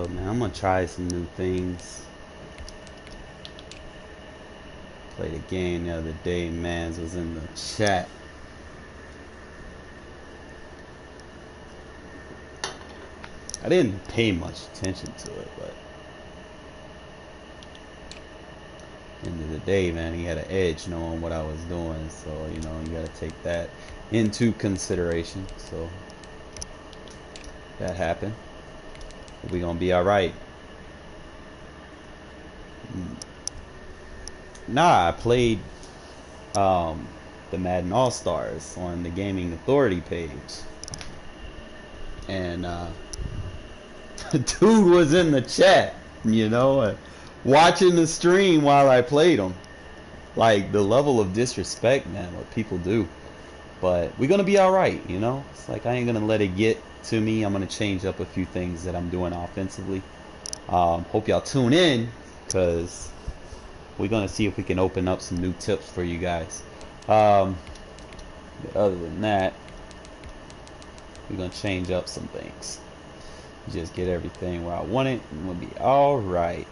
up, man. I'm gonna try some new things. Played a game the other day, man. It was in the chat. I didn't pay much attention to it, but end of the day, man, he had an edge knowing what I was doing, so you know you gotta take that into consideration. So that happened. We gonna be all right. Nah, I played the Madden All Stars on the Gaming Authority page, and dude was in the chat, you know, watching the stream while I played him. Like the level of disrespect, man, what people do. But we're gonna be all right, you know. It's like I ain't gonna let it get to me. I'm gonna change up a few things that I'm doing offensively. Hope y'all tune in, cause we're gonna see if we can open up some new tips for you guys. But other than that, we're gonna change up some things. Just get everything where I want it, and we'll be all right.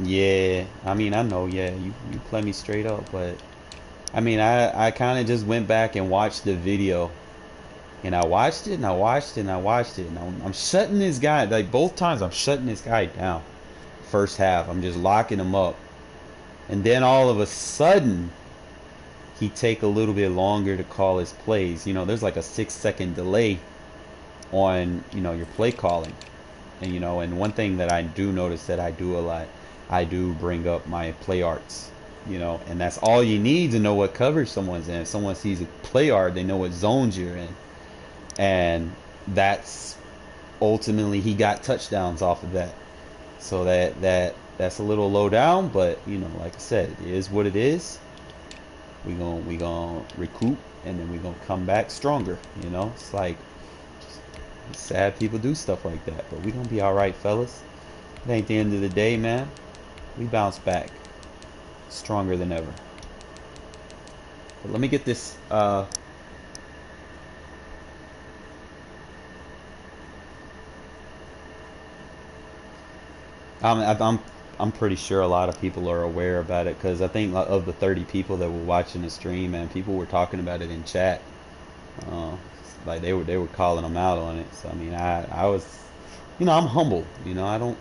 Yeah, I mean, I know, yeah, you play me straight up, but I mean, I kind of just went back and watched the video, and I watched it, and I watched it, and I watched it, and I'm shutting this guy, like both times I'm shutting this guy down. First half, I'm just locking him up, and then all of a sudden, he take a little bit longer to call his plays. You know, there's like a 6-second delay on, you know, your play calling. And you know, and one thing that I do notice that I do a lot, I do bring up my play arts, you know, and that's all you need to know what coverage someone's in. If someone sees a play art, they know what zones you're in. And that's ultimately, he got touchdowns off of that. So that's a little low down, but you know, like I said, it is what it is. We gonna recoup, and then we gonna come back stronger, you know. It's like, sad people do stuff like that, but we gonna be all right, fellas. It ain't the end of the day, man. We bounce back stronger than ever. But let me get this I'm pretty sure a lot of people are aware about it, because I think of the 30 people that were watching the stream, man, people were talking about it in chat. uh, like they were calling them out on it. So I mean, I was, you know, I'm humble, you know. I don't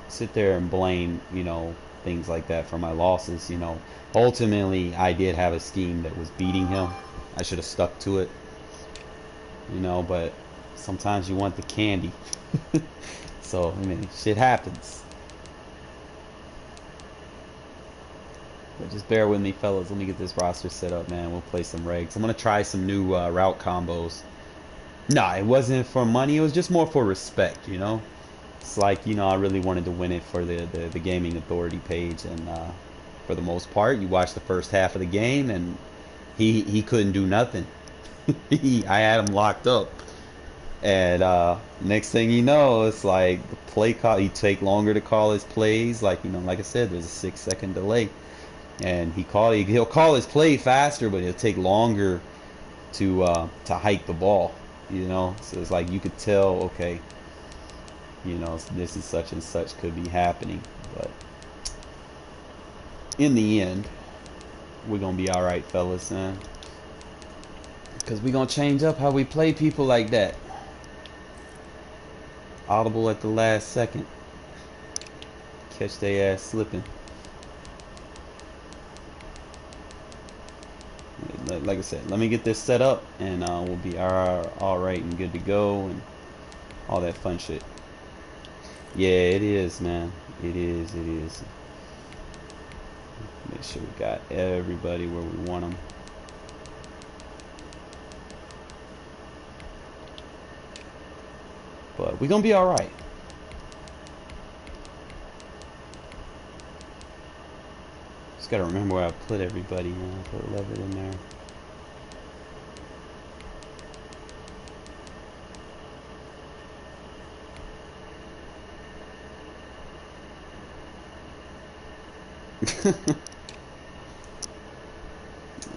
sit there and blame, you know, things like that for my losses. You know, ultimately I did have a scheme that was beating him. I should have stuck to it, you know, but sometimes you want the candy. So I mean, shit happens. But just bear with me, fellas. Let me get this roster set up, man. We'll play some regs. I'm gonna try some new route combos. Nah, it wasn't for money. It was just more for respect, you know. It's like, you know, I really wanted to win it for the Gaming Authority page, and for the most part, you watch the first half of the game, and he couldn't do nothing. I had him locked up, and next thing you know, it's like the play call. He take longer to call his plays. Like, you know, like I said, there's a 6-second delay, and he'll call his play faster, but it'll take longer to hike the ball. You know, so it's like you could tell, okay, you know, this is such and such could be happening, but in the end, we're gonna be all right, fellas, man, because we're gonna change up how we play people like that. Audible at the last second, catch their ass slipping. Like I said, let me get this set up, and we'll be all right and good to go, and all that fun shit. Yeah, it is, man. It is. Make sure we got everybody where we want them. But we're gonna be all right. Just gotta remember where I put everybody, man. I put Levitt in there.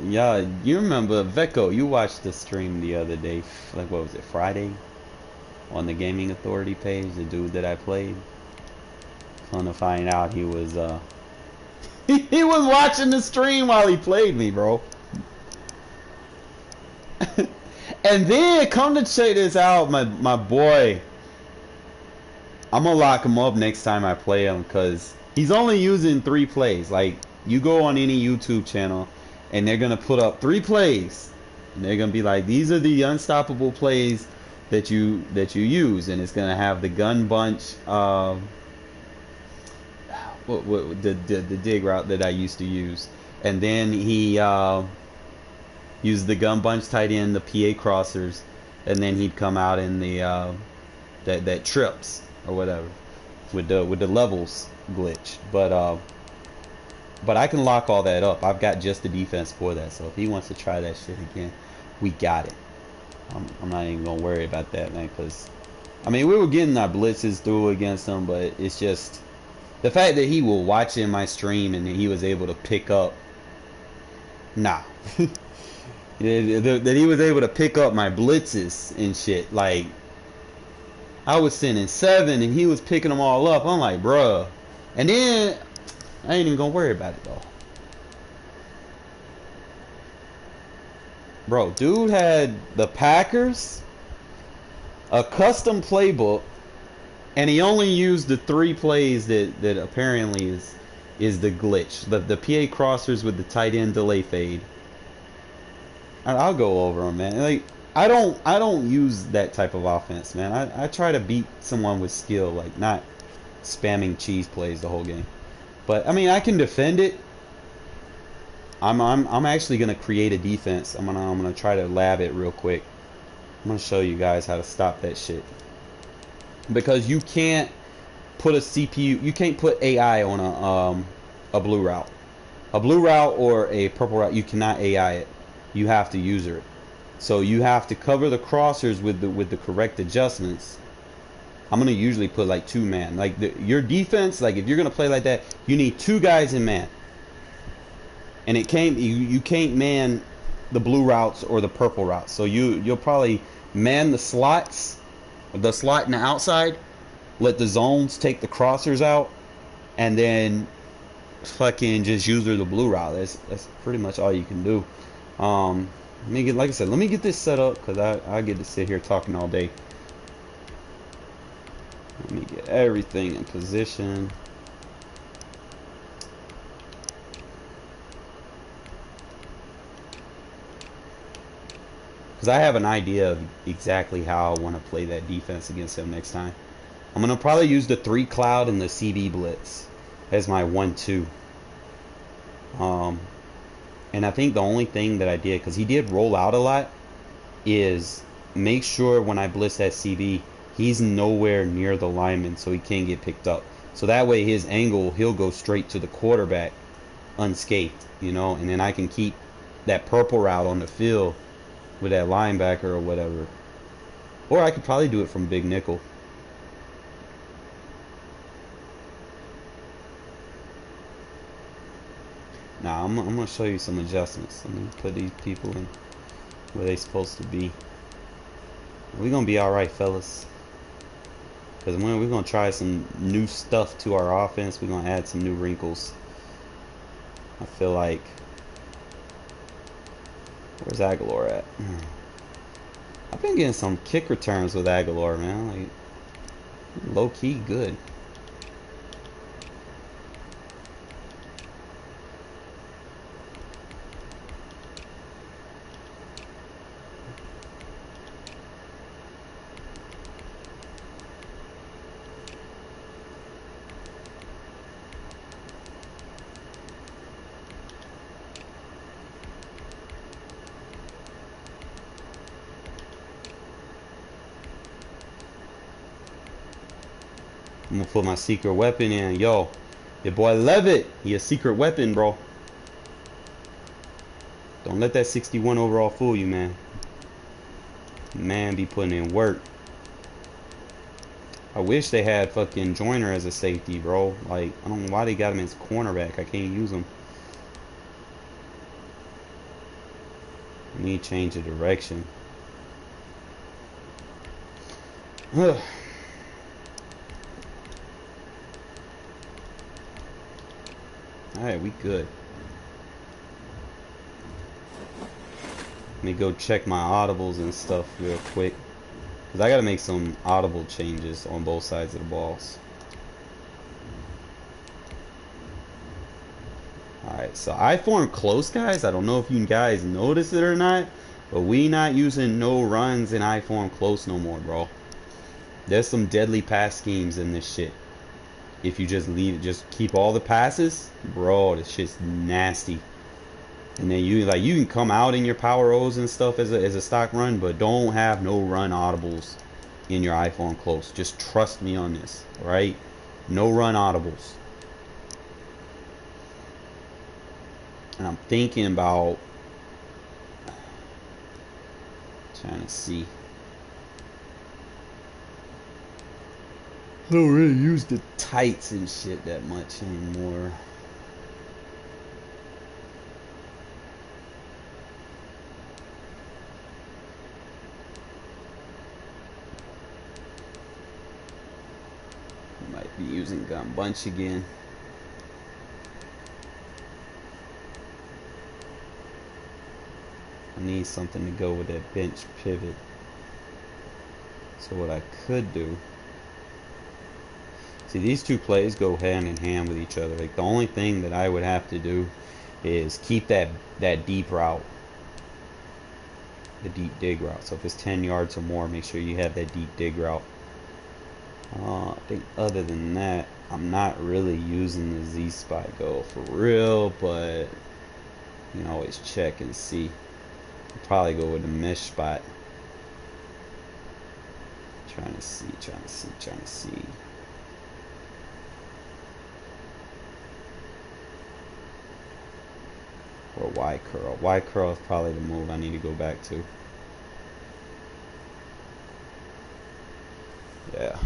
Yeah, you remember Vecco? You watched the stream the other day, like what was it, Friday, on the Gaming Authority page. The dude that I played. Come to find out, he was he was watching the stream while he played me, bro. And then come to check this out, my boy. I'm gonna lock him up next time I play him because he's only using 3 plays. Like, you go on any YouTube channel and they're gonna put up 3 plays and they're gonna be like, these are the unstoppable plays that you use, and it's gonna have the gun bunch, the dig route that I used to use, and then he used the gun bunch tight end, the PA crossers, and then he'd come out in the that trips or whatever with the levels glitch. But I can lock all that up. I've got just the defense for that. So if he wants to try that shit again, we got it. I'm not even gonna worry about that, man. Cause I mean, we were getting our blitzes through against him, but it's just the fact that he will watch in my stream and he was able to pick up. Nah. That he was able to pick up my blitzes and shit. Like, I was sending 7 and he was picking them all up. I'm like, bruh. And then I ain't even gonna worry about it though. Bro, dude had the Packers, a custom playbook, and he only used the 3 plays that apparently is the glitch. The PA crossers with the tight end delay fade. I'll go over them, man. Like, I don't use that type of offense, man. I try to beat someone with skill, like not spamming cheese plays the whole game. But I mean, I can defend it. I'm actually gonna create a defense. I'm gonna try to lab it real quick. I'm gonna show you guys how to stop that shit. Because you can't put a CPU, you can't put AI on a blue route. A blue route or a purple route, you cannot AI it. You have to user it. So you have to cover the crossers with the correct adjustments. I'm gonna usually put like 2 man. Like your defense, like if you're gonna play like that, you need 2 guys in man. And you can't man the blue routes or the purple routes. So you'll probably man the slots, the slot in the outside, let the zones take the crossers out, and then fucking just user the blue route. That's pretty much all you can do. Let me get, like I said, let me get this set up because I get to sit here talking all day. Let me get everything in position. Because I have an idea of exactly how I want to play that defense against him next time. I'm going to probably use the 3 cloud and the CB blitz as my 1-2. And I think the only thing that I did, because he did roll out a lot, is make sure when I blitz that CB, he's nowhere near the lineman so he can't get picked up. So that way his angle, he'll go straight to the quarterback unscathed, you know, and then I can keep that purple route on the field with that linebacker or whatever. Or I could probably do it from big nickel. Now I'm gonna show you some adjustments. Let me put these people in where they supposed to be. We're gonna be all right, fellas. Because we're gonna try some new stuff to our offense. We're gonna add some new wrinkles. I feel like, where's Aguilar at? I've been getting some kick returns with Aguilar, man. Like, low key good. I'm gonna put my secret weapon in. Yo, your boy Levitt, he a secret weapon, bro. Don't let that 61 overall fool you, man. Man be putting in work. I wish they had fucking Joyner as a safety, bro. Like, I don't know why they got him as cornerback. I can't use him. Need change of direction. Alright, we good. Let me go check my audibles and stuff real quick. Because I gotta make some audible changes on both sides of the balls. Alright, so I formed close, guys. I don't know if you guys notice it or not, but we not using no runs in I form close no more, bro. There's some deadly pass schemes in this shit. If you just just keep all the passes, bro, this shit's nasty. And then you can come out in your power O's and stuff as a stock run, but don't have no run audibles in your iPhone close. Just trust me on this, right? No run audibles. And I'm thinking about trying to see. I don't really use the tights and shit that much anymore. Might be using gun bunch again. I need something to go with that bench pivot. So what I could do, see, these two plays go hand in hand with each other. Like, the only thing that I would have to do is keep that deep route, the deep dig route. So if it's 10 yards or more, make sure you have that deep dig route. I think other than that, I'm not really using the Z spot go for real, but you can always check and see. I'll probably go with the mesh spot. Trying to see. Or Y curl. Y curl is probably the move I need to go back to. Yeah.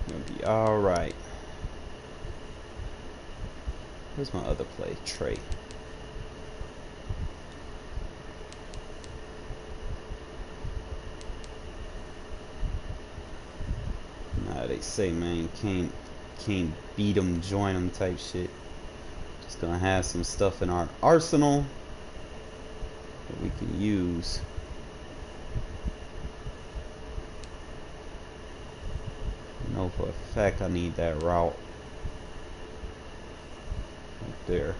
It'll be alright. Where's my other play? Trey. Nah, they say, man, can't beat them, join them type shit. Just gonna have some stuff in our arsenal that we can use. I know for a fact I need that route right there.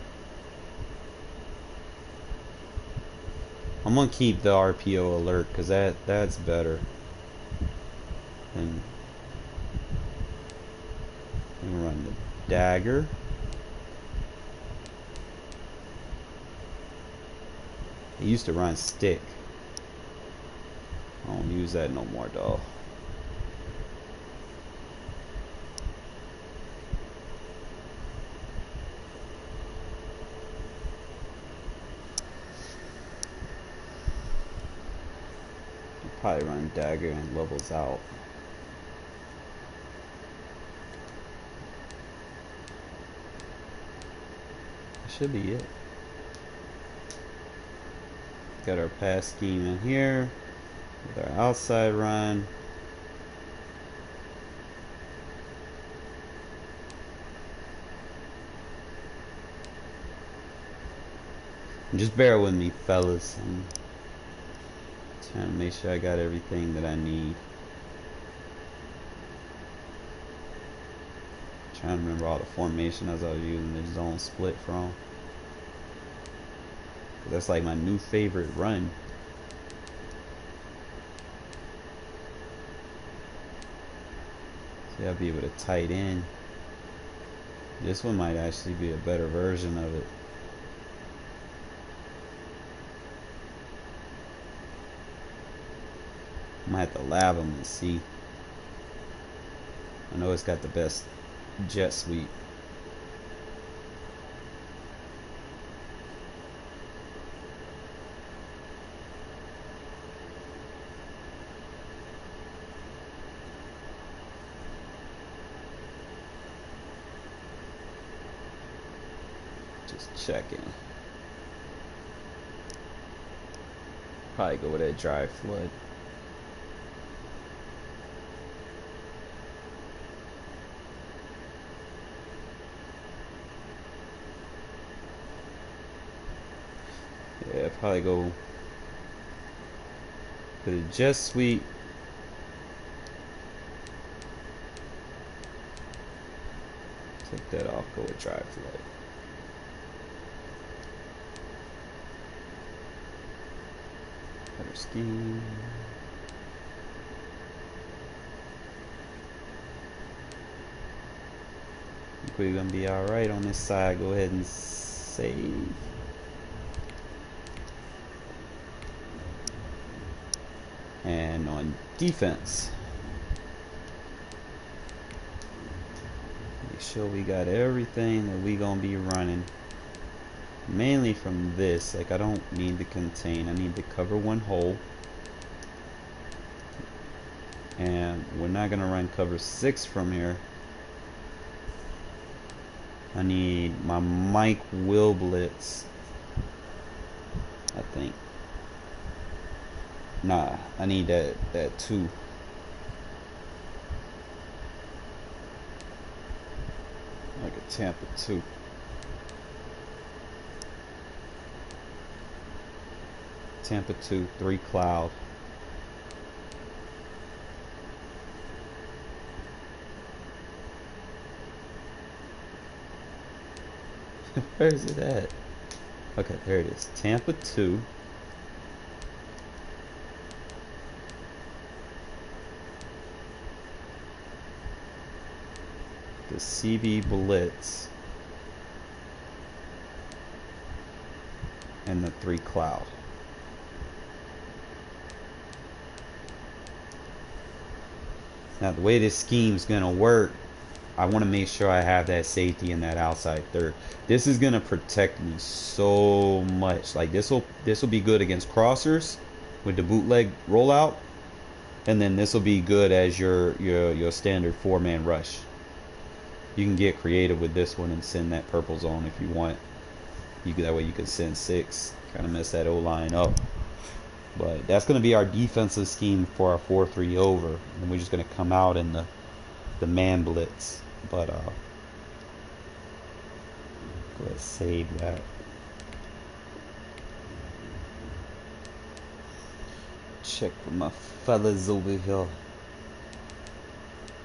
I'm gonna keep the RPO alert because that's better than run the dagger. I used to run stick. I don't use that no more, though. Probably run dagger and levels out. That should be it. Got our pass scheme in here with our outside run. And just bear with me, fellas. I'm trying to make sure I got everything that I need. Trying to remember all the formation as I was using the zone split from. That's like my new favorite run. See, I'll be able to tight end. This one might actually be a better version of it. I might have to lab them and see. I know it's got the best jet sweep. Just checking. Probably go with that dry flood. Yeah, probably go with a just sweet. Take that off, go with dry flood. Better scheme. I think we're gonna be alright on this side. Go ahead and save. And on defense, make sure we got everything that we gonna be running. Mainly from this, like I don't need to contain, I need to cover one hole. And we're not gonna run cover 6 from here. I need my Mike will blitz, I think. Nah, I need that 2. Like a Tampa 2. Tampa 2, 3 cloud. Where is it at? Okay, there it is. Tampa 2. The CB blitz. And the 3 cloud. Now the way this scheme's gonna work, I want to make sure I have that safety in that outside third. This is gonna protect me so much. Like this will be good against crossers with the bootleg rollout, and then this will be good as your standard 4-man rush. You can get creative with this one and send that purple zone if you want. That way you can send 6, kind of mess that O-line up. But that's going to be our defensive scheme for our 4-3 over, and we're just going to come out in the man blitz. But go ahead, save that. Check with my fellas over here.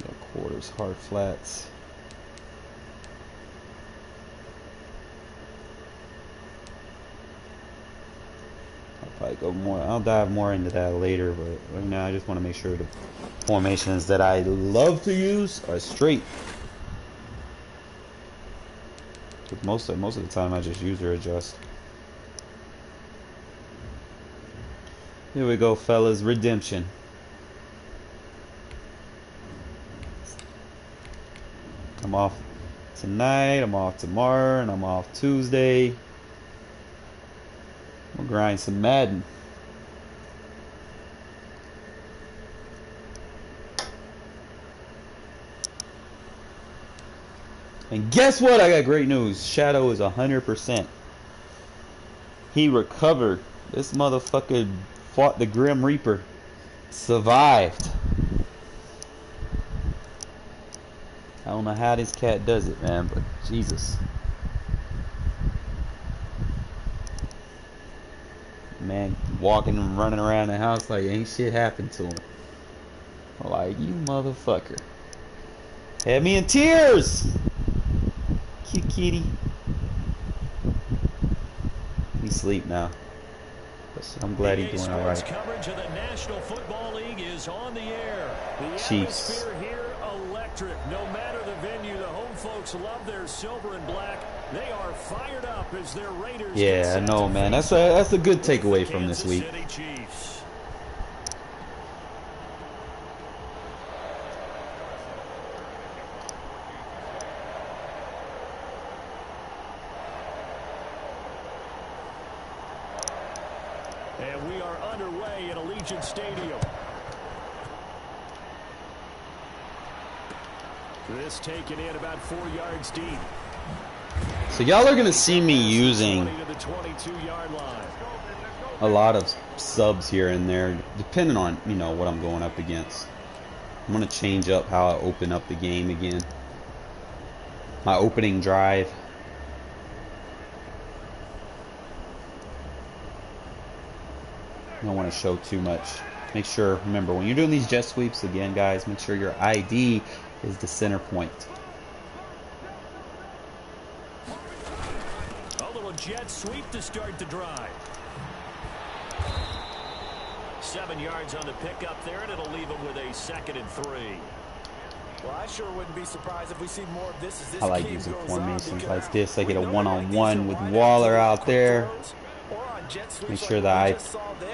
Got quarters, hard flats. Probably go more. I'll dive more into that later, but right now I just want to make sure the formations that I love to use are straight. Most of the time I just use or adjust. Here we go, fellas. Redemption. I'm off tonight. I'm off tomorrow, and I'm off Tuesday. We'll grind some Madden. And guess what? I got great news. Shadow is 100%. He recovered. This motherfucker fought the Grim Reaper. Survived. I don't know how this cat does it, man, but Jesus. Man, walking and running around the house like ain't shit happened to him. Like, you motherfucker. Had me in tears! Cute kitty. He's asleep now. But I'm glad he's doing alright. Coverage of the National Football League is on the air. The Chiefs. atmosphere here electric. No matter the venue, the home folks love their silver and black. They are fired up as their Raiders. Yeah, I know, man. That's a good takeaway from this week. And we are underway at Allegiant Stadium. This taken in about 4 yards deep. So y'all are gonna see me using a lot of subs here and there, depending on, you know, what I'm going up against. I'm gonna change up how I open up the game again. My opening drive. I don't want to show too much. Make sure, remember, when you're doing these jet sweeps, again, guys, make sure your ID is the center point. A little jet sweep to start the drive. 7 yards on the pickup there, and it'll leave him with a 2nd and 3. Well, I sure wouldn't be surprised if we see more of this as this I like game using goes formations on, like this. I get a one-on-one with Waller out there. Make sure the eye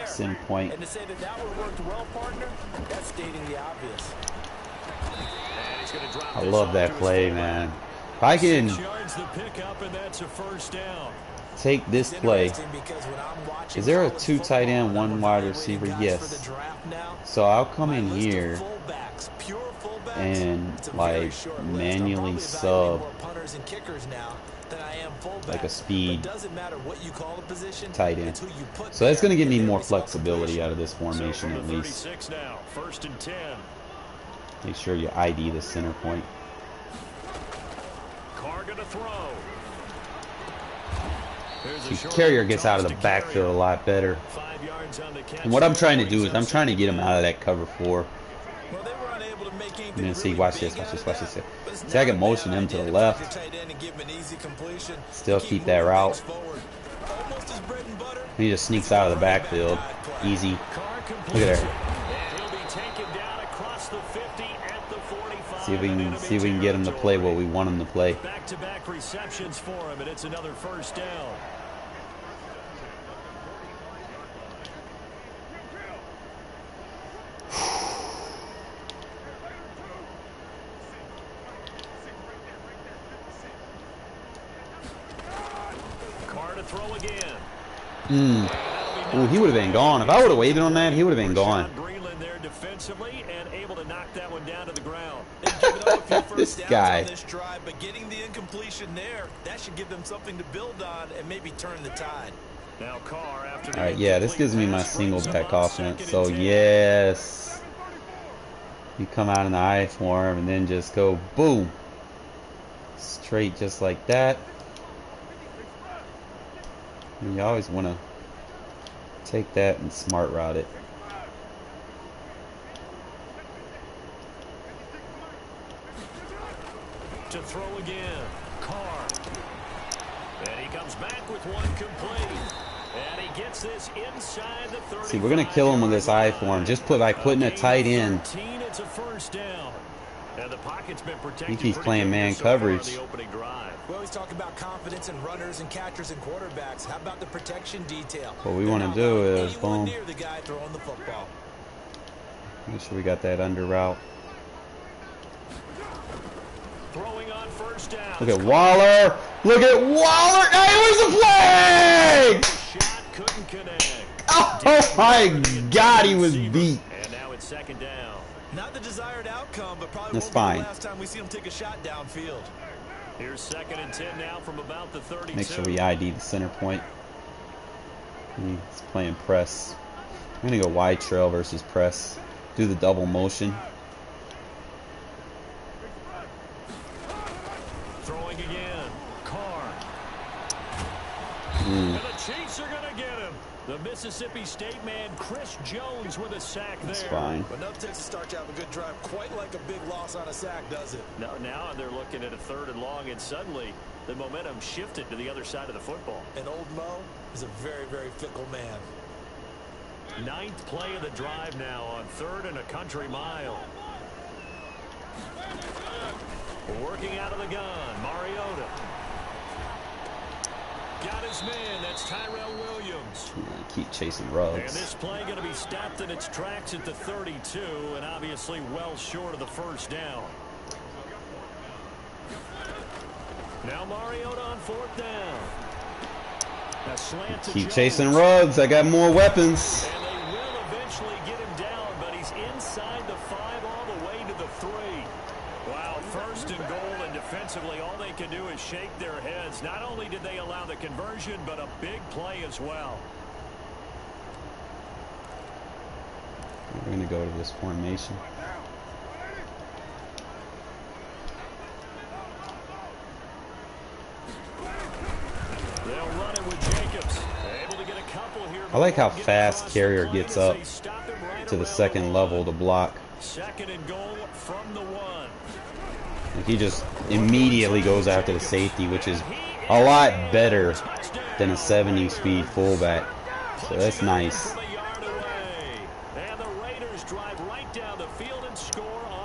is in point. And to say that that would worked well, partner, that's stating the obvious. I love that play, man. If I can take this play. Is there a 2 tight end, 1 wide receiver? Yes. So I'll come in here and like manually sub like a speed tight end. So that's going to give me more flexibility out of this formation at least. Make sure you ID the center point. The carrier gets out of the backfield a lot better. And what I'm trying to do is I'm trying to get him out of that cover 4. And then see, watch this, watch this, watch this. See, I can motion him to the left. Still keep that route. And he just sneaks out of the backfield. Easy. Look at that. See if we can get him to play what we want him to play. Back-to-back receptions for him, and it's another 1st down. Carr to throw again. Ooh, he would have been gone. If I would have waited on that, he would have been gone. There defensively and able to knock that one down to the ground. This guy. This drive, but getting the incompletion there, that should give them something to build on and maybe turn the tide. Now Carr after the All right, yeah, this gives me my single back offense. So yes, you come out in the I form and then just go boom, straight just like that. And you always want to take that and smart route it. To throw again, Carr. And he comes back with one complete. And he gets this inside the 30. See, we're gonna kill him with this I form. Just by putting a tight end. It's a 1st down. And the pocket's been protected. He keeps playing man coverage. We always talk about confidence in runners and catchers and quarterbacks. How about the protection detail? What we want to do is boom. Near the guy throwing the football. Make sure we got that under route. Throwing on 1st down. Look at Waller. Look at Waller. Hey, where's the flag? Shot couldn't connect. Oh my God, he was beat. And now it's 2nd down. Not the desired outcome, but probably That's won't fine. be the last time we see him take a shot downfield. Here's 2nd and 10 now from about the 32. Make sure we ID the center point. He's playing press. I'm gonna go wide trail versus press. Do the double motion. Throwing again. Carr. And the Chiefs are going to get him. The Mississippi State man, Chris Jones, with a sack there. That's fine. But enough Texas start to have a good drive, quite like a big loss on a sack, does it? Now they're looking at a 3rd and long, and suddenly the momentum shifted to the other side of the football. And old Mo is a very, very fickle man. 9th play of the drive now on 3rd and a country mile. Working out of the gun, Mariota. Got his man, that's Tyrell Williams. Keep chasing And Ruggs. this play going to be stopped in its tracks at the 32, and obviously well short of the 1st down. Now Mariota on 4th down. A slant to Keep Jones. chasing Ruggs. I got more weapons. And they will eventually get him down, but he's inside the 5 all the way to the 3. Wow, 1st and goal, and defensively, all they can do is shake their heads. Not only did they allow the conversion, but a big play as well. We're going to go to this formation. They'll run it with Jacobs. Able to get a couple here. I like how fast Carrier gets up to the second level to block. Second and goal from the 1. Like he just immediately goes after the safety, which is a lot better than a 70 speed fullback. So that's nice.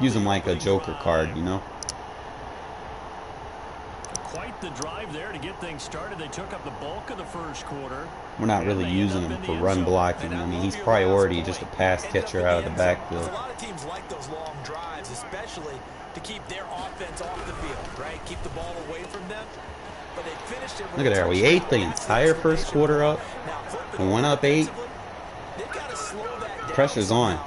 Use him like a joker card, you know? Quite the drive there to get things started. They took up the bulk of the first quarter. We're not really using him for run blocking. I mean, he's priority just a pass catcher out of the backfield. A lot of teams like those long drives, especially to keep their offense off the field, right? Keep the ball away from them. But they finished it. Look at that. We ate the entire first quarter up. We went up 8. Pressure's on.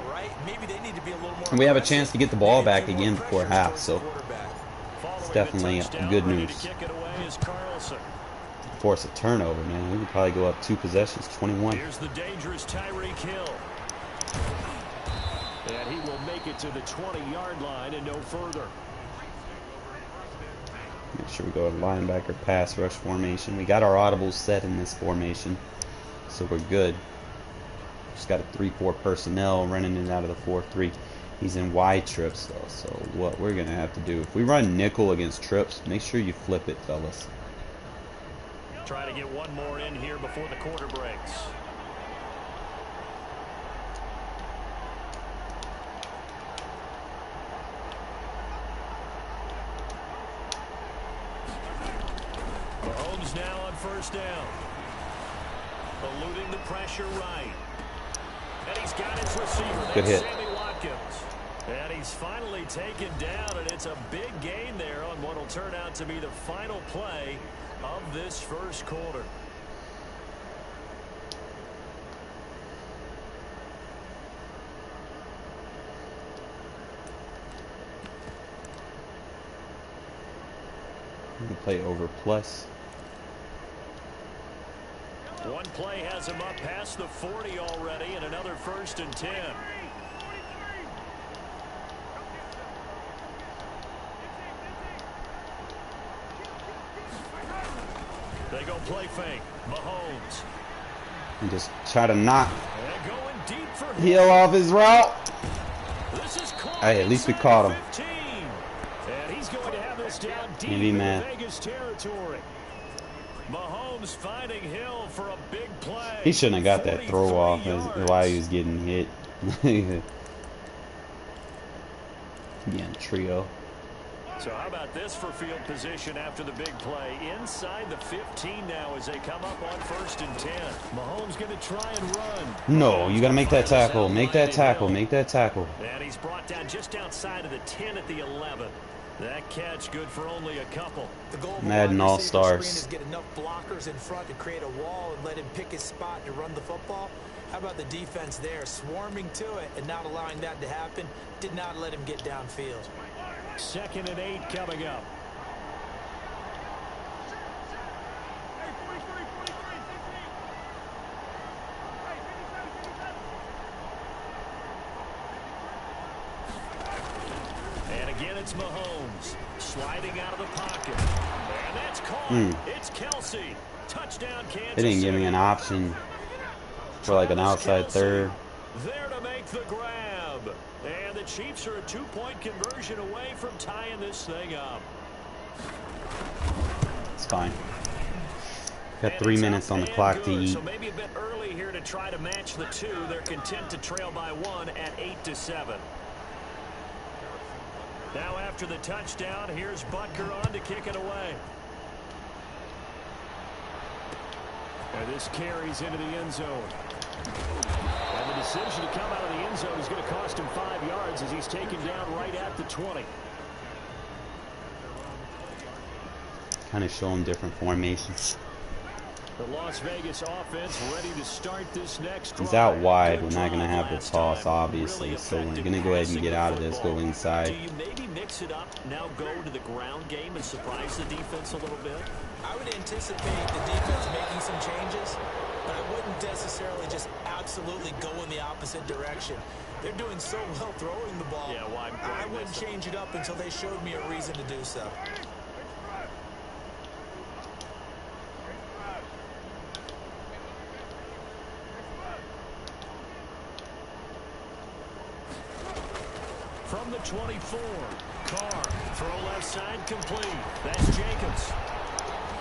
And we have a chance to get the ball back again before half, so it's definitely good news. Force a turnover, man. We could probably go up 2 possessions, 21. Here's the dangerous Tyreek Hill. And he will make it to the 20-yard line and no further. Make sure we go to linebacker pass rush formation. We got our audibles set in this formation, so we're good. Just got a 3-4 personnel running in and out of the 4-3. He's in wide trips though, so what we're gonna have to do, if we run nickel against trips, make sure you flip it, fellas. Try to get one more in here before the quarter breaks. Mahomes now on first down. Eluding the pressure right. And he's got his receiver. Good hit. Sammy Watkins. And he's finally taken down, and it's a big gain there on what will turn out to be the final play of this first quarter. We can play over plus. One play has him up past the 40 already, and another 1st and 10. They go play fake. Mahomes. And just try to knock And going deep for Hill off his route. This is Hey, at least we caught him. 15. And he's going to have this down deep Maybe, in man. Vegas territory. Mahomes finding Hill for a big play. He shouldn't have got that throw off yards. while he was getting hit. Again, trio. So how about this for field position after the big play? Inside the 15 now as they come up on 1st and 10. Mahomes going to try and run. No, you got to make that tackle. Make that tackle. Make that tackle. And he's brought down just outside of the 10 at the 11. That catch good for only a couple. The goal of Madden the wide receiver All-Stars. screen is get enough blockers in front to create a wall and let him pick his spot to run the football. How about the defense there, swarming to it and not allowing that to happen? Did not let him get downfield. 2nd and 8 coming up. And again, it's Mahomes sliding out of the pocket. And that's caught. It's Kelsey. Touchdown, Kansas They didn't give me City. an option for like an outside third. There to make the grab. And the Chiefs are a 2-point conversion away from tying this thing up. It's fine. Got 3 minutes on the clock to eat. So maybe a bit early here to try to match the 2. They're content to trail by 1 at 8-7. Now after the touchdown, here's Butker on to kick it away. And this carries into the end zone. And the decision to come out of the end zone is going to cost him 5 yards as he's taken down right at the 20. Kind of show them different formations. The Las Vegas offense ready to start this next drive. He's out wide. We're Good not going to drive have the last toss, time. obviously. Really So we're effective going to go ahead and passing get the out of this, football. go inside. Do you maybe mix it up, now go to the ground game and surprise the defense a little bit? I would anticipate the defense making some changes, but I wouldn't necessarily just absolutely go in the opposite direction. They're doing so well throwing the ball. Yeah, well, I wouldn't change it up until they showed me a reason to do so. From the 24, Carr, throw left side complete. That's Jacobs.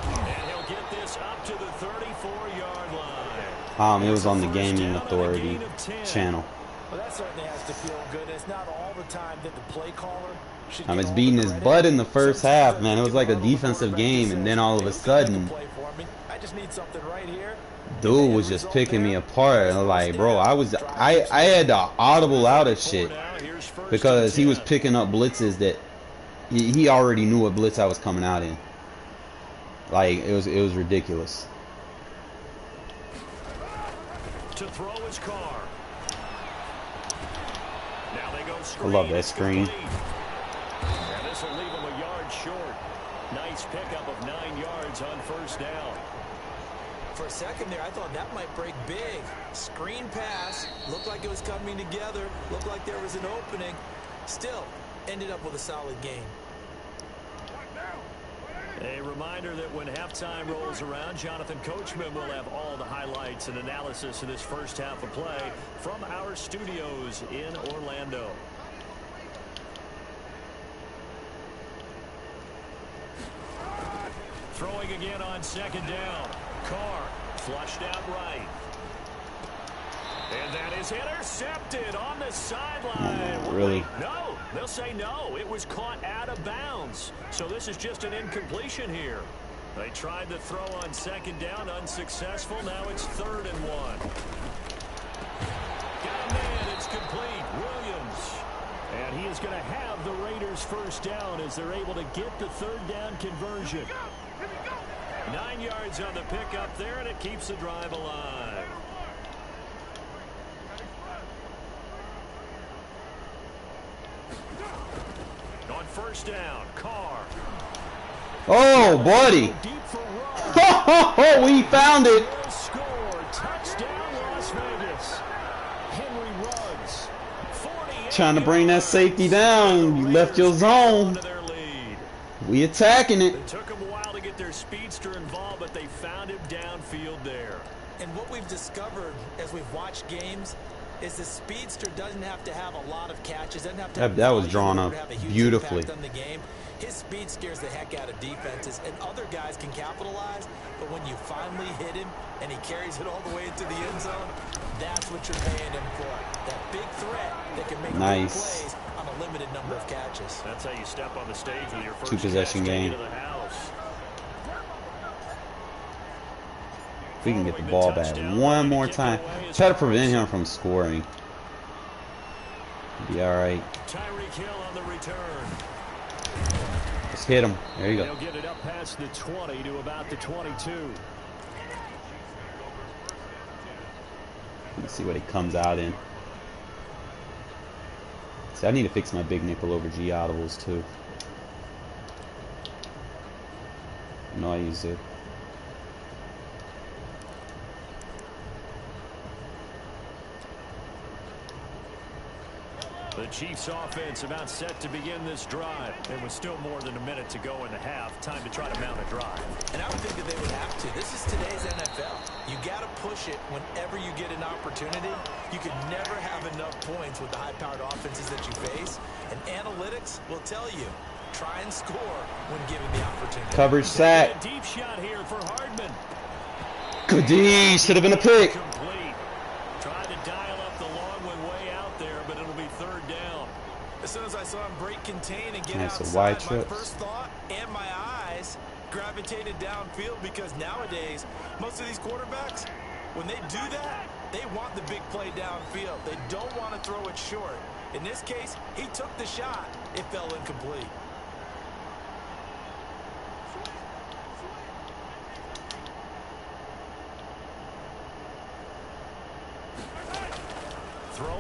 And he'll get this up to the 34-yard line. It was on the Gaming Authority channel. Well, that certainly has to feel good. It's not all the time that the play caller should It's beating his butt in the first half, man. It was like a defensive game, and then all of a sudden, I just need something right here. dude was just picking me apart. And I'm like, bro, I had to audible out of shit because he was picking up blitzes that he already knew what blitz I was coming out in. Like it was ridiculous. To throw his car. Now they go I love that screen. And this will leave him a yard short. Nice pickup of 9 yards on first down. For a second there, I thought that might break big. Screen pass. Looked like it was coming together. Looked like there was an opening. Still, ended up with a solid game. A reminder that when halftime rolls around, Jonathan Coachman will have all the highlights and analysis of this first half of play from our studios in Orlando. Throwing again on second down. Carr flushed out right. And that is intercepted on the sideline. Really? No, they'll say no. It was caught out of bounds. So this is just an incompletion here. They tried to throw on second down, unsuccessful. Now it's 3rd and 1. Got a man, it's complete. Williams. And he is going to have the Raiders first down as they're able to get the 3rd down conversion. 9 yards on the pickup there, and it keeps the drive alive. On first down, Carr. Oh, buddy. Oh, we found it. Score, touchdown, Las Vegas. Henry Ruggs. Trying to bring that safety down. You left your zone. We attacking it. It took them a while to get their speedster involved, but they found him downfield there. And what we've discovered as we've watched games is the speedster doesn't have to have a lot of catches. Doesn't have to have that was drawn up beautifully. On the game. His speed scares the heck out of defenses, and other guys can capitalize. But when you finally hit him and he carries it all the way into the end zone, that's what you're paying him for. That big threat that can make big plays on a limited number of catches. That's how you step on the stage with your first 2-possession game. If we can get the ball back one more time, try to prevent him from scoring. Be all right. Tyreek Hill on the return. Let's hit him. There you go. They'll get it up past the 20 to about the 22. Let's see what it comes out in. See, I need to fix my big nickel over G audibles too. I know I use it. The Chiefs offense about set to begin this drive. There was still more than a minute to go in the half. Time to try to mount a drive. And I would think that they would have to. This is today's NFL. You got to push it whenever you get an opportunity. You can never have enough points with the high-powered offenses that you face. And analytics will tell you, try and score when given the opportunity. Coverage sack. A deep shot here for Hardman. Good D. Should have been a pick. Complete. Tried to dial up the long one way out there, but it'll be 3rd down. As soon as I saw him break contain and get Nice, outside, wide my trips. first thought and my eyes gravitated downfield, because nowadays, most of these quarterbacks, when they do that, they want the big play downfield. They don't want to throw it short. In this case, he took the shot. It fell incomplete.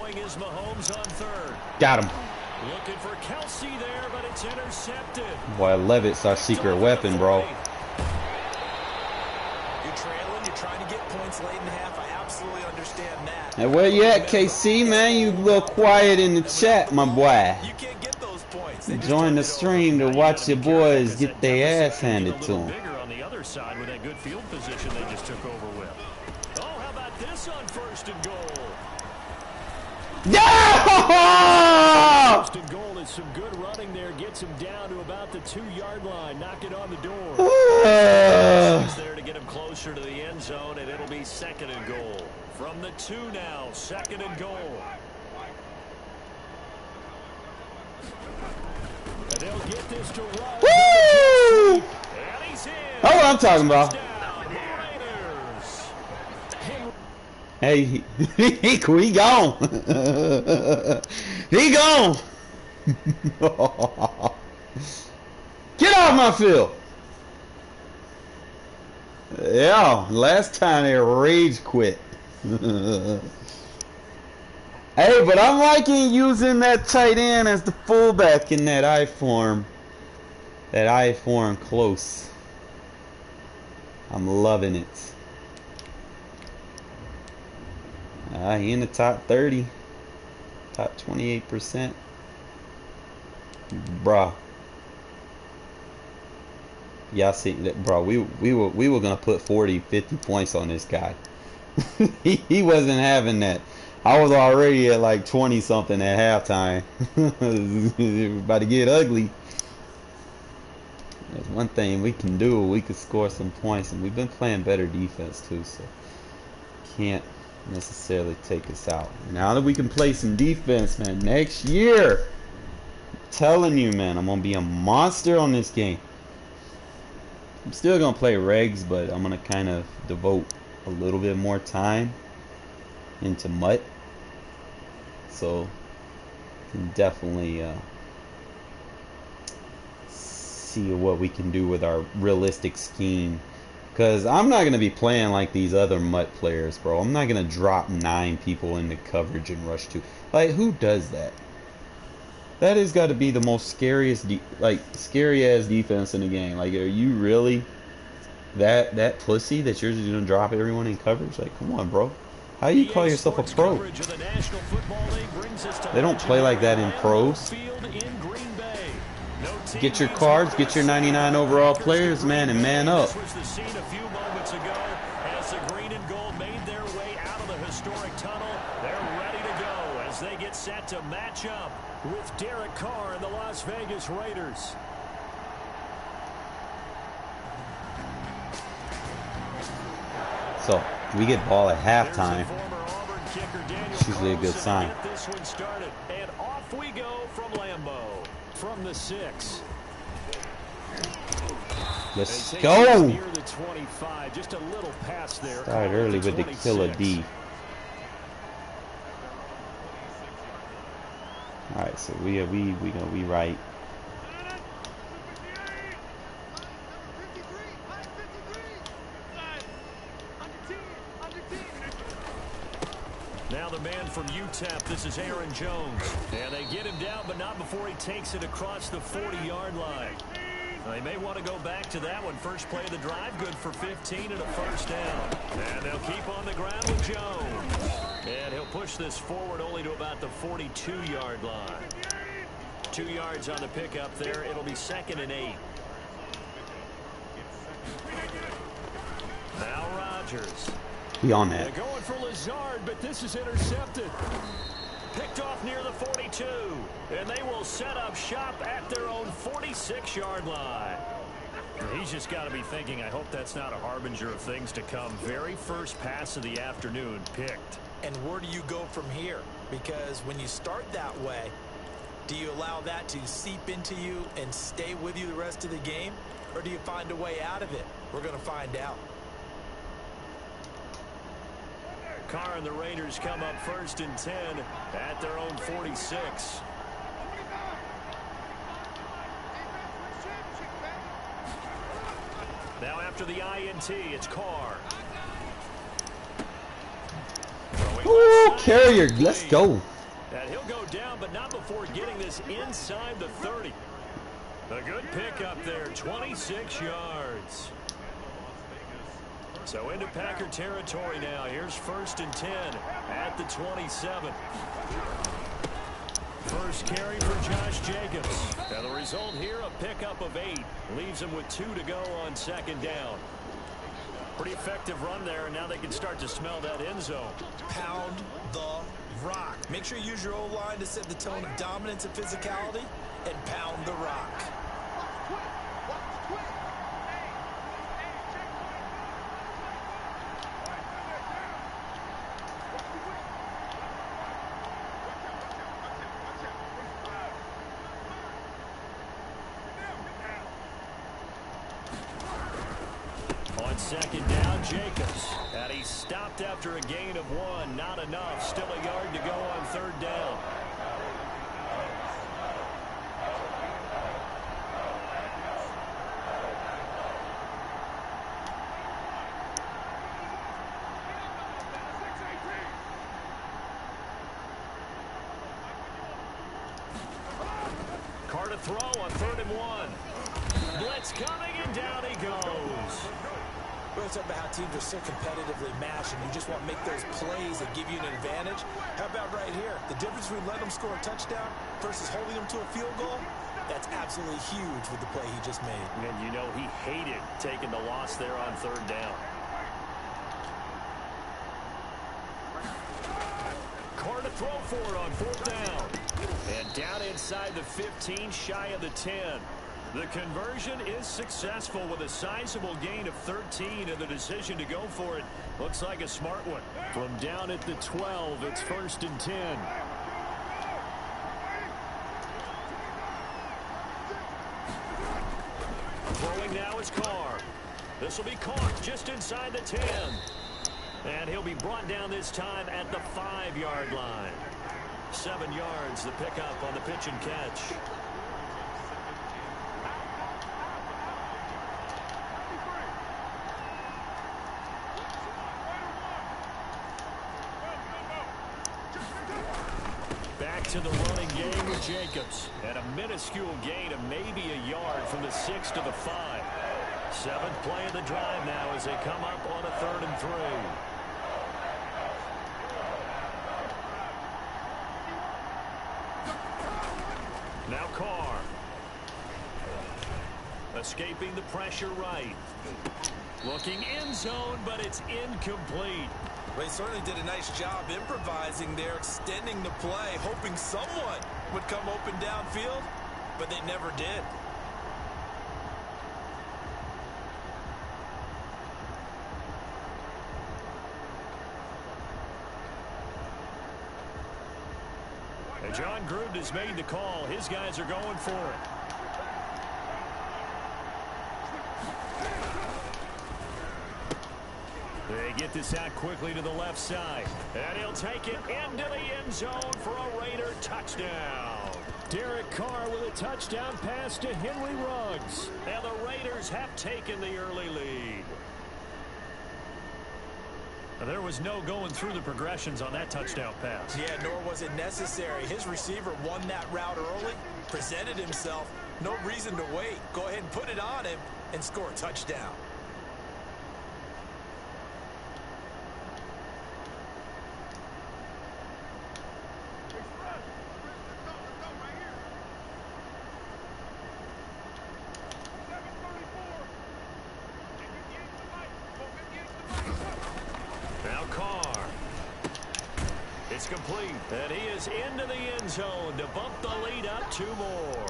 throwing is Mahomes on third. Got him. Looking for Kelsey there, but it's intercepted. Boy, Levitt's our secret weapon, bro. You're trailing, you're trying to get points late in the half. I absolutely understand that. And where you at, KC, man? You a little quiet in the chat, my boy. You can't get those points. Join the stream to watch your boys get their ass handed to them. Bigger on the other side with that good field position they just took over with. Oh, how about this on first and goal? Yeah! First and goal is some good running there. Gets him down to about the 2-yard line. Knock it on the door. He's there to get him closer to the end zone, and it'll be second and goal. From the 2 now, second and goal. And they'll get this to run. Woo! And he's in. That's what I'm talking about. Hey, he gone. He gone. Get off my field. Yeah, last time they rage quit. Hey, but I'm liking using that tight end as the fullback in that I form. That I form close. I'm loving it. He in the top 30. Top 28%. Bruh. Y'all see that, bro? We were gonna put 40, 50 points on this guy. he wasn't having that. I was already at like 20 something at halftime. About to get ugly. There's one thing we can do. We could score some points, and we've been playing better defense too. So can't necessarily take us out. Now that we can play some defense, man, next year, I'm telling you, man, I'm gonna be a monster on this game. I'm still gonna play regs, but I'm gonna kind of devote a little bit more time into MUT, so can definitely see what we can do with our realistic scheme. Because I'm not going to be playing like these other MUT players, bro. I'm not going to drop 9 people into coverage and rush 2. Like, who does that? That has got to be the most scariest, scary-ass defense in the game. Like, are you really that pussy that you're just going to drop everyone in coverage? Like, come on, bro. How do you call yourself a pro? They don't play like that in pros. Get your cards, get your 99 overall players, man, and man up. This was the scene a few moments ago as the green and gold made their way out of the historic tunnel. They're ready to go as they get set to match up with Derek Carr and the Las Vegas Raiders. So, we get ball at halftime. It's usually a good sign. This one started, and off we go from Lambeau. From the 6. Let's go. Near the 25, just a little pass there. Started early with the killer D. All right, so we right. Now the man from UTEP, this is Aaron Jones. And they get him down, but not before he takes it across the 40-yard line. They may want to go back to that one. First play of the drive, good for 15 and a first down. And they'll keep on the ground with Jones. And he'll push this forward only to about the 42-yard line. 2 yards on the pickup there. It'll be 2nd and 8. Now Rodgers. Be on that. They're going for Lazard, but this is intercepted. Picked off near the 42. And they will set up shop at their own 46-yard line. He's just got to be thinking, I hope that's not a harbinger of things to come. Very first pass of the afternoon picked. And where do you go from here? Because when you start that way, do you allow that to seep into you and stay with you the rest of the game? Or do you find a way out of it? We're going to find out. Carr and the Raiders come up 1st and 10 at their own 46. Now after the INT, it's Carr. Ooh, carrier, let's go. go down, but not before getting this inside the 30. A good pickup there, 26 yards. So into Packer territory now. Here's 1st and 10 at the 27. First carry for Josh Jacobs. And the result here, a pickup of 8. Leaves him with 2 to go on 2nd down. Pretty effective run there, and now they can start to smell that end zone. Pound the rock. Make sure you use your O-line to set the tone of dominance and physicality, and pound the rock. On 2nd down, Jacobs. And he stopped after a gain of 1. Not enough. Still a yard to go on 3rd down. Carr to throw on 3rd and 1. Blitz coming, and down he goes. We're talking about how teams are so competitively matched, and you just want to make those plays that give you an advantage. How about right here? The difference between letting them score a touchdown versus holding them to a field goal, that's absolutely huge with the play he just made. And you know he hated taking the loss there on 3rd down. Carr to throw for it on 4th down. And down inside the 15, shy of the 10. The conversion is successful with a sizable gain of 13, and the decision to go for it looks like a smart one. From down at the 12, it's 1st and 10. Throwing now is Carr. This will be caught just inside the 10. And he'll be brought down this time at the 5-yard line. 7 yards, the pickup on the pitch and catch. Back to the running game with Jacobs. And a minuscule gain of maybe a yard from the 6 to the 5. 7th play of the drive now as they come up on a 3rd and 3. Now Carr. Escaping the pressure right. Looking end zone, but it's incomplete. They certainly did a nice job improvising there, extending the play, hoping someone would come open downfield, but they never did. And John Gruden has made the call. His guys are going for it. They get this out quickly to the left side. And he'll take it into the end zone for a Raider touchdown. Derek Carr with a touchdown pass to Henry Ruggs. And the Raiders have taken the early lead. There was no going through the progressions on that touchdown pass. Yeah, nor was it necessary. His receiver won that route early, presented himself. No reason to wait. Go ahead and put it on him and score a touchdown. It's complete, and he is into the end zone to bump the lead up 2 more.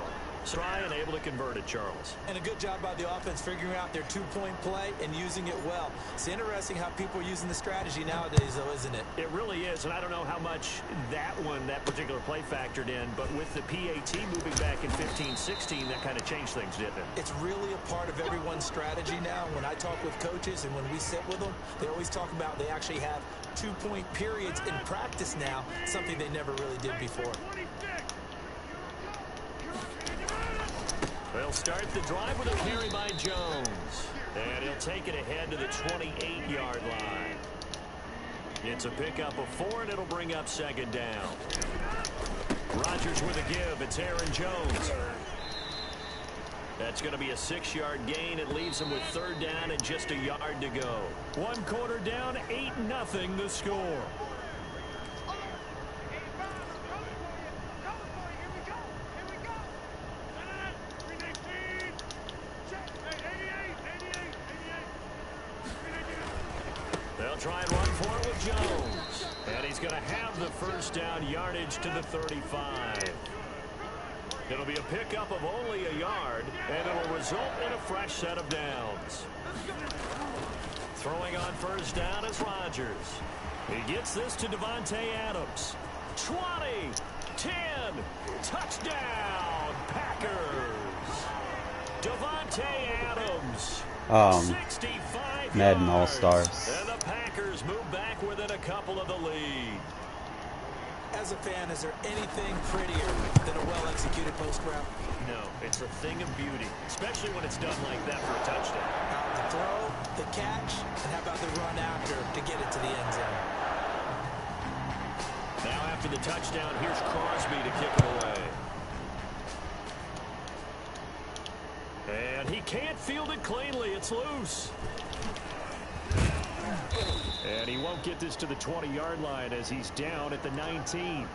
Try and able to convert it, Charles. And a good job by the offense figuring out their 2-point play and using it well. It's interesting how people are using the strategy nowadays, though, isn't it? It really is, and I don't know how much that particular play factored in, but with the PAT moving back in 15-16, that kind of changed things, didn't it? It's really a part of everyone's strategy now. When I talk with coaches and when we sit with them, they always talk about they actually have 2-point periods in practice now, something they never really did before. They'll start the drive with a carry by Jones. And he'll take it ahead to the 28-yard line. It's a pickup of 4, and it'll bring up 2nd down. Rodgers with a give. It's Aaron Jones. That's going to be a 6-yard gain. It leaves him with third down and just a yard to go. 1 quarter down, 8-0 the score. They'll try and run for it with Jones. And he's going to have the first down yardage to the 35. It'll be a pickup of only a yard, and it'll result in a fresh set of downs. Throwing on first down is Rodgers. He gets this to Davante Adams. 20, 10, touchdown, Packers. Davante Adams. 65 Madden yards. All-Stars. And the Packers move back within a couple of the lead. As a fan, is there anything prettier than a well-executed post route? No, it's a thing of beauty, especially when it's done like that for a touchdown. The throw, the catch, and how about the run after to get it to the end zone? Now after the touchdown, here's Crosby to kick it away. And he can't field it cleanly. It's loose. And he won't get this to the 20-yard line as he's down at the 19.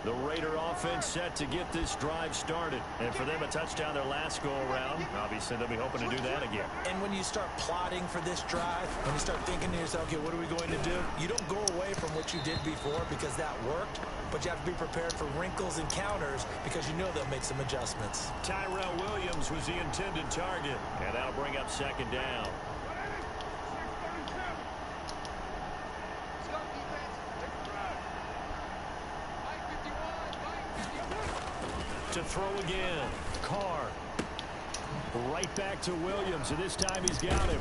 The Raider offense set to get this drive started. And for them, a touchdown their last go-around. Obviously, they'll be hoping to do that again. And when you start plotting for this drive, when you start thinking to yourself, okay, what are we going to do? You don't go away from what you did before because that worked. But you have to be prepared for wrinkles and counters because you know they'll make some adjustments. Tyrell Williams was the intended target. And that'll bring up second down. To throw again. Carr. Right back to Williams, and this time he's got him.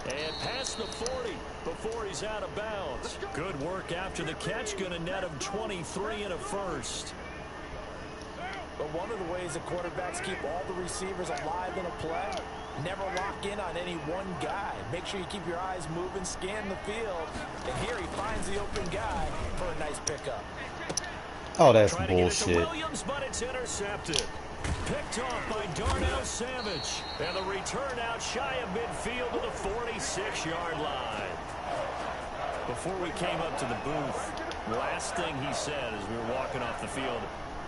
And past the 40 before he's out of bounds. Good work after the catch. Going to net him 23 and a first. But one of the ways that quarterbacks keep all the receivers alive in a play, never lock in on any one guy. Make sure you keep your eyes moving, scan the field. And here he finds the open guy for a nice pickup. Oh, that's bullshit. bullshit. Williams, but it's intercepted. Picked off by Darnell Savage. And the return out shy of midfield to the 46-yard line. Before we came up to the booth, last thing he said as we were walking off the field,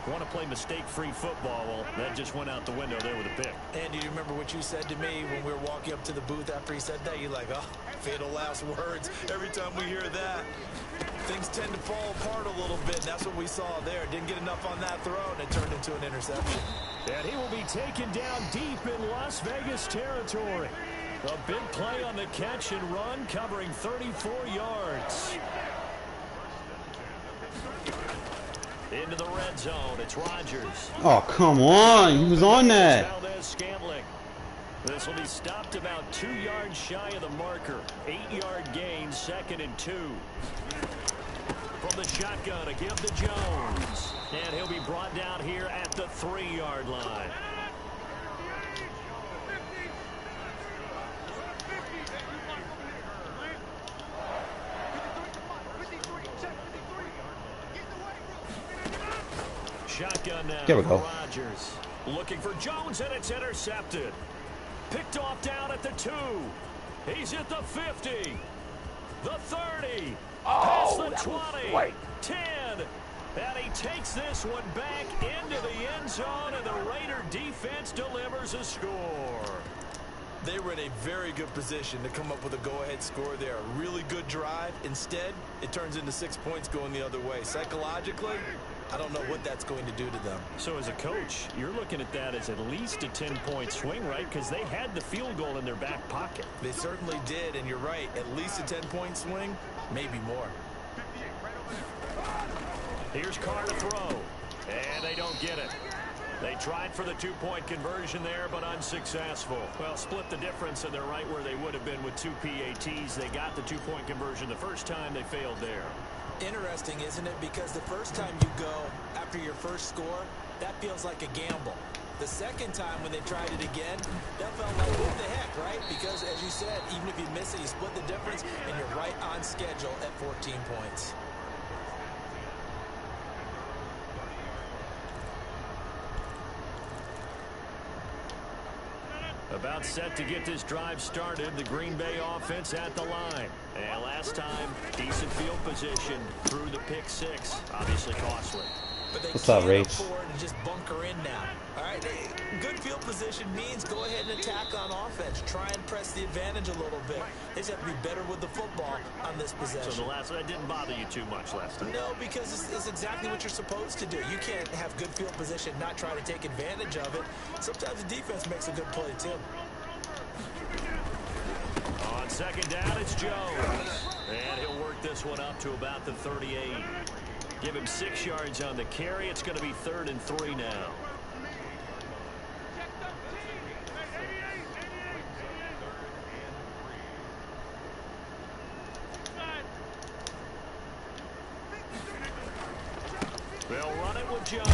want to play mistake-free football. Well, that just went out the window there with a pick. And do you remember what you said to me when we were walking up to the booth after he said that? You're like, oh, fatal last words. Every time we hear that, things tend to fall apart a little bit, and that's what we saw there. Didn't get enough on that throw, and it turned into an interception. And he will be taken down deep in Las Vegas territory. A big play on the catch and run, covering 34 yards. Into the red zone, it's Rodgers. Oh, come on. He was on that. This will be stopped about 2 yards shy of the marker. 8-yard gain, 2nd and 2. From the shotgun, a give to Jones. And he'll be brought down here at the 3-yard line. Shotgun now. There we go. Rodgers looking for Jones, and it's intercepted. Picked off down at the 2. He's at the 50. The 30. Past the 20. 10. And he takes this one back into the end zone, and the Raider defense delivers a score. They were in a very good position to come up with a go-ahead score there. A really good drive. Instead, it turns into 6 points going the other way. Psychologically, I don't know what that's going to do to them. So as a coach, you're looking at that as at least a 10-point swing, right? Because they had the field goal in their back pocket. They certainly did, and you're right. At least a 10-point swing, maybe more. Here's Carr to throw, and they don't get it. They tried for the 2-point conversion there, but unsuccessful. Well, split the difference, and they're right where they would have been with 2 PATs. They got the 2-point conversion the first time. They failed there. Interesting, isn't it? Because the first time you go after your first score, that feels like a gamble. The second time when they tried it again, that felt like what the heck, right? Because, as you said, even if you miss it, you split the difference, and you're right on schedule at 14 points. About set to get this drive started, the Green Bay offense at the line. And last time, decent field position through the pick six. Obviously costly. But they What's up, can't Rach? afford to just bunker in now. All right, good field position means go ahead and attack on offense. Try and press the advantage a little bit. They just have to be better with the football on this possession. So the last one didn't bother you too much last time? No, because it's exactly what you're supposed to do. You can't have good field position, not try to take advantage of it. Sometimes the defense makes a good play, too. On second down, it's Jones. And he'll work this one up to about the 38. Give him 6 yards on the carry. It's going to be 3rd and 3 now. They'll run it with Jones.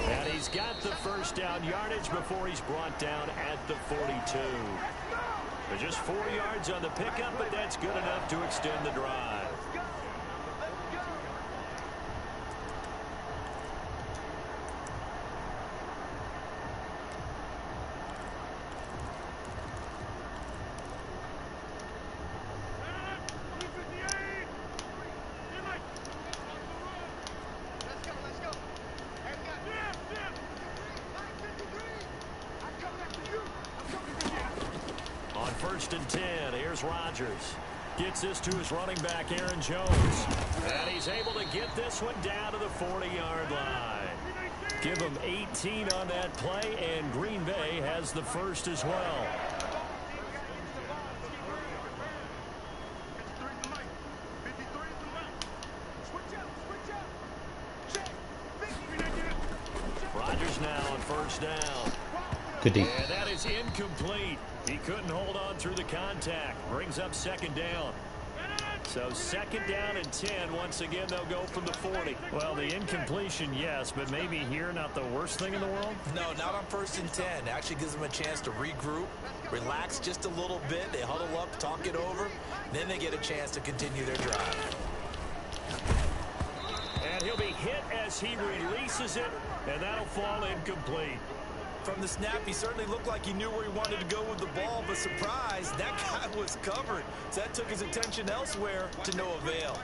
And he's got the first down yardage before he's brought down at the 42. They're just 4 yards on the pickup, but that's good enough to extend the drive. On 1st and 10, here's Rodgers. Gets this to his running back, Aaron Jones. And he's able to get this one down to the 40-yard line. Give him 18 on that play, and Green Bay has the first as well. Rodgers now on 1st down. Good deep. And that is incomplete. He couldn't hold on through the contact. Brings up 2nd down. So 2nd down and 10. Once again, they'll go from the 40. Well, the incompletion, yes, but maybe here not the worst thing in the world? No, not on 1st and 10. Actually gives them a chance to regroup, relax just a little bit. They huddle up, talk it over. Then they get a chance to continue their drive. And he'll be hit as he releases it, and that'll fall incomplete. From the snap, he certainly looked like he knew where he wanted to go with the ball, but surprise, that guy was covered. So that took his attention elsewhere to no avail.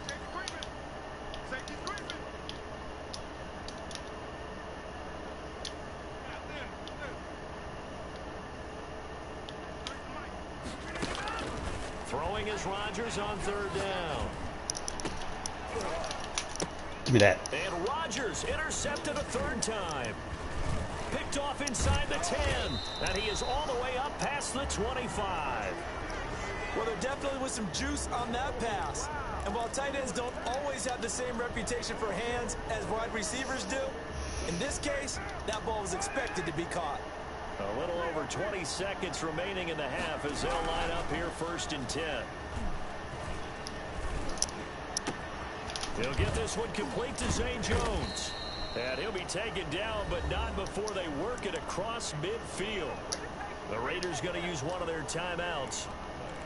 Throwing is Rodgers on 3rd down. Give me that. And Rodgers intercepted a 3rd time. Picked off inside the 10, and he is all the way up past the 25. Well, there definitely was some juice on that pass. And while tight ends don't always have the same reputation for hands as wide receivers do, in this case, that ball was expected to be caught. A little over 20 seconds remaining in the half as they'll line up here 1st and 10. He'll get this one complete to Zay Jones. And he'll be taken down, but not before they work it across midfield. The Raiders going to use one of their timeouts,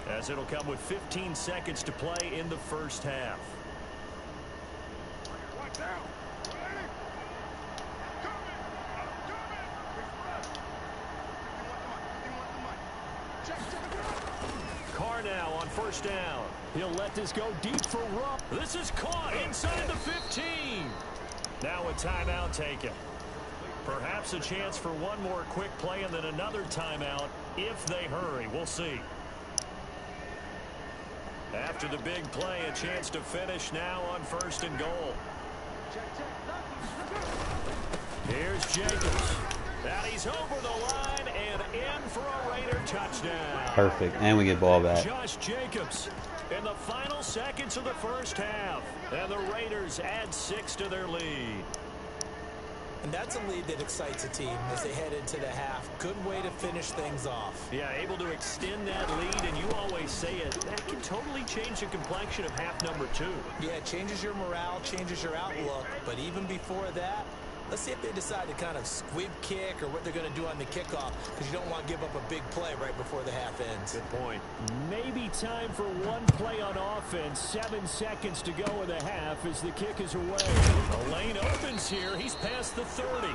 as it'll come with 15 seconds to play in the 1st half. Carr now on 1st down. He'll let this go deep for Rupp. This is caught inside the 15. Now a timeout taken. Perhaps a chance for one more quick play and then another timeout if they hurry. We'll see. After the big play, a chance to finish now on 1st and goal. Here's Jacobs. And he's over the line and in for a Raider touchdown. Perfect. And we get ball back. Josh Jacobs in the final seconds of the 1st half. And the Raiders add 6 to their lead. And that's a lead that excites a team as they head into the half. Good way to finish things off. Yeah, able to extend that lead, and you always say it, that can totally change the complexion of half number 2. Yeah, it changes your morale, changes your outlook. But even before that, Let's see if they decide to kind of squib kick or what they're going to do on the kickoff, because you don't want to give up a big play right before the half ends. Good point. Maybe time for one play on offense. 7 seconds to go in the half as the kick is away. The lane opens here. He's past the 30.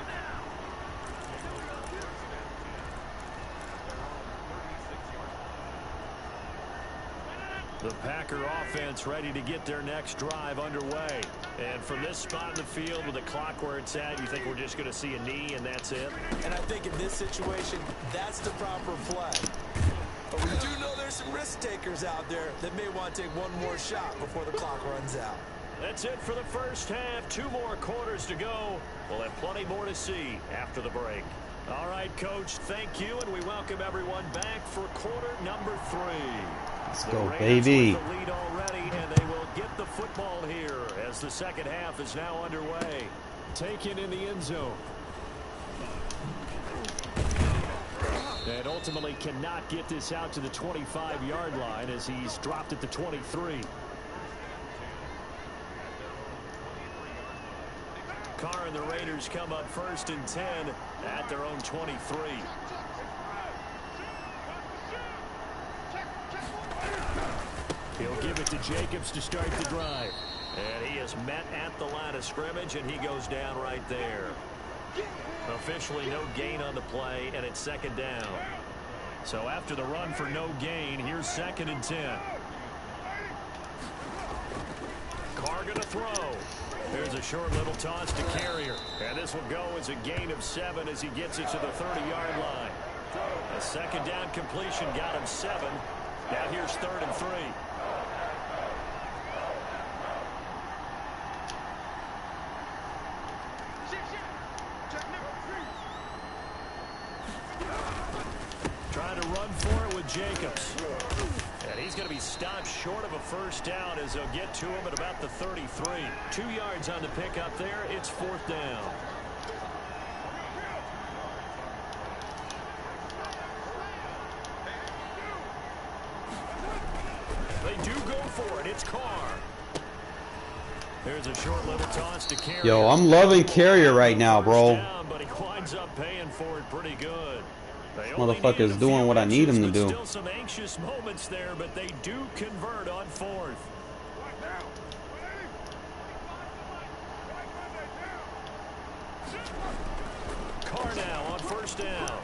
The Packer offense ready to get their next drive underway. And from this spot in the field with the clock where it's at, you think we're just going to see a knee and that's it? And I think in this situation, that's the proper play. But we do know there's some risk takers out there that may want to take one more shot before the clock runs out. That's it for the first half. 2 more quarters to go. We'll have plenty more to see after the break. All right, Coach, thank you, and we welcome everyone back for quarter number 3. Let's go, baby. The lead already, and they will get the football here as the second half is now underway. Taken in the end zone. And ultimately cannot get this out to the 25-yard line as he's dropped at the 23. Carr and the Raiders come up 1st and 10 at their own 23. He'll give it to Jacobs to start the drive. And he is met at the line of scrimmage, and he goes down right there. Officially no gain on the play, and it's 2nd down. So after the run for no gain, here's 2nd and 10. Carr going to throw. There's a short little toss to Carrier. And this will go as a gain of 7 as he gets it to the 30-yard line. A 2nd down completion got him 7. Now here's 3rd and 3. Trying to run for it with Jacobs. And he's going to be stopped short of a first down as they'll get to him at about the 33. 2 yards on the pickup there. It's 4th down. They do go for it. It's Carr. There's a short little toss to Carrier. Yo, I'm loving Carrier right now, bro. Down, but he winds up paying for it pretty good. Motherfucker's doing what I need him to do. Still some anxious moments there, but they do convert on 4th. Carr now on 1st down.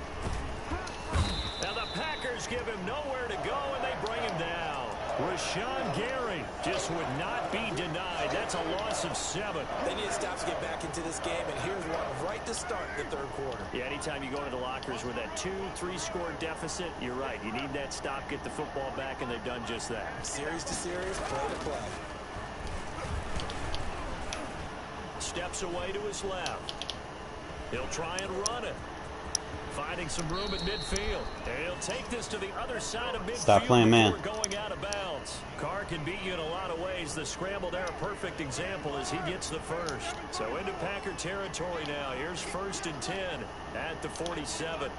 Now the Packers give him nowhere to go, and they bring him down. Rashawn Gary just would not be denied. That's a loss of 7. They need to stop to get back into this game, and here's one right to start the 3rd quarter. Yeah, anytime you go into the lockers with that 2-3 score deficit, you're right. You need that stop, get the football back, and they've done just that. Series to series, play to play. Steps away to his left. He'll try and run it. Finding some room at midfield. And he'll take this to the other side of midfield. Stop playing, man. Going out of bounds. Carr can beat you in a lot of ways. The scramble there, a perfect example as he gets the first. So into Packer territory now. Here's 1st and 10 at the 47.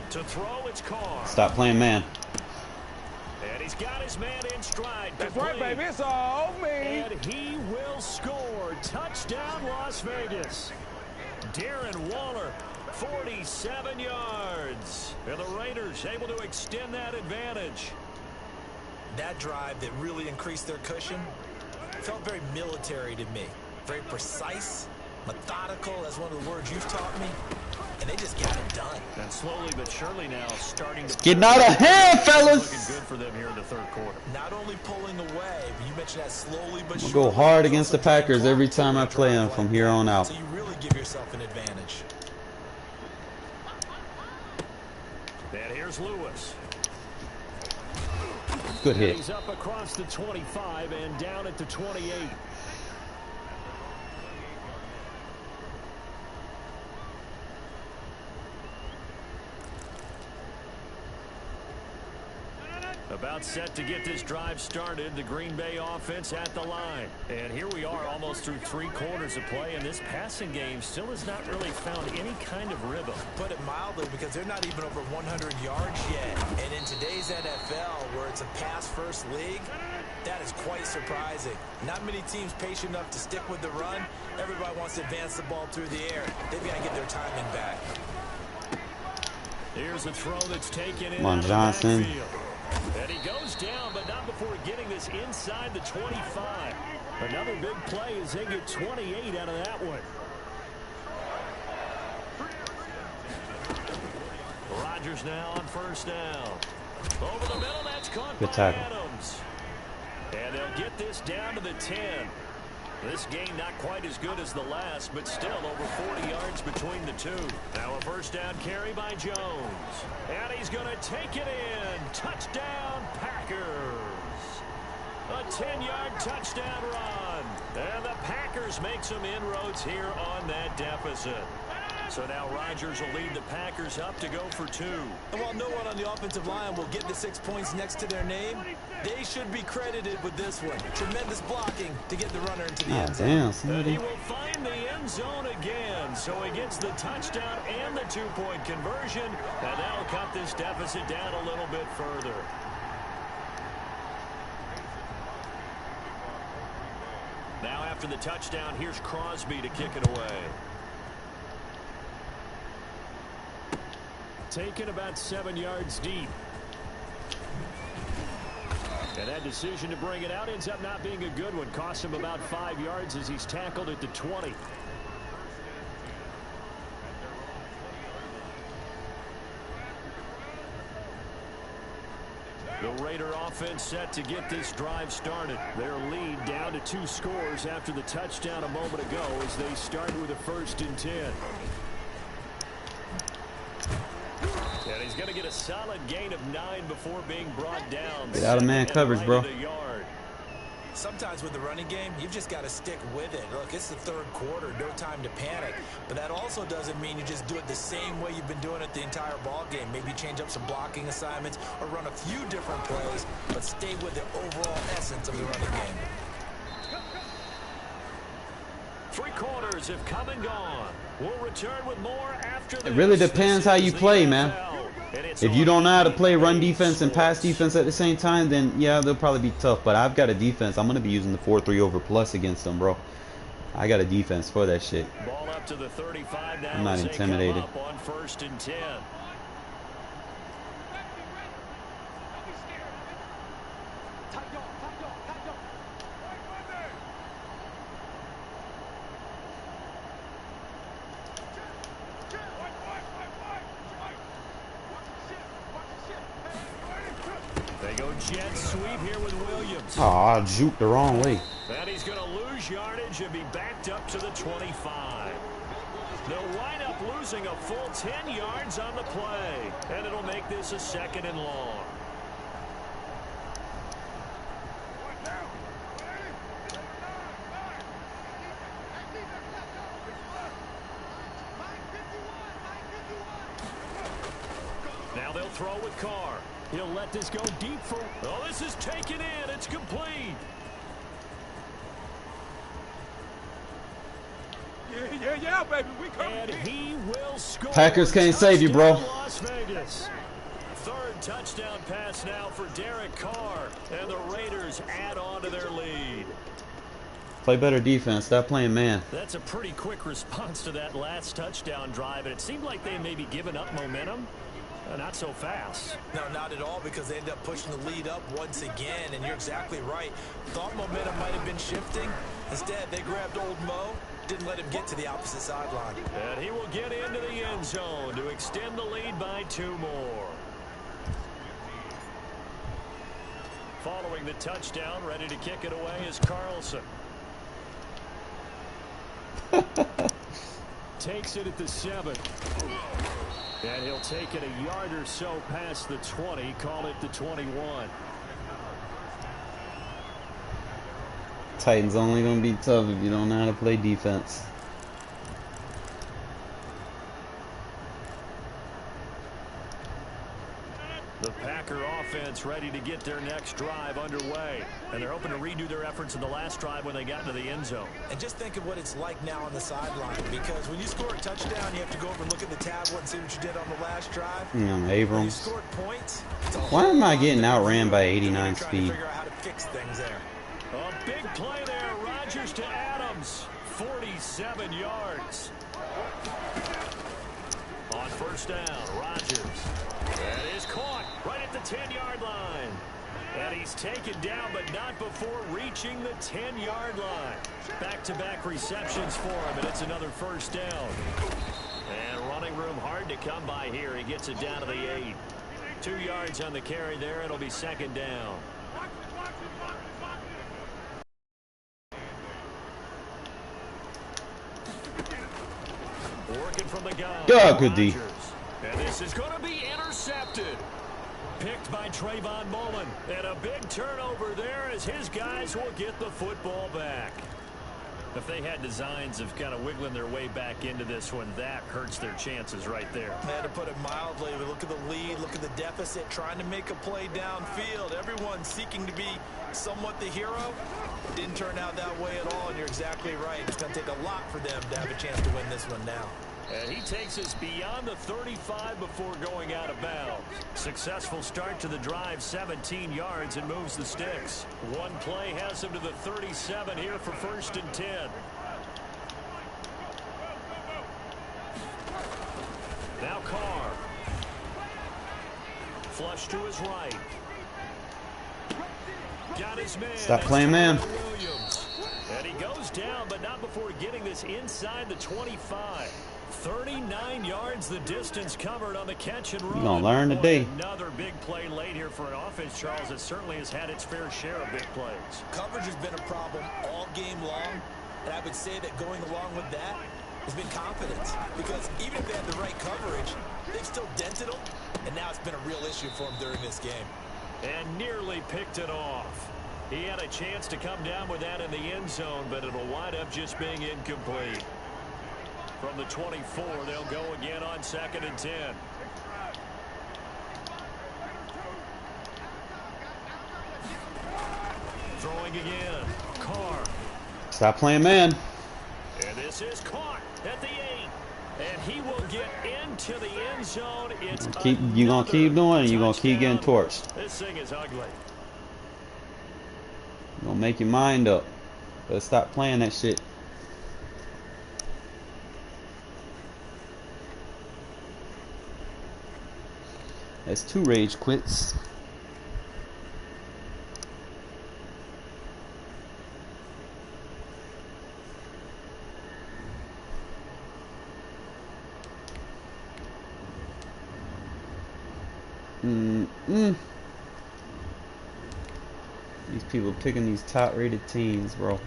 To throw, it's Carr. Stop playing, man. And he's got his man in stride. That's right, baby. It's all me. And he will score. Touchdown, Las Vegas. Darren Waller, 47 yards. And the Raiders able to extend that advantage. That drive that really increased their cushion felt very military to me. Very precise, methodical. That's one of the words you've taught me. And they just got it done. And slowly but surely now starting to... Getting out of hand, fellas! Looking good for them here in the 3rd quarter. Not only pulling away, but you mentioned that slowly but surely. I'm gonna go hard against the Packers every time I play them from here on out. So you really give yourself an advantage. And here's Lewis. Good hit. He's up across the 25 and down at the 28. About set to get this drive started. The Green Bay offense at the line. And here we are almost through 3 quarters of play, and this passing game still has not really found any kind of rhythm. Put it mildly, because they're not even over 100 yards yet. And in today's NFL, where it's It's a pass-first league. That is quite surprising. Not many teams patient enough to stick with the run. Everybody wants to advance the ball through the air. They've got to get their timing back. Here's a throw that's taken in. Come on, Johnson. And he goes down, but not before getting this inside the 25. Another big play as they get 28 out of that one. Rodgers now on first down. Over the middle, that's caught by Adams. And they'll get this down to the 10. This game not quite as good as the last, but still over 40 yards between the two. Now a first down carry by Jones. And he's going to take it in. Touchdown, Packers. A 10-yard touchdown run. And the Packers make some inroads here on that deficit. So now Rodgers will lead the Packers up to go for 2. And while no one on the offensive line will get the 6 points next to their name, they should be credited with this one. Tremendous blocking to get the runner into the end zone. And he will find the end zone again. So he gets the touchdown and the 2-point conversion. And that'll cut this deficit down a little bit further. Now after the touchdown, here's Crosby to kick it away. Taken about 7 yards deep. And that decision to bring it out ends up not being a good one. Cost him about 5 yards as he's tackled at the 20. The Raider offense set to get this drive started. Their lead down to 2 scores after the touchdown a moment ago as they start with a 1st and 10. And he's going to get a solid gain of 9 before being brought down. Get out of man coverage, bro. Sometimes with the running game, you've just got to stick with it. Look, it's the 3rd quarter, no time to panic. But that also doesn't mean you just do it the same way you've been doing it the entire ball game. Maybe change up some blocking assignments or run a few different plays, but stay with the overall essence of the running game. 3 quarters have come and gone. We'll return with more after this. It really depends how you play, man. If you don't know how to play run defense and pass defense at the same time, then yeah, they'll probably be tough. But I've got a defense. I'm going to be using the 4-3 over plus against them, bro. I got a defense for that shit. Ball up to the 35 now. I'm not intimidated. Up on 1st and 10. Jet sweep here with Williams. Oh, I juked the wrong way. And he's going to lose yardage and be backed up to the 25. They'll wind up losing a full 10 yards on the play. And it'll make this a 2nd and long. Now they'll throw with Carr. He'll let this go deep for... Oh, this is taken in. It's complete. Yeah, baby. We come. And he will score. Packers can't save you, bro. Las Vegas. 3rd touchdown pass now for Derek Carr. And the Raiders add on to their lead. Play better defense. Stop playing man. That's a pretty quick response to that last touchdown drive. And it seemed like they may be giving up momentum. Not so fast. No, not at all, because they end up pushing the lead up once again, and you're exactly right. Thought momentum might have been shifting. Instead, they grabbed old Mo, didn't let him get to the opposite sideline. And he will get into the end zone to extend the lead by 2 more. Following the touchdown, ready to kick it away is Carlson. Takes it at the 7. And he'll take it a yard or so past the 20, call it the 21. Titans only going to be tough if you don't know how to play defense. The The Packer offense ready to get their next drive underway. And they're hoping to redo their efforts in the last drive when they got into the end zone. And just think of what it's like now on the sideline. Because when you score a touchdown, you have to go over and look at the tablet and see what you did on the last drive. Abrams. When you scored points, why am I getting outran by 89 speed? To figure out how to fix things there. A big play there. Rodgers to Adams. 47 yards. On first down, Rodgers. That is caught right at the 10-yard line. And he's taken down, but not before reaching the 10-yard line. Back-to-back receptions for him, and it's another first down. And running room hard to come by here. He gets it down to the 8. 2 yards on the carry there. It'll be second down. Working from the gun. Good D. And this is going to be intercepted. Picked by Trayvon Mullen. And a big turnover there as his guys will get the football back. If they had designs of kind of wiggling their way back into this one, that hurts their chances right there. To put it mildly, look at the lead, look at the deficit, trying to make a play downfield. Everyone seeking to be somewhat the hero. Didn't turn out that way at all, and you're exactly right. It's going to take a lot for them to have a chance to win this one now. And he takes us beyond the 35 before going out of bounds. Successful start to the drive, 17 yards, and moves the sticks. One play has him to the 37 here for 1st and 10. Now Carr. Flush to his right. Got his man. Stop playing man. Williams. And he goes down, but not before getting this inside the 25. 39 yards the distance covered on the catch and run. You're going to learn today. Another big play late here for an offense, Charles, that certainly has had its fair share of big plays. Coverage has been a problem all game long, and I would say that going along with that has been confidence. Because even if they had the right coverage, they've still dented them, and now it's been a real issue for them during this game. And nearly picked it off. He had a chance to come down with that in the end zone, but it'll wind up just being incomplete. From the 24, they'll go again on 2nd and 10. Throwing again. Carr. Stop playing man. And this is caught at the 8. And he will get into the end zone. It's You gonna keep doing it, you're gonna keep getting torched. This thing is ugly. You're gonna make your mind up. But stop playing that shit. That's 2 rage quits. These people picking these top rated teams, bro.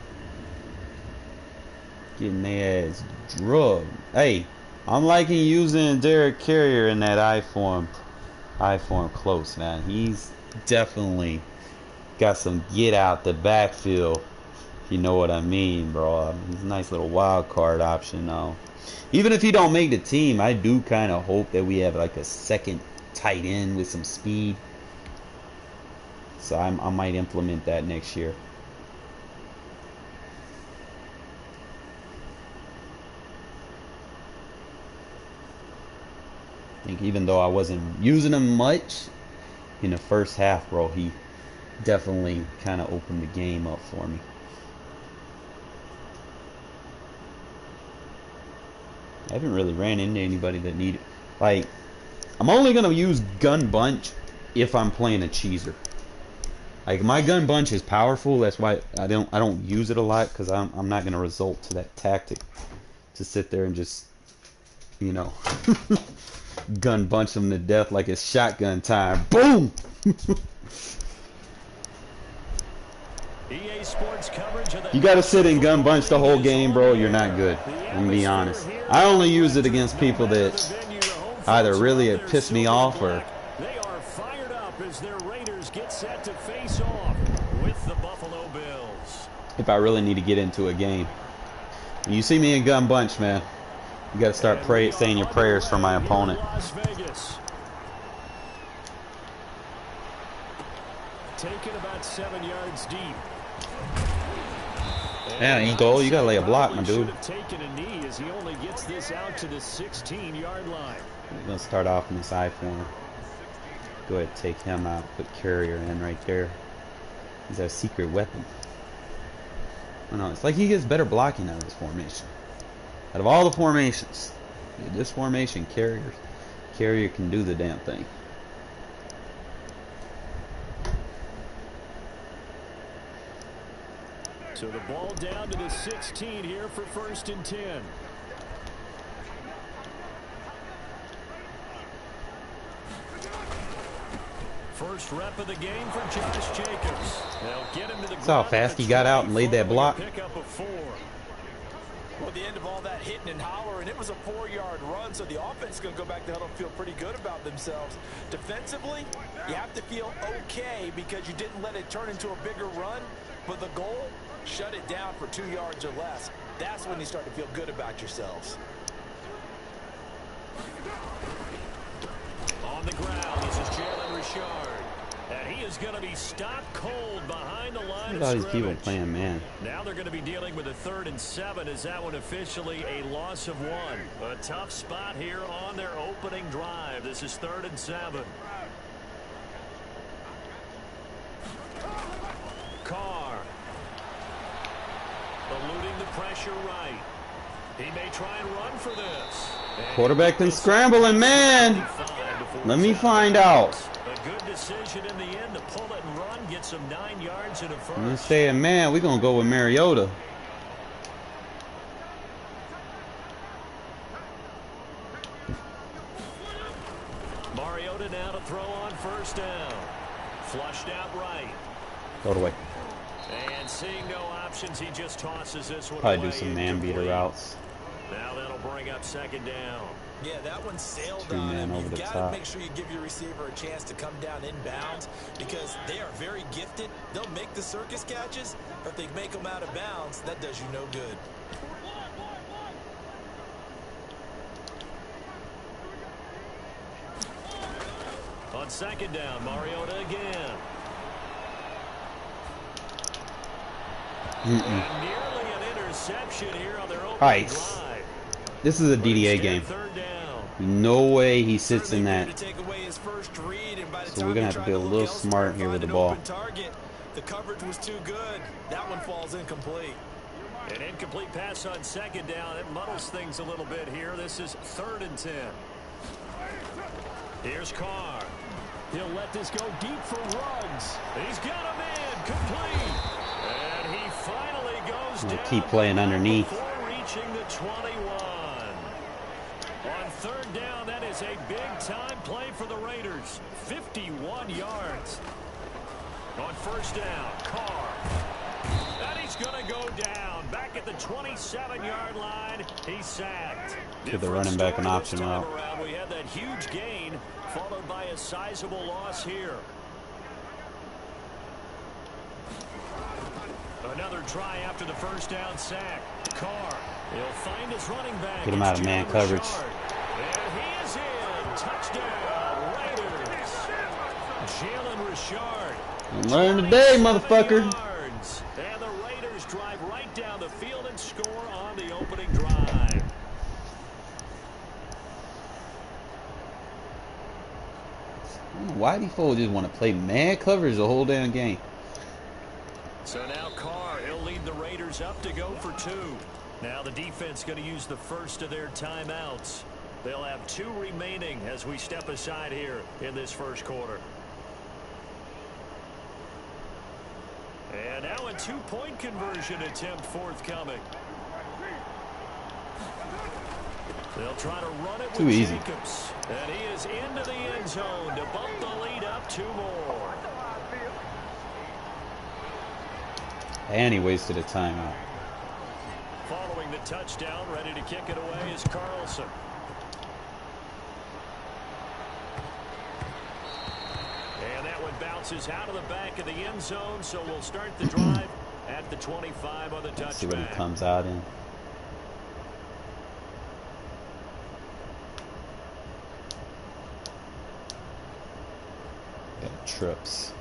Getting their ass drugged. Hey, I'm liking using Derek Carrier in that I-form close, man. He's definitely got some get out the backfield, if you know what I mean, bro. He's a nice little wild card option now. Even if he don't make the team, I do kind of hope that we have like a second tight end with some speed. So I might implement that next year. I think even though I wasn't using him much in the first half, bro, he definitely kind of opened the game up for me. I haven't really ran into anybody that needed, like, I'm only gonna use gun bunch if I'm playing a cheeser. Like, my gun bunch is powerful. That's why I don't use it a lot, because I'm not gonna resort to that tactic to sit there and just, you know, gun bunch them to death like it's shotgun time. Boom. EA Sports coverage of the You gotta sit in gun bunch the whole game, bro. You're not good. I'm gonna be honest. I only use it against people that either really have pissed me off or. They are fired up as their Raiders get set to face off with the Buffalo Bills. If I really need to get into a game. When you see me in gun bunch, man, you gotta start saying your prayers for my opponent. Las Vegas. taken about 7 yards deep. Yeah, Eagle, you gotta lay a block, my dude. Should have taken a knee as he only gets this out to the 16-yard line. We're gonna start off in this I form. Go ahead and take him out. Put Carrier in right there. He's our secret weapon. I know, it's like he gets better blocking out of this formation. Out of all the formations, this formation, Carrier can do the damn thing. So the ball down to the 16 here for 1st and 10. First rep of the game for Josh Jacobs. They'll get him to the That's how fast he got out and laid that block. Pick up a 4. Well, at the end of all that hitting and hollering, it was a 4-yard run, so the offense is going to go back to huddle and feel pretty good about themselves. Defensively, you have to feel okay because you didn't let it turn into a bigger run, but the goal, shut it down for 2 yards or less. That's when you start to feel good about yourselves. On the ground, this is Jalen Richard. And he is going to be stopped cold behind the line Look at of all these people scrimmage. playing man. Now they're going to be dealing with a 3rd and 7 as that one officially a loss of 1. A tough spot here on their opening drive. This is 3rd and 7. Carr. Eluding the pressure right. He may try and run for this. And Quarterback been scrambling, man. Let me find out. a good decision in the end to pull it and run, get some 9 yards and a first. I'm saying, man, we're going to go with Mariota. Mariota now to throw on 1st down. Flushed out right. Go away. And seeing no options, he just tosses this one Probably away. do some man beater incomplete. routes. Now that'll bring up 2nd down. Yeah, that one sailed Two on man him. over You've the got top. to make sure you give your receiver a chance to come down inbounds because they are very gifted. They'll make the circus catches, but if they make them out of bounds, that does you no good. On 2nd down, Mariota again. And nearly an interception here on their opening Nice. drive. This is a But DDA instead, game. 3rd down. No way he sits in Certainly that. wanted to take away his first read, and by the So time we're gonna he have to tried be a look little elsewhere smart and here with find the an ball. open target, the coverage was too good. That one falls incomplete. An incomplete pass on 2nd down. It muddles things a little bit here. This is 3rd and 10. Here's Carr. He'll let this go deep for Ruggs. He's got him in. Complete. And he finally goes I'm gonna down. keep playing underneath. Before reaching the 21. On 3rd down, that is a big-time play for the Raiders. 51 yards. On 1st down, Carr. And he's going to go down. Back at the 27-yard line, he's sacked. Give the running back an option Different route. story this time around. We had that huge gain, followed by a sizable loss here. Another try after the 1st down sack. Carr, he'll find his running back. Get him out of It's man Jalen coverage. Richard. And he is in. Touchdown, Raiders. Jalen Richard. I'm learning today, motherfucker. Yards. And the Raiders drive right down the field and score on the opening drive. Why do folks just want to play man coverage the whole damn game? So now Carr, he'll lead the Raiders up to go for 2. Now the defense going to use the first of their timeouts. They'll have 2 remaining as we step aside here in this 1st quarter. And now a 2-point conversion attempt forthcoming. They'll try to run it Too with easy. Jacobs. And he is into the end zone to bump the lead up 2 more. And he wasted a timeout. Following the touchdown, ready to kick it away is Carlson. And that one bounces out of the back of the end zone, so we'll start the drive at the 25 on the Let's see what he touchback. comes out in. Got trips.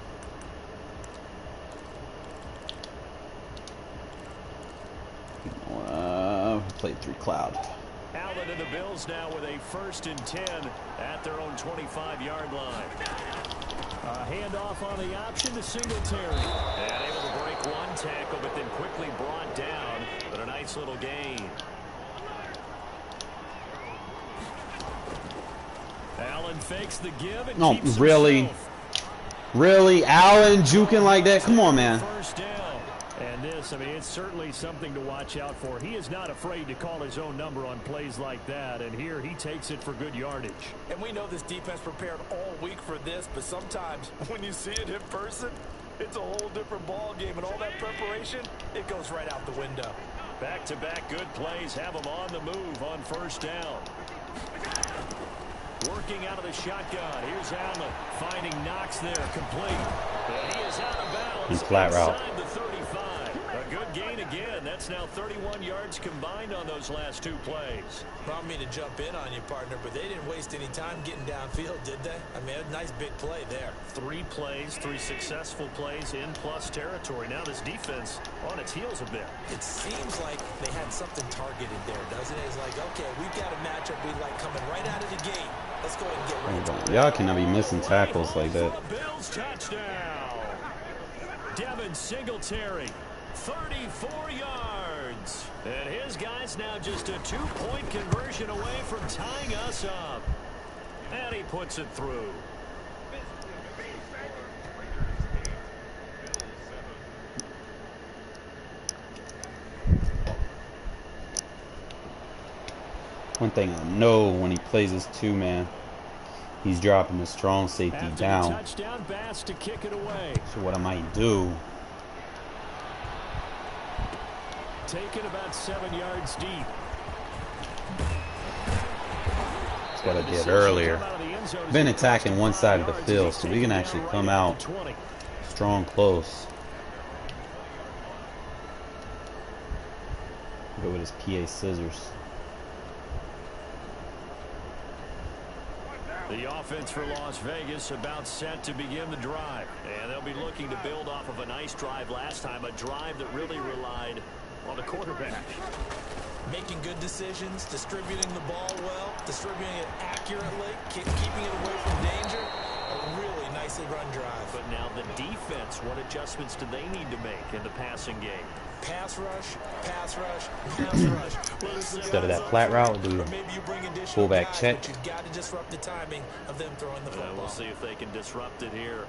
played through cloud. Allen and the Bills now with a 1st and 10 at their own 25-yard line. Handoff on the option to Singletary. And able to break one tackle, but then quickly brought down. But a nice little gain. Allen fakes the give and keeps really? himself. Really? Allen juking like that? Come on, man. First down. And this, I mean, it's certainly something to watch out for. He is not afraid to call his own number on plays like that. And here he takes it for good yardage. And we know this defense prepared all week for this, but sometimes when you see it in person, it's a whole different ball game. And all that preparation, it goes right out the window. Back-to-back good plays have him on the move on 1st down. Working out of the shotgun. Here's Allen finding Knox there, complete. And he is out of bounds. And flat route. Inside the 35. A good gain again. That's now 31 yards combined on those last 2 plays. I don't mean to jump in on you, partner, but they didn't waste any time getting downfield, did they? I mean, a nice big play there. 3 plays, 3 successful plays in plus territory. Now this defense on its heels a bit. It seems like they had something targeted there, doesn't it? It's like, okay, we've got a matchup we like coming right out of the gate. Let's go ahead and get right to it. Y'all cannot be missing tackles like that. Bills touchdown. Devin Singletary, 34 yards. And his guy's now just a 2-point conversion away from tying us up. And he puts it through. One thing I know when he plays his 2-man, he's dropping the strong safety After down. Touchdown, Bass to kick it away. So what I might do, Taken about 7 yards deep. it's what I did earlier. Been attacking one side of the field, so we can actually come out strong close. Go with his PA scissors. The offense for Las Vegas about set to begin the drive. And they'll be looking to build off of a nice drive last time, a drive that really relied on the quarterback. Making good decisions, distributing the ball well, distributing it accurately, keeping it away from danger. A really nicely run drive. But now the defense, what adjustments do they need to make in the passing game? Pass rush, pass rush, pass rush. Instead of that flat route, do fullback check. You've got to disrupt the timing of them throwing the football. We'll see if they can disrupt it here.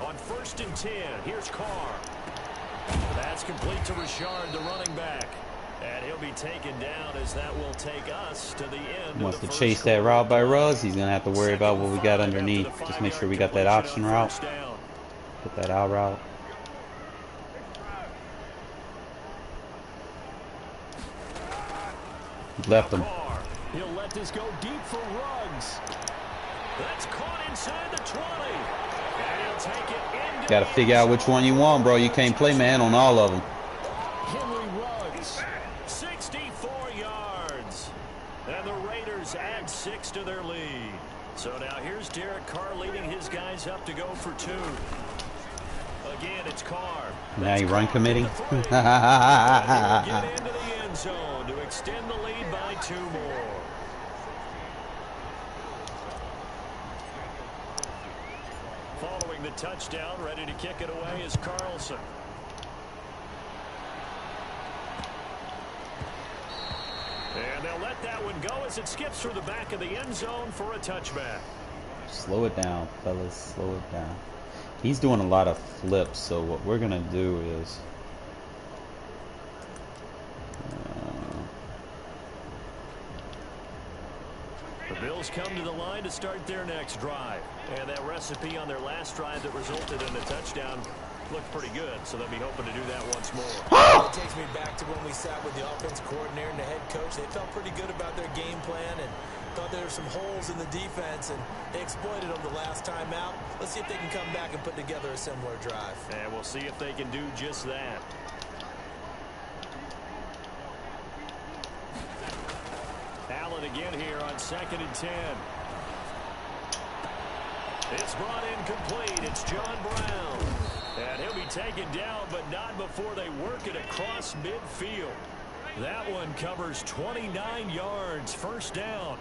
On 1st and 10, here's Carr. That's complete to Richard, the running back. And he'll be taken down as that will take us to the end. Wants to chase that route by Ruggs. He's going to have to worry about what we got underneath. Just make sure we got that option route. Put that out route. Left him. He'll let this go deep for Ruggs. That's caught inside the 20. And he'll take it into. Got to figure out which one you want, bro. You can't play man on all of them. Henry Ruggs, 64 yards. And the Raiders add 6 to their lead. So now here's Derek Carr leading his guys up to go for 2. Again, it's Carr. Now you run committee. Get into the end zone to extend the lead by 2 more. Following the touchdown, ready to kick it away is Carlson. And they'll let that one go as it skips through the back of the end zone for a touchback. Slow it down, fellas. Slow it down. He's doing a lot of flips, so what we're going to do is... The Bills come to the line to start their next drive. And that recipe on their last drive that resulted in a touchdown looked pretty good, so they'll be hoping to do that once more. It takes me back to when we sat with the offensive coordinator and the head coach. They felt pretty good about their game plan and thought there were some holes in the defense, and they exploited them the last time out. Let's see if they can come back and put together a similar drive. And we'll see if they can do just that. Allen again here on 2nd and 10. It's brought in complete. It's John Brown. And he'll be taken down, but not before they work it across midfield. That one covers 29 yards. First down.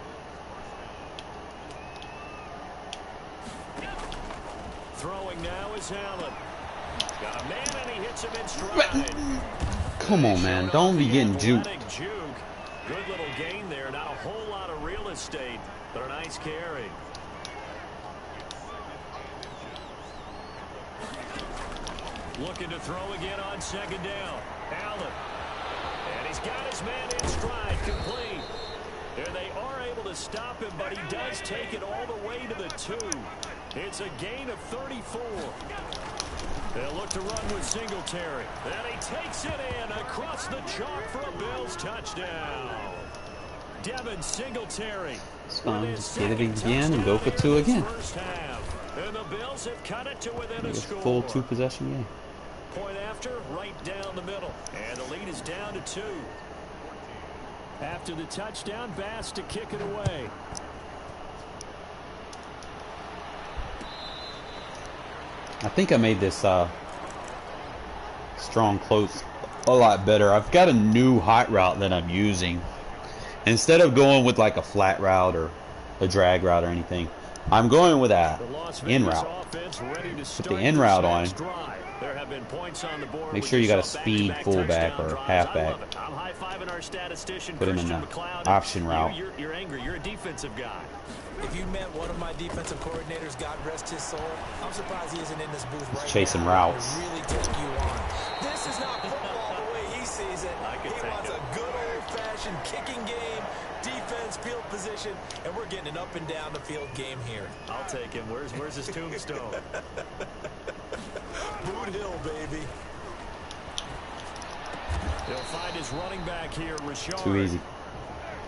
Throwing now is Allen. Got a man and he hits him in stride. Come on, man. Don't be getting juked. Good little gain there. Not a whole lot of real estate, but a nice carry. Looking to throw again on second down. Allen. And he's got his man in stride, complete. There they are able to stop him, but he does take it all the way to the 2. It's a gain of 34. They'll look to run with Singletary. And he takes it in across the chalk for a Bills touchdown. Devin Singletary. It's fine. Just get it again and go for 2 again. And the Bills have cut it to within a score. Full 2-possession game. Point after, right down the middle. And the lead is down to 2. After the touchdown, Bass to kick it away. I think I made this strong close a lot better. I've got a new hot route that I'm using. Instead of going with like a flat route or a drag route or anything, I'm going with a in route. Put the in route on. There have been points on the board. Make sure you got a speed fullback or halfback. I'm high-fiving our statistician. Put him in the option route. You're angry. You're a defensive guy. If you met one of my defensive coordinators, God rest his soul, I'm surprised he isn't in this booth right chasing now. routes. Really take you on. This is not football the way he sees it. He wants a good old-fashioned kicking game, defense, field position, and we're getting an up and down the field game here. I'll take him. Where's his tombstone? Boot Hill, baby. He'll find his running back here, Richard. Too easy.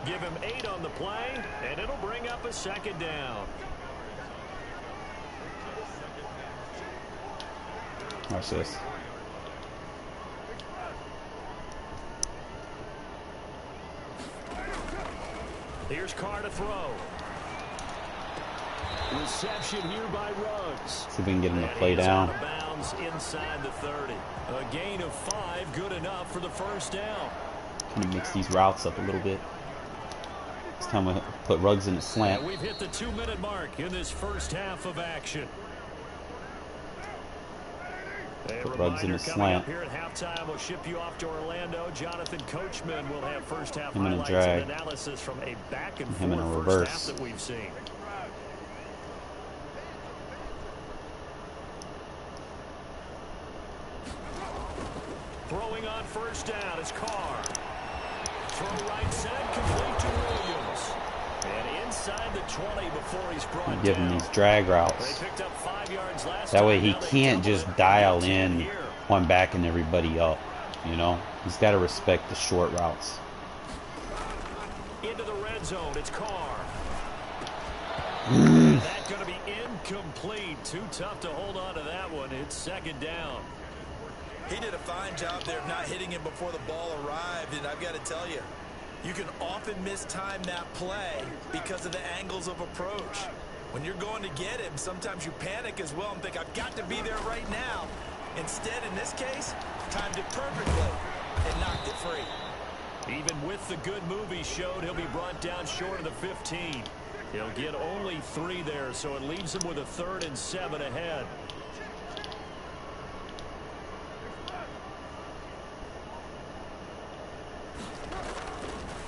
Give him 8 on the play, and it'll bring up a second down. Watch this. Here's Carr to throw. Reception here by Ruggs. See if we can get him to play down. Out of bounds inside the 30. A gain of 5, good enough for the first down. Can you mix these routes up a little bit? It's time to put Ruggs in the slant. And we've hit the 2-minute mark in this first half of action. Put Ruggs in the slant. Here at halftime, we'll ship you off to Orlando. Jonathan Coachman will have first half him in a highlights drag. and analysis from a back and him in a forth reverse. first half that we've seen. Throwing on first down is Carr. Throw right side, complete to Williams. And inside the 20 before he's brought down. Give him these drag routes. They picked up 5 yards last That way time. he Now they can't double just it. dial in one back and everybody up. You know, he's got to respect the short routes. Into the red zone, it's Carr. That's going to be incomplete. Too tough to hold on to that one. It's second down. He did a fine job there of not hitting him before the ball arrived, and I've got to tell you, you can often mistime that play because of the angles of approach. When you're going to get him, sometimes you panic as well and think, I've got to be there right now. Instead, in this case, timed it perfectly and knocked it free. Even with the good move he showed, he'll be brought down short of the 15. He'll get only 3 there, so it leaves him with a 3rd and 7 ahead.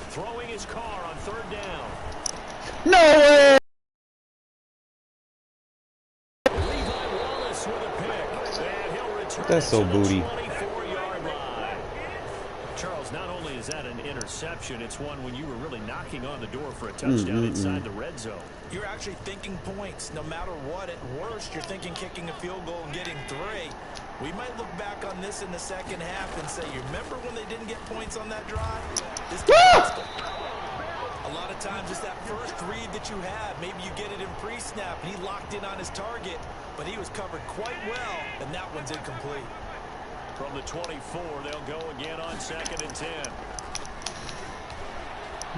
Throwing his Carr on 3rd down. No way! Levi Wallace with a pick. And he'll return That's so to the booty. 24-yard line. Charles, not only is that an interception, it's one when you were really knocking on the door for a touchdown inside the red zone. You're actually thinking points. No matter what, at worst, you're thinking kicking a field goal and getting 3. We might look back on this in the second half and say, you remember when they didn't get points on that drive? This a lot of times it's that first read that you have. Maybe you get it in pre-snap, and he locked in on his target, but he was covered quite well, and that one's incomplete. From the 24, they'll go again on 2nd and 10.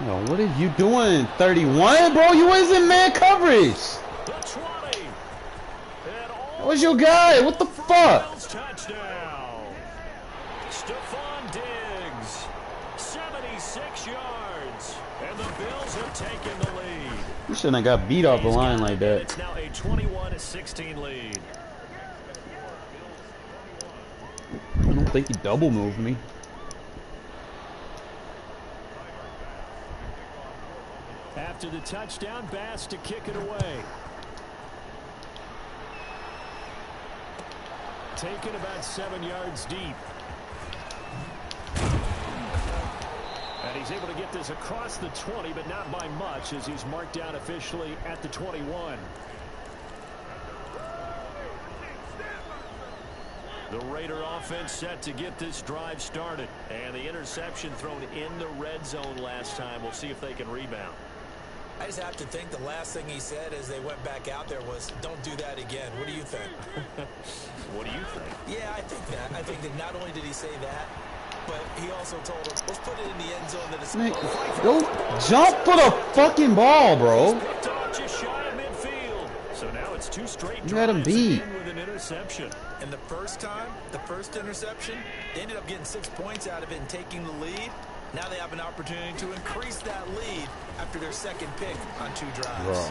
Yo, what are you doing? 31, bro? You was in man coverage. The 20. was your guy. What the fuck? Bills touchdown. Stephon Diggs, 76 yards, and the Bills have taken the lead. You shouldn't have got beat off the line like that. It's now a 21-16 lead. I don't think he double moved me. After the touchdown, Bass to kick it away. Taken about 7 yards deep. And he's able to get this across the 20, but not by much, as he's marked down officially at the 21. The Raider offense set to get this drive started. And the interception thrown in the red zone last time. We'll see if they can rebound. I just have to think the last thing he said as they went back out there was, don't do that again. What do you think? What do you think? Yeah, I think that. I think that not only did he say that, but he also told him, let's put it in the end zone. That it's Man, go jump for the fucking ball, bro. Picked off just shy of midfield. So now it's two straight You had him drives beat. again with an interception. And the first time, the first interception, they ended up getting 6 points out of it and taking the lead. Now they have an opportunity to increase that lead after their second pick on 2 drives. Bro.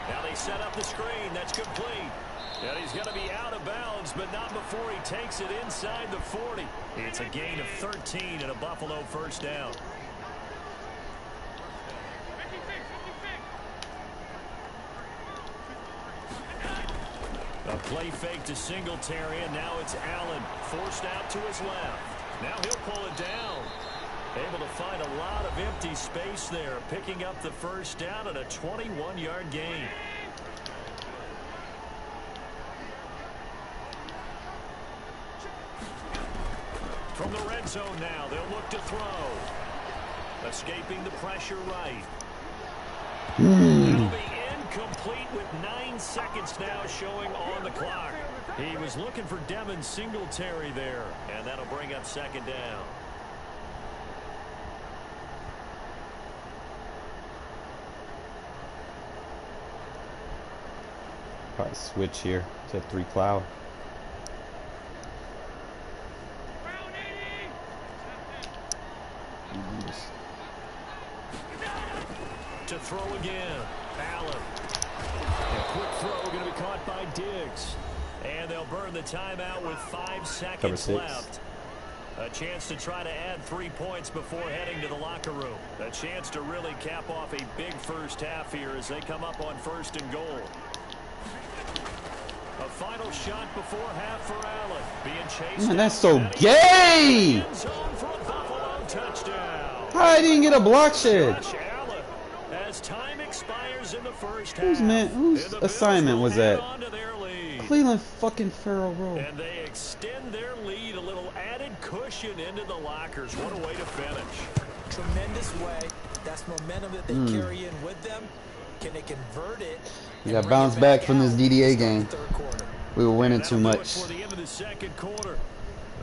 Now they set up the screen. That's complete. And he's going to be out of bounds, but not before he takes it inside the 40. It's a gain of 13 and a Buffalo first down. A play fake to Singletary, and now it's Allen forced out to his left. Now he'll pull it down. Able to find a lot of empty space there, picking up the first down and a 21-yard gain. From the red zone now, they'll look to throw. Escaping the pressure right. That'll be incomplete with 9 seconds now showing on the clock. He was looking for Devin Singletary there, and that'll bring up second down. Probably switch here to 3 cloud. To throw again. Allen. A quick throw going to be caught by Diggs. And they'll burn the timeout with 5 seconds left. A chance to try to add 3 points before heading to the locker room. A chance to really cap off a big first half here as they come up on 1st and goal. A final shot before half for Allen. Being chased. Man, that's so gay! End zone for a Buffalo touchdown. I didn't get a block shed. Josh Allen, as time expires in the first Whose half. whose assignment was that? Cleveland fucking Farrell Roll. And they extend their lead, a little added cushion into the lockers. What a way to finish. Tremendous way. That's momentum that they carry in with them. Can they convert it? We got bounced back from this DDA game. We were winning too That'll do it much. for the end of the second quarter.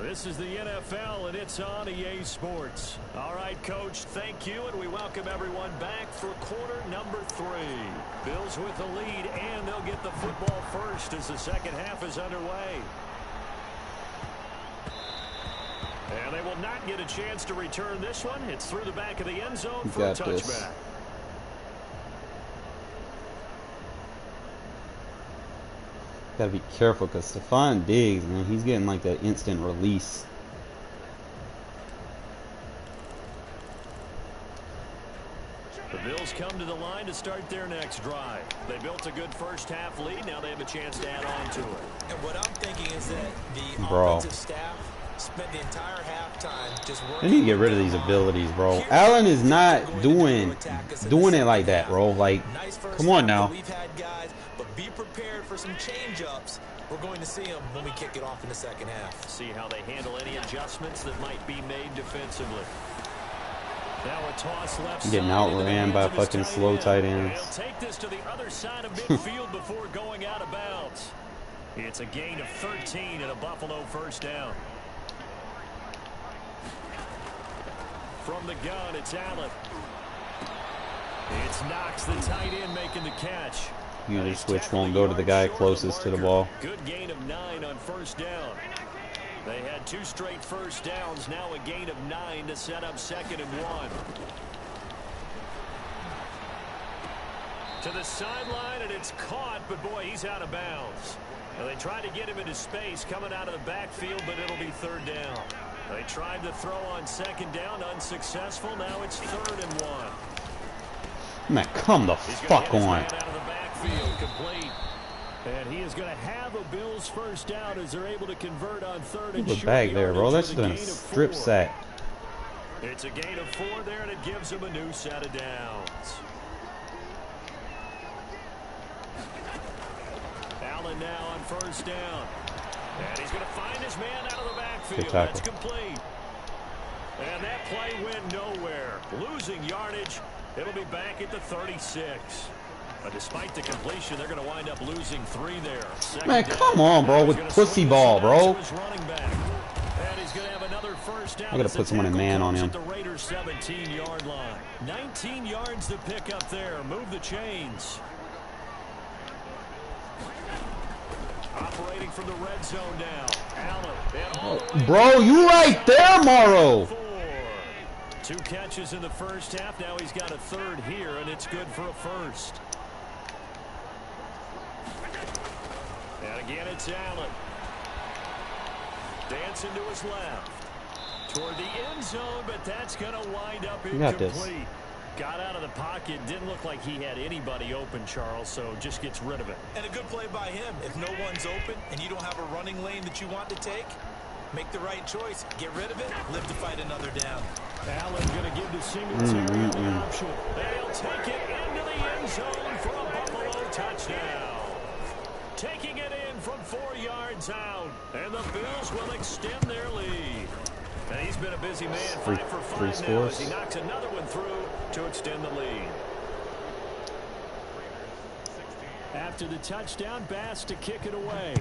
This is the NFL, and it's on EA Sports. All right, Coach, thank you, and we welcome everyone back for quarter number 3. Bills with the lead, and they'll get the football first as the second half is underway. And they will not get a chance to return this one. It's through the back of the end zone for a touchback. Gotta be careful because Stephon Diggs, man, he's getting like that instant release. The Bills come to the line to start their next drive. They built a good first half lead. Now they have a chance to add on to it. And what I'm thinking is that the offensive staff spent the entire halftime just working. They need to get rid of these abilities, bro. Allen is not doing it like that, bro. Like, come on now. We've had guys, but be prepared for some change-ups. We're going to see them when we kick it off in the second half. See how they handle any adjustments that might be made defensively. Now a toss left side. Getting outran by fucking slow tight ends. He'll take this to the other side of midfield before going out of bounds. It's a gain of 13 and a Buffalo first down. From the gun, it's Allen. It's Knox, the tight end, making the catch. User switch won't go to the guy closest to the ball. Good gain of 9 on first down. They had 2 straight first downs. Now a gain of 9 to set up 2nd and 1. To the sideline, and it's caught, but boy, he's out of bounds. Now, they tried to get him into space coming out of the backfield, but it'll be 3rd down. They tried to throw on 2nd down, unsuccessful. Now it's 3rd and 1. Man, come the fuck on. Out of the backfield, complete. And he is going to have a Bills first down as they're able to convert on 3rd and short. The bag there, bro. That's been a strip sack. It's a gain of 4 there, and it gives him a new set of downs. Allen now on first down. And he's going to find his man out of the backfield. That's complete. And that play went nowhere. Losing yardage. It'll be back at the 36. But despite the completion, they're going to wind up losing 3 there. Man, come on, bro, with pussy ball, bro. I gotta put someone in man on him. The Raiders' 17-yard line. 19 yards to pick up there. Move the chains. Operating from the red zone now. Allen. Bro, you right there, Morrow. 2 catches in the first half. Now he's got a 3rd here, and it's good for a 1st. And again, it's Allen. Dancing to his left. Toward the end zone, but that's going to wind up incomplete. Got out of the pocket. Didn't look like he had anybody open, Charles, so just gets rid of it. And a good play by him. If no one's open and you don't have a running lane that you want to take, make the right choice. Get rid of it. Live to fight another down. Allen going to give the Singletary the option. They'll take it into the end zone for a Buffalo touchdown. Taking it in from 4 yards out. And the Bills will extend their lead. And he's been a busy man, 5 for 5 now as he knocks another one through to extend the lead. After the touchdown, Bass to kick it away.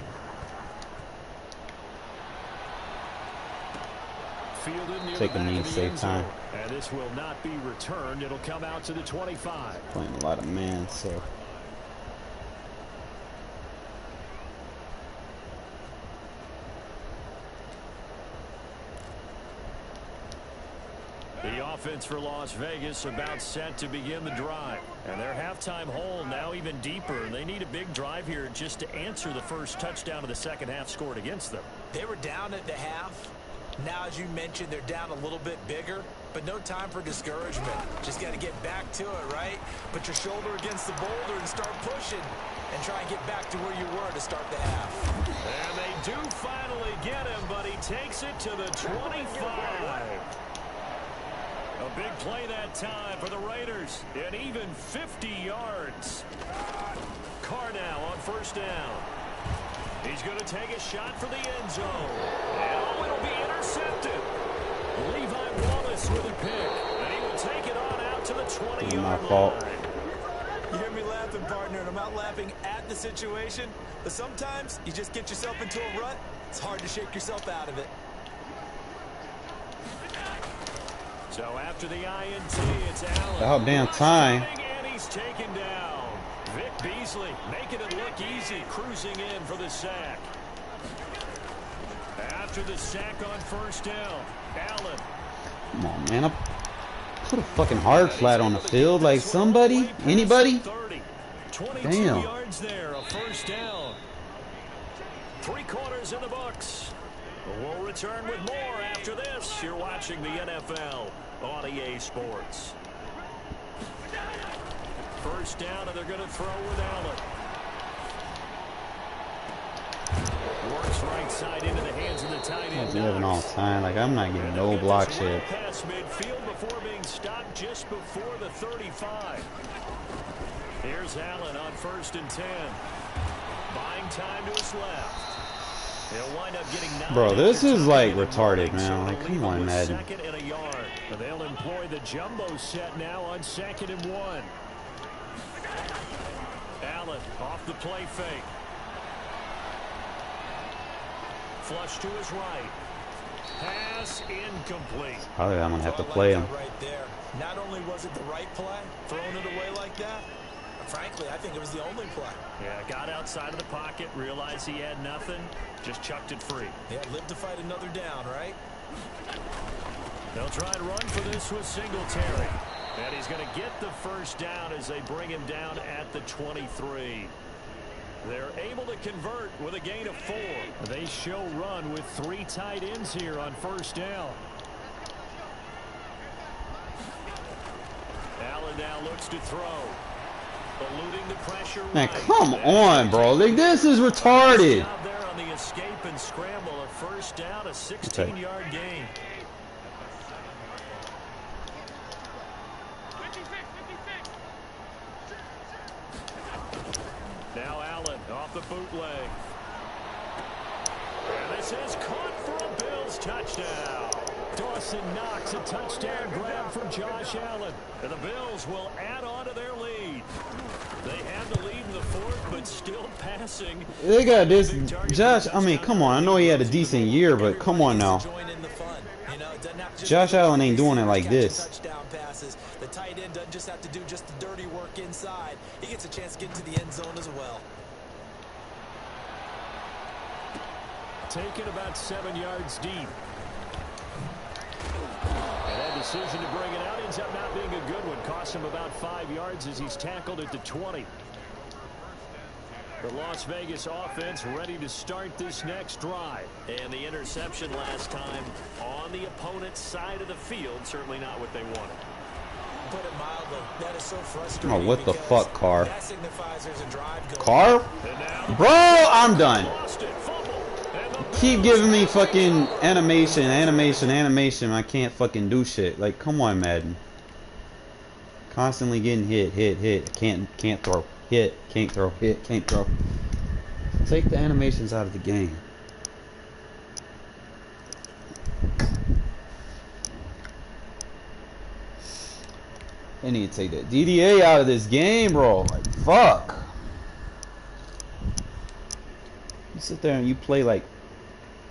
Fielded near Take a knee, save time. And this will not be returned. It'll come out to the 25. Playing a lot of man, so. The offense for Las Vegas about set to begin the drive. And their halftime hole now even deeper. They need a big drive here just to answer the first touchdown of the second half scored against them. They were down at the half. Now, as you mentioned, they're down a little bit bigger, but no time for discouragement. Just got to get back to it, right? Put your shoulder against the boulder and start pushing and try and get back to where you were to start the half. And they do finally get him, but he takes it to the 25. A big play that time for the Raiders. And even 50 yards. Carr now on first down. He's going to take a shot for the end zone. And it'll be intercepted. Levi Wallace with a pick. And he will take it on out to the 20-yard line. You hear me laughing, partner, and I'm not laughing at the situation. But sometimes you just get yourself into a rut. It's hard to shake yourself out of it. So after the INT, it's Allen. About damn time. And he's taken down. Vic Beasley making it look easy, cruising in for the sack. After the sack on first down, Allen. Come on, man. I put a fucking hard flat on the field. Like somebody? Anybody? 22 Damn. yards there, a first down. 3 quarters in the books. We'll return with more after this. You're watching the NFL on EA Sports. First down, and they're going to throw with Allen. Works right side into the hands of the tight end. I'm living all the time. Like, I'm not getting no block shit. Pass midfield before being stopped just before the 35. Here's Allen on first and 10. Buying time to his left. He'll wind up getting 9. Bro, this is like retarded, man. Like, come on, Madden. Second and a yard. They'll employ the jumbo set now on 2nd and 1. Allen off the play fake. Flush to his right. Pass incomplete. Probably I'm gonna have to play him. Right there. Not only was it the right play, throwing it away like that, Frankly, I think it was the only play. Yeah, got outside of the pocket, realized he had nothing, just chucked it free. Yeah, live to fight another down, right? They'll try and run for this with Singletary. And he's going to get the first down as they bring him down at the 23. They're able to convert with a gain of 4. They show run with 3 tight ends here on first down. Allen now looks to throw. Eluding the pressure. Man, come on, bro. Like, this is retarded. There on the escape and scramble. A first down, a 16-yard gain. Now Allen off the bootleg. And this is caught for a Bills touchdown. Dawson Knox, a touchdown grab for Josh Allen. And the Bills will add on to their lead. They had the lead in the 4th, but still passing. They got this. Josh, I mean, come on. I know he had a decent year, but come on now. Josh Allen ain't doing it like this. The tight end doesn't just have to do just the dirty work inside. He gets a chance to get into the end zone as well. Taken about 7 yards deep. And that decision to bring it out ends up not being a good one. Cost him about 5 yards as he's tackled at the 20. The Las Vegas offense ready to start this next drive. And the interception last time on the opponent's side of the field. Certainly not what they wanted. Put it mildly, that is so frustrating. Oh, what the fuck, Carr? That signifies there's a drive going. Carr? Bro, I'm done. Keep giving me fucking animation. I can't fucking do shit. Like, come on, Madden. Constantly getting hit. Can't throw. Hit, can't throw. Hit, can't throw. Take the animations out of the game. They need to take that DDA out of this game, bro. Like, fuck. You sit there and you play like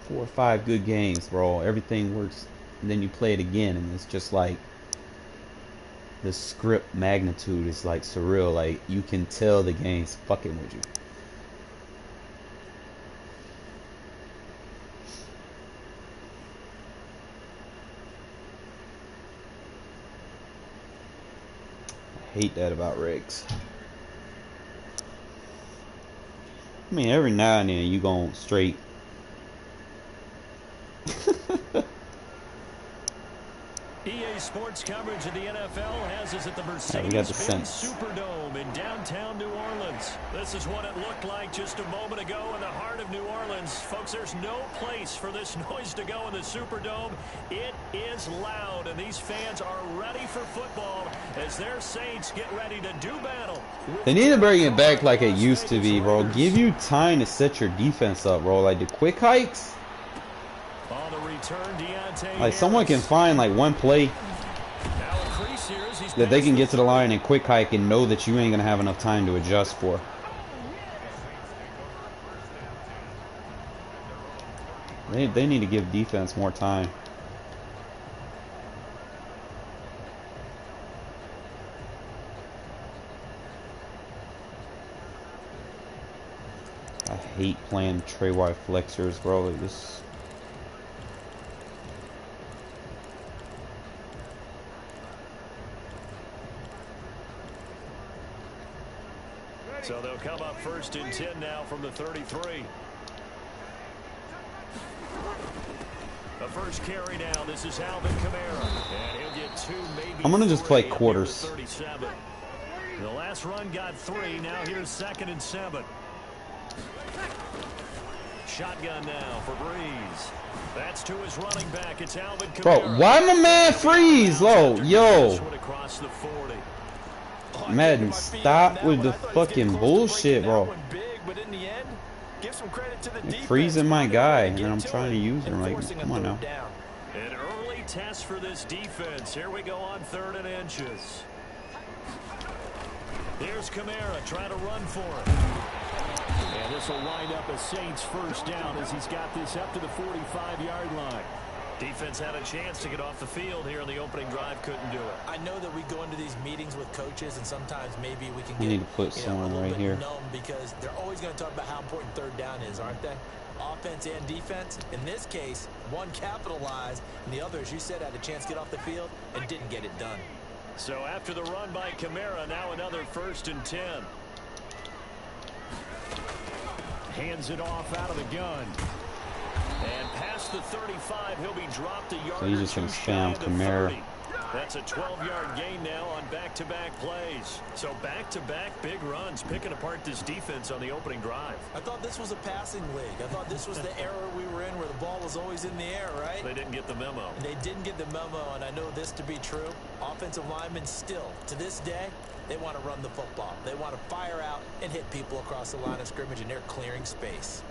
4 or 5 good games, bro. Everything works. And then you play it again, and it's just like the script magnitude is like surreal. Like, you can tell the game's fucking with you. I hate that about rigs. I mean, every now and then you gon' straight. EA Sports coverage of the NFL has us at the Mercedes-Benz Superdome in downtown New Orleans. This is what it looked like just a moment ago in the heart of New Orleans. Folks, there's no place for this noise to go in the Superdome. It is loud, and these fans are ready for football as their Saints get ready to do battle. They need to bring it back like it used to be, bro. Give you time to set your defense up, bro. Like the quick hikes. On the return, like someone can find like one play that they can get to the line and quick hike and know that you ain't gonna have enough time to adjust for. They need to give defense more time. I hate playing tray wide flexors, bro. Like this. So they'll come up 1st and 10 now from the 33. The first carry now. This is Alvin Kamara. And he'll get 2, maybe. I'm going to just play quarters. 37. The last run got 3. Now here's 2nd and 7. Shotgun now for Breeze. That's to his running back. It's Alvin Kamara. Bro, why my man freeze low? Yo. Across the 40. Madden, stop with the fucking bullshit, bro. You're freezing my guy, and then I'm trying to use him. Like, come on now. An early test for this defense. Here we go on 3rd and inches. Here's Kamara trying to run for it. And this will wind up a Saints first down as he's got this up to the 45-yard line. Defense had a chance to get off the field here on the opening drive, couldn't do it. I know that we go into these meetings with coaches, and sometimes maybe we can I get need to put someone right here numb because they're always going to talk about how important third down is, aren't they? Offense and defense. In this case, one capitalized, and the other, as you said, had a chance to get off the field and didn't get it done. So after the run by Kamara, now another 1st and 10. Hands it off out of the gun. And past the 35, he'll be dropped a yard. So he's just going to spam Kamara. That's a 12-yard gain now on back-to-back plays. So back-to-back big runs, picking apart this defense on the opening drive. I thought this was a passing league. I thought this was the era we were in where the ball was always in the air, right? They didn't get the memo. And they didn't get the memo, and I know this to be true. Offensive linemen still, to this day, they want to run the football. They want to fire out and hit people across the line of scrimmage, and they're clearing space.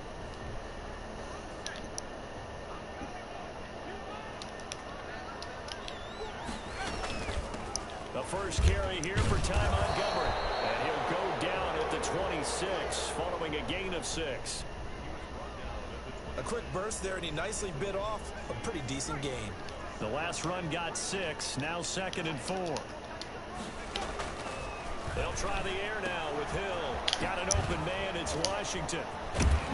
The first carry here for Ty Montgomery. And he'll go down at the 26, following a gain of 6. A quick burst there, and he nicely bit off a pretty decent gain. The last run got 6, now 2nd and 4. They'll try the air now with Hill. Got an open man, it's Washington.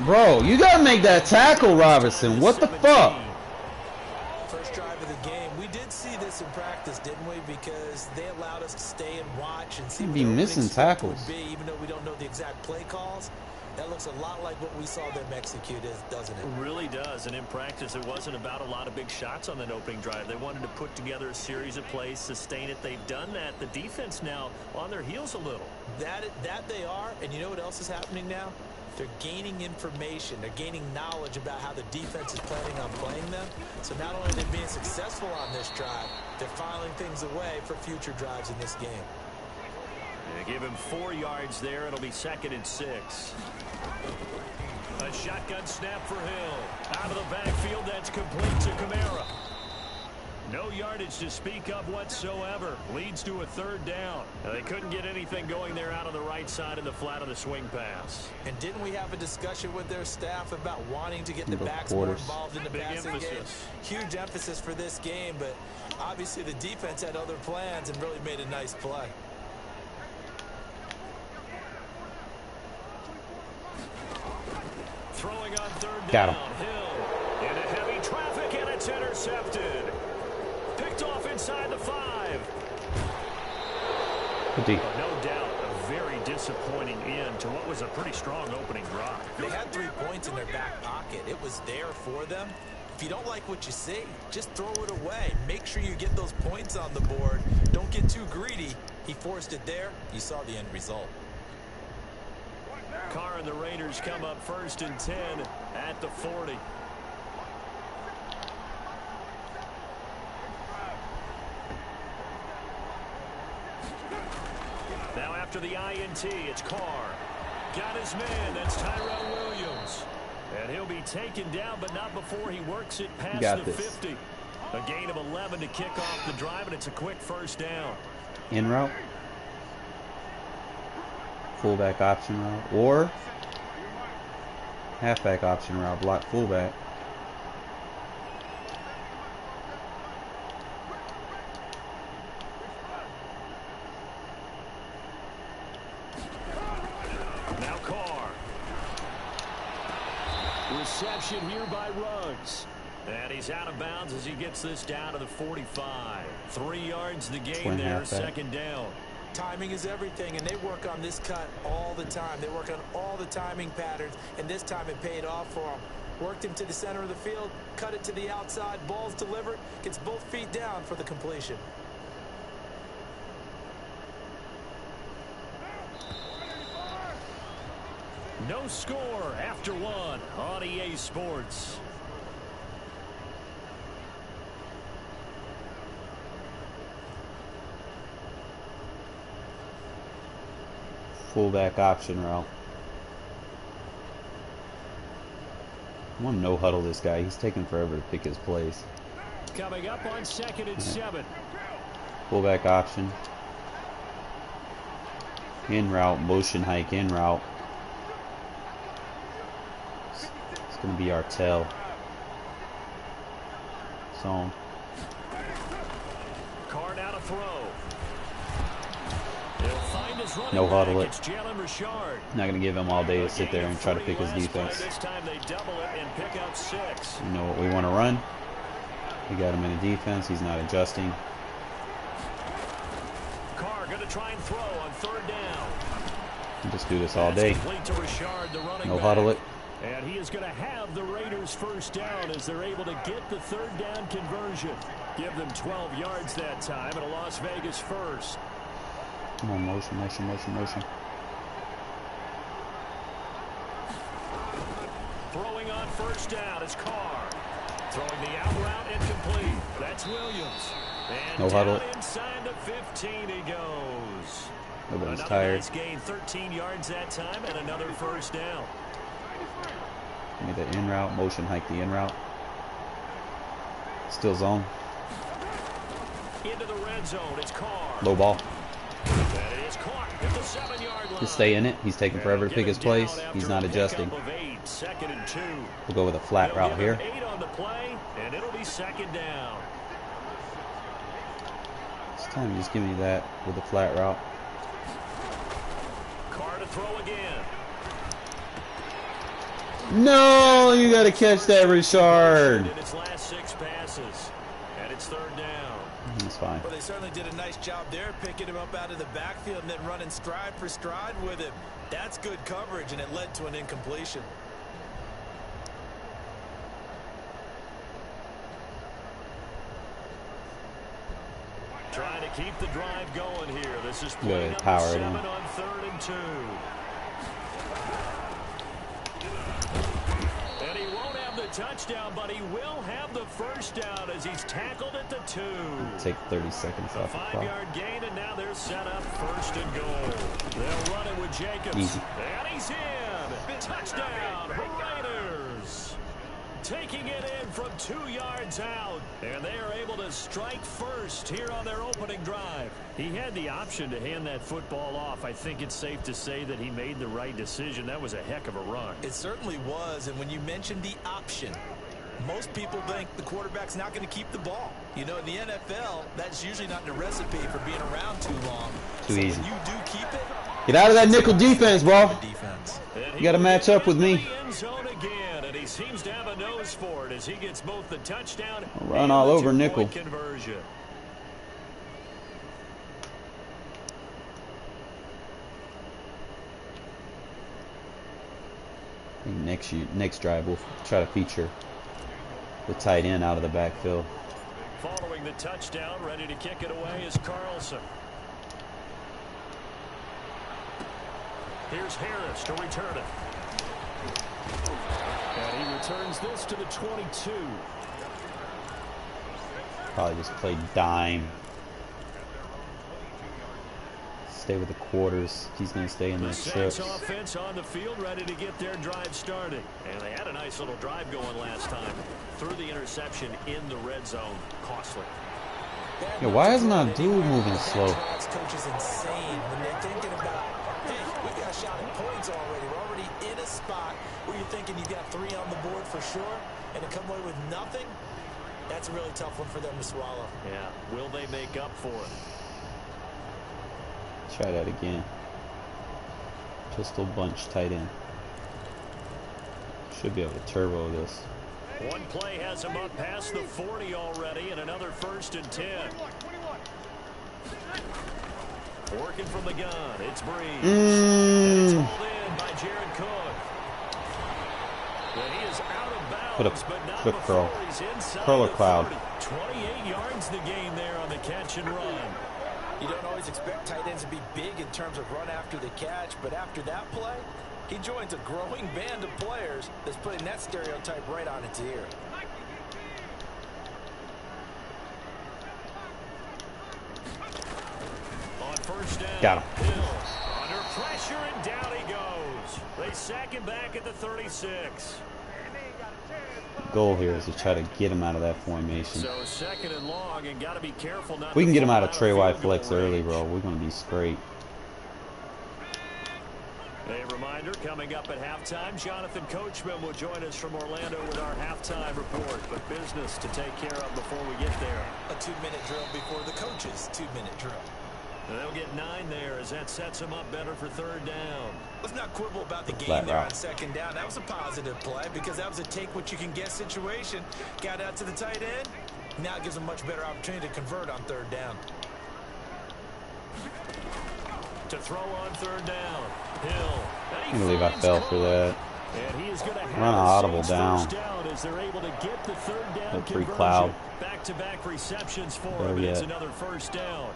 Bro, you gotta make that tackle, Robinson. What the fuck? First drive of the game. We did see this in practice, didn't we? Because they allowed us to stay and watch and see what Be the missing opening script tackles. would be, even though we don't know the exact play calls. That looks a lot like what we saw them execute, doesn't it? It really does. And in practice, it wasn't about a lot of big shots on that opening drive. They wanted to put together a series of plays, sustain it. They've done that. The defense now on their heels a little. That they are. And you know what else is happening now? They're gaining information. They're gaining knowledge about how the defense is planning on playing them. So not only are they being successful on this drive, they're filing things away for future drives in this game. They give him 4 yards there. It'll be 2nd and 6. A shotgun snap for Hill. Out of the backfield, that's complete to Kamara. No yardage to speak of whatsoever. Leads to a 3rd down. Now, they couldn't get anything going there out on the right side of the flat of the swing pass. And didn't we have a discussion with their staff about wanting to get the backs more involved in the passing game? Huge emphasis for this game, but obviously the defense had other plans and really made a nice play. Throwing on 3rd Got down. him. Hill into heavy traffic, and it's intercepted. Picked off inside the 5. No doubt, a very disappointing end to what was a pretty strong opening drive. They had 3 points in their back pocket. It was there for them. If you don't like what you see, just throw it away. Make sure you get those points on the board. Don't get too greedy. He forced it there. You saw the end result. Carr and the Raiders come up 1st and 10 at the 40. Now after the INT, it's Carr. Got his man. That's Tyrell Williams. And he'll be taken down, but not before he works it past the 50. A gain of 11 to kick off the drive, and it's a quick 1st down. In route. Fullback option route. Or halfback option route. Block fullback. Now Carr. Reception here by Ruggs. And he's out of bounds as he gets this down to the 45. 3 yards the gain there, halfback. 2nd down. Timing is everything, and they work on this cut all the time. They work on all the timing patterns, and this time it paid off for them. Worked him to the center of the field, cut it to the outside, ball's delivered, gets both feet down for the completion. No score after 1 on EA Sports. Fullback option route. I want to no huddle this guy. He's taking forever to pick his place. Coming up on 2nd and 7. Fullback option. In route. Motion hike in route. It's going to be Artell. zone. Card out of throw. He'll find his running No huddle back. it. It's Jalen Richard. Not gonna give him all day to sit there and try to pick his Last defense. play. This time they double it and pick up 6. You know what we want to run. We got him in a defense. He's not adjusting. Carr going to try and throw on 3rd down. Just do this all day. Complete to Richard, the running No back. huddle it. And he is going to have the Raiders first down as they're able to get the 3rd down conversion. Give them 12 yards that time and a Las Vegas first. Come on, motion, motion, motion, motion. Throwing on 1st down is Carr. Throwing the out route incomplete. That's Williams. And No huddle. down inside the 15 he goes. Nobody's Another tired. nice gain, 13 yards that time, and another first down. Give me the in route, motion hike the in route. Still zone. Into the red zone, it's Carr. Low ball. That is caught at the 7-yard line. Just stay in it. He's taking forever to pick his place. He's not adjusting. 2nd and 2. We'll go with a flat route here. 8 on the play, and it'll be 2nd down. This time, just give me that with a flat route. Carr to throw again. No, you got to catch that, Richard. In its last 6 passes, and it's 3rd down. He's fine. Well, they certainly did a nice job there, picking him up out of the backfield and then running stride for stride with him. That's good coverage, and it led to an incompletion. Trying to keep the drive going here. This is play Good, number power it 7 in. on 3rd and 2. And he won't have the touchdown, but he will have the first down as he's tackled at the 2. Take 30 seconds A off the clock. 5-yard gain, and now they're set up 1st and goal. They'll run it with Jacobs. Easy. And he's in. Touchdown, Raiders. Taking it in from 2 yards out. And they are able to strike first here on their opening drive. He had the option to hand that football off. I think it's safe to say that he made the right decision. That was a heck of a run. It certainly was, and when you mentioned the option, most people think the quarterback's not going to keep the ball. You know, in the NFL, that's usually not the recipe for being around too long. Too easy. When you do keep it, Get out of that nickel defense, bro. defense. You got to match up with me. End zone again, and he seems to have a nose for it as he gets both the touchdown Run and all the over 2-point nickel. conversion. I think next drive we'll try to feature the tight end out of the backfield. Following the touchdown, ready to kick it away is Carlson. Here's Harris to return it. And he returns this to the 22. Probably just play dime. Stay with the quarters. He's going to stay in The the Saints trips. offense on the field ready to get their drive started. And they had a nice little drive going last time. Threw the interception in the red zone. Costly. Yeah, why is my dude moving slow? That coach is insane when they're thinking about, hey, we got a shot at points already. We're already in a spot where you're thinking you got 3 on the board for sure, and to come away with nothing, that's a really tough one for them to swallow. Yeah. Will they make up for it? Try that again. Pistol bunch tight end. Should be able to turbo this. One play has him up past the 40 already, and another 1st and 10. Working from the gun, it's Breeze. And it's hauled in by Jared Cook. And he is out of bounds, but not Put a before curl. he's inside Curl or the cloud. 30. 28 yards the gain there on the catch and run. You don't always expect tight ends to be big in terms of run after the catch, but after that play, he joins a growing band of players that's putting that stereotype right on its ear. On 1st down, Got him. Hill under pressure, and down he goes. They sack him back at the 36. Goal here is to try to get him out of that formation. So 2nd and long, and got to be careful not We to can get him fall out of Trey White field flex goal early, range. bro. We're going to be straight. A reminder, coming up at halftime, Jonathan Coachman will join us from Orlando with our halftime report. But business to take care of before we get there. A 2-minute drill before the coach's 2-minute drill. And they'll get 9 there as that sets them up better for third down. Let's not quibble about the game there on second down. That was a positive play because that was a take-what-you-can-get situation. Got out to the tight end. Now it gives them much better opportunity to convert on third down. To throw on third down. Hill. I can't believe I fell for that. And he is going to run an audible down. As they're able to get the third down pre-cloud. Back-to-back receptions for him. And it's another first down.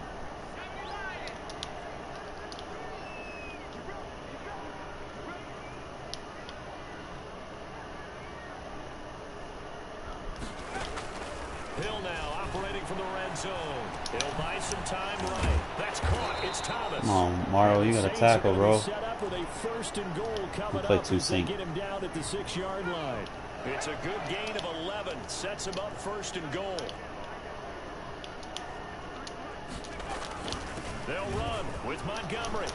Hill now operating from the red zone. He'll buy some time right. That's caught. It's Thomas. Come on, Mario, you got to tackle, bro. Set up with a first and goal coming play up too as they sync. get him down at the 6-yard line. It's a good gain of 11. Sets him up first and goal. They'll run with Montgomery.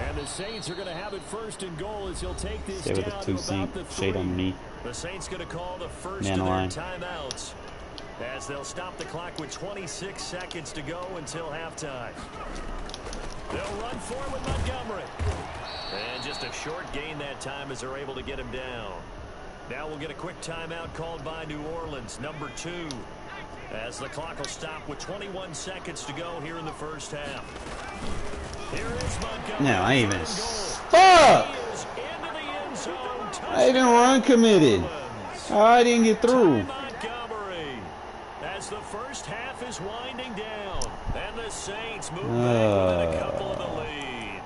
And the Saints are going to have it first and goal as he'll take this Stay with down the to 2 sync. about the 3. Shade underneath. The Saints going to call the first Man of their line. timeouts as they'll stop the clock with 26 seconds to go until halftime. They'll run for it with Montgomery. And just a short gain that time as they're able to get him down. Now we'll get a quick timeout called by New Orleans, number 2. As the clock will stop with 21 seconds to go here in the first half. Here is Montgomery. Now, I even... Fuck! He is into the end zone. I even run committed. I didn't get through. Montgomery. As the first half is winding down. And the Saints move back within a couple of the lead.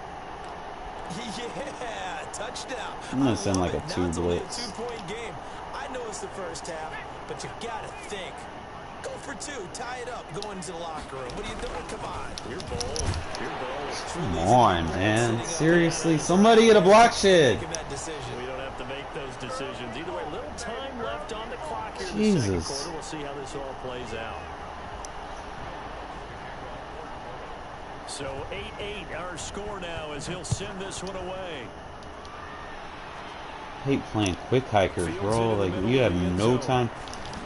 Yeah, touchdown. I'm going to send like a 2 Now it's only a blitz. 2-point game. I know it's the first half, but you got to think. Go for 2. Tie it up. Go into the locker room. What are you doing? Come on. You're bold. You're bold. Come on, man. Seriously, somebody get a block shed. Making that decision. We don't have to make those decisions. Either way, a little time left on the clock here in the Jesus. second quarter. We'll see how this all plays out. So 8-8 our score now as he'll send this one away. Hate playing quick hikers, bro. Like, you have no time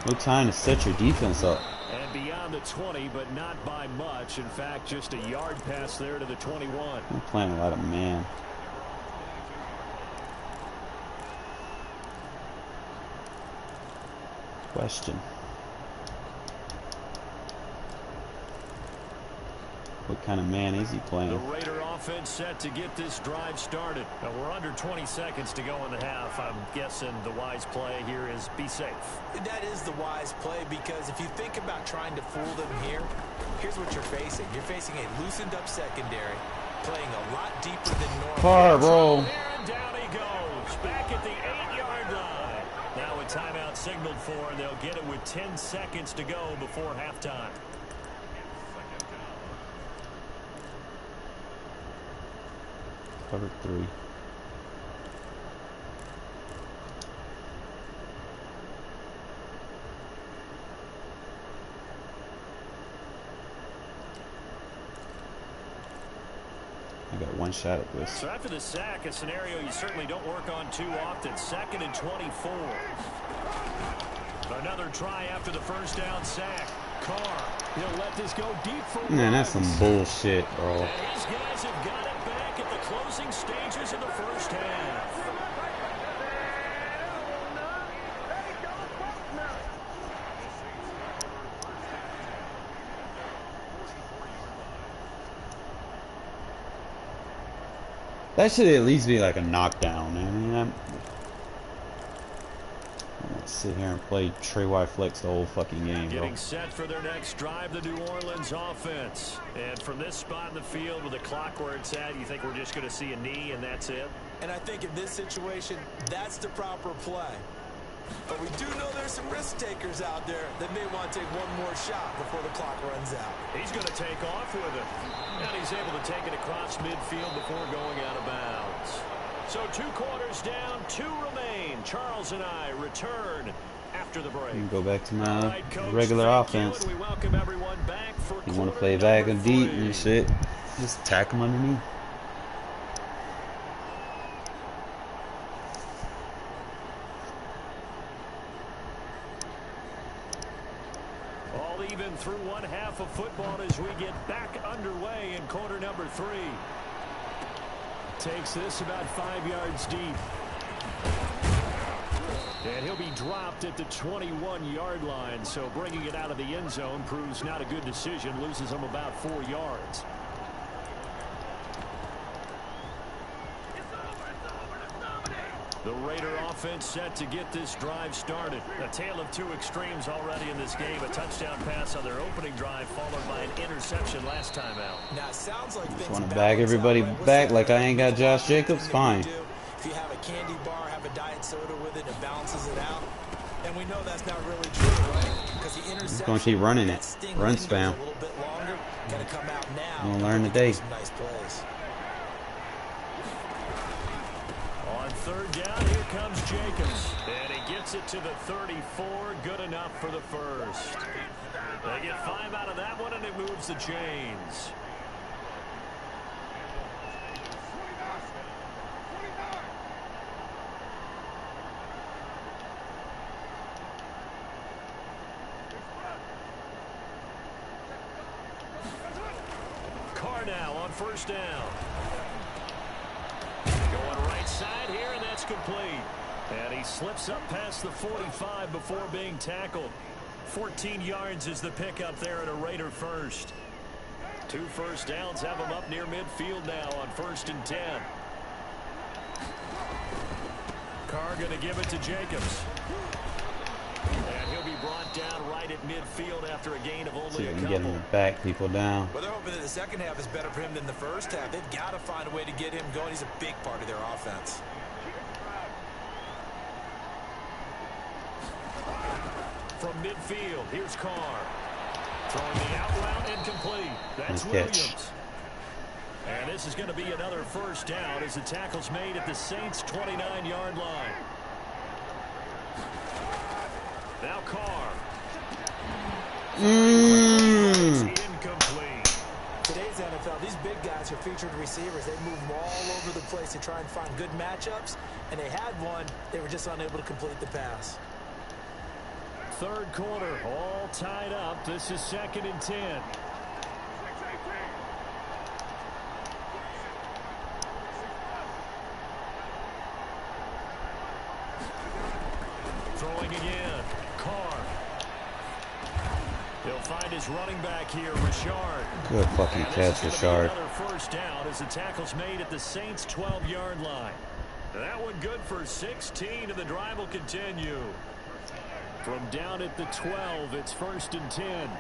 to set your defense up. And beyond the 20, but not by much. In fact, just a yard pass there to the 21. I'm playing a lot of man. Question. What kind of man is he playing? The Raider offense set to get this drive started. Now we're under 20 seconds to go in the half. I'm guessing the wise play here is be safe. That is the wise play because if you think about trying to fool them here, here's what you're facing. You're facing a loosened up secondary, playing a lot deeper than normal. Far, bro. And down he goes. Back at the 8-yard line. Now a timeout signaled for, and they'll get it with 10 seconds to go before halftime. Cover 3. I got one shot at this. So after the sack, a scenario you certainly don't work on too often. 2nd and 24. Another try after the first down sack. Carr, he'll let this go deep for Man, that's some bullshit, bro. And these guys have got it back at the closing stages of the first half. That should at least be like a knockdown. I mean, I'm gonna sit here and play Trey White flex the whole fucking game, bro. Getting set for their next drive, the New Orleans offense. And from this spot in the field with the clock where it's at, you think we're just going to see a knee and that's it? And I think in this situation, that's the proper play. But we do know there's some risk takers out there that may want to take one more shot before the clock runs out. He's going to take off with it. And he's able to take it across midfield before going out of bounds. So 2 quarters down, 2 remain. Charles and I return after the break. Go back to my Right, Coach, regular thank you, offense. and we welcome everyone back for You want to quarter play back number and deep 3. and shit, just tack him underneath. Even through one half of football as we get back underway in quarter number 3. Takes this about 5 yards deep. And he'll be dropped at the 21-yard line. So bringing it out of the end zone proves not a good decision. Loses him about 4 yards. The Raider offense set to get this drive started. A tale of two extremes already in this game. A touchdown pass on their opening drive followed by an interception last time out. Now it sounds like just want to bag everybody back like I ain't got Josh Jacobs. Fine. If you have a candy bar, have a diet soda with it, it balances it out. And we know that's not really true, right? Because the interception, going to keep running it. Run spam. A little bit longer. Got to come out now. I'm going to learn today. Some nice plays. On third down, here comes Jacobs. And he gets it to the 34. Good enough for the first. They get 5 out of that one, and it moves the chains. Carr now on first down. Going right side here, and that's complete. And he slips up past the 45 before being tackled. 14 yards is the pickup there at a Raider first. 2 first downs have him up near midfield now on 1st and 10. Carr going to give it to Jacobs. And he'll be brought down right at midfield after a gain of only a couple. Get him to back people down. Well, they're hoping that the second half is better for him than the first half. They've got to find a way to get him going. He's a big part of their offense. From midfield, here's Carr. Throwing the out route incomplete. That's Williams. And this is going to be another first down as the tackle's made at the Saints' 29-yard line. Now Carr. Incomplete. Today's NFL, these big guys are featured receivers. They move them all over the place to try and find good matchups. And they had one. They were just unable to complete the pass. Third quarter, all tied up. This is 2nd and 10. Throwing again. Carr. He'll find his running back here, Richard. Good fucking catch, Richard. Another first down as the tackle's made at the Saints' 12-yard line. That one good for 16, and the drive will continue. From down at the 12, it's 1st and 10.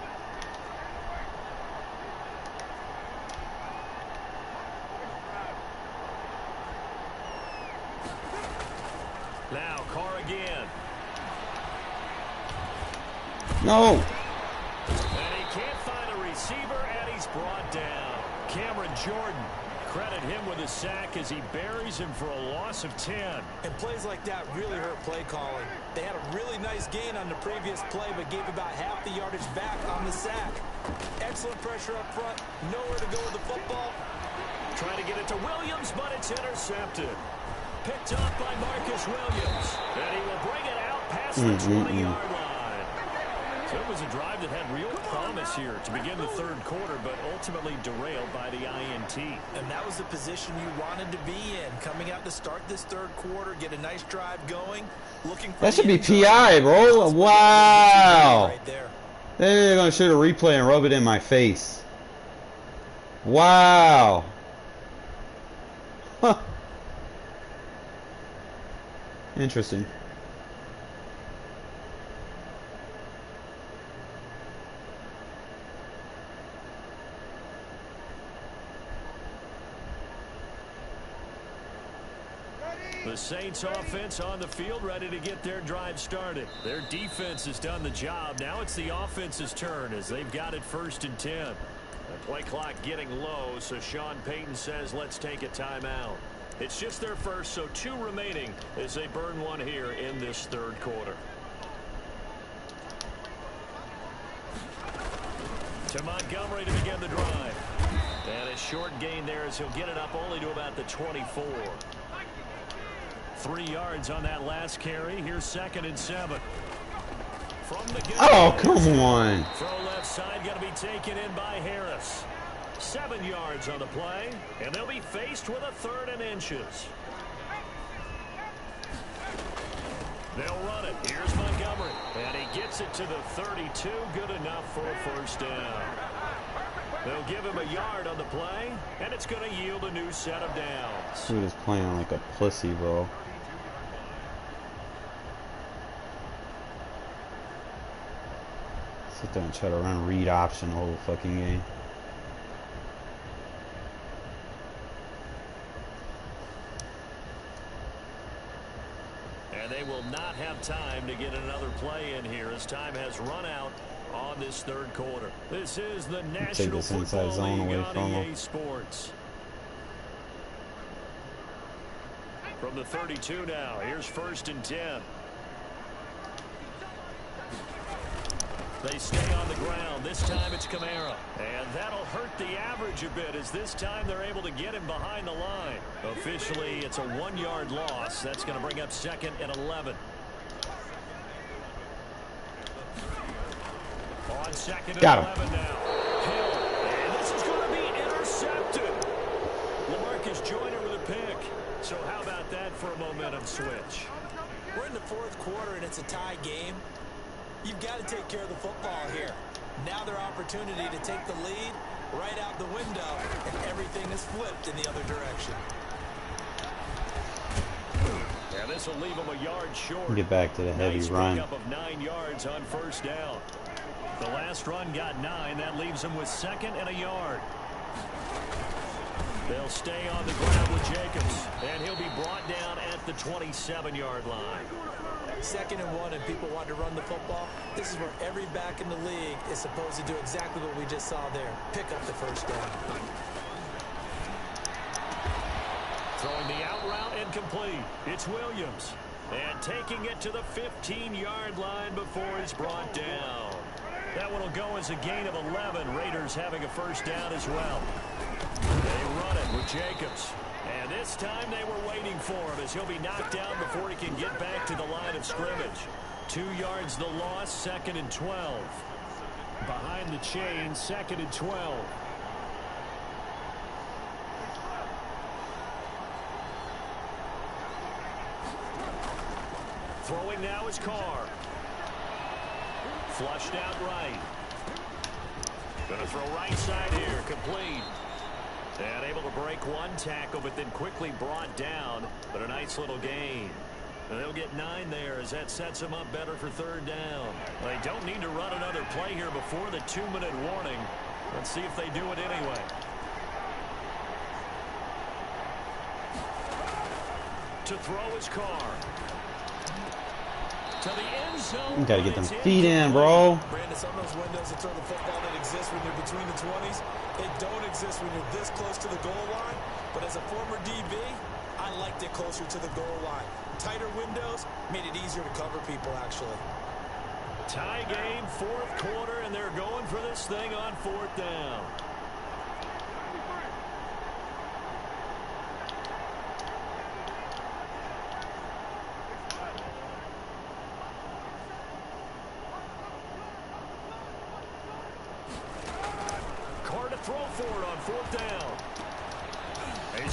Now Carr again. No. And he can't find a receiver, and he's brought down. Cameron Jordan. Credit him with a sack as he buries him for a loss of 10. And plays like that really hurt play calling. They had a really nice gain on the previous play, but gave about half the yardage back on the sack. Excellent pressure up front. Nowhere to go with the football. Trying to get it to Williams, but it's intercepted. Picked up by Marcus Williams. And he will bring it out past the 20-yard line. So it was a drive that had real promise here to begin the third quarter, but ultimately derailed by the INT. And that was the position you wanted to be in. Coming out to start this third quarter, get a nice drive going. Looking for that should be PI, bro. Wow. Right there. They're going to shoot a replay and rub it in my face. Wow. Huh. Interesting. The Saints offense on the field, ready to get their drive started. Their defense has done the job. Now it's the offense's turn as they've got it 1st and 10. The play clock getting low, so Sean Payton says let's take a timeout. It's just their first, so 2 remaining as they burn one here in this third quarter. To Montgomery to begin the drive. And a short gain there as he'll get it up only to about the 24. 3 yards on that last carry. Here's 2nd and 7. From the get. Oh, come on. Throw left side going to be taken in by Harris. 7 yards on the play, and they'll be faced with a 3rd and inches. They'll run it. Here's Montgomery. And he gets it to the 32. Good enough for a first down. They'll give him a yard on the play, and it's going to yield a new set of downs. Dude is playing like a pussy, bro. Sit there and try to run read option the whole fucking game. And they will not have time to get another play in here as time has run out on this 3rd quarter. This is the National Football League on EA Sports. From the 32 now, here's 1st and 10. They stay on the ground. This time it's Kamara. And that'll hurt the average a bit as this time they're able to get him behind the line. Officially, it's a 1-yard loss. That's going to bring up 2nd and 11. On 2nd and 11 now. Hill. And this is going to be intercepted. LaMarcus Joyner with a pick. So how about that for a momentum switch? We're in the 4th quarter, and it's a tie game. You've got to take care of the football here. Now their opportunity to take the lead right out the window, and everything is flipped in the other direction. And this will leave them a yard short. Get back to the heavy run. Up of 9 yards on 1st down. The last run got 9. That leaves them with 2nd and a yard. They'll stay on the ground with Jacobs, and he'll be brought down at the 27-yard line. 2nd and 1, and people want to run the football. This is where every back in the league is supposed to do exactly what we just saw there. Pick up the first down. Throwing the out route incomplete. It's Williams. And taking it to the 15-yard line before he's brought down. That one will go as a gain of 11. Raiders having a first down as well. They run it with Jacobs. And this time they were waiting for him as he'll be knocked down before he can get back to the line of scrimmage. 2 yards the loss, 2nd and 12. Behind the chain, 2nd and 12. Throwing now is Carr. Flushed out right. Going to throw right side here, complete. And able to break one tackle, but then quickly brought down. But a nice little gain. And they'll get 9 there as that sets them up better for 3rd down. They don't need to run another play here before the 2-minute warning. Let's see if they do it anyway. To throw his Carr. To the end zone. You gotta get them feet in, bro. Brandon, some of those windows to throw the football that exist when you're between the 20s, they don't exist when you're this close to the goal line. But as a former DB, I liked it closer to the goal line. Tighter windows made it easier to cover people, actually. Tie game, 4th quarter, and they're going for this thing on 4th down. Throw for it on 4th down.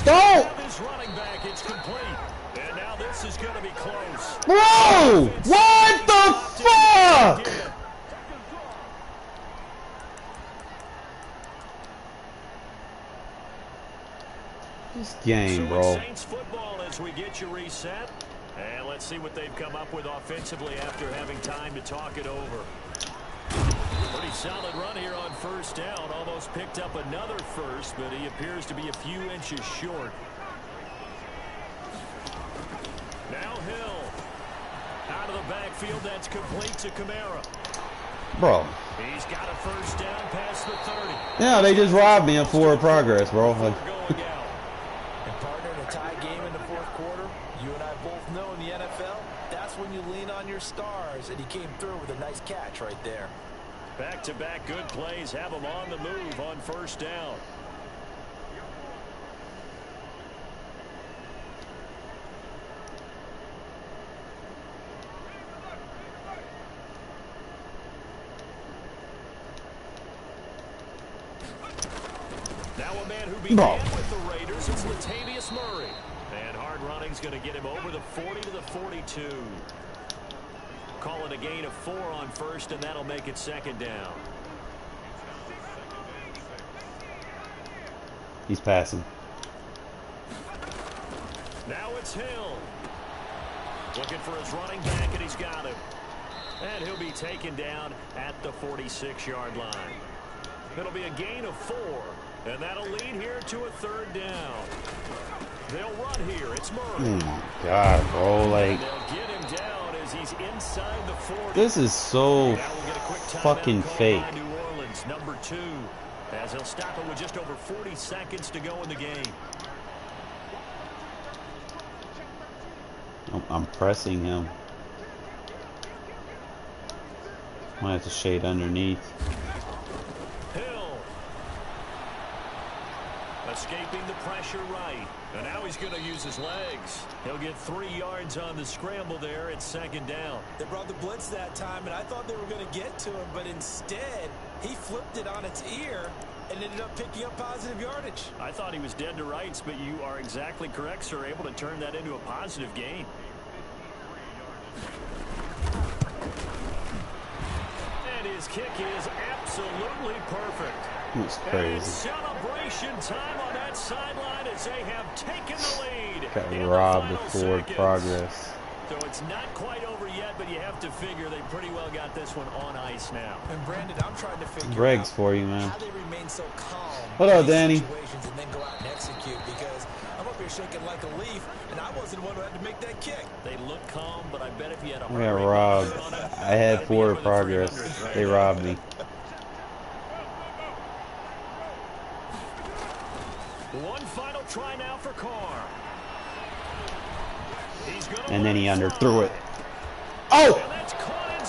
Go! His running back, it's complete. And now this is going to be close. Bro! What the fuck? This game, bro. Saints football as we get you reset. And let's see what they've come up with offensively after having time to talk it over. Pretty solid run here on 1st down. Almost picked up another first, but he appears to be a few inches short. Now Hill. Out of the backfield, that's complete to Kamara. Bro. He's got a first down past the 30. Yeah, they just robbed me of forward progress, bro. And partner, in a tie game in the 4th quarter, you and I both know in the NFL, that's when you lean on your stars, and he came through with a nice catch right there. Back-to-back good plays have them on the move on 1st down. Now a man who began with the Raiders is Latavius Murray. And hard running's going to get him over the 40 to the 42. Call it a gain of 4 on first, and that'll make it 2nd down. He's passing. Now it's Hill. Looking for his running back, and he's got him. And he'll be taken down at the 46-yard line. It'll be a gain of 4, and that'll lead here to a 3rd down. They'll run here. It's Murray. Oh my God, bro! Like, they'll get him down as he's inside the 40. this is so fucking fake. New Orleans, number 2, as he'll stop it with just over 40 seconds to go in the game. I'm pressing him. Might have to shade underneath. Hill. Escaping the pressure right. And now he's going to use his legs. He'll get 3 yards on the scramble there. It's 2nd down. They brought the blitz that time, and I thought they were going to get to him, but instead, he flipped it on its ear and ended up picking up positive yardage. I thought he was dead to rights, but you are exactly correct, sir. Able to turn that into a positive gain. And his kick is absolutely perfect. It's crazy. And celebration time on that sideline as they have taken the lead. Got robbed of forward progress. So it's not quite over yet, but you have to figure they pretty well got this one on ice now. And Brandon, I'm trying to figure Greg's out for you, man. how they remain so calm. What up, in these Danny? situations and then go out and execute, because I'm up here shaking like a leaf, and I wasn't the one who had to make that kick. They look calm, but I bet if you had a I got robbed. I had forward progress. They robbed me. One final try now for Carr. And then he underthrew it. Oh!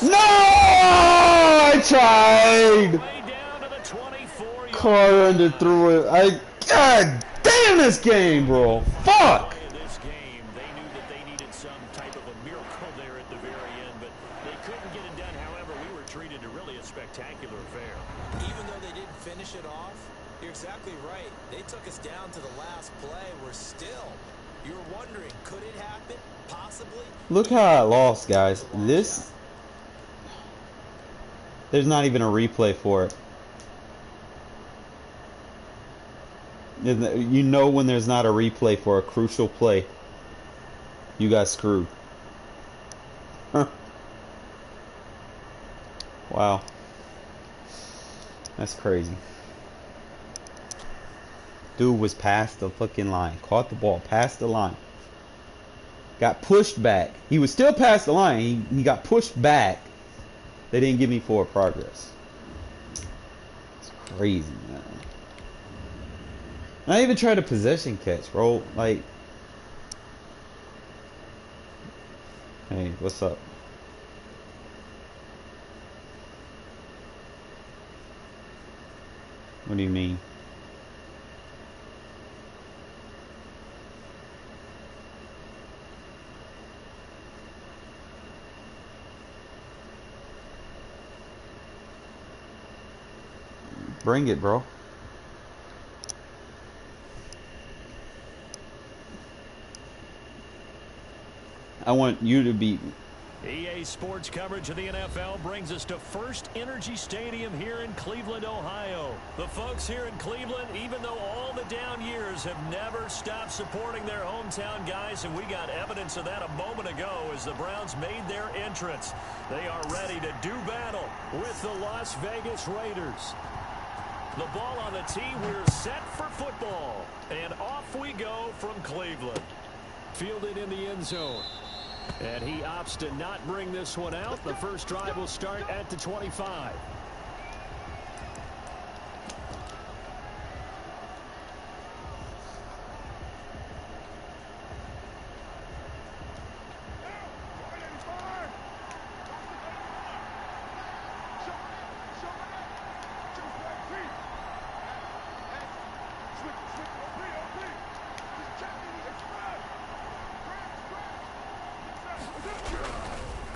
No! I tried! Carr underthrew it. God damn this game, bro. Fuck! This game, they knew that they needed some type of a miracle there at the very end, but they couldn't get it done. However, we were treated to really a spectacular affair. Even though they didn't finish it off, you're exactly right. They took us down to the last play. We're still. You were wondering, could it happen? Possibly. Look how I lost, guys. This... There's not even a replay for it. You know when there's not a replay for a crucial play, you got screwed. Huh. Wow. That's crazy. Dude was past the fucking line. Caught the ball past the line. Got pushed back. He was still past the line. He got pushed back. They didn't give me forward progress. It's crazy, man. I even tried a possession catch, bro. Like, hey, what's up? What do you mean? Bring it, bro. I want you to beat me. EA Sports coverage of the NFL brings us to First Energy Stadium here in Cleveland, Ohio. The folks here in Cleveland, even though all the down years, have never stopped supporting their hometown guys, and we got evidence of that a moment ago as the Browns made their entrance. They are ready to do battle with the Las Vegas Raiders. The ball on the tee, we're set for football. And off we go from Cleveland. Fielded in the end zone. And he opts to not bring this one out. The first drive will start at the 25.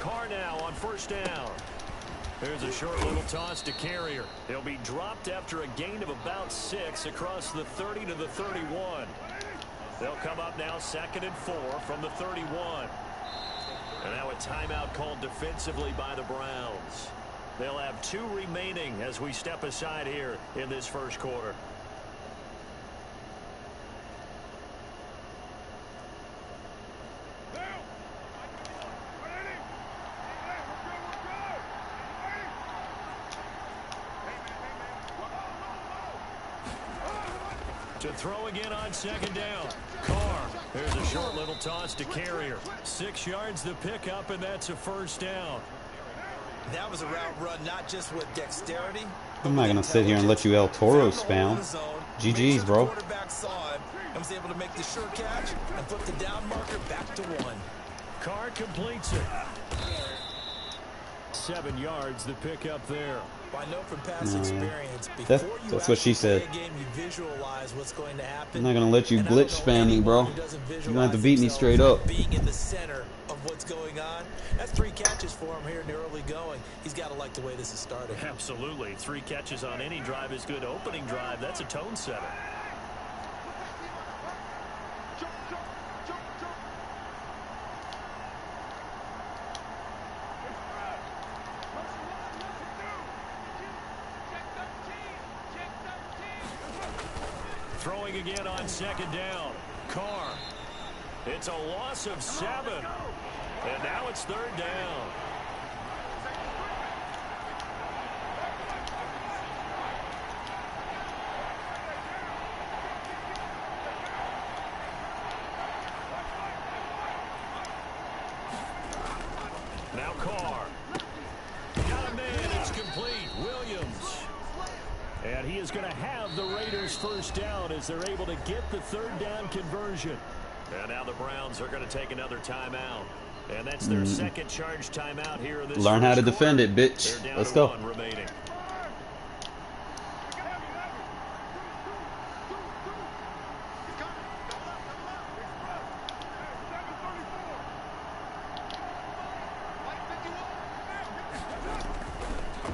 Carr now on first down. There's a short little toss to Carrier. He'll be dropped after a gain of about 6 across the 30 to the 31. They'll come up now 2nd and 4 from the 31. And now a timeout called defensively by the Browns. They'll have 2 remaining as we step aside here in this first quarter. To throw again on 2nd down. Carr. There's a short little toss to Carrier. 6 yards the pickup, and that's a 1st down. That was a route run, not just with dexterity. I'm not going to sit here and let you El Toro spam. GG's, bro. Quarterback saw him and was able to make the sure catch and put the down marker back to 1. Carr completes it. 7 yards the pickup there. I know from past experience, that's what she said. Game, you visualize what's going to happen. I'm not going to let you glitch spam me, bro. You're going to have to beat me straight up. Being in the center of what's going on. That's 3 catches for him here in the early going. He's got to like the way this is starting. Absolutely. 3 catches on any drive is good. Opening drive, that's a tone setter. Throwing again on 2nd down. Carr. It's a loss of 7. And now it's 3rd down. Now Carr. Got a man. It's complete. Williams. And he is going to have the Raiders 1st down as they're able to get the 3rd down conversion. And now the Browns are going to take another timeout. And that's their 2nd charge timeout here in this. Learn how to defend it, bitch. Let's go. Remaining.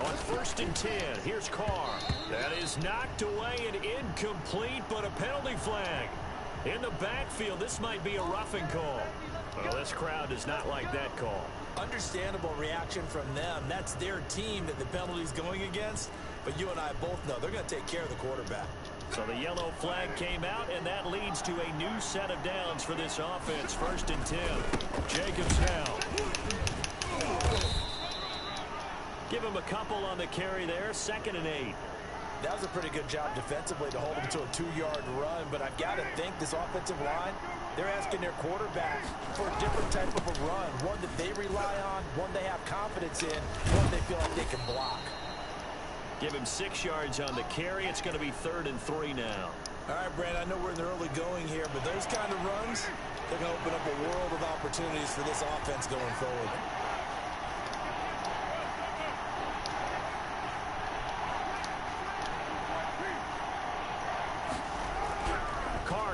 On 1st and 10, here's Carr. That is knocked away and incomplete, but a penalty flag. In the backfield, this might be a roughing call. Well, this crowd does not like that call. Understandable reaction from them. That's their team that the penalty's going against. But you and I both know they're going to take care of the quarterback. So the yellow flag came out, and that leads to a new set of downs for this offense. 1st and 10. Jacobs now. Give him a couple on the carry there. 2nd and 8. That was a pretty good job defensively to hold him to a 2-yard run, but I've got to think this offensive line, they're asking their quarterback for a different type of a run, one that they rely on, one they have confidence in, one they feel like they can block. Give him 6 yards on the carry. It's going to be 3rd and 3 now. All right, Brand, I know we're in the early going here, but those kind of runs, they're going to open up a world of opportunities for this offense going forward.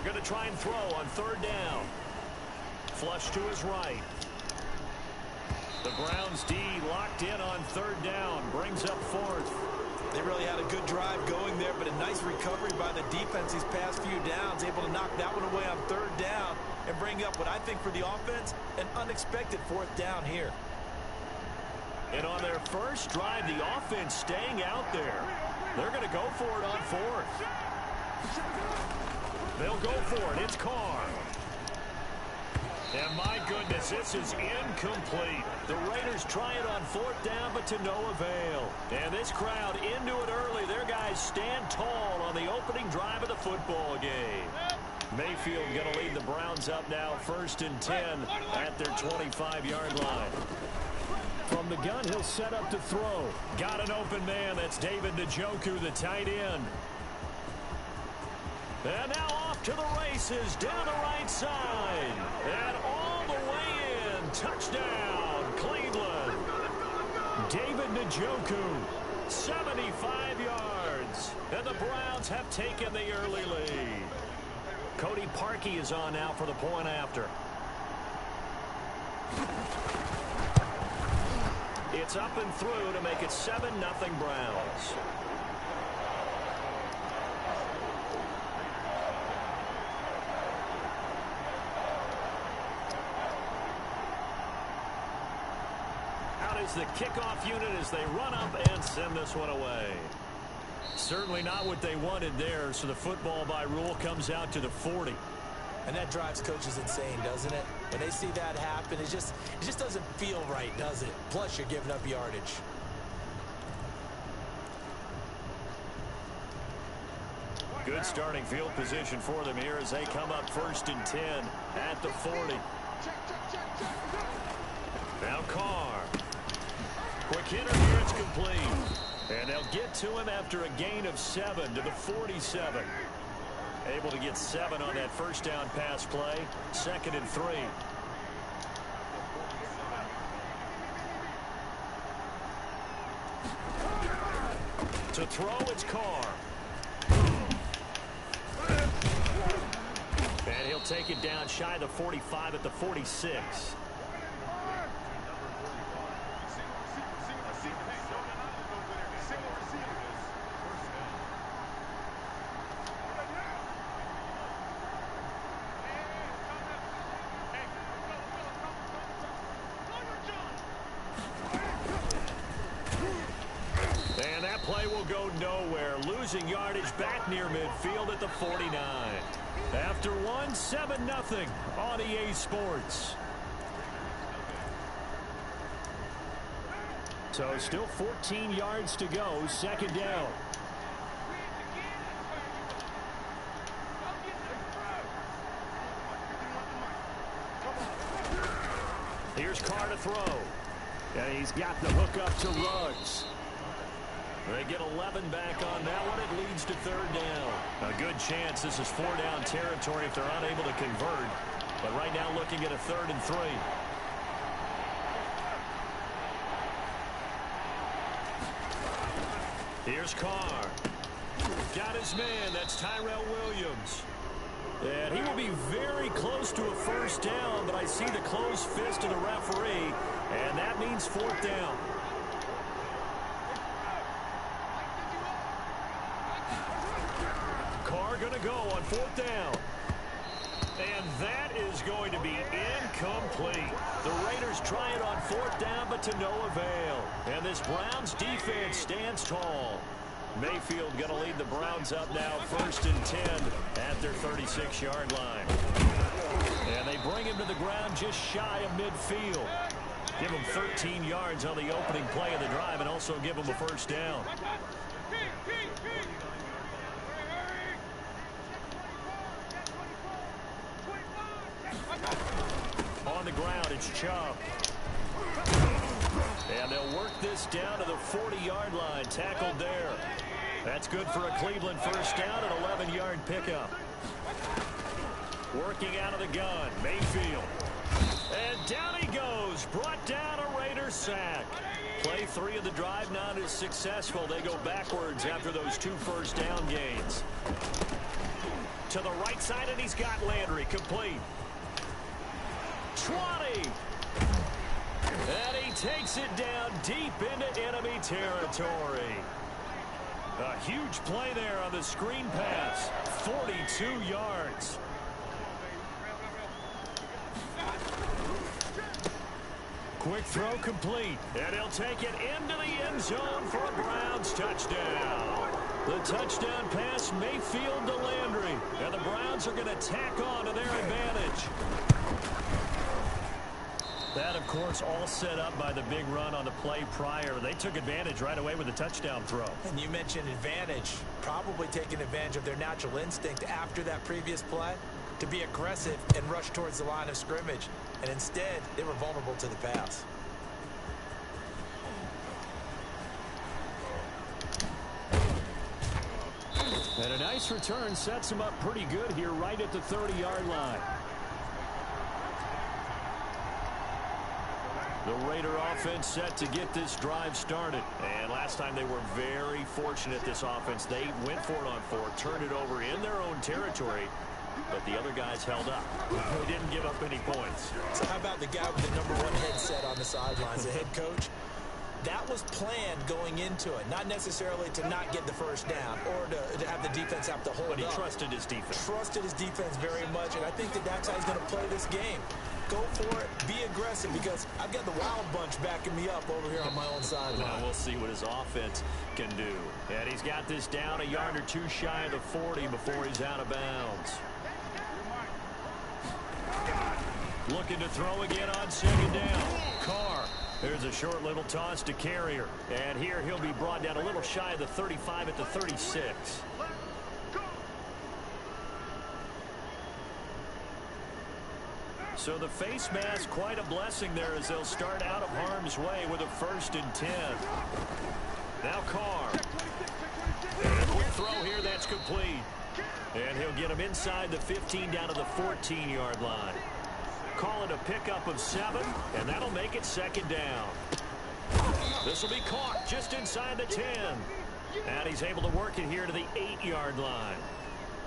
Going to try and throw on 3rd down. Flush to his right. The Browns D locked in on 3rd down. Brings up 4th. They really had a good drive going there, but a nice recovery by the defense these past few downs. Able to knock that one away on 3rd down and bring up what I think for the offense, an unexpected 4th down here. And on their first drive, the offense staying out there. They're going to go for it on 4th. They'll go for it. It's Carr. And my goodness, this is incomplete. The Raiders try it on 4th down, but to no avail. And this crowd into it early. Their guys stand tall on the opening drive of the football game. Mayfield going to lead the Browns up now 1st and 10 at their 25-yard line. From the gun, he'll set up to throw. Got an open man. That's David Njoku, the tight end. And now off to the races down the right side. And all the way in. Touchdown, Cleveland. David Njoku, 75 yards. And the Browns have taken the early lead. Cody Parkey is on now for the point after. It's up and through to make it 7-0 Browns. Out is the kickoff unit as they run up and send this one away. Certainly not what they wanted there, so the football by rule comes out to the 40. And that drives coaches insane, doesn't it? When they see that happen, it just doesn't feel right, does it? Plus, you're giving up yardage. Good starting field position for them here as they come up 1st and 10 at the 40. Now Carr. Quick hitter here, it's complete. And they'll get to him after a gain of 7 to the 47. Able to get 7 on that first down pass play. 2nd and 3. To throw, it's Carr. And he'll take it down shy of the 45 at the 46. Play will go nowhere, losing yardage back near midfield at the 49. After one, 7-0 on EA Sports. So still 14 yards to go, 2nd down. Here's Carr to throw. And he's got the hook up to Ruggs. They get 11 back on that one. It leads to 3rd down. A good chance this is 4-down territory if they're unable to convert. But right now looking at a 3rd and 3. Here's Carr. Got his man. That's Tyrell Williams. And he will be very close to a 1st down, but I see the closed fist of the referee, and that means 4th down. Going to go on 4th down. And that is going to be incomplete. The Raiders try it on 4th down, but to no avail. And this Browns defense stands tall. Mayfield going to lead the Browns up now 1st and 10 at their 36-yard line. And they bring him to the ground just shy of midfield. Give him 13 yards on the opening play of the drive and also give him a 1st down. On the ground, it's Chubb. And they'll work this down to the 40-yard line. Tackled there. That's good for a Cleveland 1st down, an 11-yard pickup. Working out of the gun, Mayfield. And down he goes. Brought down a Raiders sack. Play 3 of the drive not as successful. They go backwards after those 2 1st down gains. To the right side, and he's got Landry complete. 20. And he takes it down deep into enemy territory. A huge play there on the screen pass. 42 yards. Quick throw complete. And he'll take it into the end zone for a Browns touchdown. The touchdown pass, Mayfield to Landry. And the Browns are going to tack on to their advantage. That, of course, all set up by the big run on the play prior. They took advantage right away with a touchdown throw. And you mentioned advantage. Probably taking advantage of their natural instinct after that previous play to be aggressive and rush towards the line of scrimmage. And instead, they were vulnerable to the pass. And a nice return sets them up pretty good here right at the 30-yard line. The Raider offense set to get this drive started. And last time they were very fortunate, this offense. They went for it on 4, turned it over in their own territory, but the other guys held up. They didn't give up any points. So how about the guy with the #1 headset on the sidelines, the head coach? that was planned going into it, not necessarily to not get the first down or to have the defense have to hold up. But he trusted his defense. Trusted his defense very much, and I think that's how he's going to play this game. Go for it, be aggressive, because I've got the wild bunch backing me up over here on my own sideline. Well, we'll see what his offense can do. And he's got this down a yard or two shy of the 40 before he's out of bounds. Looking to throw again on second down. Carr. There's a short little toss to Carrier. And here he'll be brought down a little shy of the 35 at the 36. So the face mask, quite a blessing there as they'll start out of harm's way with a 1st and 10. Now Carr. And a quick throw here, that's complete. And he'll get him inside the 15 down to the 14-yard line. Call it a pickup of 7, and that'll make it 2nd down. This will be caught just inside the 10. And he's able to work it here to the 8-yard line.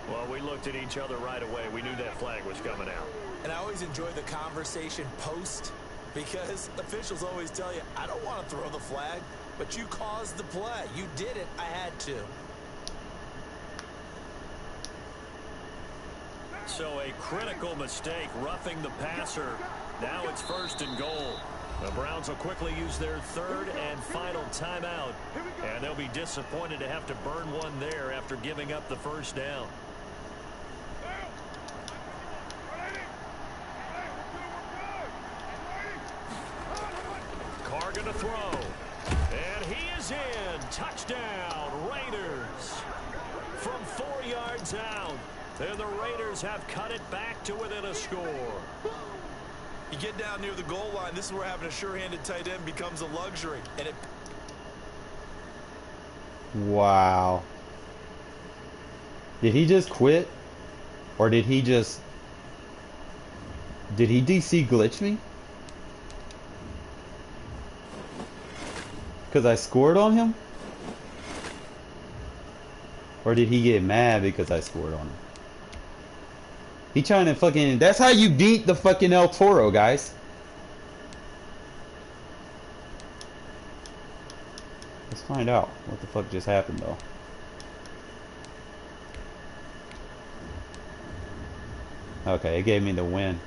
Well, we looked at each other right away. We knew that flag was coming out. And I always enjoy the conversation post, because officials always tell you, I don't want to throw the flag, but you caused the play. You did it. I had to. So a critical mistake, roughing the passer. Now it's 1st and goal. The Browns will quickly use their 3rd and final timeout. And they'll be disappointed to have to burn one there after giving up the 1st down. Carr gonna throw. And he is in. Touchdown, Raiders. From 4 yards out. And the Raiders have cut it back to within a score. You get down near the goal line, this is where having a sure-handed tight end becomes a luxury. And it. Wow. Did he just quit? Or did he just... Did he DC glitch me? Because I scored on him? Or did he get mad because I scored on him? He trying to fucking... That's how you beat the fucking El Toro, guys. Let's find out what the fuck just happened, though. Okay, it gave me the win.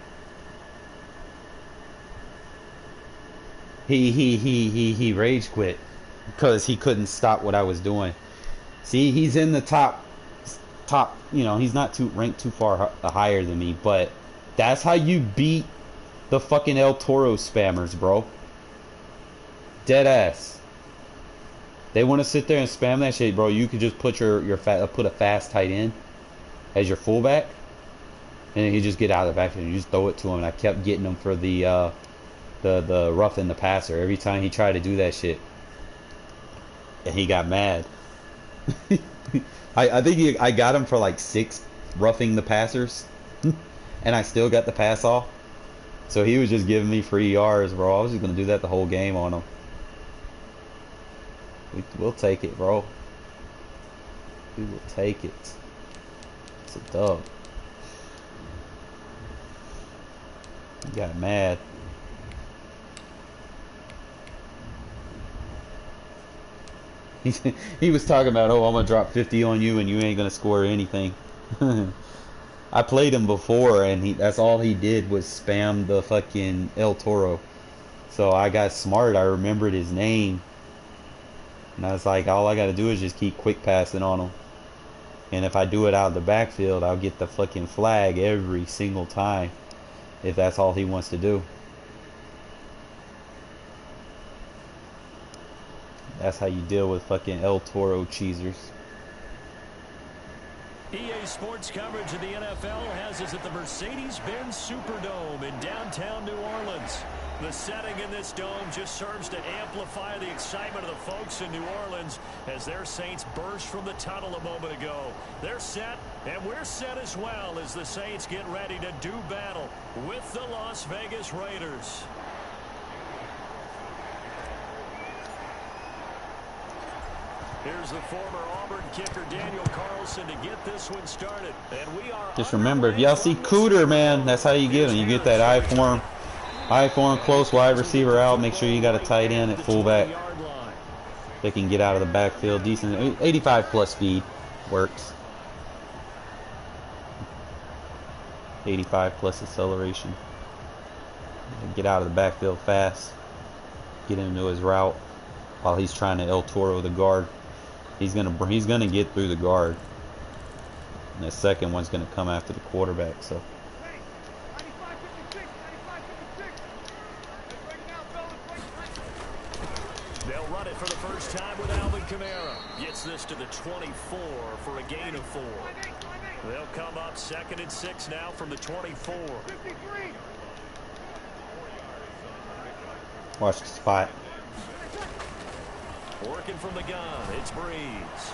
He rage quit because he couldn't stop what I was doing. See, he's in the top, you know, he's not ranked too far higher than me, but that's how you beat the fucking El Toro spammers, bro. Dead ass. They want to sit there and spam that shit, bro. You could just put put a fast tight end as your fullback, and then you just get out of the backfield and you just throw it to him. And I kept getting him for the roughing the passer every time he tried to do that shit, and he got mad. I think I got him for like 6 roughing the passers, and I still got the pass off. So he was just giving me free yards, bro. I was just gonna do that the whole game on him. We'll take it, bro. We will take it. It's a dub. He got mad. He was talking about, oh, I'm gonna drop 50 on you and you ain't gonna score anything. I played him before, and that's all he did was spam the fucking El Toro. So I got smart. I remembered his name, and I was like, all I gotta do is just keep quick passing on him. And if I do it out of the backfield, I'll get the fucking flag every single time, if that's all he wants to do. That's how you deal with fucking El Toro cheesers. EA Sports coverage of the NFL has us at the Mercedes-Benz Superdome in downtown New Orleans. The setting in this dome just serves to amplify the excitement of the folks in New Orleans as their Saints burst from the tunnel a moment ago. They're set, and we're set as well as the Saints get ready to do battle with the Las Vegas Raiders. Here's the former Auburn kicker Daniel Carlson to get this one started. And we are just remember, if y'all see Cooter, man, that's how you get him. You get that eye for him. High form, close wide receiver out. Make sure you got a tight end at fullback. They can get out of the backfield. Decent. 85 plus speed. Works. 85 plus acceleration. Get out of the backfield fast. Get into his route while he's trying to El Toro the guard. He's gonna get through the guard. And the second one's gonna come after the quarterback. So. They'll run it for the first time with Alvin Kamara. Gets this to the 24 for a gain of 4. They'll come up 2nd and 6 now from the 24. Watch the spot. Working from the gun, it's Breeze.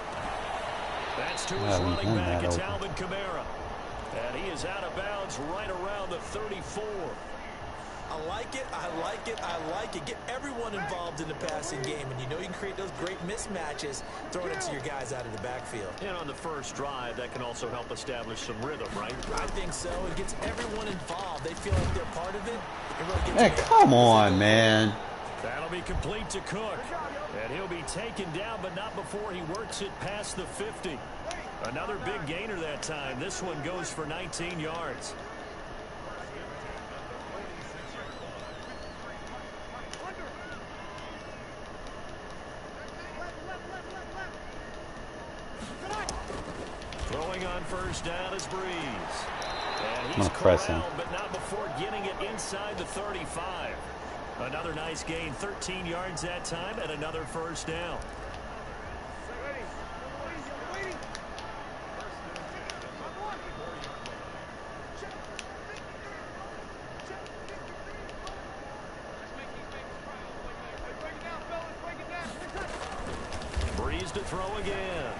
That's to his running back, it's Alvin Kamara. And he is out of bounds right around the 34. I like it, I like it, I like it. Get everyone involved in the passing game, and you know you can create those great mismatches throwing it to your guys out of the backfield. And on the first drive, that can also help establish some rhythm, right? I think so. It gets everyone involved. They feel like they're part of it. It really gets Hey, come on, man. That'll be complete to Cook. And he'll be taken down, but not before he works it past the 50. Another big gainer that time. This one goes for 19 yards. Throwing on first down is Breeze. And he's corralled, but not before getting it inside the 35. Another nice gain, 13 yards that time, and another first down. Breeze to throw again.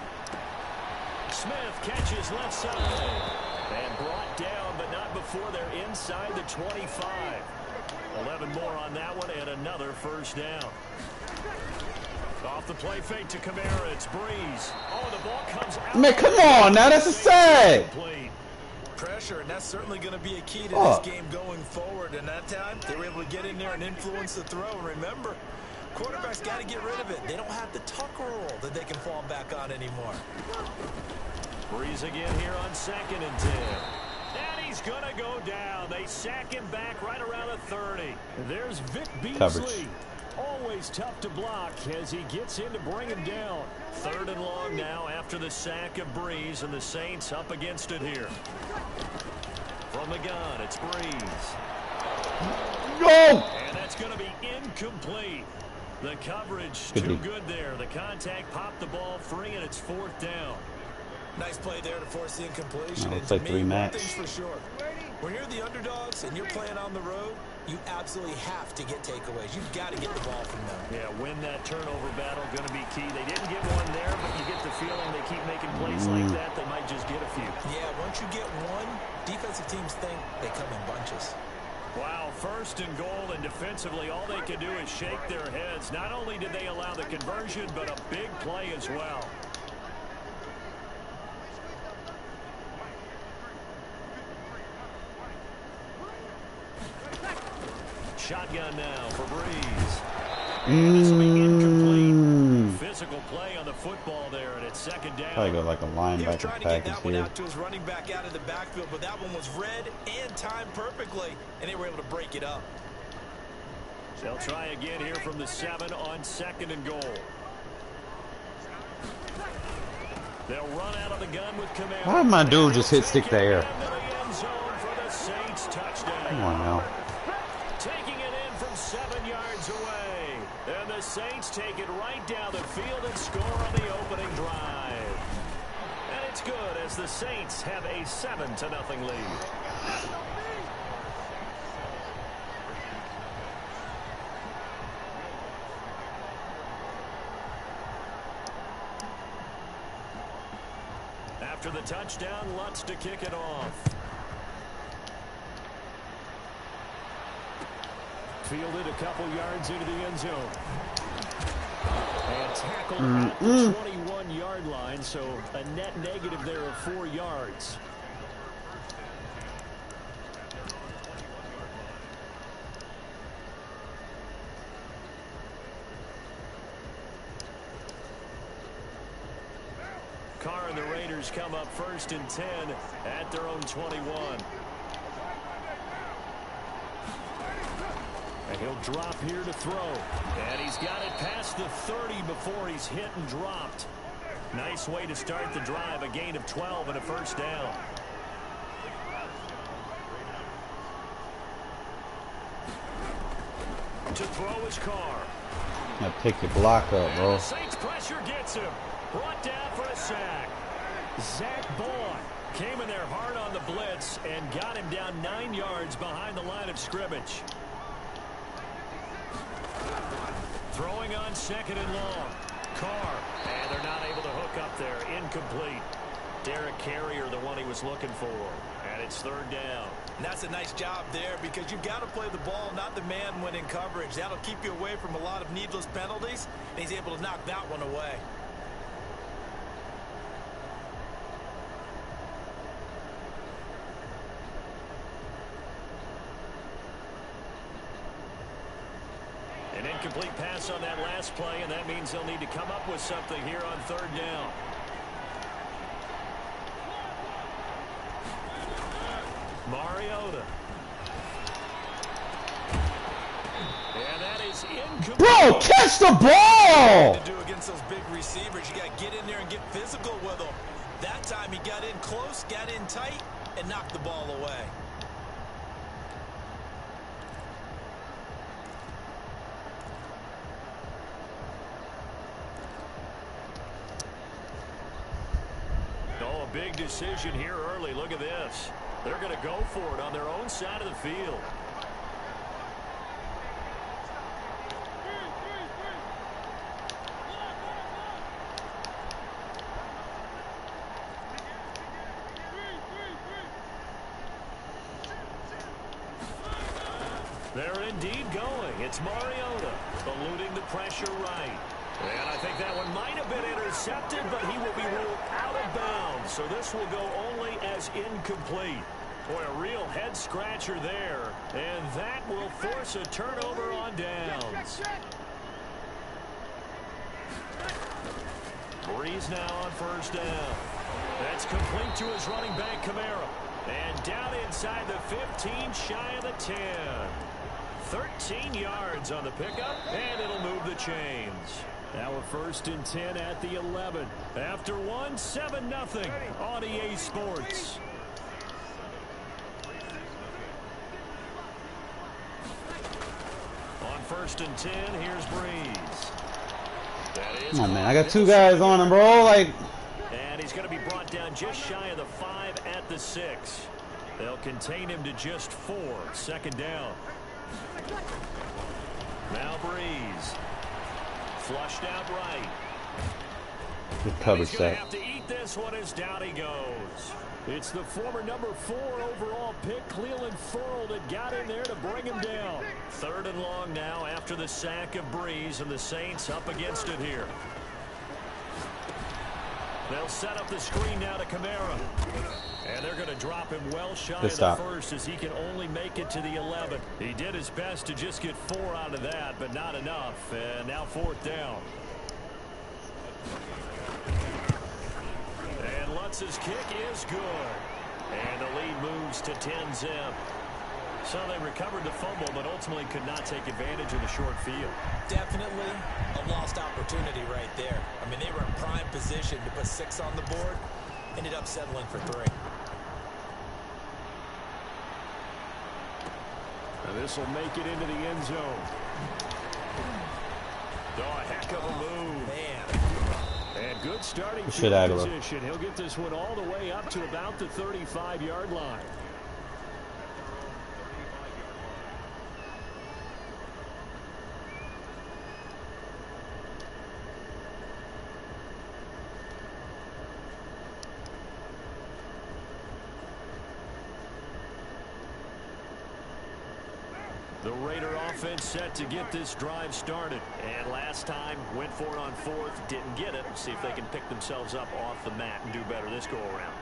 Smith catches left side. And brought down, but not before they're inside the 25. 11 more on that one, and another first down. Off the play fake to Kamara, it's Breeze. Oh, the ball comes out. Man, come on, now that's a sack. Pressure, and that's certainly going to be a key to this game going forward. And that time, they were able to get in there and influence the throw. And remember, quarterbacks got to get rid of it. They don't have the tuck roll that they can fall back on anymore. Breeze again here on 2nd and 10. And he's going to go down. They sack him back right around the 30. There's Vic Beasley. Coverage. Always tough to block as he gets in to bring him down. 3rd and long now after the sack of Breeze, and the Saints up against it here. From the gun, it's Breeze. Go! And that's going to be incomplete. The coverage Good too D. good there. The contact popped the ball free, and it's 4th down. Nice play there to force the incompletion. Looks like 3 max. For sure. When you're the underdogs and you're playing on the road, you absolutely have to get takeaways. You've got to get the ball from them. Yeah, win that turnover battle, going to be key. They didn't get one there, but you get the feeling they keep making plays like that, they might just get a few. Yeah, once you get one, defensive teams think they come in bunches. Wow, 1st and goal, and defensively, all they can do is shake their heads. Not only did they allow the conversion, but a big play as well. Shotgun now for Breeze. And this will be incomplete. Physical play on the football there, and it's 2nd down. Probably go like a linebacker package here. Out to his running back out of the backfield, but that one was read and timed perfectly, and they were able to break it up. They'll try again here from the 7 on 2nd and goal. They'll run out of the gun with Kamara. Why did my dude just hit stick there? Come on now. Taking it in from 7 yards away. And the Saints take it right down the field and score on the opening drive. And it's good as the Saints have a 7-0 lead. After the touchdown, Lutz to kick it off. Fielded a couple yards into the end zone. And tackled at the 21-yard line, so a net negative there of 4 yards. Raiders come up 1st and 10 at their own 21. And he'll drop here to throw. And he's got it past the 30 before he's hit and dropped. Nice way to start the drive. A gain of 12 and a first down. To throw his car. Now pick your block up, bro. And the Saints pressure gets him. Brought down for a sack. Zach Boyd came in there hard on the blitz and got him down 9 yards behind the line of scrimmage. Throwing on 2nd and long. Carr. And they're not able to hook up there. Incomplete. Derek Carrier, the one he was looking for. And it's 3rd down. And that's a nice job there because you've got to play the ball, not the man when in coverage. That'll keep you away from a lot of needless penalties. And he's able to knock that one away. An incomplete pass on that last play, and that means they'll need to come up with something here on 3rd down. Mariota. And that is incomplete. Bro, catch the ball! To do against those big receivers, you got to get in there and get physical with them. That time he got in close, got in tight, and knocked the ball away. Oh, a big decision here early. Look at this. They're going to go for it on their own side of the field. They're indeed going. It's Mariota eluding the pressure right. And I think that one might have been intercepted, but he will be ruled out of bounds. So this will go only as incomplete. Boy, a real head-scratcher there. And that will force a turnover on downs. Breeze now on 1st down. That's complete to his running back, Kamara. And down inside the 15, shy of the 10. 13 yards on the pickup, and it'll move the chains. Now a 1st and 10 at the 11. After one, 7-0 on EA Sports. On 1st and 10, here's Breeze. Come on, man. I got 2 guys on him, bro. Like, and he's going to be brought down just shy of the 5 at the 6. They'll contain him to just 4. 2nd down. Now Breeze. Flushed out right. good coverage He's going to set. have to eat this one as down he goes. It's the former number 4 overall pick, Cleveland Furl, that got in there to bring him down. 3rd and long now after the sack of Breeze, and the Saints up against it here. They'll set up the screen now to Kamara. And they're going to drop him well shy of the 1st as he can only make it to the 11. He did his best to just get 4 out of that, but not enough. And now 4th down. And Lutz's kick is good. And the lead moves to 10-zip. So they recovered the fumble, but ultimately could not take advantage of the short field. Definitely a lost opportunity right there. I mean, they were in prime position to put 6 on the board. Ended up settling for 3. And this will make it into the end zone. Oh, a heck of a move. Man. And good starting field position. He'll get this one all the way up to about the 35-yard line. The Raider offense set to get this drive started. And last time, went for it on 4th, didn't get it. See if they can pick themselves up off the mat and do better this go-around.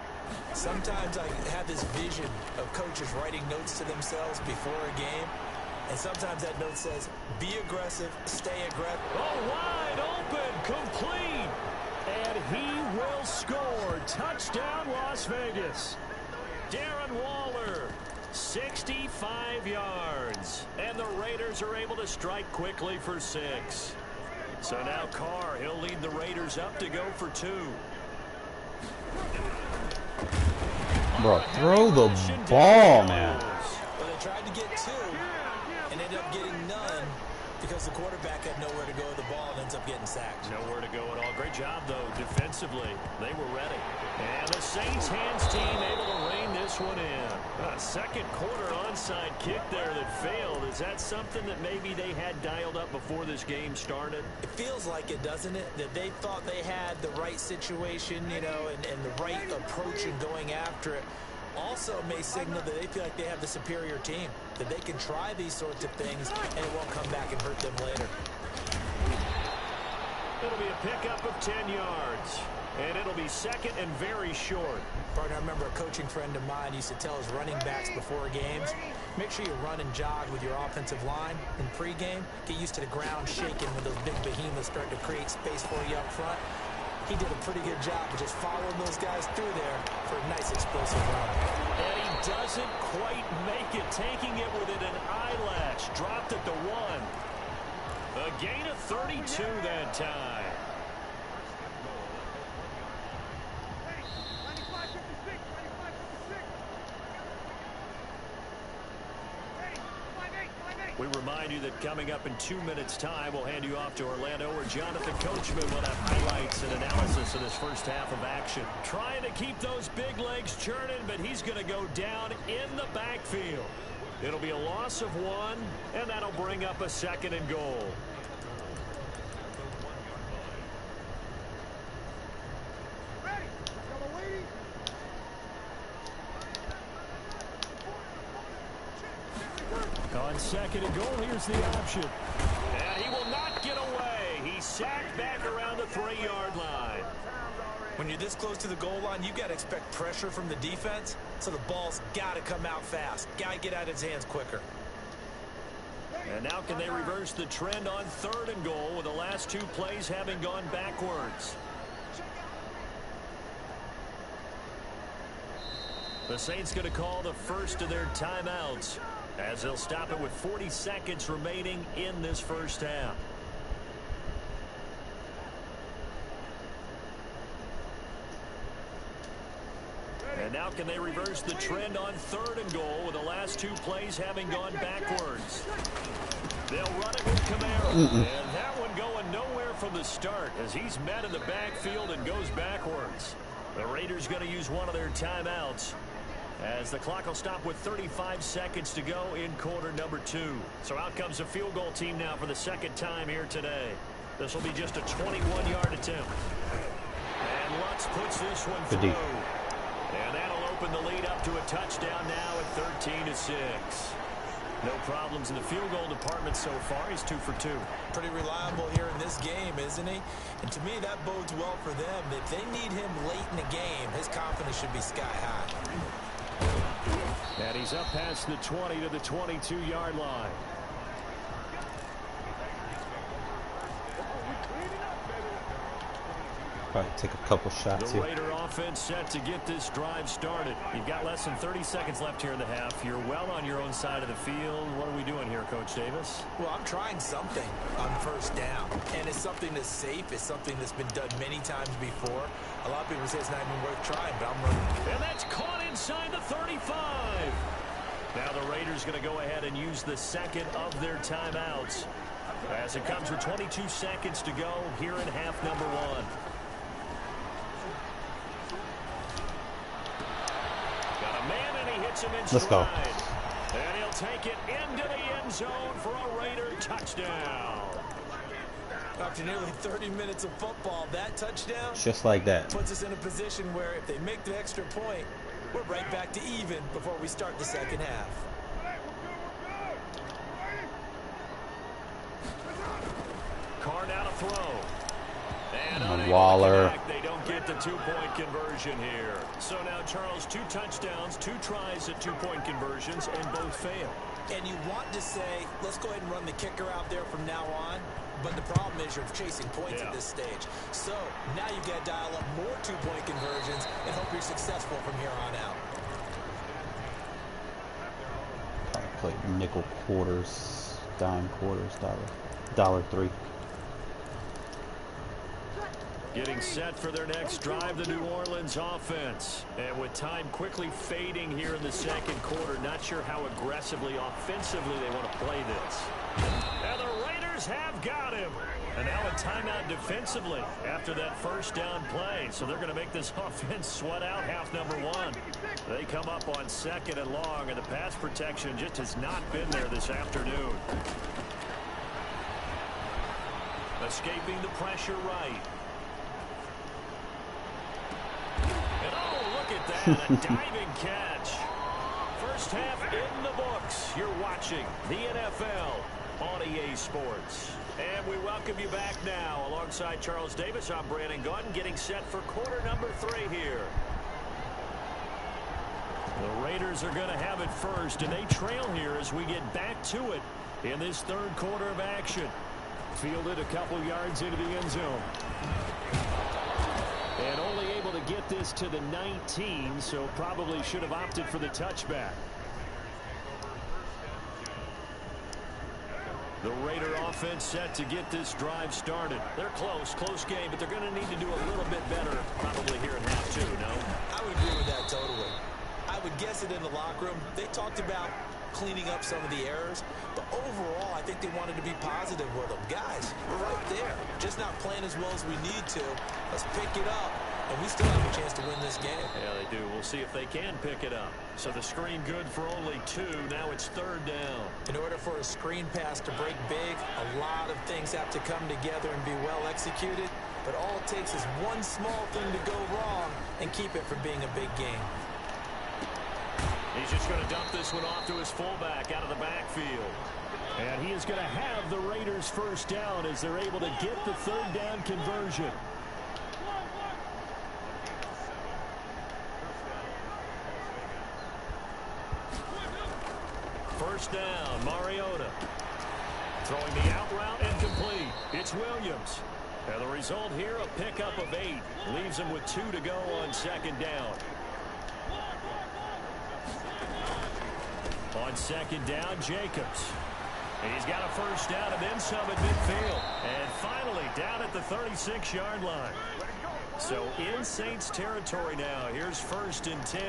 Sometimes I have this vision of coaches writing notes to themselves before a game. And sometimes that note says, be aggressive, stay aggressive. Oh, wide open, complete. And And he will score. Touchdown, Las Vegas. Darren Waller, 65 yards. And the Raiders are able to strike quickly for 6. So now Carr, he'll lead the Raiders up to go for 2. Bro, throw the ball, man. Well, they tried to get 2 and ended up getting none because the quarterback had nowhere to go with the ball and ends up getting sacked. Nowhere to go at all. Great job, though, defensively. They were ready. And the Saints hands team able to rein this one in. A second quarter onside kick there that failed. Is that something that maybe they had dialed up before this game started? It feels like it, doesn't it? That they thought they had the right situation, you know, and the right approach in going after it. Also may signal that they feel like they have the superior team, that they can try these sorts of things and it won't come back and hurt them later. It'll be a pickup of 10 yards. And it'll be second and very short. Partner, I remember a coaching friend of mine used to tell his running backs before games, make sure you run and jog with your offensive line in pregame. Get used to the ground shaking when those big behemoths start to create space for you up front. He did a pretty good job of just following those guys through there for a nice explosive run. And he doesn't quite make it, taking it within an eyelash. Dropped at the 1. A gain of 32 that time. We remind you that coming up in 2 minutes' time, we'll hand you off to Orlando, where Jonathan Coachman will have highlights and analysis of this first half of action. Trying to keep those big legs churning, but he's going to go down in the backfield. It'll be a loss of 1, and that'll bring up a 2nd and goal. On 2nd and goal, here's the option. And he will not get away. He's sacked back around the 3-yard line. When you're this close to the goal line, you've got to expect pressure from the defense, so the ball's got to come out fast. Got to get out of his hands quicker. And now can they reverse the trend on 3rd and goal with the last 2 plays having gone backwards? The Saints going to call the first of their timeouts, as they'll stop it with 40 seconds remaining in this first half. And now can they reverse the trend on 3rd and goal with the last 2 plays having gone backwards? They'll run it with Kamara. And that one going nowhere from the start as he's met in the backfield and goes backwards. The Raiders going to use one of their timeouts, as the clock will stop with 35 seconds to go in quarter number 2. So out comes a field goal team now for the 2nd time here today. This will be just a 21-yard attempt. And Lutz puts this one through. And that'll open the lead up to a touchdown now at 13-6. No problems in the field goal department so far. He's 2 for 2. Pretty reliable here in this game, isn't he? And to me, that bodes well for them. If they need him late in the game, his confidence should be sky high. And he's up past the 20 to the 22-yard line. Probably take a couple shots The here. Raider offense set to get this drive started. You've got less than 30 seconds left here in the half. You're well on your own side of the field. What are we doing here, Coach Davis? Well, I'm trying something on 1st down. And it's something that's safe. It's something that's been done many times before. A lot of people say it's not even worth trying, but I'm running. And that's caught inside the 35. Now the Raiders going to go ahead and use the 2nd of their timeouts, as it comes with 22 seconds to go here in half number 1. Got a man, and he hits him in stride. Let's go. And he'll take it into the end zone for a Raider touchdown. After nearly 30 minutes of football, that touchdown Just like that. puts us in a position where if they make the extra point, we're right back to even before we start the 2nd half. Carr now to throw. And Waller. They don't get the 2-point conversion here. So now, Charles, 2 touchdowns, 2 tries at 2-point conversions, and both fail. And you want to say, let's go ahead and run the kicker out there from now on. but the problem is you're chasing points at this stage. So now you got to dial up more two-point conversions and hope you're successful from here on out. I play nickel quarters, dime quarters, $1.03. Getting set for their next drive, the New Orleans offense. And with time quickly fading here in the second quarter, not sure how aggressively, offensively they want to play this. And the Raiders have got him. And now a timeout defensively after that first down play. So they're going to make this offense sweat out half number one. They come up on second and long, and the pass protection just has not been there this afternoon. Escaping the pressure right. And oh, look at that, a diving catch. First half in the books. You're watching the NFL on EA Sports. And we welcome you back now. Alongside Charles Davis, I'm Brandon Gunn, getting set for quarter number 3 here. The Raiders are going to have it first, and they trail here as we get back to it in this third quarter of action. Fielded a couple yards into the end zone. And only able to get this to the 19, so probably should have opted for the touchback. The Raider offense set to get this drive started. They're close game, but they're going to need to do a little bit better probably here in half 2, no? I would agree with that totally. I would guess it in the locker room. They talked about cleaning up some of the errors, but overall, I think they wanted to be positive with them. Guys, we're right there. Just not playing as well as we need to. Let's pick it up, and we still have a chance to win this game. Yeah, they do. We'll see if they can pick it up. So the screen good for only 2. Now it's third down. In order for a screen pass to break big, a lot of things have to come together and be well executed, but all it takes is one small thing to go wrong and keep it from being a big game. He's just going to dump this one off to his fullback out of the backfield. And he is going to have the Raiders first down as they're able to get the third down conversion. First down, Mariota. Throwing the out route and complete. It's Williams. And the result here, a pickup of 8. Leaves him with 2 to go on second down. On second down, Jacobs. And he's got a first down and then some at midfield. And finally down at the 36-yard line. So in Saints territory now. Here's first and 10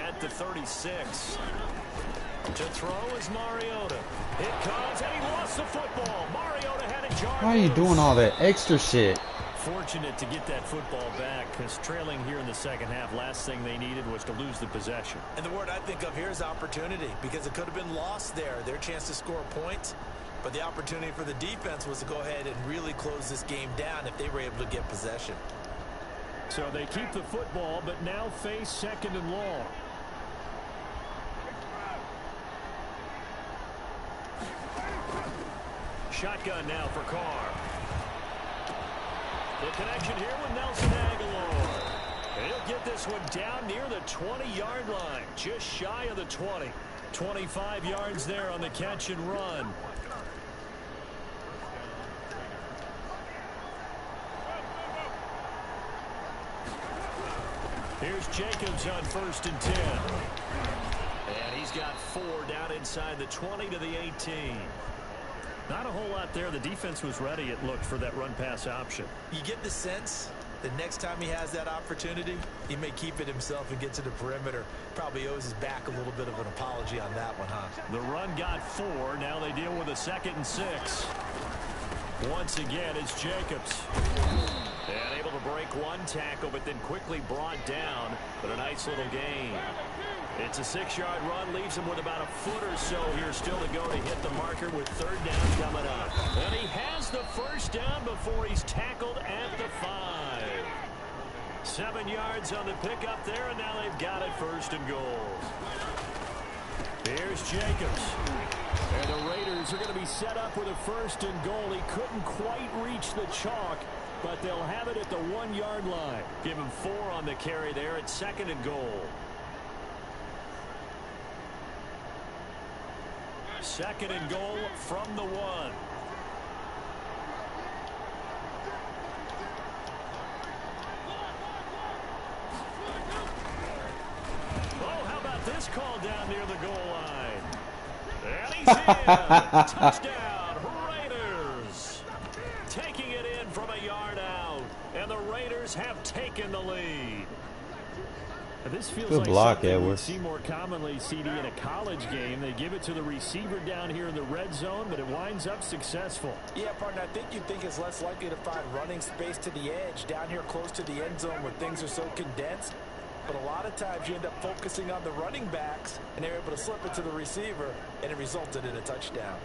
at the 36. To throw is Mariota. It comes, and he lost the football. Mariota had it jarred. Why are you doing all that extra shit? Fortunate to get that football back, because trailing here in the second half, last thing they needed was to lose the possession. And the word I think of here is opportunity, because it could have been lost there. Their chance to score points, but the opportunity for the defense was to go ahead and really close this game down if they were able to get possession. So they keep the football, but now face second and long. Shotgun now for Carr. The connection here with Nelson Aguilar. And he'll get this one down near the 20-yard line, just shy of the 20. 25 yards there on the catch and run. Here's Jacobs on first and 10. And he's got 4 down inside the 20 to the 18. Not a whole lot there. The defense was ready, it looked, for that run-pass option. You get the sense that next time he has that opportunity, he may keep it himself and get to the perimeter. Probably owes his back a little bit of an apology on that one, huh? The run got 4. Now they deal with a 2nd and 6. Once again, it's Jacobs. And able to break one tackle, but then quickly brought down. But a nice little gain. It's a 6-yard run, leaves him with about a foot or so here still to go to hit the marker with third down coming up. And he has the first down before he's tackled at the 5. 7 yards on the pickup there, and now they've got it first and goal. Here's Jacobs. And the Raiders are going to be set up with a first and goal. He couldn't quite reach the chalk, but they'll have it at the 1-yard line. Give him 4 on the carry there at 2nd and goal. 2nd and goal from the 1. Touchdown, Raiders. Taking it in from a yard out. And the Raiders have taken the lead. This feels Good like block, something we Edwards. see more commonly, CD, in a college game. They give it to the receiver down here in the red zone, but it winds up successful. Yeah, partner, I think you'd think it's less likely to find running space to the edge down here close to the end zone where things are so condensed. But a lot of times you end up focusing on the running backs, and they're able to slip it to the receiver, and it resulted in a touchdown.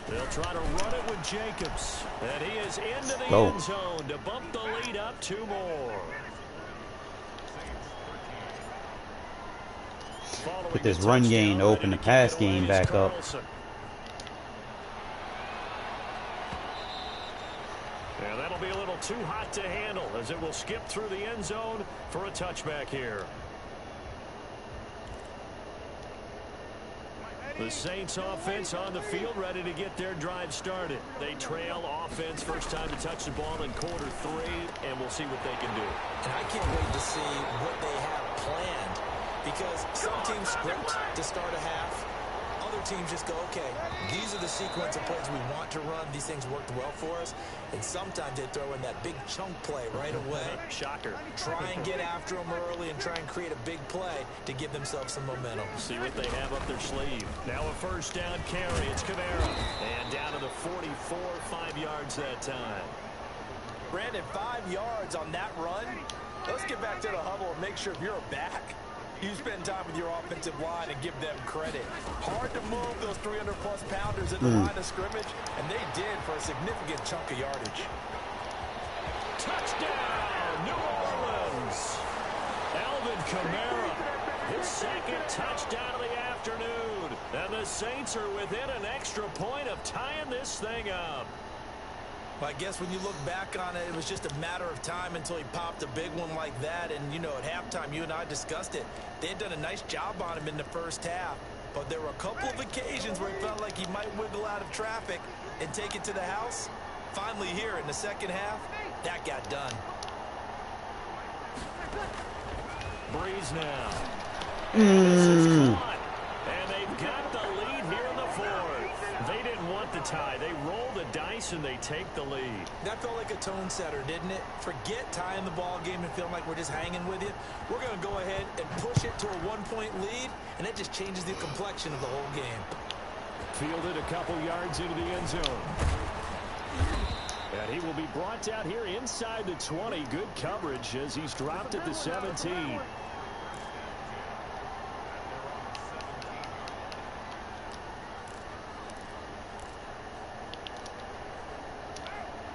They'll try to run it with Jacobs. And he is into the Go. end zone to bump the lead up 2 more. Get this run game to open the pass game back up. And that'll be a little too hot to handle as it will skip through the end zone for a touchback here. The Saints offense on the field ready to get their drive started. They trail offense first time to touch the ball in quarter 3, and we'll see what they can do. And I can't wait to see what they have planned, because some teams script to start a half. Other teams just go, okay, these are the sequence of plays we want to run. These things worked well for us. And sometimes they throw in that big chunk play right away. Shocker. Try and get after them early and try and create a big play to give themselves some momentum. See what they have up their sleeve. Now a first down carry. It's Kamara. And down to the 44, 5 yards that time. Brandon, 5 yards on that run. Let's get back to the huddle and make sure if you're a back, you spend time with your offensive line and give them credit. Hard to move those 300-plus pounders in the line of scrimmage, and they did for a significant chunk of yardage. Touchdown, New Orleans. Alvin Kamara, his second touchdown of the afternoon. And the Saints are within an extra point of tying this thing up. Well, I guess when you look back on it, it was just a matter of time until he popped a big one like that. And, you know, at halftime, you and I discussed it. They had done a nice job on him in the first half. But there were a couple of occasions where it felt like he might wiggle out of traffic and take it to the house. Finally here in the second half, that got done. Breeze now. This is caught. And they've got the lead here in the 4th. They didn't want the tie. They roll the dice and they take the lead. That felt like a tone setter, didn't it? Forget tying the ball game and feeling like we're just hanging with you. We're going to go ahead and push it to a 1-point lead, and it just changes the complexion of the whole game. Fielded a couple yards into the end zone. And he will be brought down here inside the 20. Good coverage as he's dropped at the 17.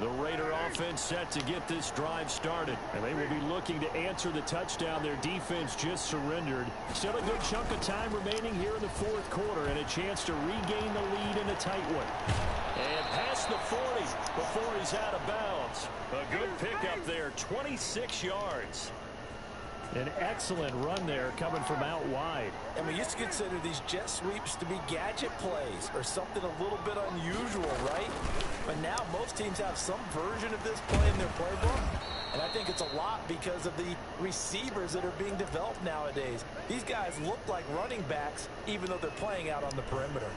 The Raider offense set to get this drive started. And they will be looking to answer the touchdown their defense just surrendered. Still a good chunk of time remaining here in the 4th quarter and a chance to regain the lead in a tight one. And past the 40 before he's out of bounds. A good pickup there, 26 yards. An excellent run there coming from out wide. And we used to consider these jet sweeps to be gadget plays or something a little bit unusual, right? But now most teams have some version of this play in their playbook. And I think it's a lot because of the receivers that are being developed nowadays. These guys look like running backs even though they're playing out on the perimeter.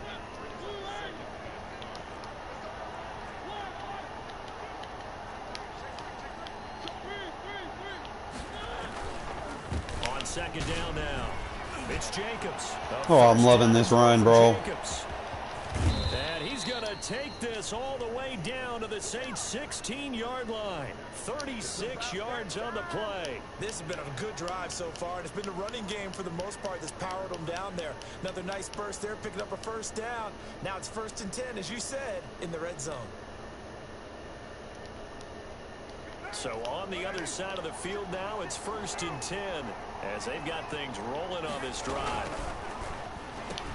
Second down now. It's Jacobs. Oh, I'm loving this run, bro. Jacobs. And he's going to take this all the way down to the Saints' 16-yard line. 36 yards on the play. This has been a good drive so far, and it's been the running game for the most part that's powered them down there. Another nice burst there, picking up a first down. Now it's 1st and 10, as you said, in the red zone. So on the other side of the field now, it's 1st and 10 as they've got things rolling on this drive.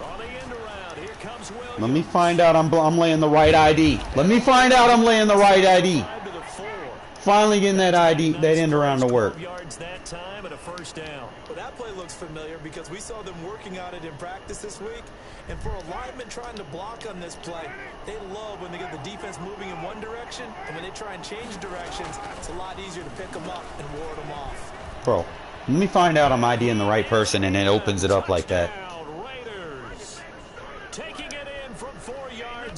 On the end around, here comes Williams. Let me find out I'm laying the right ID. Let me find out I'm laying the right ID. Finally getting that ID, that end around to work. Yards that time and a first down. Well, that play looks familiar because we saw them working on it in practice this week. And for a lineman trying to block on this play, they love when they get the defense moving in one direction. And when they try and change directions, it's a lot easier to pick them up and ward them off. Bro, let me find out I'm IDing the right person and it opens it up like that. Raiders.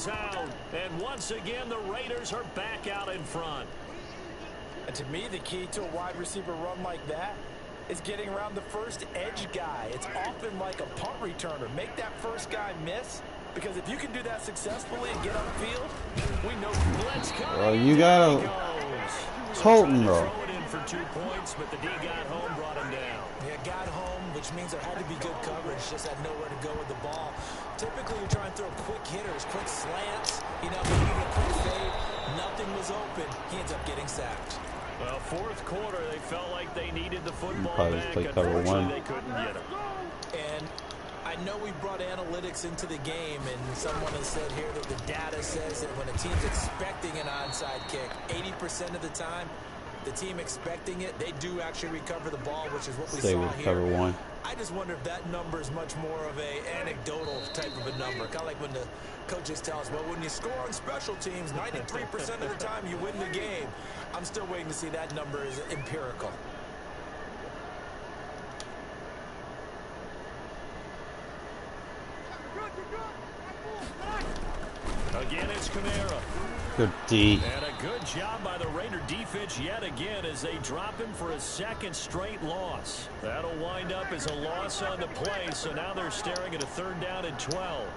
one's out. And once again, the Raiders are back out in front. And to me, the key to a wide receiver run like that is getting around the first edge guy. It's often like a punt returner. Make that first guy miss, because if you can do that successfully and get upfield, we know. Well, you got a Colton, bro. Throw it in for 2 points, but the D got home, brought him down. Yeah, got home, which means there had to be good coverage. Just had nowhere to go with the ball. Typically, you try and throw quick hitters, quick slants, you know, maybe even a quick fade. Nothing was open. He ends up getting sacked. Well, fourth quarter, they felt like they needed the football probably back. play cover one. They couldn't get it. And I know we brought analytics into the game, and someone has said here that the data says that when a team's expecting an onside kick, 80% of the time, the team expecting it, they do actually recover the ball, which is what we Stay saw with here. cover one. I just wonder if that number is much more of a anecdotal type of a number. Kind of like when the coaches tell us, well, when you score on special teams, 93% of the time you win the game. I'm still waiting to see that number is empirical. Again, it's Kamara. Good D. And a good job by the Raider defense yet again as they drop him for a second straight loss. That'll wind up as a loss on the play, so now they're staring at a 3rd down and 12.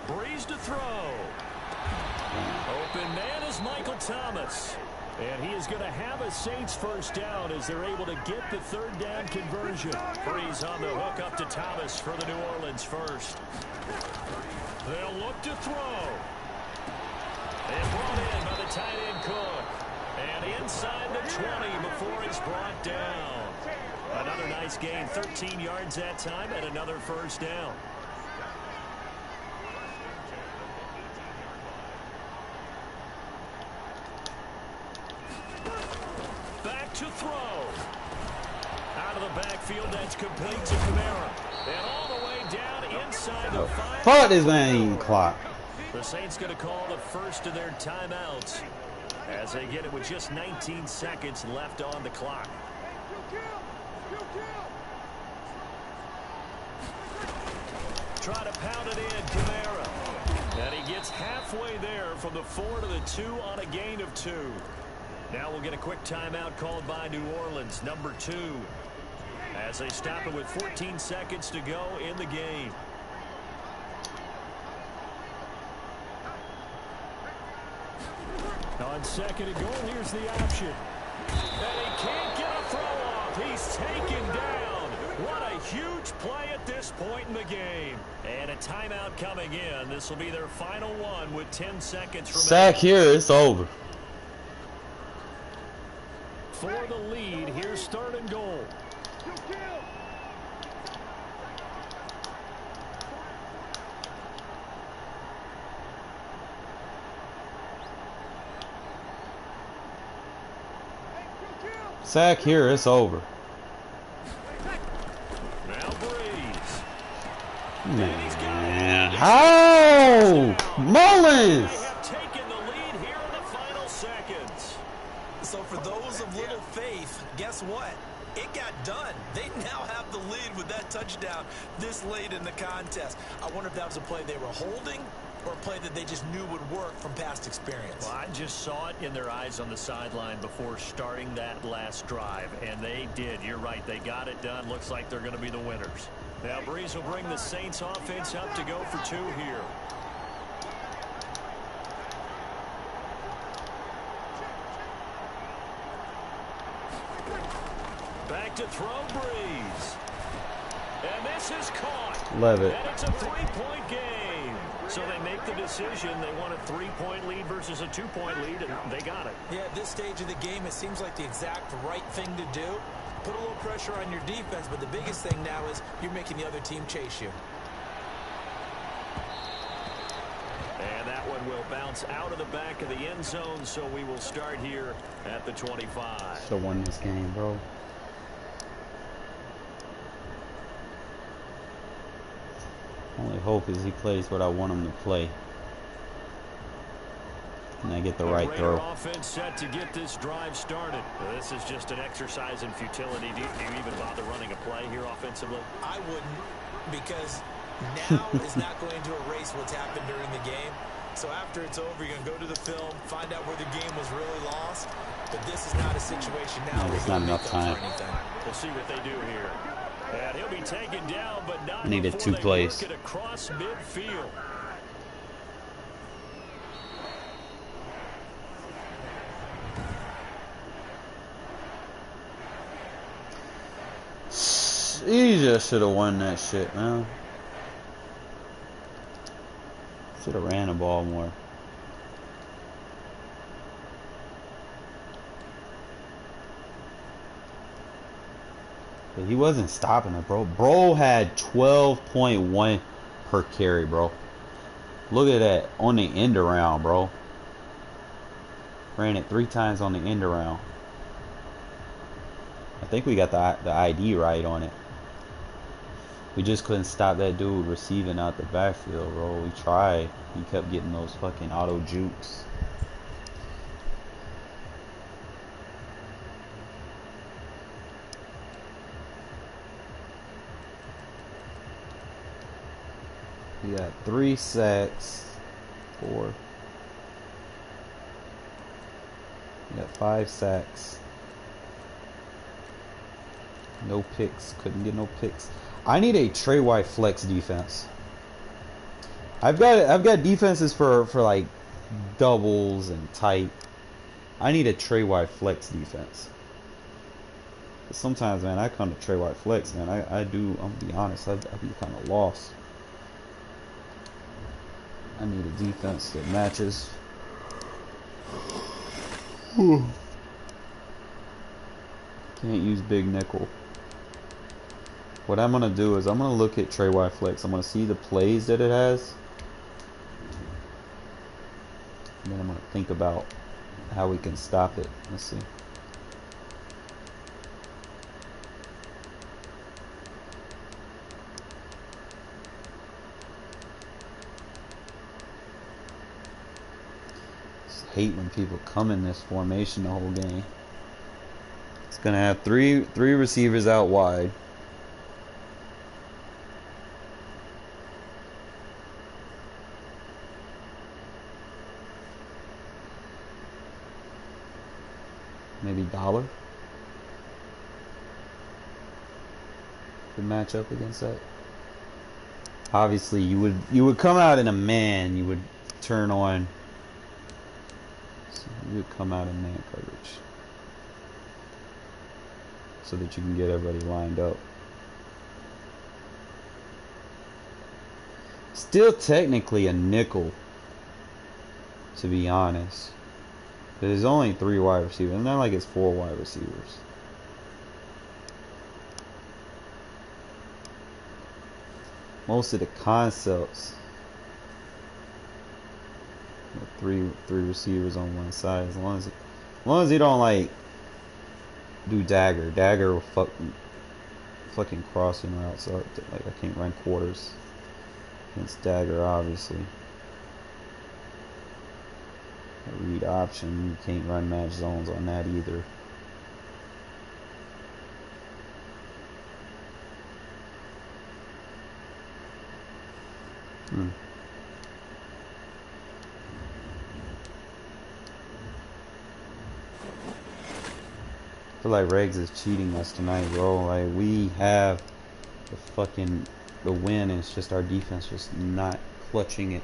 Breeze to throw. Open man is Michael Thomas. And he is going to have a Saints first down as they're able to get the 3rd down conversion. Breeze on the hook up to Thomas for the New Orleans first. They'll look to throw. And brought in by the tight end Cook. And inside the 20 before he's brought down. Another nice gain, 13 yards that time, and another first down. To throw. Out of the backfield, that's complete to Kamara. And all the way down inside the 5. Fuck this man clock. The Saints going to call the first of their timeouts as they get it with just 19 seconds left on the clock. Try to pound it in, Kamara. And he gets halfway there from the 4 to the 2 on a gain of 2. Now we'll get a quick timeout called by New Orleans, number 2, as they stop it with 14 seconds to go in the game. On 2nd and goal, here's the option. And he can't get a throw off. He's taken down. What a huge play at this point in the game. And a timeout coming in. This will be their final one with 10 seconds remaining. Sack here, it's over. For the lead, here's 3rd and goal. Sack here, it's over. Now Breeze. Man, how? Mullins! They have taken the lead here in the final seconds. So for those of little faith, guess what? It got done. They now have the lead with that touchdown this late in the contest. I wonder if that was a play they were holding or a play that they just knew would work from past experience. Well, I just saw it in their eyes on the sideline before starting that last drive, and they did. You're right. They got it done. Looks like they're going to be the winners. Now Breeze will bring the Saints offense up to go for 2 here. Back to throw, Breeze. And this is caught. Love it. And it's a 3-point game. So they make the decision. They want a 3-point lead versus a 2-point lead, and they got it. Yeah, at this stage of the game, it seems like the exact right thing to do. Put a little pressure on your defense, but the biggest thing now is you're making the other team chase you. And that one will bounce out of the back of the end zone, so we will start here at the 25. Should have won this game, bro. Only hope is he plays what I want him to play. And I get the right throw. Offense set to get this drive started. This is just an exercise in futility. Do you even bother running a play here offensively? I wouldn't. because now is not going to erase what's happened during the game. So after it's over, you're going to go to the film, find out where the game was really lost. But this is not a situation now where there's you're not going to enough make time. up for anything. We'll see what they do here. And he'll be taken down, but not I needed before 2 they plays. work it across midfield. He just should have won that shit, man. Should have ran the ball more. But he wasn't stopping it, bro. Bro had 12.1 per carry, bro. Look at that on the end around, bro. Ran it 3 times on the end around. I think we got the ID right on it. We just couldn't stop that dude receiving out the backfield, bro. We tried. He kept getting those fucking auto jukes. We got 3 sacks. 4. We got 5 sacks. No picks. Couldn't get no picks. I need a Trey White flex defense. I've got defenses for like doubles and tight. I need a Trey White flex defense. Sometimes, man, I come to Trey White flex, man. I do. I'm gonna be honest. I be kind of lost. I need a defense that matches. Can't use big nickel. What I'm gonna do is I'm gonna look at Trey White flex. I'm gonna see the plays that it has, and then I'm gonna think about how we can stop it. Let's see. Just hate when people come in this formation the whole game. It's gonna have three receivers out wide. Maybe Dollar could match up against that. Obviously, you would come out in a man. You would turn on. So you would come out in man coverage so that you can get everybody lined up. Still technically a nickel, to be honest. There's only 3 wide receivers. It's not like it's 4 wide receivers. Most of the concepts, three receivers on one side. As long as you don't like do dagger. Dagger will fucking crossing routes. So like I can't run quarters against dagger, obviously. Read option, you can't run match zones on that either. I feel like Regs is cheating us tonight, bro. Like, we have the win, and it's just our defense just not clutching it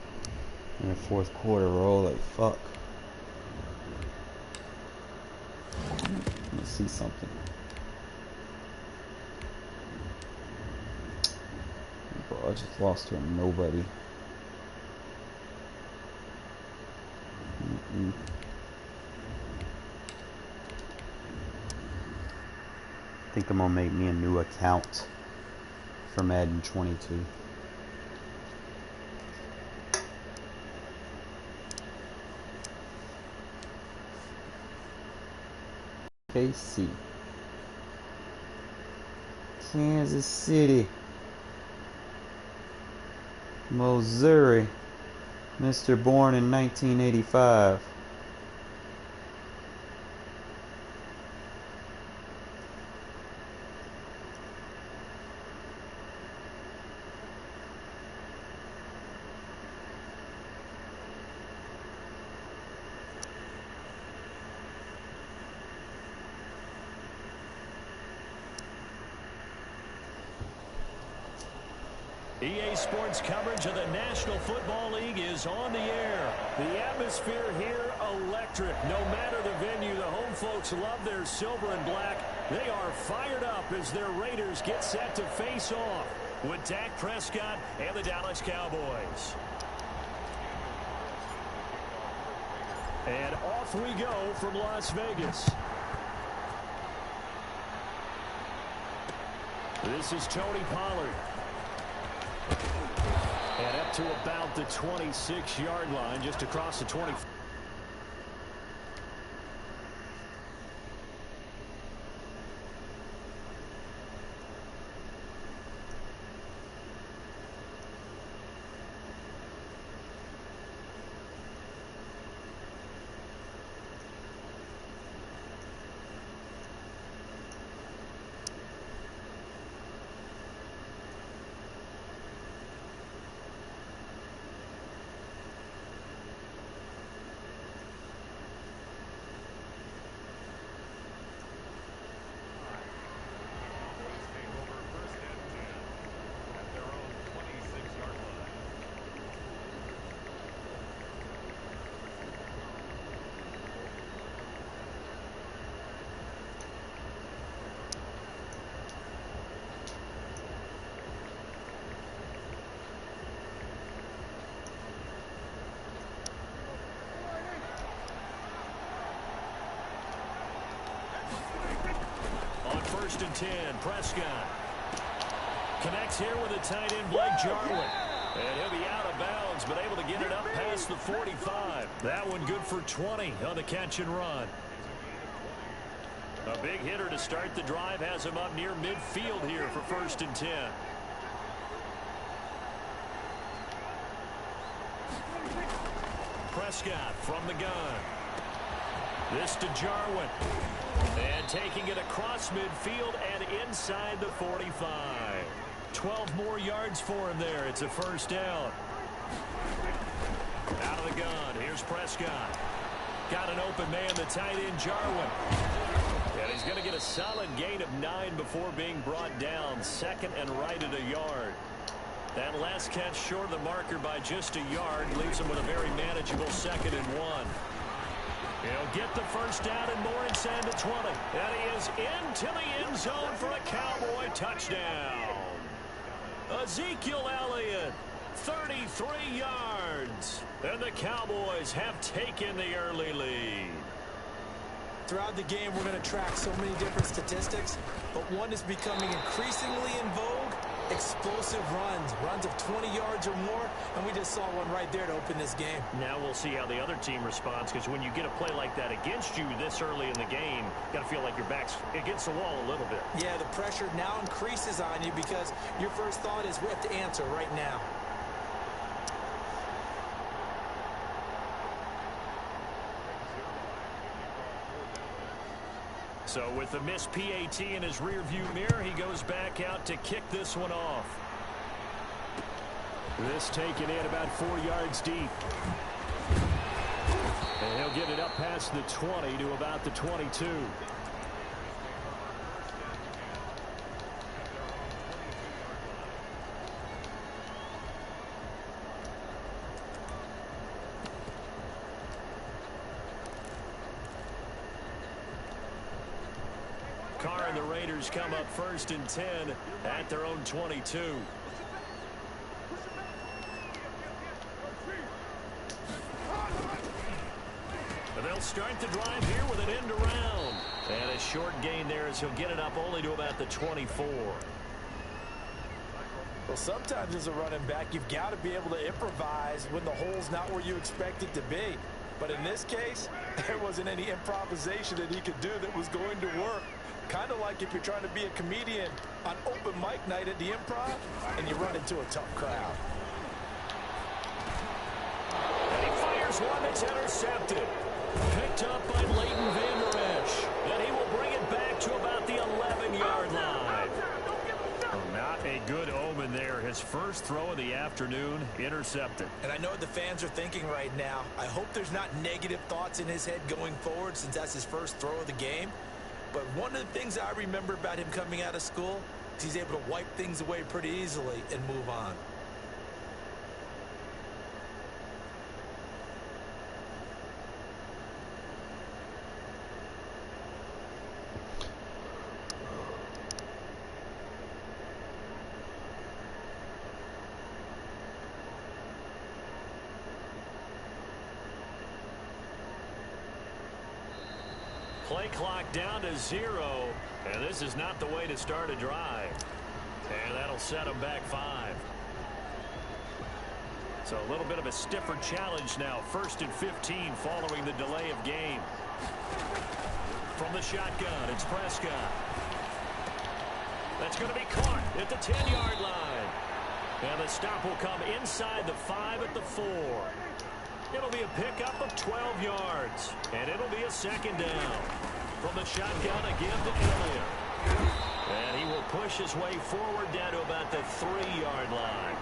in the 4th quarter, bro. Like, fuck. Let's see something. Bro, I just lost to a nobody. I think I'm gonna make me a new account for Madden 22. KC. Kansas City. Missouri. Mr. Born in 1985. EA Sports coverage of the National Football League is on the air. The atmosphere here, electric. No matter the venue, the home folks love their silver and black. They are fired up as their Raiders get set to face off with Dak Prescott and the Dallas Cowboys. And off we go from Las Vegas. This is Tony Pollard. And up to about the 26-yard line, just across the 20. First and 10, Prescott connects here with a tight end, Blake Jarwin. And he'll be out of bounds, but able to get it up past the 45. That one good for 20 on the catch and run. A big hitter to start the drive has him up near midfield here for first and 10. Prescott from the gun. This to Jarwin. And taking it across midfield and inside the 45. 12 more yards for him there. It's a first down. Out of the gun. Here's Prescott. Got an open man, the tight end, Jarwin. And he's going to get a solid gain of 9 before being brought down. Second and right at a yard. That last catch short of the marker by just a yard leaves him with a very manageable second and 1. He'll get the first down and more inside the 20. And he is into the end zone for a Cowboy touchdown. Ezekiel Elliott, 33 yards. And the Cowboys have taken the early lead. Throughout the game, we're going to track so many different statistics, but one is becoming increasingly in vogue: explosive runs of 20 yards or more, and we just saw one right there to open this game. Now we'll see how the other team responds, because when you get a play like that against you this early in the game, you got to feel like your back's against the wall a little bit. Yeah, the pressure now increases on you because your first thought is we have to answer right now. So with the missed PAT in his rearview mirror, he goes back out to kick this one off. This taken in about 4 yards deep. And he'll get it up past the 20 to about the 22. Carr and the Raiders come up first and 10 at their own 22. They'll start the drive here with an end around. And a short gain there as he'll get it up only to about the 24. Well, sometimes as a running back, you've got to be able to improvise when the hole's not where you expect it to be. But in this case, there wasn't any improvisation that he could do that was going to work. Kind of like if you're trying to be a comedian on open mic night at the Improv and you run into a tough crowd. And he fires one that's intercepted. Picked up by Leighton Vander Esch. And he will bring it back to about the 11-yard line. Not a good omen there. His first throw of the afternoon intercepted. And I know what the fans are thinking right now. I hope there's not negative thoughts in his head going forward since that's his first throw of the game. But one of the things I remember about him coming out of school is he's able to wipe things away pretty easily and move on. clock down to 0. And this is not the way to start a drive. And that'll set them back 5. So a little bit of a stiffer challenge now. 1st and 15 following the delay of game. From the shotgun, it's Prescott. That's going to be caught at the 10-yard line. And the stop will come inside the 5 at the 4. It'll be a pickup of 12 yards. And it'll be a 2nd down. From the shotgun, again to Elliott. And he will push his way forward down to about the 3-yard line.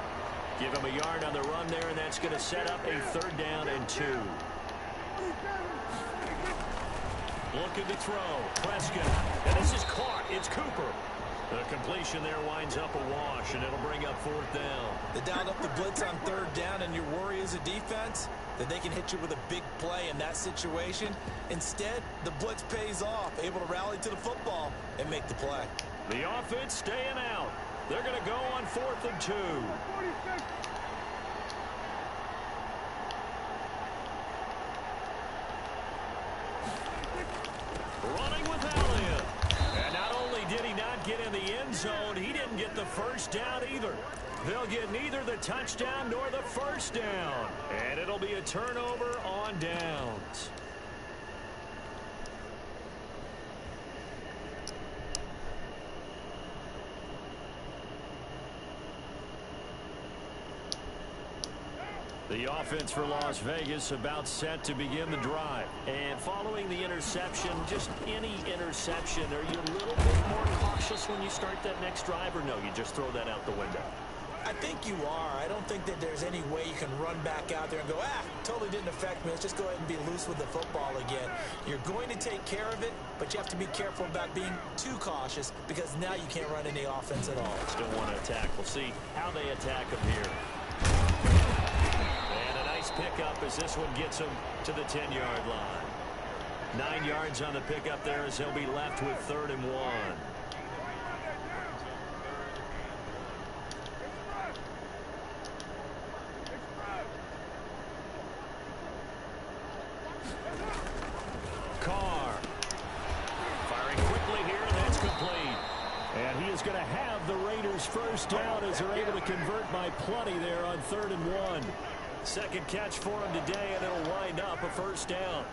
Give him a yard on the run there, and that's going to set up a 3rd down and 2. Looking to throw. Prescott. And this is caught. It's Cooper. The completion there winds up a wash, and it'll bring up 4th down. They dialed up the blitz on 3rd down, and your worry as a defense that they can hit you with a big play in that situation. Instead, the blitz pays off, able to rally to the football and make the play. The offense staying out. They're going to go on 4th and 2. Running with Elliott. And not only did he not get in the end zone, he didn't get the 1st down either. They'll get neither the touchdown nor the 1st down. And it'll be a turnover on downs. The offense for Las Vegas about set to begin the drive. And following the interception, just any interception, are you a little bit more cautious when you start that next drive, or no, you just throw that out the window? I think you are. I don't think that there's any way you can run back out there and go, totally didn't affect me. Let's just go ahead and be loose with the football again. You're going to take care of it, but you have to be careful about being too cautious because now you can't run any offense at all. Still want to attack. We'll see how they attack them here. And a nice pickup as this one gets him to the 10-yard line. 9 yards on the pickup there as he'll be left with 3rd and 1. Carr firing quickly here, and that's complete. And he is going to have the Raiders 1st down as they're able to convert by plenty there on 3rd and 1. 2nd catch for him today, and it'll wind up a 1st down.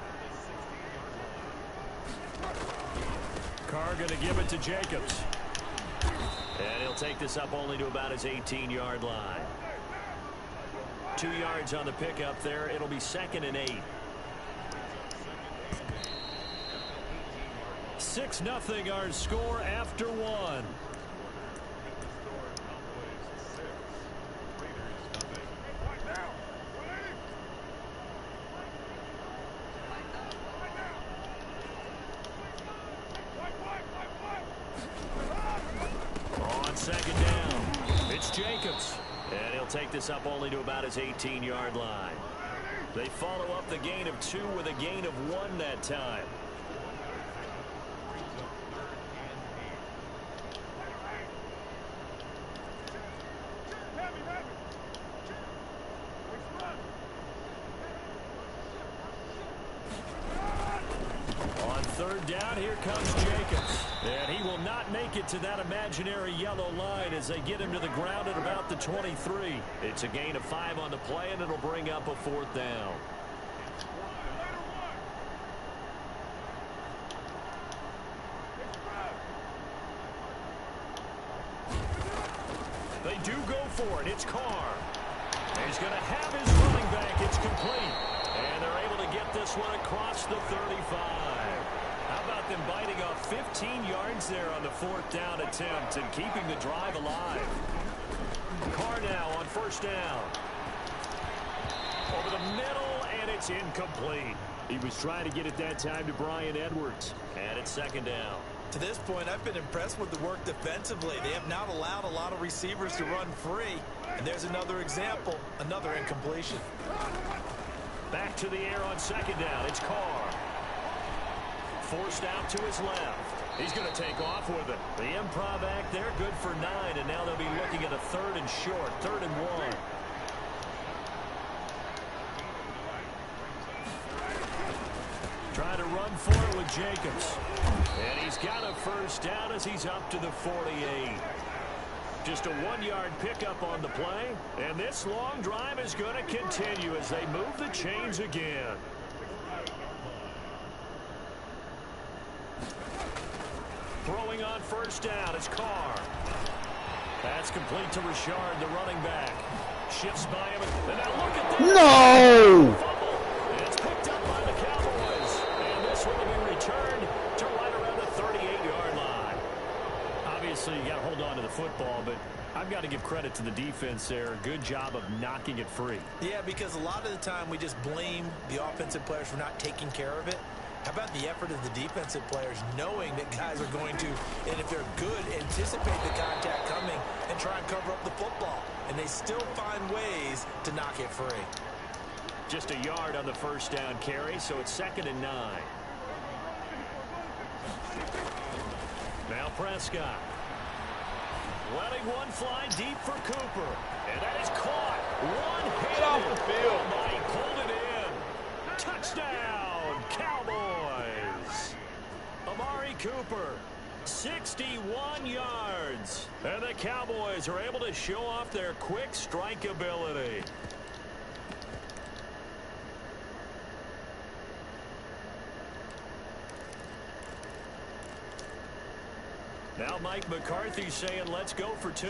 Carr going to give it to Jacobs. And he'll take this up only to about his 18-yard line. 2 yards on the pickup there. It'll be 2nd and 8. 6-0 our score after 1. On 2nd down, it's Jacobs. And he'll take this up only to about his 18-yard line. They follow up the gain of 2 with a gain of 1 that time. On 3rd down, here comes Jacobs. And he will not make it to that imaginary yellow line as they get him to the ground at about the 23. It's a gain of 5 on the play, and it'll bring up a 4th down. They do go for it. It's Carr. He's going to have his running back. It's complete. And they're able to get this one across the 35. How about them biting off 15 yards there on the 4th down attempt and keeping the drive alive? Carr now on 1st down. Over the middle, and it's incomplete. He was trying to get it that time to Bryan Edwards. And it's 2nd down. To this point, I've been impressed with the work defensively. They have not allowed a lot of receivers to run free. And there's another example, another incompletion. Back to the air on 2nd down. It's Carr. Forced out to his left. He's going to take off with it. The improv act there, good for 9. And now they'll be looking at a 3rd and short, 3rd and 1. Trying to run for it with Jacobs. And he's got a first down as he's up to the 48. Just a 1-yard pickup on the play. And this long drive is going to continue as they move the chains again. Throwing on first down, it's Carr. That's complete to Richard, the running back. Shifts by him, and now look at this. No! It's picked up by the Cowboys, and this will be returned to right around the 38-yard line. Obviously, you got to hold on to the football, but I've got to give credit to the defense there. Good job of knocking it free. Yeah, because a lot of the time we just blame the offensive players for not taking care of it. How about the effort of the defensive players knowing that guys are going to, and if they're good, anticipate the contact coming and try and cover up the football. And they still find ways to knock it free. Just a yard on the first down carry, so it's 2nd and 9. Now Prescott. Letting one fly deep for Cooper. And that is caught. One-handed. Get off the field. Mike pulled it in. Touchdown, Cowboys. Amari Cooper, 61 yards. And the Cowboys are able to show off their quick strike ability. Now Mike McCarthy saying, let's go for 2.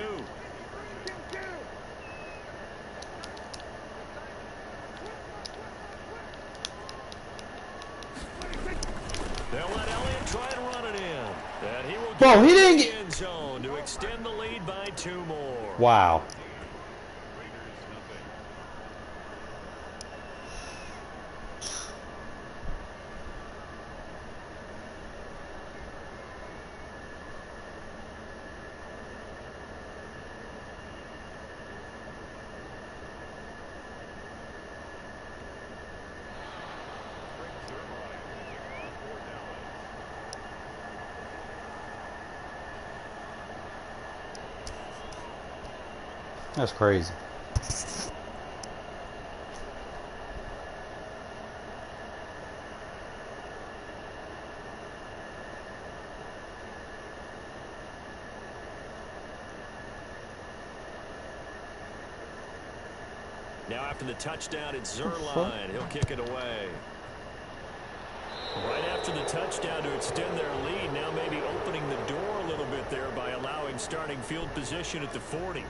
They'll let Elliott try and run it in. And he will Bro, he get didn't the get... end zone to extend the lead by 2 more. Wow. That's crazy. Now after the touchdown, it's Zerline. He'll kick it away. Right after the touchdown to extend their lead, now maybe opening the door a little bit there by allowing starting field position at the 40.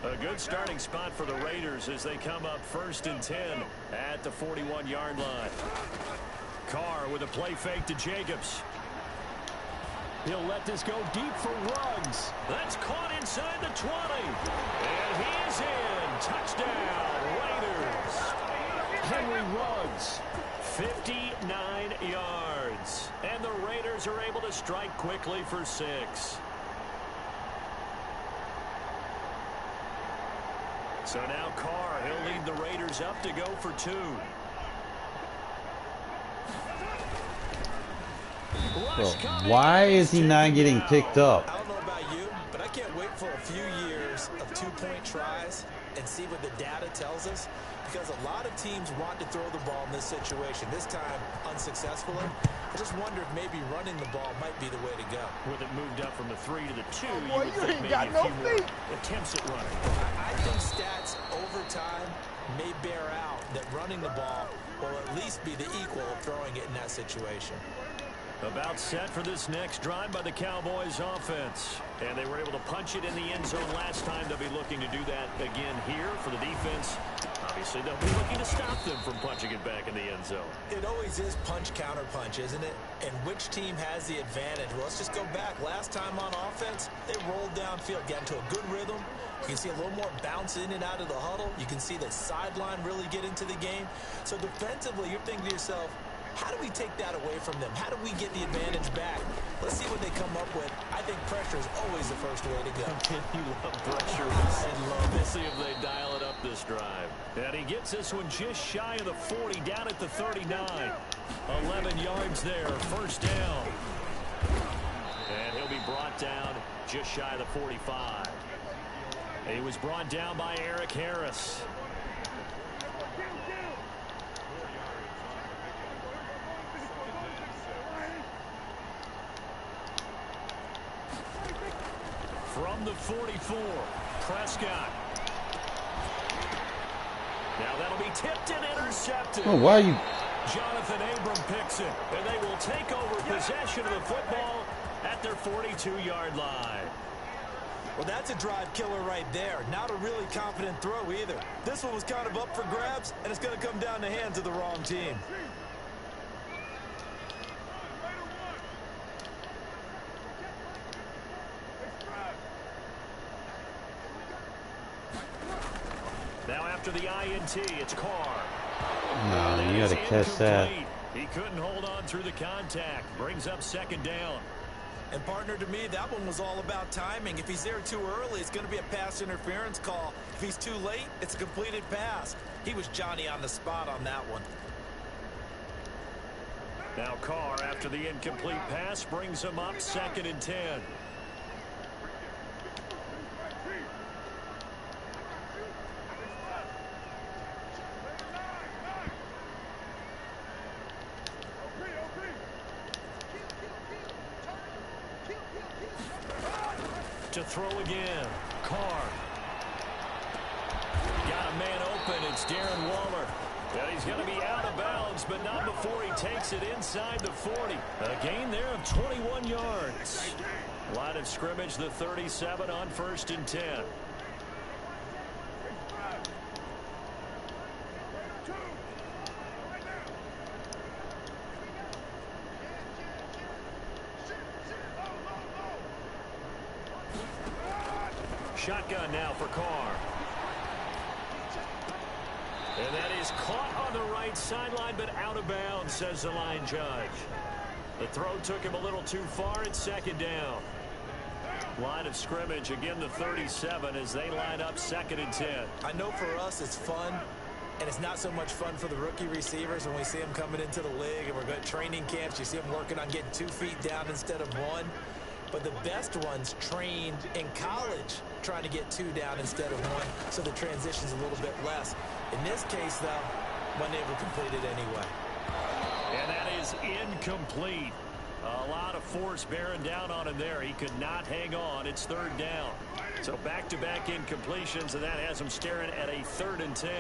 A good starting spot for the Raiders as they come up 1st and 10 at the 41-yard line. Carr with a play fake to Jacobs. He'll let this go deep for Ruggs. That's caught inside the 20. And he is in. Touchdown, Raiders. Henry Ruggs, 59 yards. And the Raiders are able to strike quickly for 6. So now Carr, he'll lead the Raiders up to go for 2. Bro, why is he not getting picked up? I don't know about you, but I can't wait for a few years of 2-point tries and see what the data tells us, because a lot of teams want to throw the ball in this situation, this time unsuccessfully. I just wonder if maybe running the ball might be the way to go. With it moved up from the 3 to the 2, boy, you would you think ain't maybe got a no few more feet. attempts at running. I think stats over time may bear out that running the ball will at least be the equal of throwing it in that situation. About set for this next drive by the Cowboys offense. And they were able to punch it in the end zone last time. They'll be looking to do that again here for the defense. Obviously, they'll be looking to stop them from punching it back in the end zone. It always is punch-counter-punch, isn't it? And which team has the advantage? Well, let's just go back. Last time on offense, they rolled downfield, got into a good rhythm. You can see a little more bounce in and out of the huddle. You can see the sideline really get into the game. So defensively, you're thinking to yourself, how do we take that away from them? How do we get the advantage back? Let's see what they come up with. I think pressure is always the first way to go. You love pressure. I love it. See if they dial it up this drive. And he gets this one just shy of the 40, down at the 39. 11 yards there, first down. And he'll be brought down just shy of the 45. He was brought down by Eric Harris. From the 44, Prescott. Now that'll be tipped and intercepted. Oh, why are you? Jonathan Abram picks it, and they will take over possession of the football at their 42-yard line. Well, that's a drive killer right there. Not a really confident throw either. This one was kind of up for grabs, and it's going to come down the hands of the wrong team. Now after the INT, it's Carr. No, you got to catch that. He couldn't hold on through the contact. Brings up second down. And partner, to me, that one was all about timing. If he's there too early, it's going to be a pass interference call. If he's too late, it's a completed pass. He was Johnny on the spot on that one. Now Carr, after the incomplete pass, brings him up 2nd and 10. To throw again. Carr. Got a man open. It's Darren Waller. Well, he's going to be out of bounds, but not before he takes it inside the 40. A gain there of 21 yards. Line of scrimmage, the 37 on 1st and 10. Shotgun now for Carr. And that is caught on the right sideline, but out of bounds, says the line judge. The throw took him a little too far. It's 2nd down. Line of scrimmage, again the 37 as they line up 2nd and 10. I know for us it's fun, and it's not so much fun for the rookie receivers when we see them coming into the league and we're going to training camps. You see them working on getting 2 feet down instead of 1. But the best ones trained in college trying to get 2 down instead of 1, so the transition's a little bit less. In this case, though, wasn't able to complete it anyway. And that is incomplete. A lot of force bearing down on him there. He could not hang on. It's 3rd down. So back-to-back incompletions, and that has him staring at a 3rd and 10.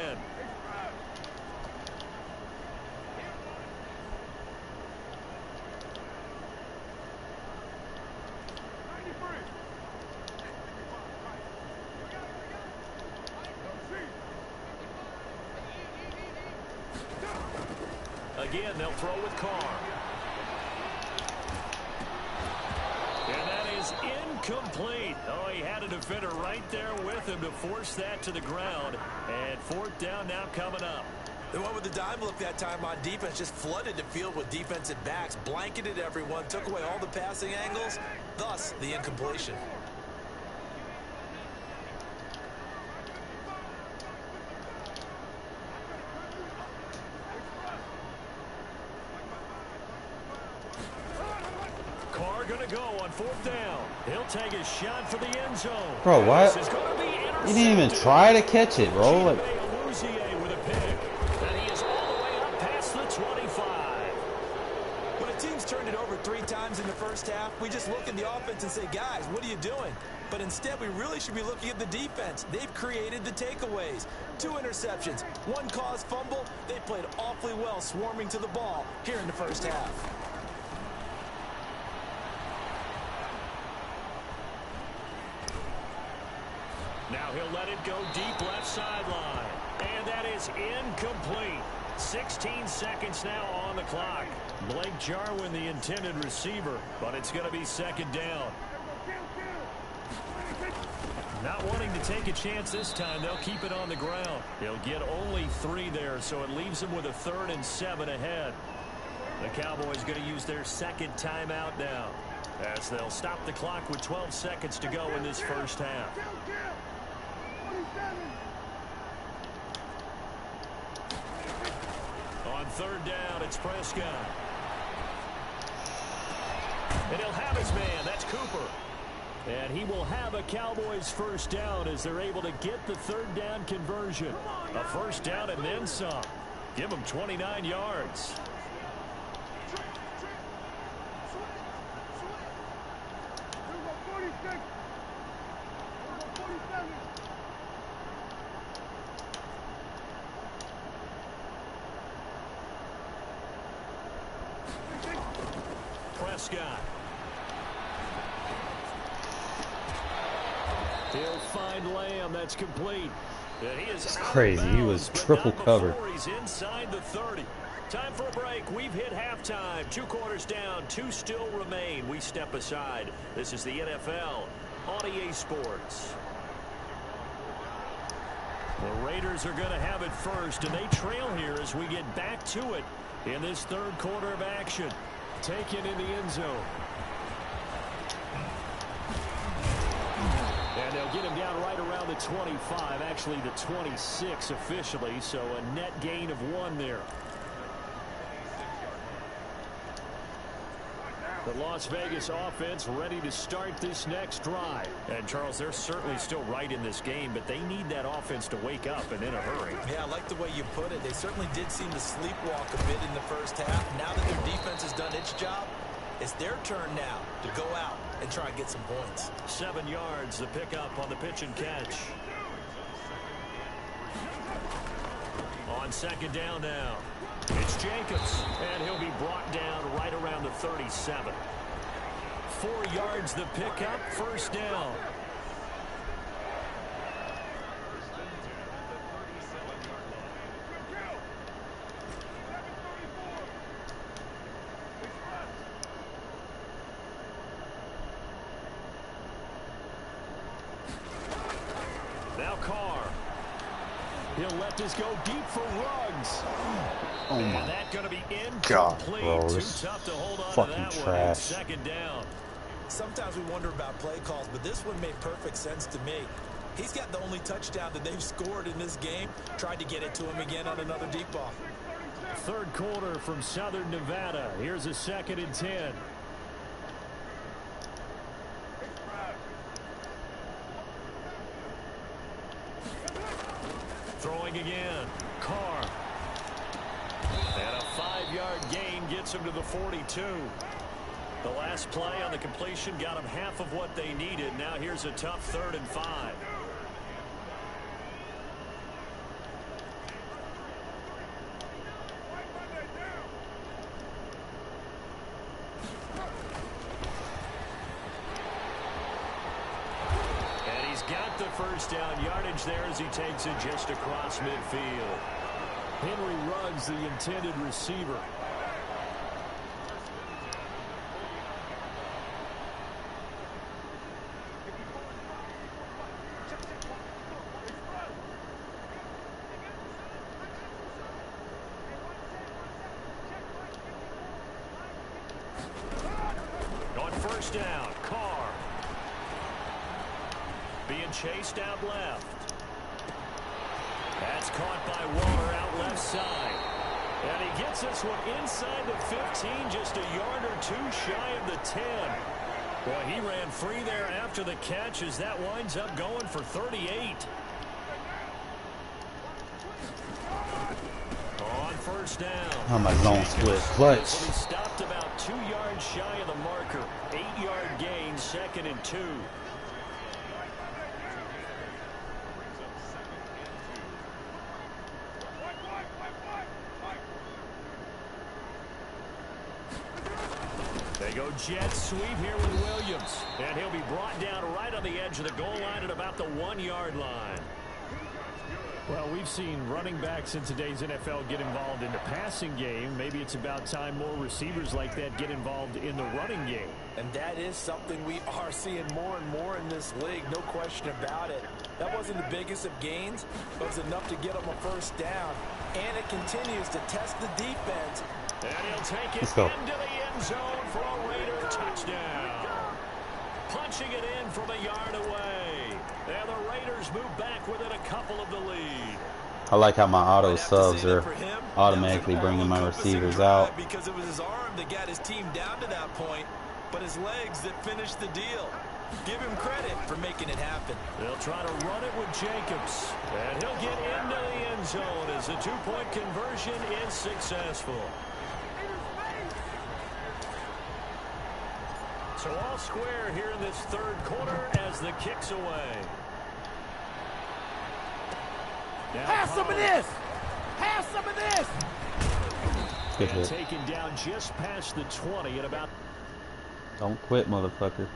Again, they'll throw with Carr. And that is incomplete. Oh, he had a defender right there with him to force that to the ground. And 4th down now coming up. They went with the dime look that time on defense, just flooded the field with defensive backs, blanketed everyone, took away all the passing angles, thus the incompletion. Going to go on 4th down. He'll take a shot for the end zone. Bro, what? You didn't even try to catch it, bro. Like, with a pick. And he is all the way up past the 25. When a team's turned it over 3 times in the first half, we just look at the offense and say, guys, what are you doing? But instead, we really should be looking at the defense. They've created the takeaways. 2 interceptions, 1 caused fumble. They played awfully well swarming to the ball here in the first half. Now he'll let it go deep left sideline. And that is incomplete. 16 seconds now on the clock. Blake Jarwin, the intended receiver, but it's going to be 2nd down. Not wanting to take a chance this time, they'll keep it on the ground. They'll get only 3 there, so it leaves them with a 3rd and 7 ahead. The Cowboys going to use their 2nd timeout now, as they'll stop the clock with 12 seconds to go in this first half. On 3rd down, it's Prescott. And he'll have his man. That's Cooper. And he will have a Cowboys 1st down as they're able to get the 3rd down conversion. A 1st down and then some. Give them 29 yards. got. He'll find Lamb. That's complete. It's crazy. He was triple covered. He's inside the 30. Time for a break. We've hit halftime. 2 quarters down. 2 still remain. We step aside. This is the NFL on EA Sports. The Raiders are going to have it first, and they trail here as we get back to it in this 3rd quarter of action. Taken in the end zone. And they'll get him down right around the 25, actually the 26 officially, so a net gain of 1 there. The Las Vegas offense ready to start this next drive. And, Charles, they're certainly still right in this game, but they need that offense to wake up and in a hurry. Yeah, I like the way you put it. They certainly did seem to sleepwalk a bit in the first half. Now that their defense has done its job, it's their turn now to go out and try and get some points. 7 yards, the pickup on the pitch and catch. On 2nd down now. It's Jacobs, and he'll be brought down right around the 37. 4 yards the pickup, 1st down. Now Carr. He'll let this go deep for Ruggs. Oh and my that going to be God, incomplete. bro, Too this tough to hold on fucking to that trash. one. 2nd down. Sometimes we wonder about play calls, but this one made perfect sense to me. He's got the only touchdown that they've scored in this game. Tried to get it to him again on another deep ball. 3rd quarter from Southern Nevada. Here's a 2nd and 10. Throwing again. Carr. And a 5-yard gain gets him to the 42. The last play on the completion got him half of what they needed. Now here's a tough 3rd and 5. And he's got the 1st down yardage there as he takes it just across midfield. Henry Ruggs, the intended receiver. On 1st down, Carr. Being chased out left. That's caught by Waller out left side. And he gets this one inside the 15, just a yard or 2 shy of the 10. Boy, he ran free there after the catch as that winds up going for 38. On 1st down. Oh, my zone split. Clutch. He stopped about 2 yards shy of the marker. 8-yard gain, 2nd and 2. They go jet sweep here with Williams. And he'll be brought down right on the edge of the goal line at about the 1-yard line. Well, we've seen running backs in today's NFL get involved in the passing game. Maybe it's about time more receivers like that get involved in the running game. And that is something we are seeing more and more in this league, no question about it. That wasn't the biggest of gains, but it was enough to get them a 1st down. And it continues to test the defense. And he'll take it Let's go. into the end zone for a Raider touchdown. Punching it in from a yard away. And the Raiders move back within a couple of the lead. I like how my auto subs are automatically bringing my receivers out. Because it was his arm that got his team down to that point, but his legs that finished the deal. Give him credit for making it happen. They'll try to run it with Jacobs. And he'll get into the end zone as the 2-point conversion is successful. So all square here in this 3rd quarter as the kick's away. Have some of this! Have some of this! Good And hit. taken down just past the 20 at about Don't quit, motherfucker.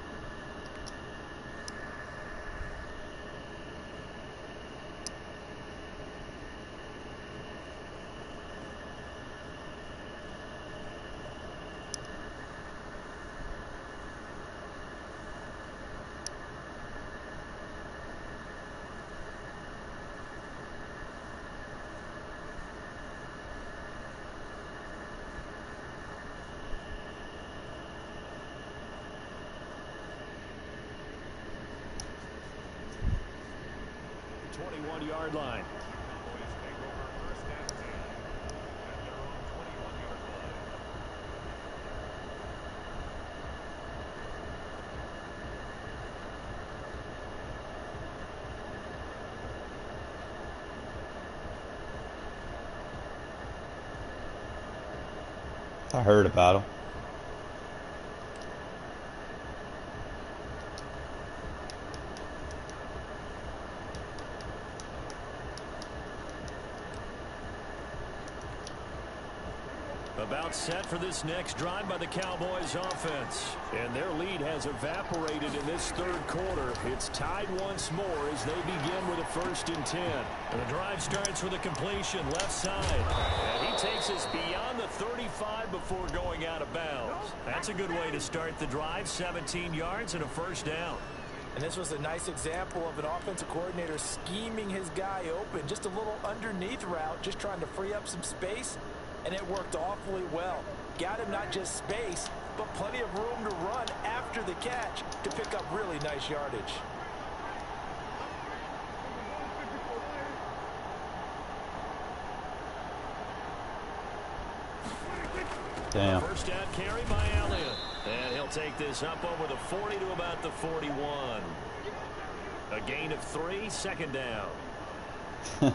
Yard line. I heard about him. About set for this next drive by the Cowboys offense. And their lead has evaporated in this third quarter. It's tied once more as they begin with a 1st and 10. And the drive starts with a completion left side. And he takes us beyond the 35 before going out of bounds. That's a good way to start the drive. 17 yards and a 1st down. And this was a nice example of an offensive coordinator scheming his guy open. Just a little underneath route, just trying to free up some space. And it worked awfully well. Got him not just space, but plenty of room to run after the catch to pick up really nice yardage. Damn. 1st down carry by Elliott. And he'll take this up over the 40 to about the 41. A gain of 3, 2nd down.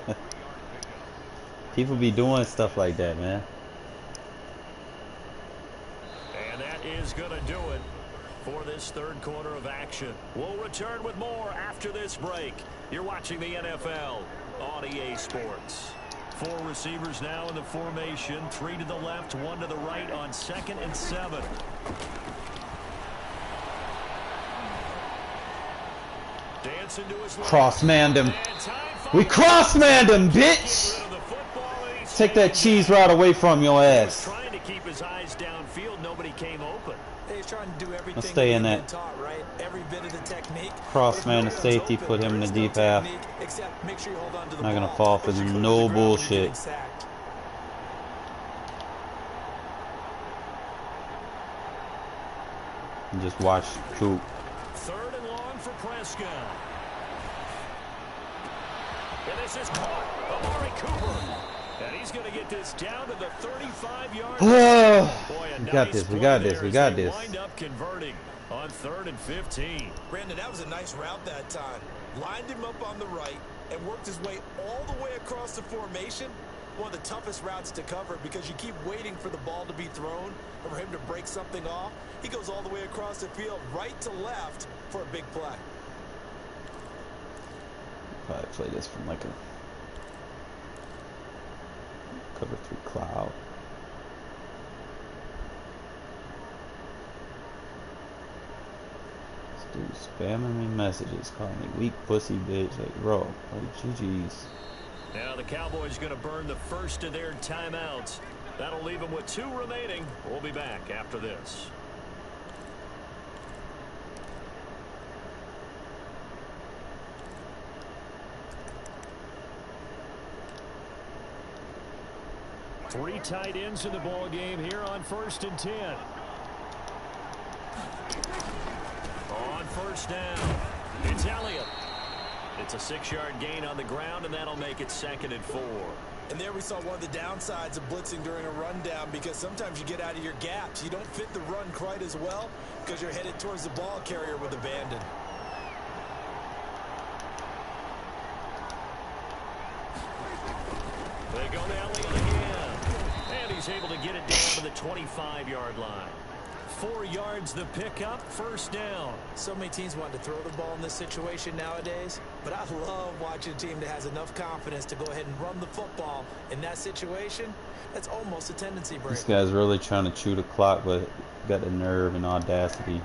People be doing stuff like that, man. And that is going to do it for this third quarter of action. We'll return with more after this break. You're watching the NFL on EA Sports. 4 receivers now in the formation. 3 to the left, 1 to the right on 2nd and 7. Dancing to his Cross-manned him. We cross-manned him, bitch! Take that cheese route away from your ass. Trying to keep his eyes downfield, nobody came open. He's trying to do everything. Let's stay in that. Taught, right? Every bit of the technique. Cross-man to safety, put him in the deep half. Except make sure you hold on to the Not gonna ball. fall for no bullshit. And just watch Coop. 3rd and long for Prescott. And this is caught. Amari Cooper. And he's going to get this down to the 35-yard line. We got this. We got this. We got this. Wind up converting on 3rd and 15. Brandon, that was a nice route that time. Lined him up on the right and worked his way all the way across the formation. One of the toughest routes to cover because you keep waiting for the ball to be thrown or for him to break something off. He goes all the way across the field, right to left, for a big play. Probably play this from like a cover 3 cloud. This dude spamming me messages, calling me weak pussy bitch. Like, bro, like GG's. Now the Cowboys going to burn the first of their timeouts. That'll leave them with 2 remaining. We'll be back after this. Three tight ends in the ball game here on 1st and 10. On 1st down, it's Elliott. It's a 6-yard gain on the ground, and that'll make it 2nd and 4. And there we saw one of the downsides of blitzing during a rundown because sometimes you get out of your gaps. You don't fit the run quite as well because you're headed towards the ball carrier with abandon. They go to Elliott again. And he's able to get it down to the 25-yard line. 4 yards the pickup, 1st down. So many teams want to throw the ball in this situation nowadays, but I love watching a team that has enough confidence to go ahead and run the football in that situation. That's almost a tendency break. This guy's really trying to chew the clock, but Got the nerve and audacity.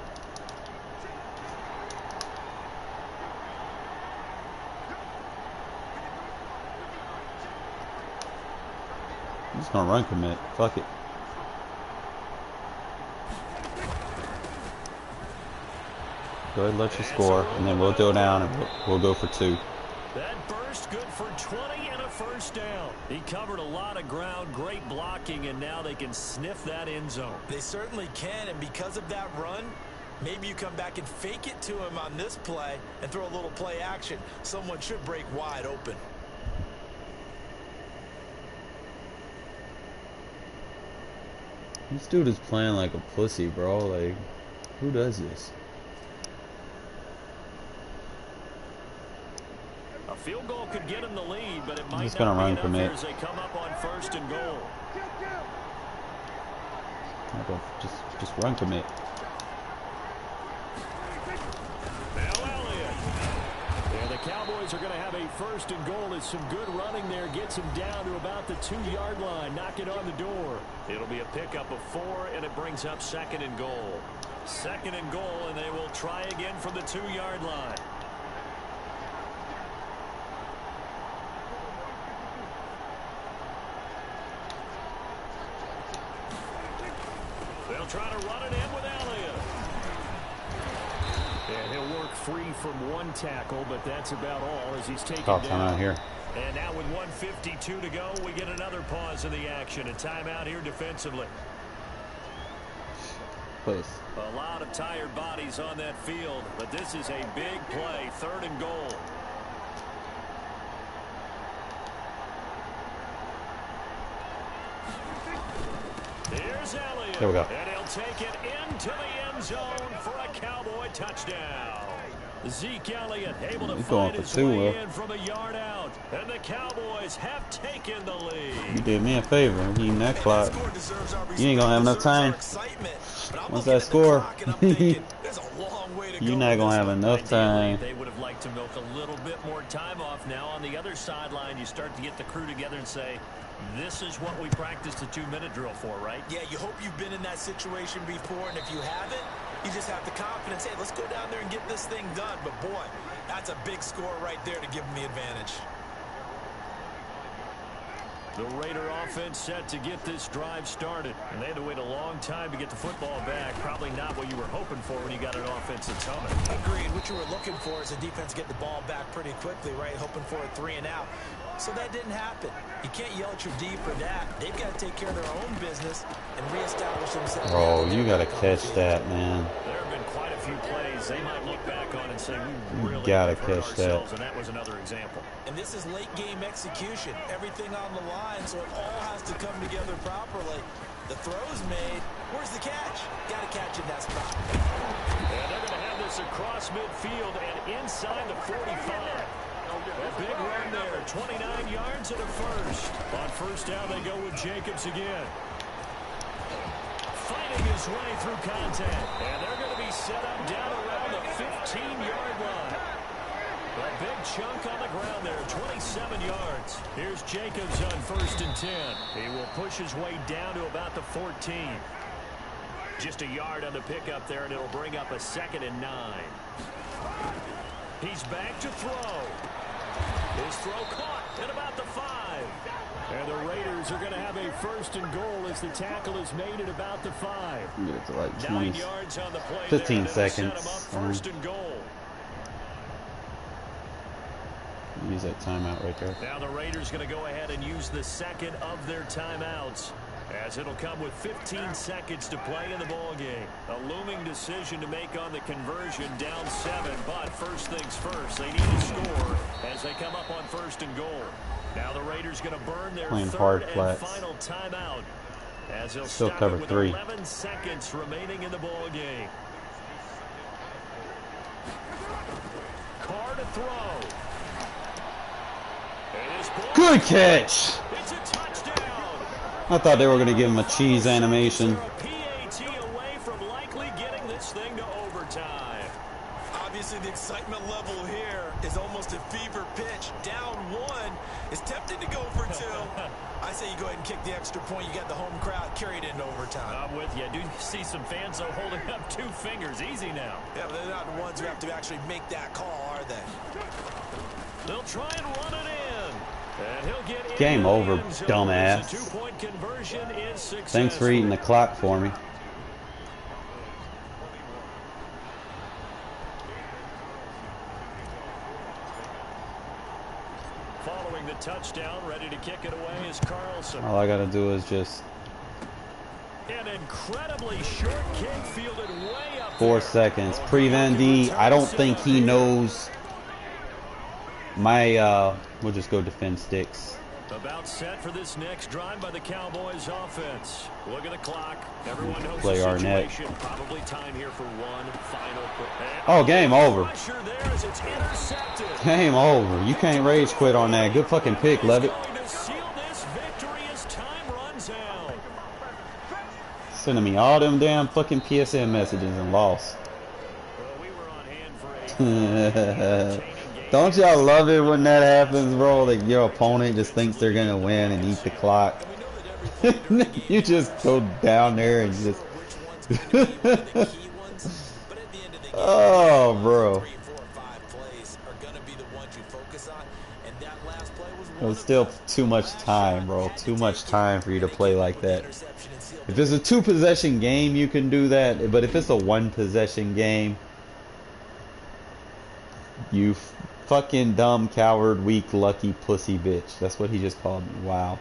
I'm just gonna run commit. Fuck it. Go ahead and let you score, and then we'll go down and we'll go for 2. That burst good for 20 and a first down. He covered a lot of ground, great blocking, and now they can sniff that end zone. They certainly can, and because of that run, maybe you come back and fake it to him on this play and throw a little play action. Someone should break wide open. This dude is playing like a pussy, bro. Like, who does this? A field goal could get him the lead, but it might Just not gonna be run enough commit. here as they come up on 1st and goal. Just run commit. Now Elliott. And the Cowboys are going to have a 1st and goal. It's some good running there. Gets him down to about the 2-yard line. Knock it on the door. It'll be a pickup of 4, and it brings up 2nd and goal. 2nd and goal, and they will try again from the 2-yard line. They'll try to run it in with Elliott. And he'll work free from 1 tackle, but that's about all as he's taken Call down. timeout here. And now with 1:52 to go, we get another pause in the action. A timeout here defensively. Please. A lot of tired bodies on that field, but this is a big play. 3rd and goal. Here's Elliott. There we go. And he'll take it into the end zone for a Cowboy touchdown. Zeke Elliott able to find his way in from a yard out. And the Cowboys have taken the lead. You did me a favor. I'm eating that clock. You ain't gonna have enough time. Once that score, you're not gonna have enough time. They would have liked to milk a little bit more time off. Now on the other sideline, you start to get the crew together and say, this is what we practiced the 2-minute drill for, right? Yeah, you hope you've been in that situation before, and if you haven't, you just have the confidence, hey, let's go down there and get this thing done. But boy, that's a big score right there to give them the advantage. The Raider offense set to get this drive started. And they had to wait a long time to get the football back. Probably not what you were hoping for when you got an offense that's humming. Agreed. What you were looking for is the defense get the ball back pretty quickly, right? Hoping for a 3 and out. So that didn't happen. You can't yell at your D for that. They've got to take care of their own business and reestablish themselves. Bro, you gotta catch that, man. There have been quite a few plays they might look back on and say, we really gotta hurt catch ourselves, that. and that was another example. And this is late game execution. Everything on the line, so it all has to come together properly. The throw's made. Where's the catch? Got to catch in that spot. And they're going to have this across midfield and inside the 45. A big run there, 29 yards and a first. On 1st down, they go with Jacobs again. Fighting his way through contact. And they're going to be set up down around the 15-yard line. A big chunk on the ground there, 27 yards. Here's Jacobs on 1st and 10. He will push his way down to about the 14. Just a yard on the pickup there, and it'll bring up a 2nd and 9. He's back to throw. His throw caught at about the 5. And the Raiders are going to have a 1st and goal as the tackle is made at about the 5. It's like 9 yards on the play 15 there, seconds. Set him up 1st and goal. Use that timeout right there. Now the Raiders going to go ahead and use the 2nd of their timeouts, as it'll come with 15 seconds to play in the ball game. A looming decision to make on the conversion, down 7, but first things first, they need to score as they come up on 1st and goal. Now the Raiders going to burn their Playing 3rd hard and flats. final timeout, as they'll Still stop cover it with 3. 11 seconds remaining in the ball game. Carr to throw. Good catch! It's a touchdown. I thought they were going to give him a cheese animation. PAT away from likely getting this thing to overtime. Obviously, the excitement level here is almost a fever pitch. Down one is tempted to go for two. I say you go ahead and kick the extra point. You got the home crowd carried into overtime. I'm with you. I do see some fans, though, holding up 2 fingers. Easy now. Yeah, but they're not the ones who have to actually make that call, are they? They'll try and run it in. And he'll get Game into over, the end zone. dumbass. The 2-point conversion is successful. Thanks for eating the clock for me. Following the touchdown, ready to kick it away is Carlson. All I gotta do is just An incredibly short kick fielded way up 4 there. seconds. Prevent D. I don't think he knows my we'll just go defend sticks. About set for this next drive by the Cowboys offense. Look at the clock. Everyone knows Play the Arnett. situation. Probably time here for one final. Oh, game over. Pressure there as it's intercepted. Game over. You can't rage quit on that. Good fucking pick, Levitt. Going to seal this victory as time runs out. Sending me all them damn fucking PSN messages and lost. Well, we were on hand for a Don't y'all love it when that happens, bro? Like your opponent just thinks they're gonna win and eat the clock. You just go down there and just oh, bro. It was still too much time, bro. Too much time for you to play like that. If it's a 2-possession game, you can do that. But if it's a 1-possession game, you fucking dumb, coward, weak, lucky, pussy bitch. That's what he just called me. Wow.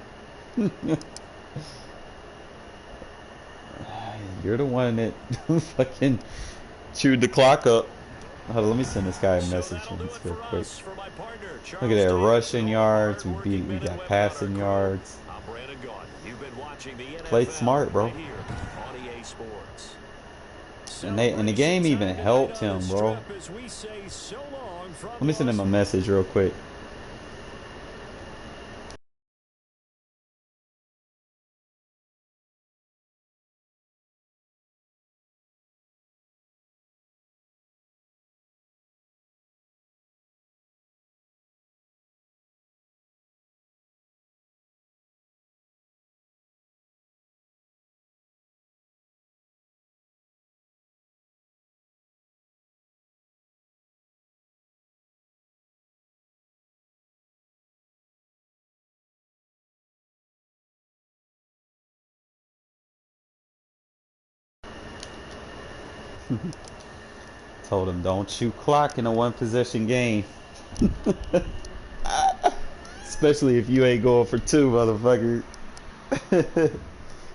You're the one that fucking chewed the clock up. Hold on, let me send this guy a message real quick. Look at that, rushing yards. We got passing yards. Play smart, bro. And the game even helped him, bro. Let me send him a message real quick. Told him don't shoot clock in a 1-possession game. Especially if you ain't going for 2, motherfucker.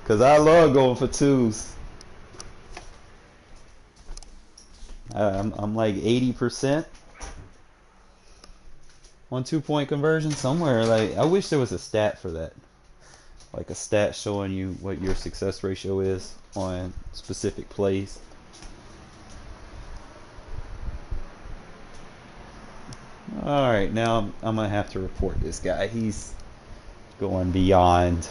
Cause I love going for 2s. I'm like 80% on 2-point conversion somewhere. Like I wish there was a stat for that. Like a stat showing you what your success ratio is on specific plays. Alright, now I'm gonna have to report this guy. He's going beyond.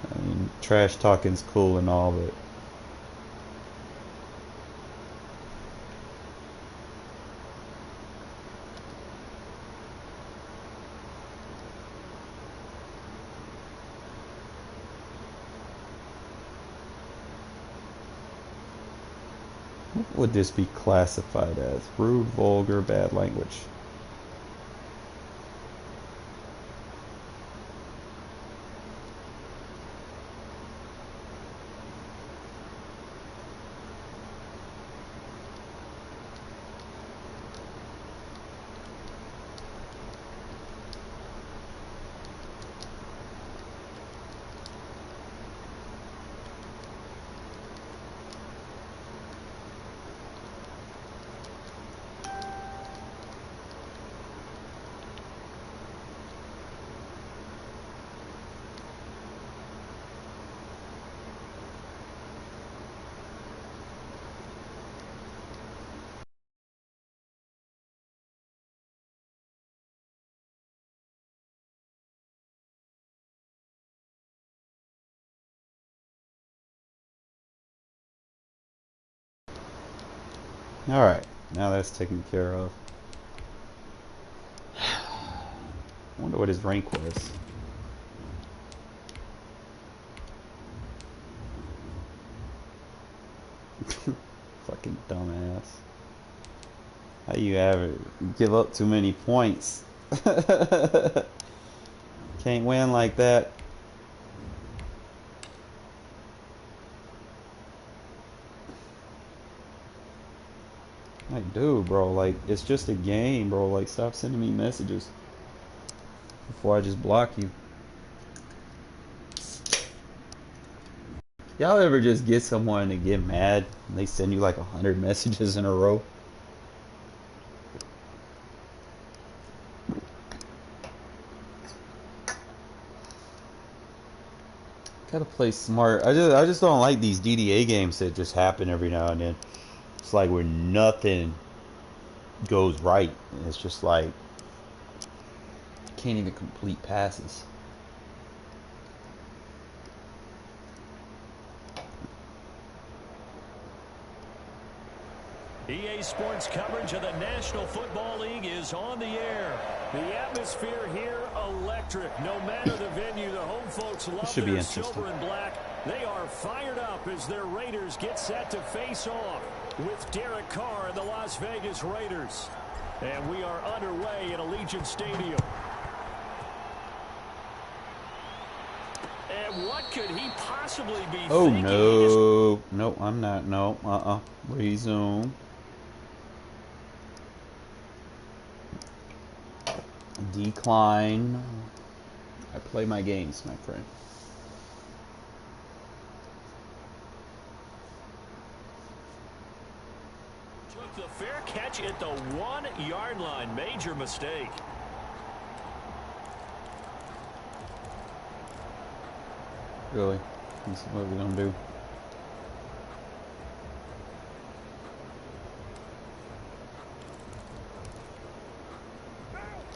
I mean, trash talking's cool and all, but what would this be classified as? Rude, vulgar, bad language. Alright, now that's taken care of. I wonder what his rank was. Fucking dumbass. How you ever give up too many points? Can't win like that. Like, dude, bro, like, it's just a game, bro. Like, stop sending me messages before I just block you. Y'all ever just get someone to get mad and they send you like 100 messages in a row? Gotta play smart. I just don't like these DDA games that just happen every now and then. It's like where nothing goes right, and it's just like can't even complete passes. EA Sports coverage of the National Football League is on the air. The atmosphere here electric. No matter the venue, the home folks love their silver and black. They are fired up as their Raiders get set to face off with Derek Carr and the Las Vegas Raiders. And we are underway at Allegiant Stadium. And what could he possibly be thinking? Oh, no. No, I'm not. No. Resume. Decline. I play my games, my friend. Took the fair catch at the 1-yard line. Major mistake. Really? This is what we're gonna do.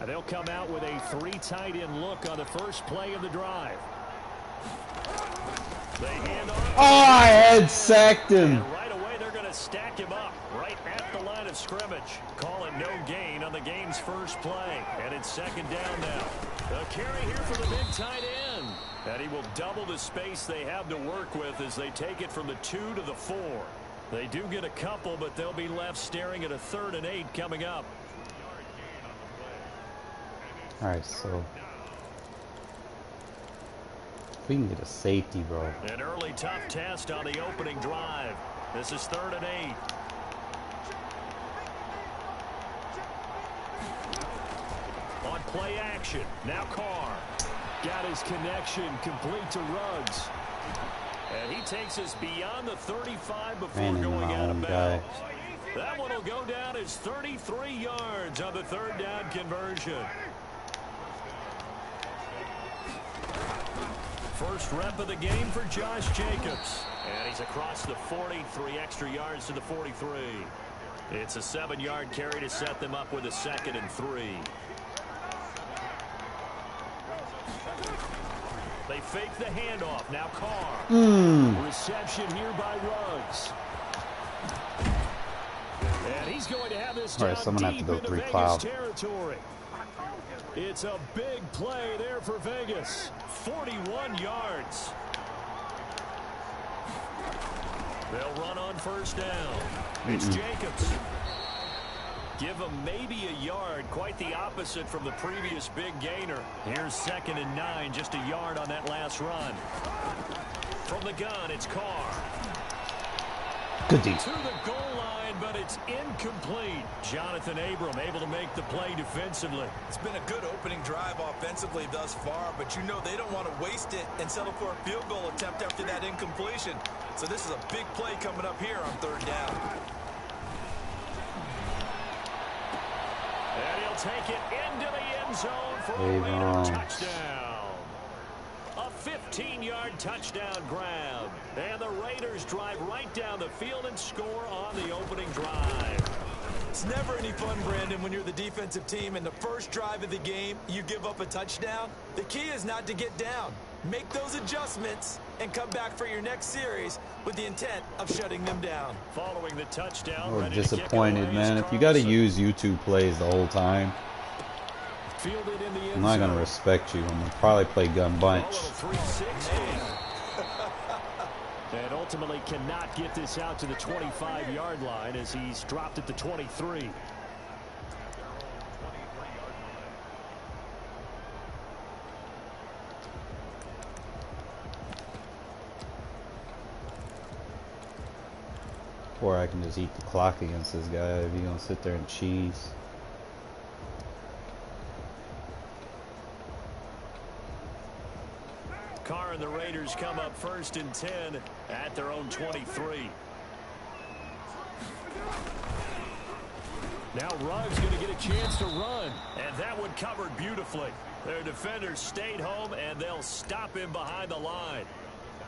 They'll come out with a 3 tight end look on the first play of the drive. They hand off. Oh, I had sacked him. And right away, they're going to stack him up right at the line of scrimmage. Call it no gain on the game's first play. And it's second down now. A carry here for the big tight end. And he will double the space they have to work with as they take it from the 2 to the 4. They do get a couple, but they'll be left staring at a 3rd and 8 coming up. Alright, so we can get a safety, bro. An early tough test on the opening drive. This is 3rd and 8. On play action. Now Carr. Got his connection complete to Ruggs. And he takes us beyond the 35 before going out of bounds. That one will go down as 33 yards on the 3rd down conversion. First rep of the game for Josh Jacobs. And he's across the 43 extra yards to the 43. It's a 7-yard carry to set them up with a 2nd and 3. They fake the handoff. Now Carr. Reception here by Ruggs. And he's going to have this down deep into Vegas territory. It's a big play there for Vegas. 41 yards. They'll run on first down. It's Jacobs. Give him maybe a yard. Quite the opposite from the previous big gainer. Here's 2nd and 9. Just a yard on that last run. From the gun, it's Carr. Good deal. To the goal line, but it's incomplete. Jonathan Abram able to make the play defensively. It's been a good opening drive offensively thus far, but you know they don't want to waste it and settle for a field goal attempt after that incompletion. So this is a big play coming up here on 3rd down. And he'll take it into the end zone for a Raider touchdown. A 15-yard touchdown grab. And the Raiders drive right down the field and score on the opening drive. It's never any fun, Brandon, when you're the defensive team and the first drive of the game, you give up a touchdown. The key is not to get down. Make those adjustments and come back for your next series with the intent of shutting them down. Following the touchdown, We're ready disappointed, to kick it away man. is If you got to Carlson. use YouTube plays the whole time, Fielded in the end I'm not gonna zone. respect you. I'm gonna probably play gun A bunch. little 360. And ultimately cannot get this out to the 25-yard line as he's dropped at the 23. Or I can just eat the clock against this guy if he's gonna sit there and cheese. Carr and the Raiders come up 1st and 10 at their own 23. Now Ruggs going to get a chance to run, and that one covered beautifully. Their defenders stayed home, and they'll stop him behind the line.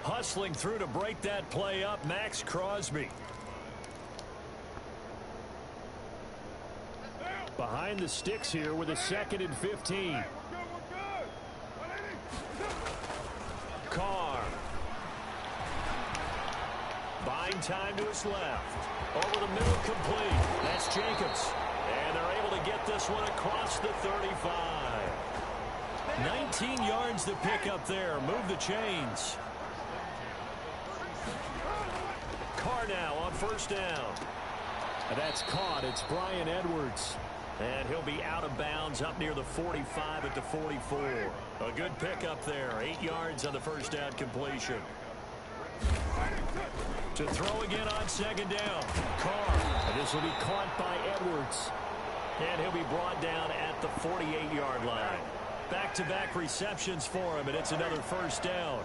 Hustling through to break that play up, Max Crosby. Behind the sticks here with a 2nd and 15. Carr. Buying time to his left. Over the middle, complete. That's Jacobs. And they're able to get this one across the 35. 19 yards to pick up there. Move the chains. Carr now on 1st down. And that's caught. It's Bryan Edwards. And he'll be out of bounds up near the 45 at the 44. A good pickup there. 8 yards on the 1st down completion. To throw again on 2nd down. Carr. And this will be caught by Edwards. And he'll be brought down at the 48-yard line. Back-to-back receptions for him, and it's another 1st down.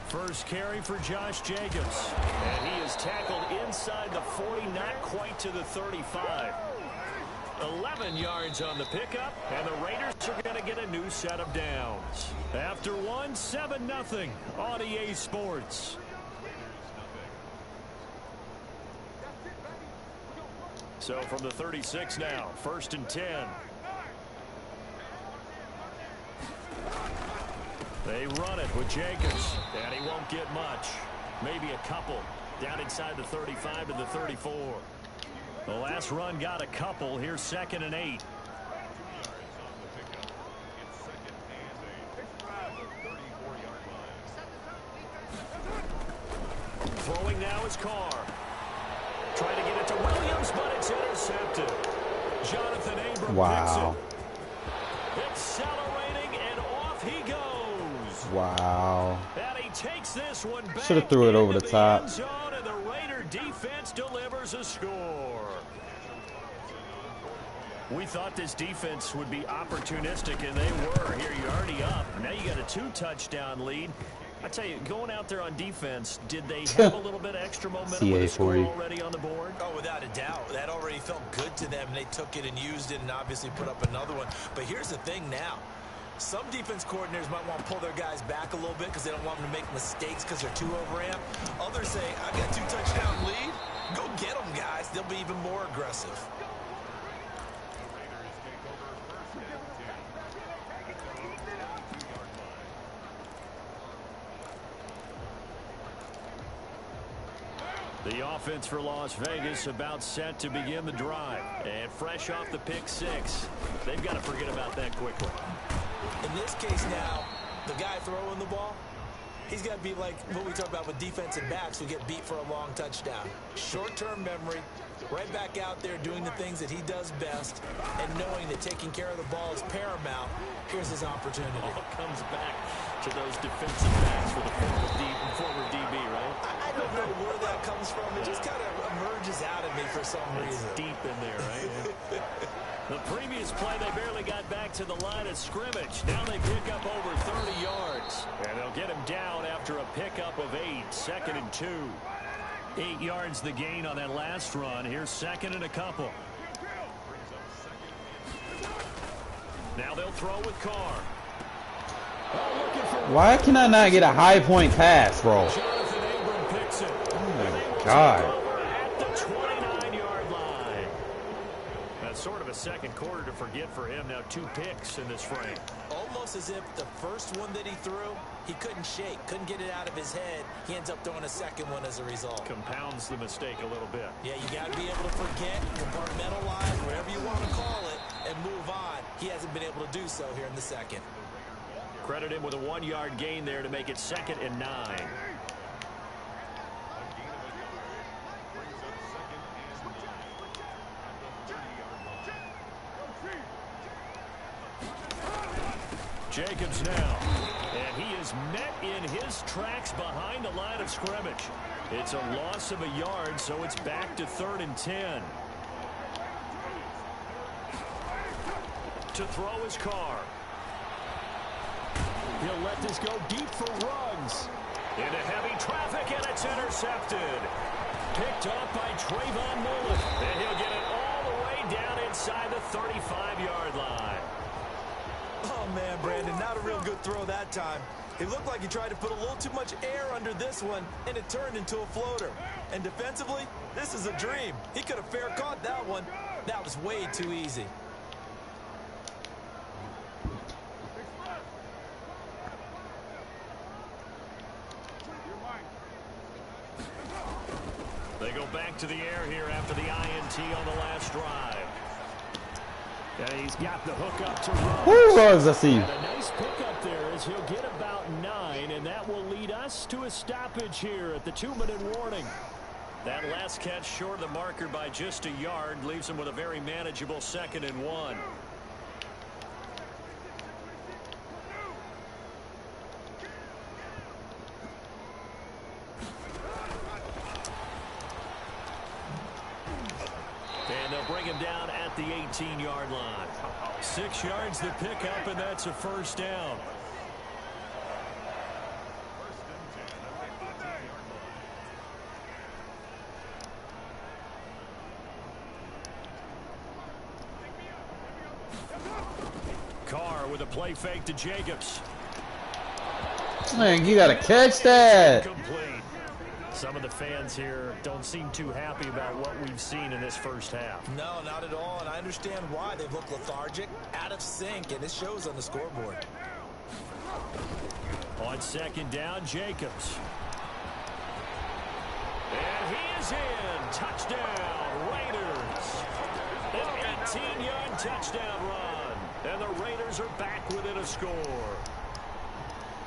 First carry for Josh Jacobs. And he is tackled inside the 40, not quite to the 35. 11 yards on the pickup, and the Raiders are going to get a new set of downs. After one, 7-0 on EA Sports. So from the 36 now, 1st and 10. They run it with Jacobs, and he won't get much. Maybe a couple down inside the 35 to the 34. The last run got a couple. Here's 2nd and 8. Throwing now is Carr. Trying to get it to Williams, but it's intercepted. Jonathan Abram Wow. picks it. Accelerating, and off he goes. Wow. And he takes this one back. Should have threw it over into the top. end zone, and the Raider defense delivers a score. We thought this defense would be opportunistic, and they were. Here, you're already up. Now you got a 2-touchdown lead. I tell you, going out there on defense, did they have a little bit of extra momentum with the score already on the board? Oh, without a doubt. That already felt good to them. They took it and used it and obviously put up another one. But here's the thing now. Some defense coordinators might want to pull their guys back a little bit because they don't want them to make mistakes because they're too overamped. Others say, I got 2-touchdown lead. Go get them, guys. They'll be even more aggressive. The offense for Las Vegas about set to begin the drive. And fresh off the pick 6, they've got to forget about that quickly. In this case now, the guy throwing the ball, he's got to be like what we talk about with defensive backs who get beat for a long touchdown. Short-term memory, right back out there doing the things that he does best, and knowing that taking care of the ball is paramount. Here's his opportunity. All comes back to those defensive backs for the former DB, right? I don't know where that comes from. It just kind of emerges out of me for some It's reason. deep in there, right? The previous play, they barely got back to the line of scrimmage. Now they pick up over 30 yards. And they'll get him down after a pickup of 8. 2nd and 2. 8 yards the gain on that last run. Here's 2nd and a couple. Now they'll throw with Carr. Why can I not get a high point pass, bro? Jonathan Abram picks it. Oh my God. Over at the 29-yard line. That's sort of a second quarter to forget for him. Now 2 picks in this frame. Almost as if the first one that he threw, he couldn't shake, couldn't get it out of his head. He ends up throwing a second one as a result. Compounds the mistake a little bit. Yeah, you got to be able to forget, compartmentalize, whatever you want to call it, and move on. He hasn't been able to do so here in the second. Credit him with a 1-yard gain there to make it 2nd and 9. Jacobs now, and he is met in his tracks behind the line of scrimmage. It's a loss of a yard, so it's back to 3rd and 10. To throw his Carr. He'll let this go deep for Ruggs. Into heavy traffic, and it's intercepted. Picked off by Trayvon Mullen, and he'll get it all the way down inside the 35-yard line. Oh, man, Brandon, not a real good throw that time. It looked like he tried to put a little too much air under this one, and it turned into a floater. And defensively, this is a dream. He could have fair caught that one. That was way too easy. They go back to the air here after the INT on the last drive. And he's got the hook up to Ruggs. I see. And a nice pickup there as he'll get about 9, and that will lead us to a stoppage here at the 2-minute warning. That last catch short of the marker by just a yard leaves him with a very manageable 2nd and 1. And they'll bring him down at the 18-yard line. 6 yards to pick up, and that's a 1st down. Carr with a play fake to Jacobs. Man, you gotta catch that. Complete. Some of the fans here don't seem too happy about what we've seen in this first half. No, not at all, and I understand why. They've looked lethargic, out of sync, and it shows on the scoreboard. On 2nd down, Jacobs. And he is in. Touchdown, Raiders. An 18-yard touchdown run. And the Raiders are back within a score.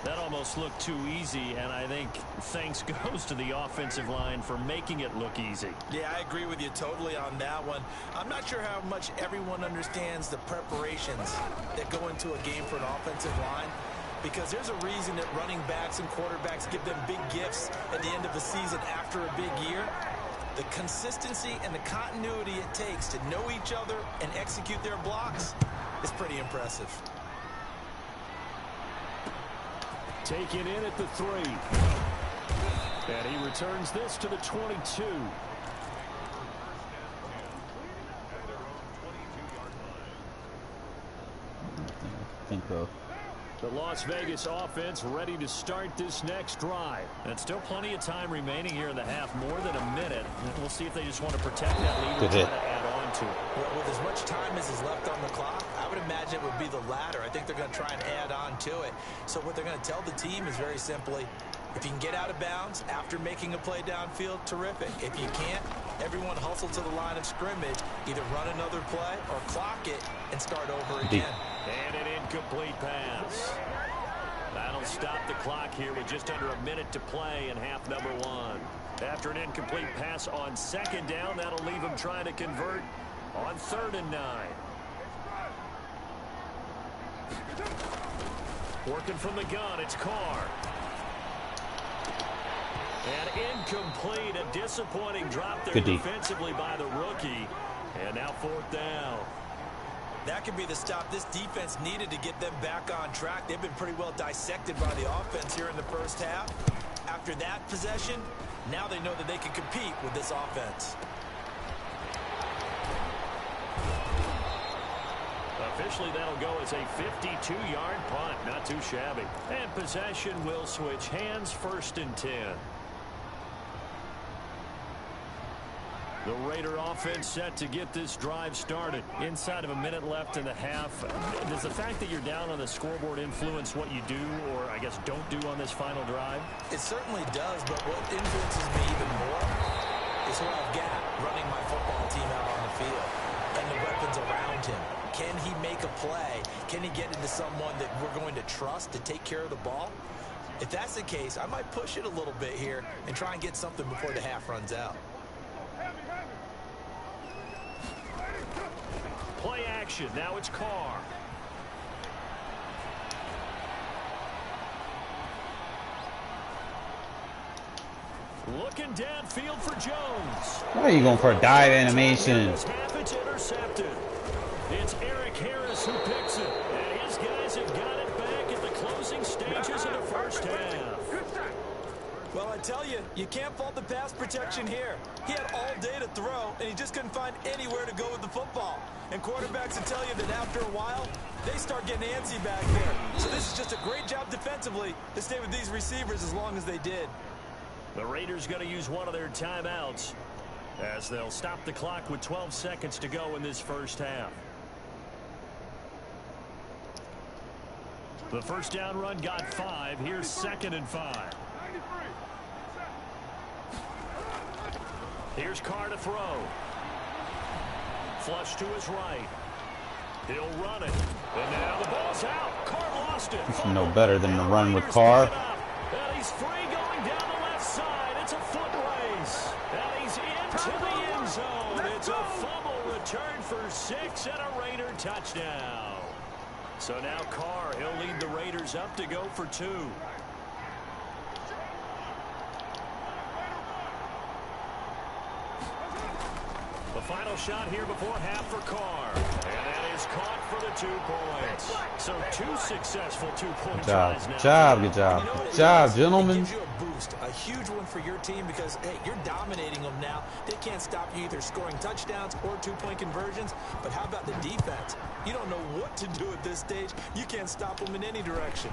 That almost looked too easy, and I think thanks goes to the offensive line for making it look easy. Yeah, I agree with you totally on that one. I'm not sure how much everyone understands the preparations that go into a game for an offensive line, because there's a reason that running backs and quarterbacks give them big gifts at the end of the season after a big year. The consistency and the continuity it takes to know each other and execute their blocks is pretty impressive. Taken in at the 3. And he returns this to the 22. think so. The Las Vegas offense ready to start this next drive. And still plenty of time remaining here in the half, more than a minute. We'll see if they just want to protect that lead or try to add on to it. Well, with as much time as is left on the clock, I would imagine it would be the latter. I think they're going to try and add on to it. So what they're going to tell the team is very simply, if you can get out of bounds after making a play downfield, terrific. If you can't, everyone hustle to the line of scrimmage, either run another play or clock it and start over again. And an incomplete pass. That'll stop the clock here with just under a minute to play in half number 1. After an incomplete pass on 2nd down, that'll leave him trying to convert on 3rd and 9. Working from the gun, it's Carr. And incomplete, a disappointing drop there defensively by the rookie. And now 4th down. That could be the stop this defense needed to get them back on track. They've been pretty well dissected by the offense here in the first half. After that possession, now they know that they can compete with this offense. Officially, that'll go as a 52-yard punt. Not too shabby. And possession will switch hands, 1st and 10. The Raider offense set to get this drive started. Inside of a minute left in the half. Does the fact that you're down on the scoreboard influence what you do, or I guess don't do on this final drive? It certainly does, but what influences me even more is who I've got running my football team out on the field and the weapons around him. Can he make a play? Can he get into someone that we're going to trust to take care of the ball? If that's the case, I might push it a little bit here and try and get something before the half runs out. Play action. Now it's Carr. Looking downfield for Jones. Why are you going for a dive animation? It's intercepted. It's Eric Harris who picks it. And his guys have got it back at the closing stages of the first half. Well, I tell you, you can't fault the pass protection here. He had all day to throw, and he just couldn't find anywhere to go with the football. And quarterbacks will tell you that after a while, they start getting antsy back there. So this is just a great job defensively to stay with these receivers as long as they did. The Raiders going to use one of their timeouts as they'll stop the clock with 12 seconds to go in this first half. The first down run got 5. Here's 2nd and 5. Here's Carr to throw. Flush to his right. He'll run it. And now the ball's out. Carr lost it. It's no better than the run with Carr. And he's free going down the left side. It's a foot race. And he's into the end zone. It's a fumble return for 6 and a Raider touchdown. So now Carr, he'll lead the Raiders up to go for 2. The final shot here before half for Carr. And that is caught for the 2 points. So 2 successful 2-point tries now. Good job, good job. Good job, gentlemen. It gives you a boost, a huge one for your team because, hey, you're dominating them now. They can't stop you either scoring touchdowns or 2-point conversions. But how about the defense? You don't know what to do at this stage. You can't stop them in any direction.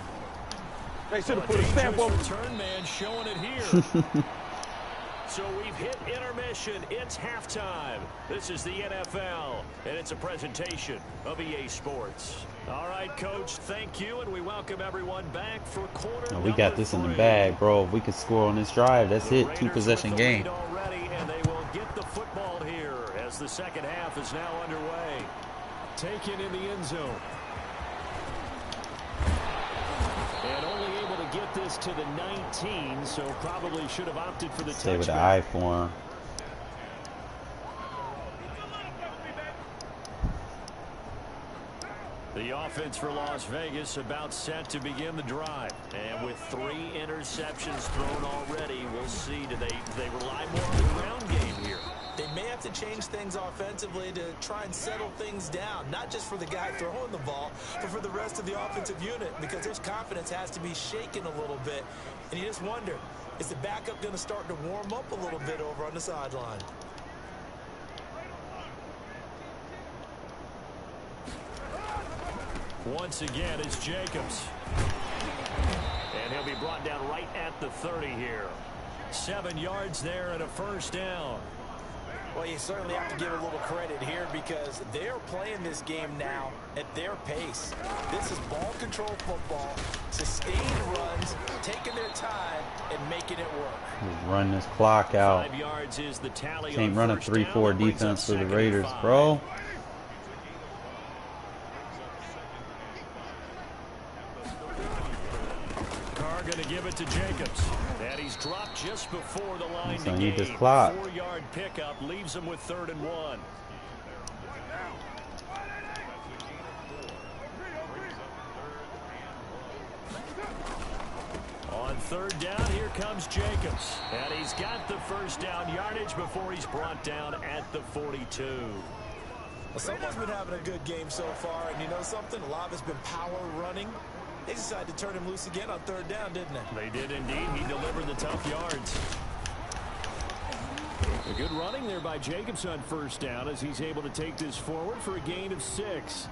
They should have put a stamp on return man showing it here. So we've hit intermission. It's halftime. This is the NFL, and it's a presentation of EA Sports. All right, Coach, thank you, and we welcome everyone back for quarter. We got this in the bag, bro. If we could score on this drive, that's it. 2-possession game. Already, and they will get the football here as the second half is now underway. Taken in the end zone. And only able to get this to the 19, so probably should have opted for the touchback. Stay with the eye for him. The offense for Las Vegas about set to begin the drive. And with 3 interceptions thrown already, we'll see. Do they rely more on the ground game here? They may have to change things offensively to try and settle things down, not just for the guy throwing the ball, but for the rest of the offensive unit, because their confidence has to be shaken a little bit. And you just wonder, is the backup going to start to warm up a little bit over on the sideline? Once again, it's Jacobs. And he'll be brought down right at the 30 here. 7 yards there and a first down. Well, you certainly have to give a little credit here because they're playing this game now at their pace. This is ball control football, sustained runs, taking their time and making it work. Just run this clock out. 5 yards is the tally. Can't run a 3-4 defense for the Raiders, bro. Carr going to give it to Jacobs. And he's dropped just before the line to need this gain. clock. 4-yard pickup leaves him with 3rd and 1. On 3rd down, here comes Jacobs. And he's got the first down yardage before he's brought down at the 42. Well, someone's been having a good game so far, and you know something? A lot has been power running. They decided to turn him loose again on 3rd down, didn't they? They did indeed. He delivered the tough yards. A good running there by Jacobs on 1st down as he's able to take this forward for a gain of 6.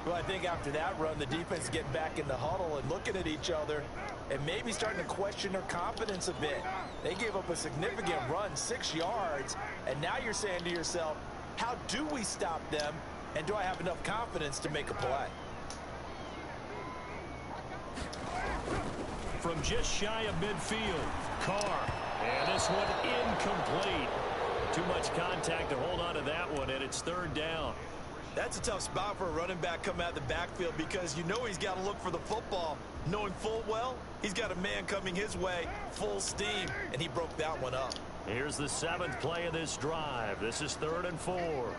Well, I think after that run, the defense is getting back in the huddle and looking at each other and maybe starting to question their confidence a bit. They gave up a significant run, 6 yards, and now you're saying to yourself, how do we stop them, and do I have enough confidence to make a play? From just shy of midfield, Carr. And this one incomplete. Too much contact to hold on to that one, and it's 3rd down. That's a tough spot for a running back coming out of the backfield because you know he's got to look for the football, knowing full well he's got a man coming his way, full steam, and he broke that one up. Here's the 7th play of this drive. This is 3rd and 4.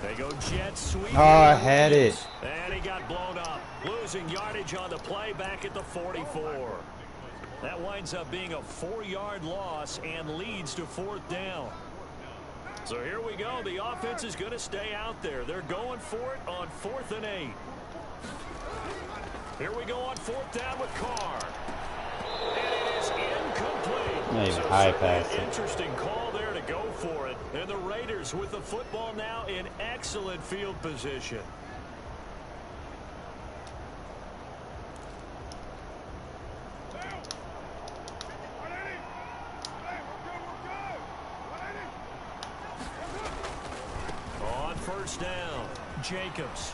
They go jet sweep. Oh, I had it. And he got blown up. Losing yardage on the play back at the 44. That winds up being a 4-yard loss and leads to 4th down. So here we go. The offense is going to stay out there. They're going for it on 4th and 8. Here we go on 4th down with Carr. And it is incomplete. Maybe So high certainly pass an it. interesting call there to go for it. And the Raiders with the football now in excellent field position. On 1st down, Jacobs.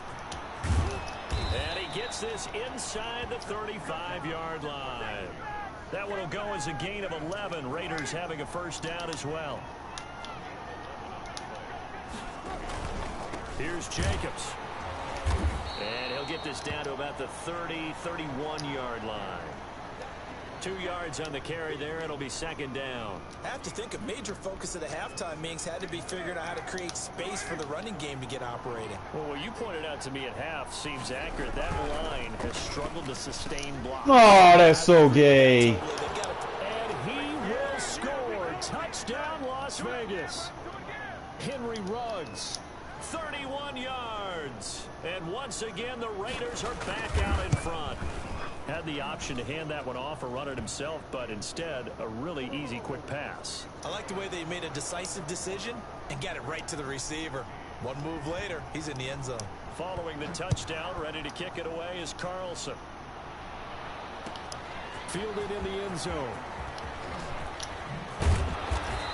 And he gets this inside the 35-yard line. That one will go as a gain of 11. Raiders having a 1st down as well. Here's Jacobs. And he'll get this down to about the 30, 31-yard line. 2 yards on the carry there. It'll be 2nd down. I have to think a major focus of the halftime Minks had to be figuring out how to create space for the running game to get operating. Well, what you pointed out to me at half seems accurate. That line has struggled to sustain blocks. Oh, that's so gay. And he will score. Touchdown, Las Vegas. Henry Ruggs, 31 yards. And once again, the Raiders are back out in front. Had the option to hand that one off or run it himself, but instead, a really easy, quick pass. I like the way they made a decisive decision and got it right to the receiver. One move later, he's in the end zone. Following the touchdown, ready to kick it away is Carlson. Fielded in the end zone.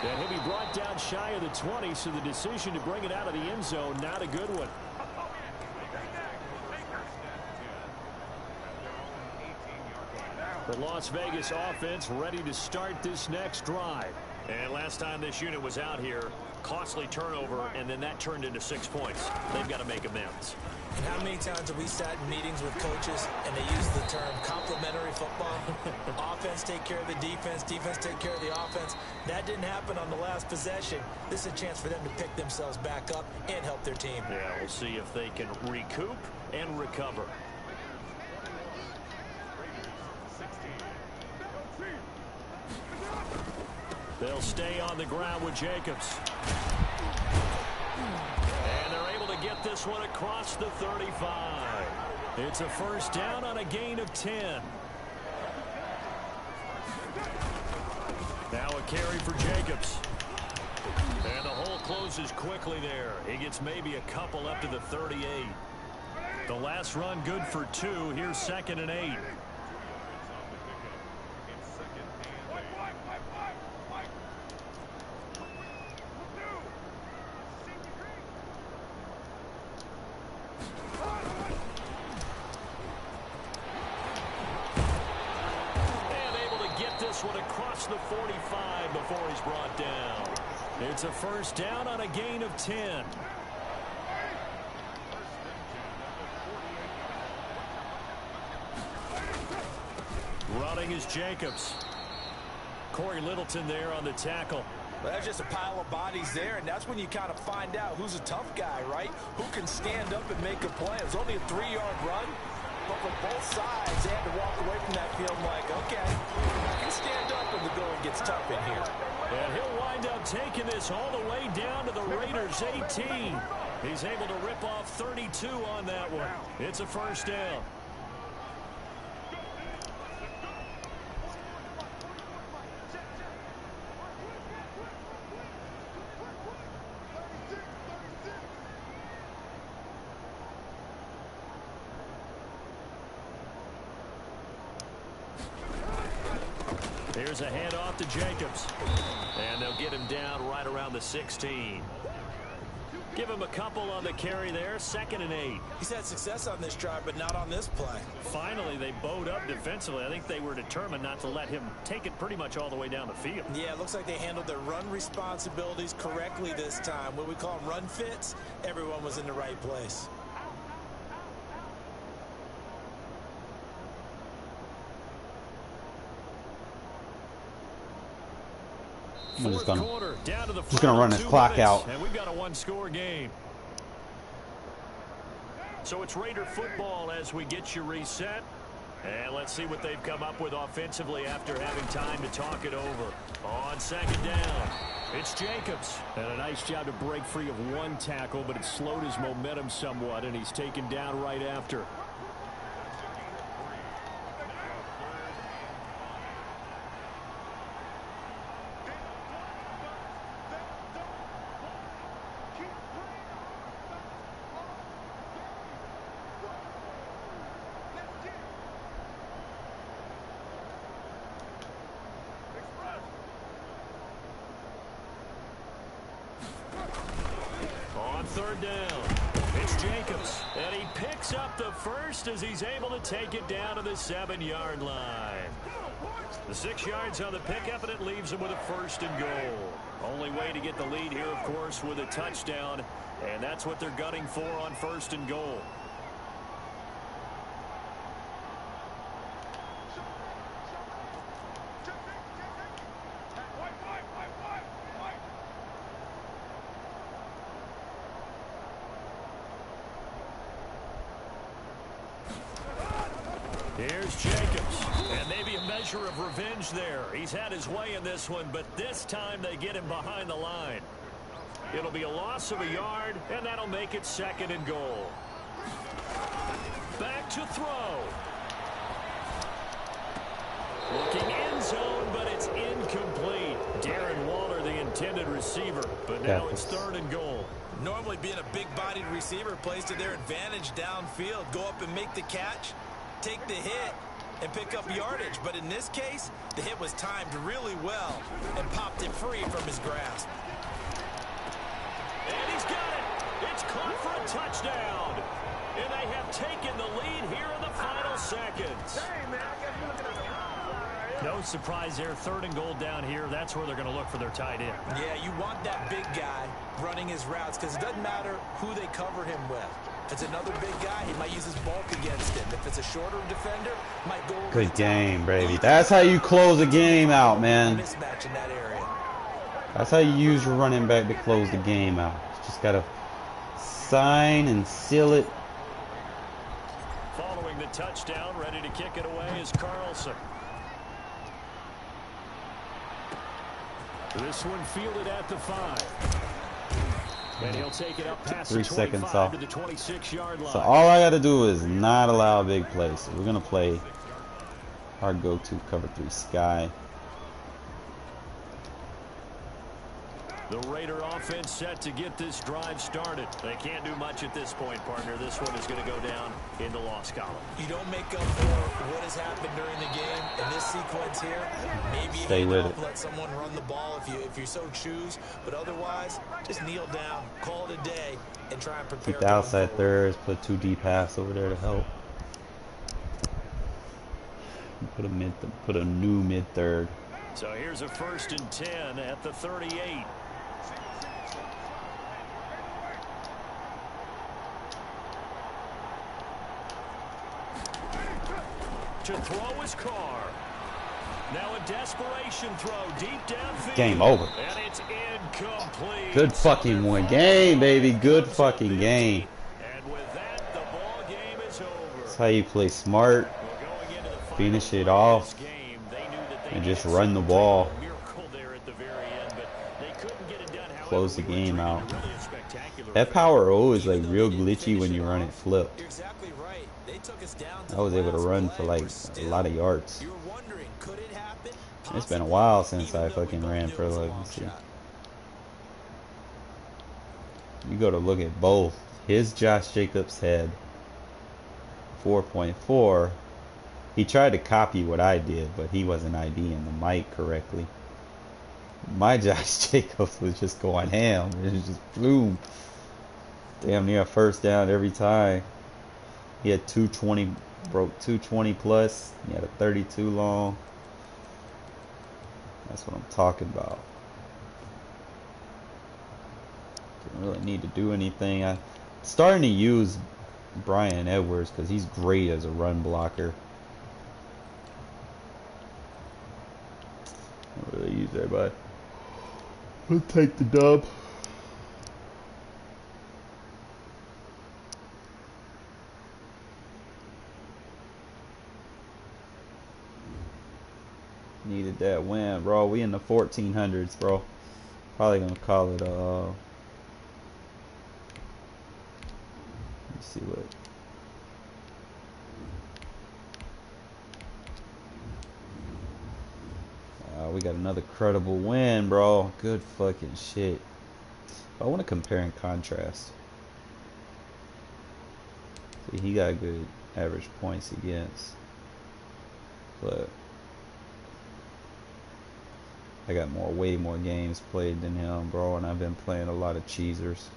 And he'll be brought down shy of the 20, so the decision to bring it out of the end zone, not a good one. The Las Vegas offense ready to start this next drive. And last time this unit was out here, costly turnover, and then that turned into 6 points. They've got to make amends. And how many times have we sat in meetings with coaches and they use the term complementary football? Offense take care of the defense, defense take care of the offense. That didn't happen on the last possession. This is a chance for them to pick themselves back up and help their team. Yeah, we'll see if they can recoup and recover. They'll stay on the ground with Jacobs. And they're able to get this one across the 35. It's a 1st down on a gain of 10. Now a carry for Jacobs. And the hole closes quickly there. He gets maybe a couple up to the 38. The last run good for 2. Here's 2nd and 8. One across the 45 before he's brought down. It's a 1st down on a gain of 10. Running is Jacobs. Corey Littleton there on the tackle. Well, that's just a pile of bodies there, and that's when you kind of find out who's a tough guy, right? Who can stand up and make a play. It was only a 3-yard run, but for both sides, they had to walk away from that field like, okay, I can stand up when the going gets tough in here. And he'll wind up taking this all the way down to the Raiders' 18. He's able to rip off 32 on that one. It's a 1st down. Here's a handoff to Jacobs. And they'll get him down right around the 16. Give him a couple on the carry there. 2nd and 8. He's had success on this drive, but not on this play. Finally, they bowed up defensively. I think they were determined not to let him take it pretty much all the way down the field. Yeah, it looks like they handled their run responsibilities correctly this time. What we call them run fits, everyone was in the right place. I'm just gonna run this final 2 clock minutes, out. and we've got a one-score game. So it's Raider football as we get you reset. And let's see what they've come up with offensively after having time to talk it over. On 2nd down, it's Jacobs. And a nice job to break free of one tackle, but it slowed his momentum somewhat, and he's taken down right after. On 3rd down, it's Jacobs, and he picks up the first as he's able to take it down to the 7-yard line. The 6 yards on the pickup, and it leaves him with a 1st and goal. Only way to get the lead here, of course, with a touchdown, and that's what they're gunning for on 1st and goal. Here's Jacobs, and maybe a measure of revenge there. He's had his way in this one, but this time they get him behind the line. It'll be a loss of a yard, and that'll make it 2nd and goal. Back to throw. Looking end zone, but it's incomplete. Darren Waller, the intended receiver, but now it's 3rd and goal. Normally being a big-bodied receiver plays to their advantage downfield. Go up and make the catch, take the hit, and pick up yardage. But in this case, the hit was timed really well and popped it free from his grasp. And he's got it. It's caught for a touchdown. And they have taken the lead here in the final seconds. No surprise there. 3rd and goal down here. That's where they're going to look for their tight end. Yeah, you want that big guy running his routes because it doesn't matter who they cover him with. If it's another big guy, he might use his bulk against him. If it's a shorter defender, might go over. Good game, baby. That's how you close a game out, man. Mismatch in that area. That's how you use your running back to close the game out. You just gotta sign and seal it. Following the touchdown, ready to kick it away is Carlson. This one fielded at the 5. And he'll take it up past 3 the seconds 25 off. to the 26-yard line. So all I gotta do is not allow big plays. So we're gonna play our go-to cover 3 sky. The Raider offense set to get this drive started. They can't do much at this point, partner. This one is going to go down in the loss column. You don't make up for what has happened during the game in this sequence here. Maybe Stay you with don't it. let someone run the ball if you so choose. But otherwise, just kneel down, call it a day, and try and prepare. Keep the outside thirds, put 2 deep pass over there to help. Put a new mid third. So here's a 1st and 10 at the 38. To throw his car. Now a desperation throw deep downfield. Game over. And it's incomplete. Good fucking win. Game, baby. Good fucking game. And with that, the ball game is over. That's how you play smart. Finish it off. And just run the ball. Close the game out. That power O is like real glitchy when you run it flip. You're exactly right. They took us down to I was the able to last run play. for like We're a still- lot of yards. You were wondering, could it happen? It's been a while Possibly, since even I though we fucking both ran knew it for was a like, long let's see. shot. You go to look at both. His Josh Jacobs had 4.4 He tried to copy what I did, but he wasn't IDing the mic correctly. My Josh Jacobs was just going ham. It was just boom. Damn near a first down every time. He had 220, broke 220 plus. He had a 32 long. That's what I'm talking about. Didn't really need to do anything. I'm starting to use Brian Edwards because he's great as a run blocker. I don't really use everybody. We'll take the dub. Needed that win, bro. We in the 1400s, bro. Probably gonna call it let me see what. We got another credible win, bro. Good fucking shit. I want to compare and contrast. See, he got good average points against, but I got way more games played than him, bro, and I've been playing a lot of cheesers.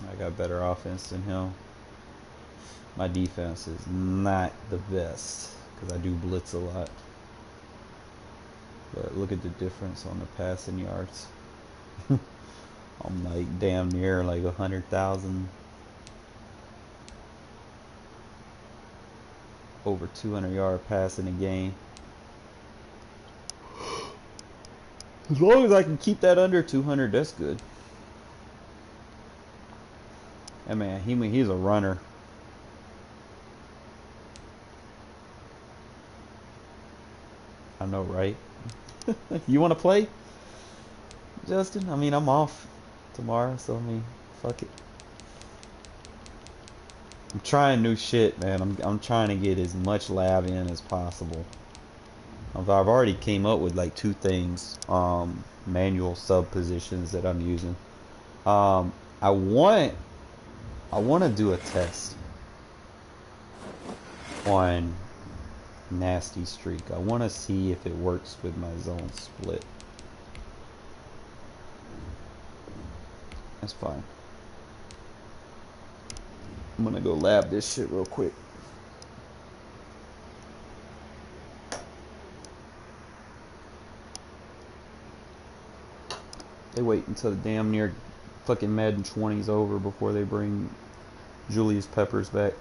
I got better offense than him. My defense is not the best because I do blitz a lot. But look at the difference on the passing yards. I'm like damn near like 100,000. Over 200-yard passing a game. As long as I can keep that under 200, that's good. And man, he's a runner. I know, right? You want to play, Justin? I mean, I'm off tomorrow, so I mean, fuck it. I'm trying new shit, man. I'm trying to get as much lab in as possible. I've already came up with like 2 things, manual sub positions that I'm using. I want to do a test on Nasty Streak. I want to see if it works with my zone split. That's fine. I'm gonna go lab this shit real quick. They wait until the damn near fucking Madden 20's over before they bring Julius Peppers back.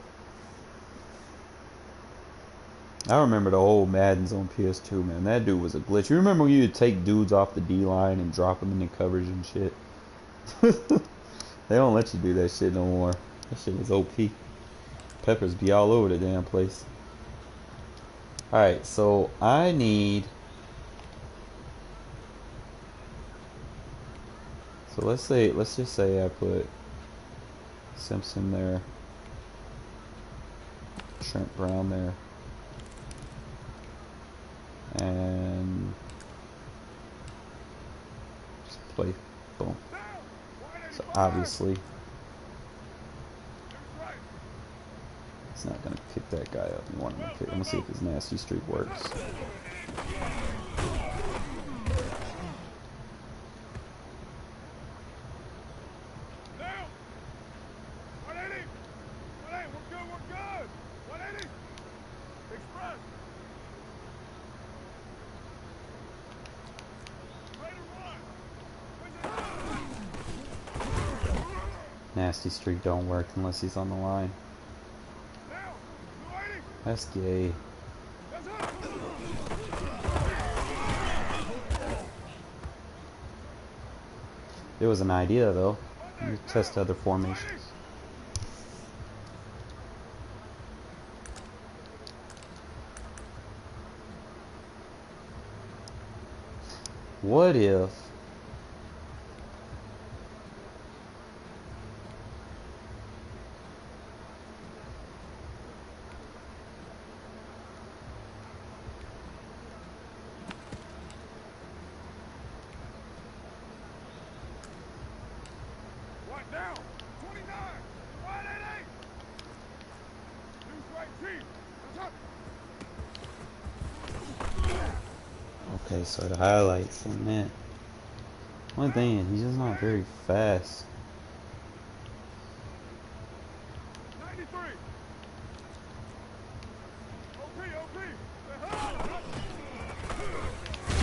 I remember the old Maddens on PS2, man. That dude was a glitch. You remember when you would take dudes off the D-line and drop them into coverage and shit? They don't let you do that shit no more. That shit was OP. Peppers be all over the damn place. Alright, so I need... So let's just say I put Simpson there. Trent Brown there. And just play, boom. So obviously it's not gonna kick that guy up. You want him to kick. I'm gonna see if his nasty streak works. Nasty streak don't work unless he's on the line. That's gay. It was an idea though. You test other formations. What if Okay, so the highlights on that. One thing is, he's just not very fast.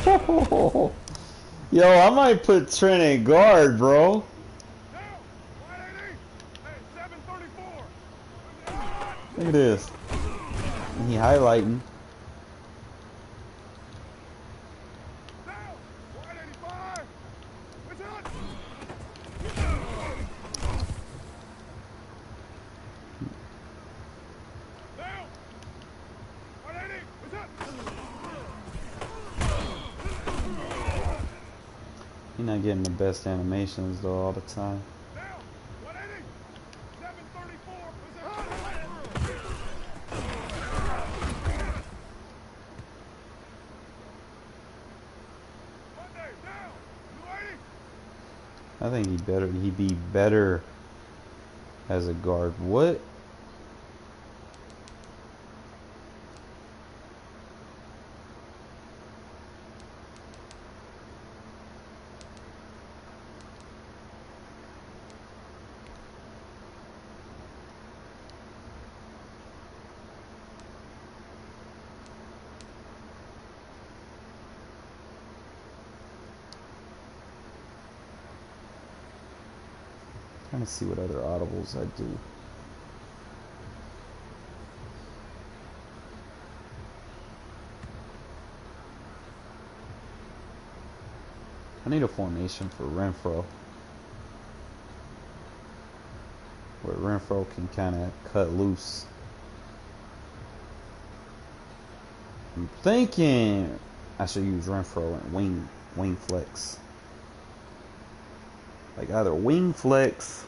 93. Yo, I might put Trent at guard, bro. Look at this. He highlighting. He's not getting the best animations though all the time. I think he'd be better as a guard. What? Trying to see what other audibles I do. I need a formation for Renfro, where Renfro can kind of cut loose. I'm thinking I should use Renfro and wing flex. Like either wing flex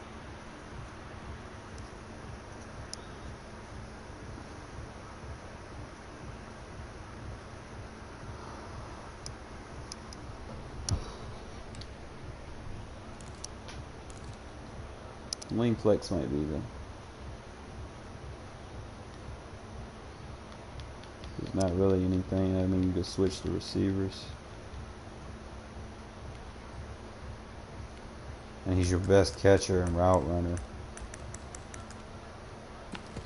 might be the. There's not really anything. I mean, you could switch the receivers. And he's your best catcher and route runner.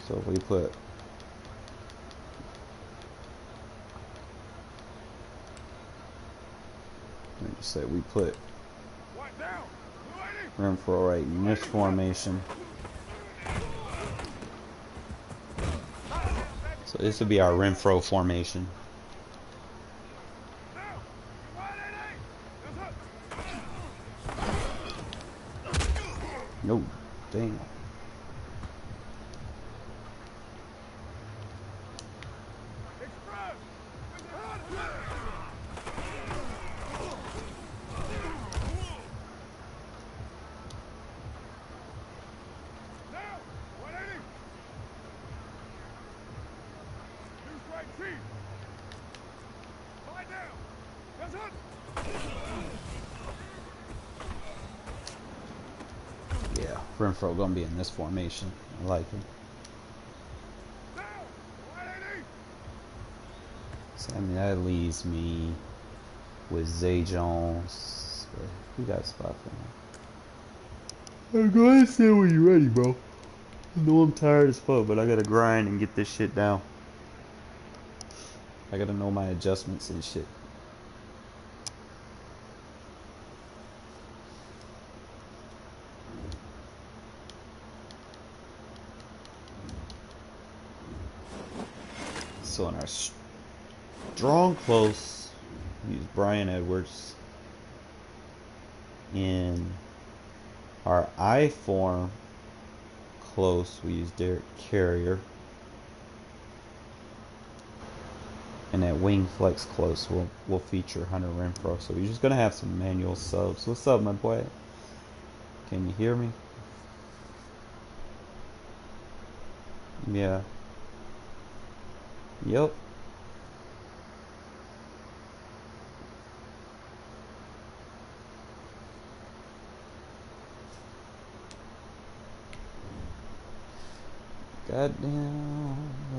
So if we put let me say we put Renfro right in this formation. So this would be our Renfro formation. No, damn. Yeah, Renfro gonna be in this formation. I like it. So, I mean, that leaves me with Zay Jones. Who got a spot for him? Go ahead and say when you're ready, bro. I know I'm tired as fuck, but I gotta grind and get this shit down. I gotta know my adjustments and shit. So in our strong close, we use Brian Edwards. In our I form close, we use Derek Carrier. And at wing flex close, we'll feature Hunter Renfro. So we're just gonna have some manual subs. What's up, my boy? Can you hear me? Yeah. Yep. Goddamn.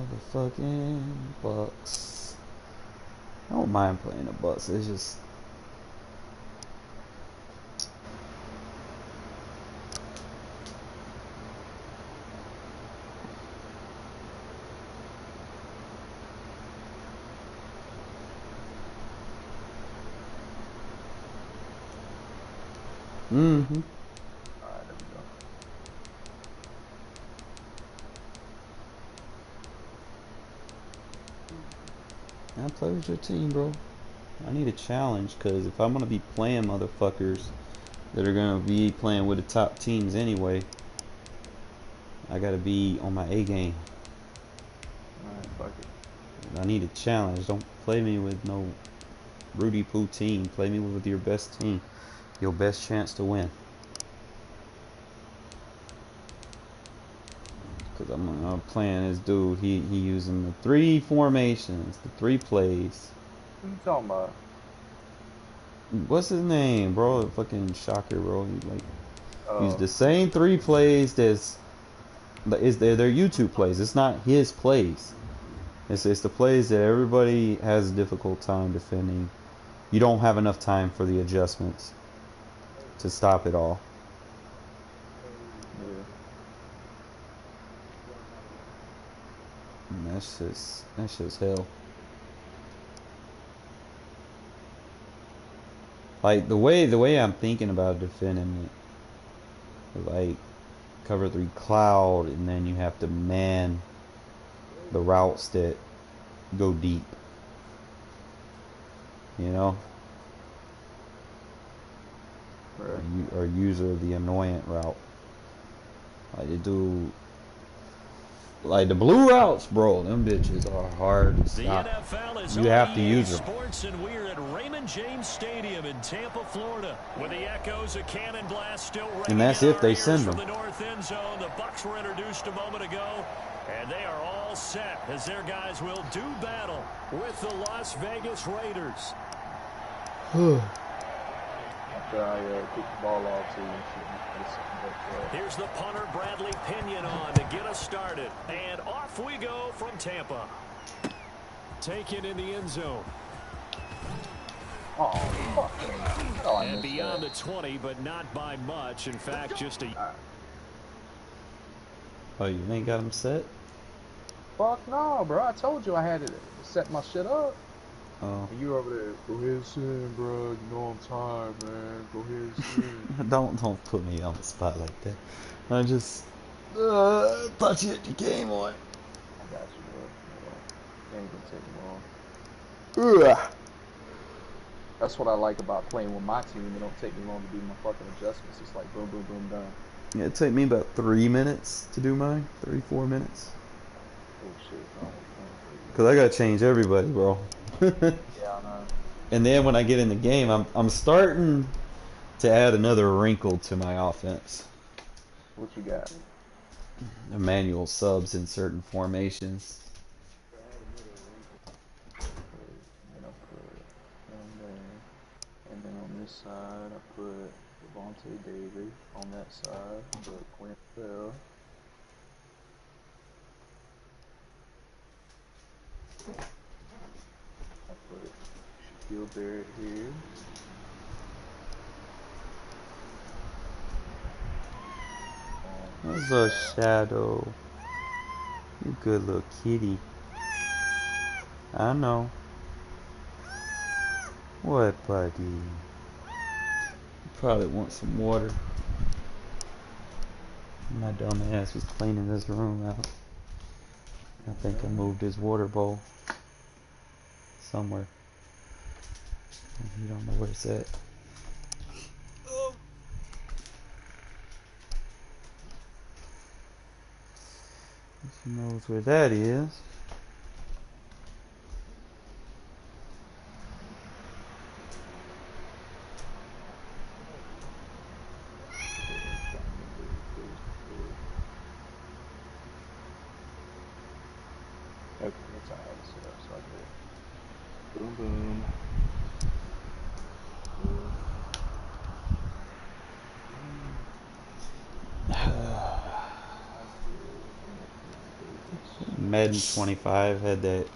Motherfucking Bucks. I don't mind playing the Bucks. It's just mm-hmm. Alright, there we go. I play with your team, bro. I need a challenge, because if I'm going to be playing motherfuckers that are going to be playing with the top teams anyway, I got to be on my A game. Alright, fuck it. I need a challenge. Don't play me with no Rudy Poo team. Play me with your best team. Your best chance to win. Because I'm playing this dude. He using the 3 formations, the 3 plays. What you talking about? What's his name, bro? Fucking shocker, bro. He like use Oh, the same 3 plays they're YouTube plays. It's not his plays. It's the plays that everybody has a difficult time defending. You don't have enough time for the adjustments to stop it all. yeah. And that's just hell. Like the way I'm thinking about defending it, like cover 3 cloud, and then you have to man the routes that go deep. You know? Right. Or user the annoyant route. Like they do. Like the blue routes, bro, them bitches are hard to The stop. NFL is You have to EA use them. Sports, and we're at Raymond James Stadium in Tampa, Florida, with the echoes of cannon blast still ringing And that's in if our they ears send from them. the north end zone. The Bucks were introduced a moment ago, and they are all set as their guys will do battle with the Las Vegas Raiders. After I kick the ball off, so you should Here's the punter, Bradley Pinion, on to get us started. And off we go from Tampa. Taken in the end zone. Oh, fuck. Oh, I And missed beyond that. the 20, but not by much. In fact, just a... Oh, you ain't got them set? Fuck no, bro. I told you I had to set my shit up. Oh. And you over there, go ahead and sin, bro. You know I'm tired, man. Go ahead and sin. Don't put me on the spot like that. I just thought you had the game on. I got you, bro. It ain't gonna take me long. Ugh. That's what I like about playing with my team. It don't take me long to do my fucking adjustments. It's like boom, boom, boom, done. Yeah, it took me about 3 minutes to do mine. 3-4 minutes. Oh shit, no. Cause I gotta change everybody, bro. Yeah, I know. And then when I get in the game, I'm starting to add another wrinkle to my offense. What you got? The manual subs in certain formations. And I put him there. And then on this side, I put Devontae Davis. On that side, I put Quinn Bell. I put Shaquille Barrett here. That's a shadow. You good little kitty. I know. What, buddy? You probably want some water. My dumb ass was cleaning this room out. I think I moved his water bowl somewhere. You don't know where it's at. He knows where that is. Okay, that's how I had it set up. So I did. Boom, boom. Madden 25 had that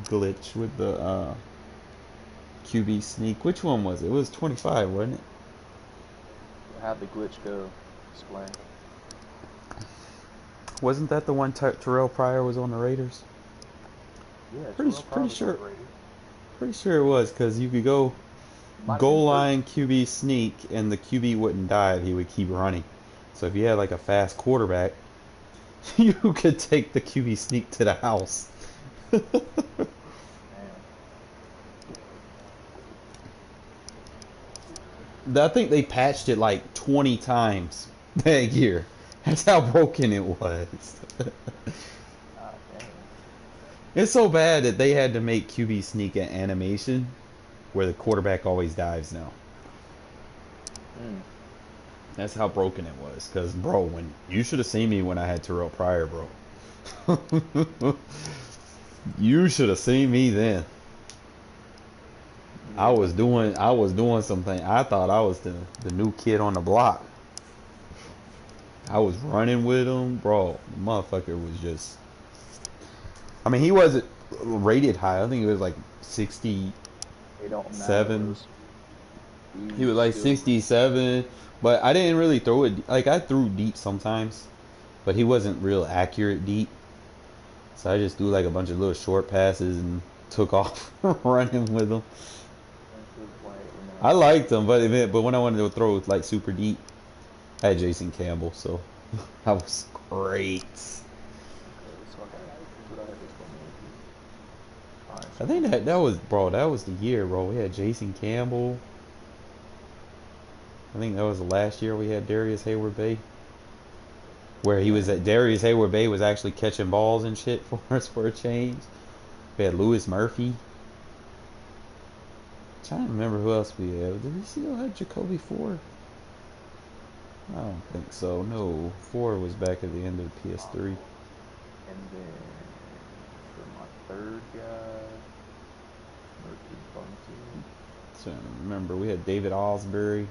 glitch with the QB sneak. Which one was it? It was 25, wasn't it? How'd the glitch go? Explain. Wasn't that the one Terrell Pryor was on the Raiders? Yeah, Pretty Terrell pretty Pryor was on sure the Raiders. pretty sure it was because you could go Might have goal been line QB sneak and the QB wouldn't dive. He would keep running. So if you had like a fast quarterback, you could take the QB sneak to the house. I think they patched it like 20 times that year. That's how broken it was. Ah, dang. It's so bad that they had to make QB sneak an animation where the quarterback always dives now. That's how broken it was. Because, bro, when you should have seen me when I had Terrell Pryor, bro. You should have seen me then. I was doing something. I thought I was the new kid on the block. I was running with him, bro. The motherfucker was just. I mean, he wasn't rated high. I think he was like 67. It don't matter. He was like 67, but I didn't really throw it. Like I threw deep sometimes, but he wasn't real accurate deep. So I just threw like a bunch of little short passes and took off running with him. I liked him, but when I wanted to throw like super deep, I had Jason Campbell, so that was great. I think that was, bro, that was the year, bro. We had Jason Campbell. I think that was the last year we had Darius Hayward-Bay, where he was at Darius Hayward-Bay was actually catching balls and shit for us for a change. We had Lewis Murphy. I'm trying to remember who else we had. Did we still have Jacoby Ford? I don't think so. No, Ford was back at the end of the PS3. And then for my third guy, So I remember we had David Osbury.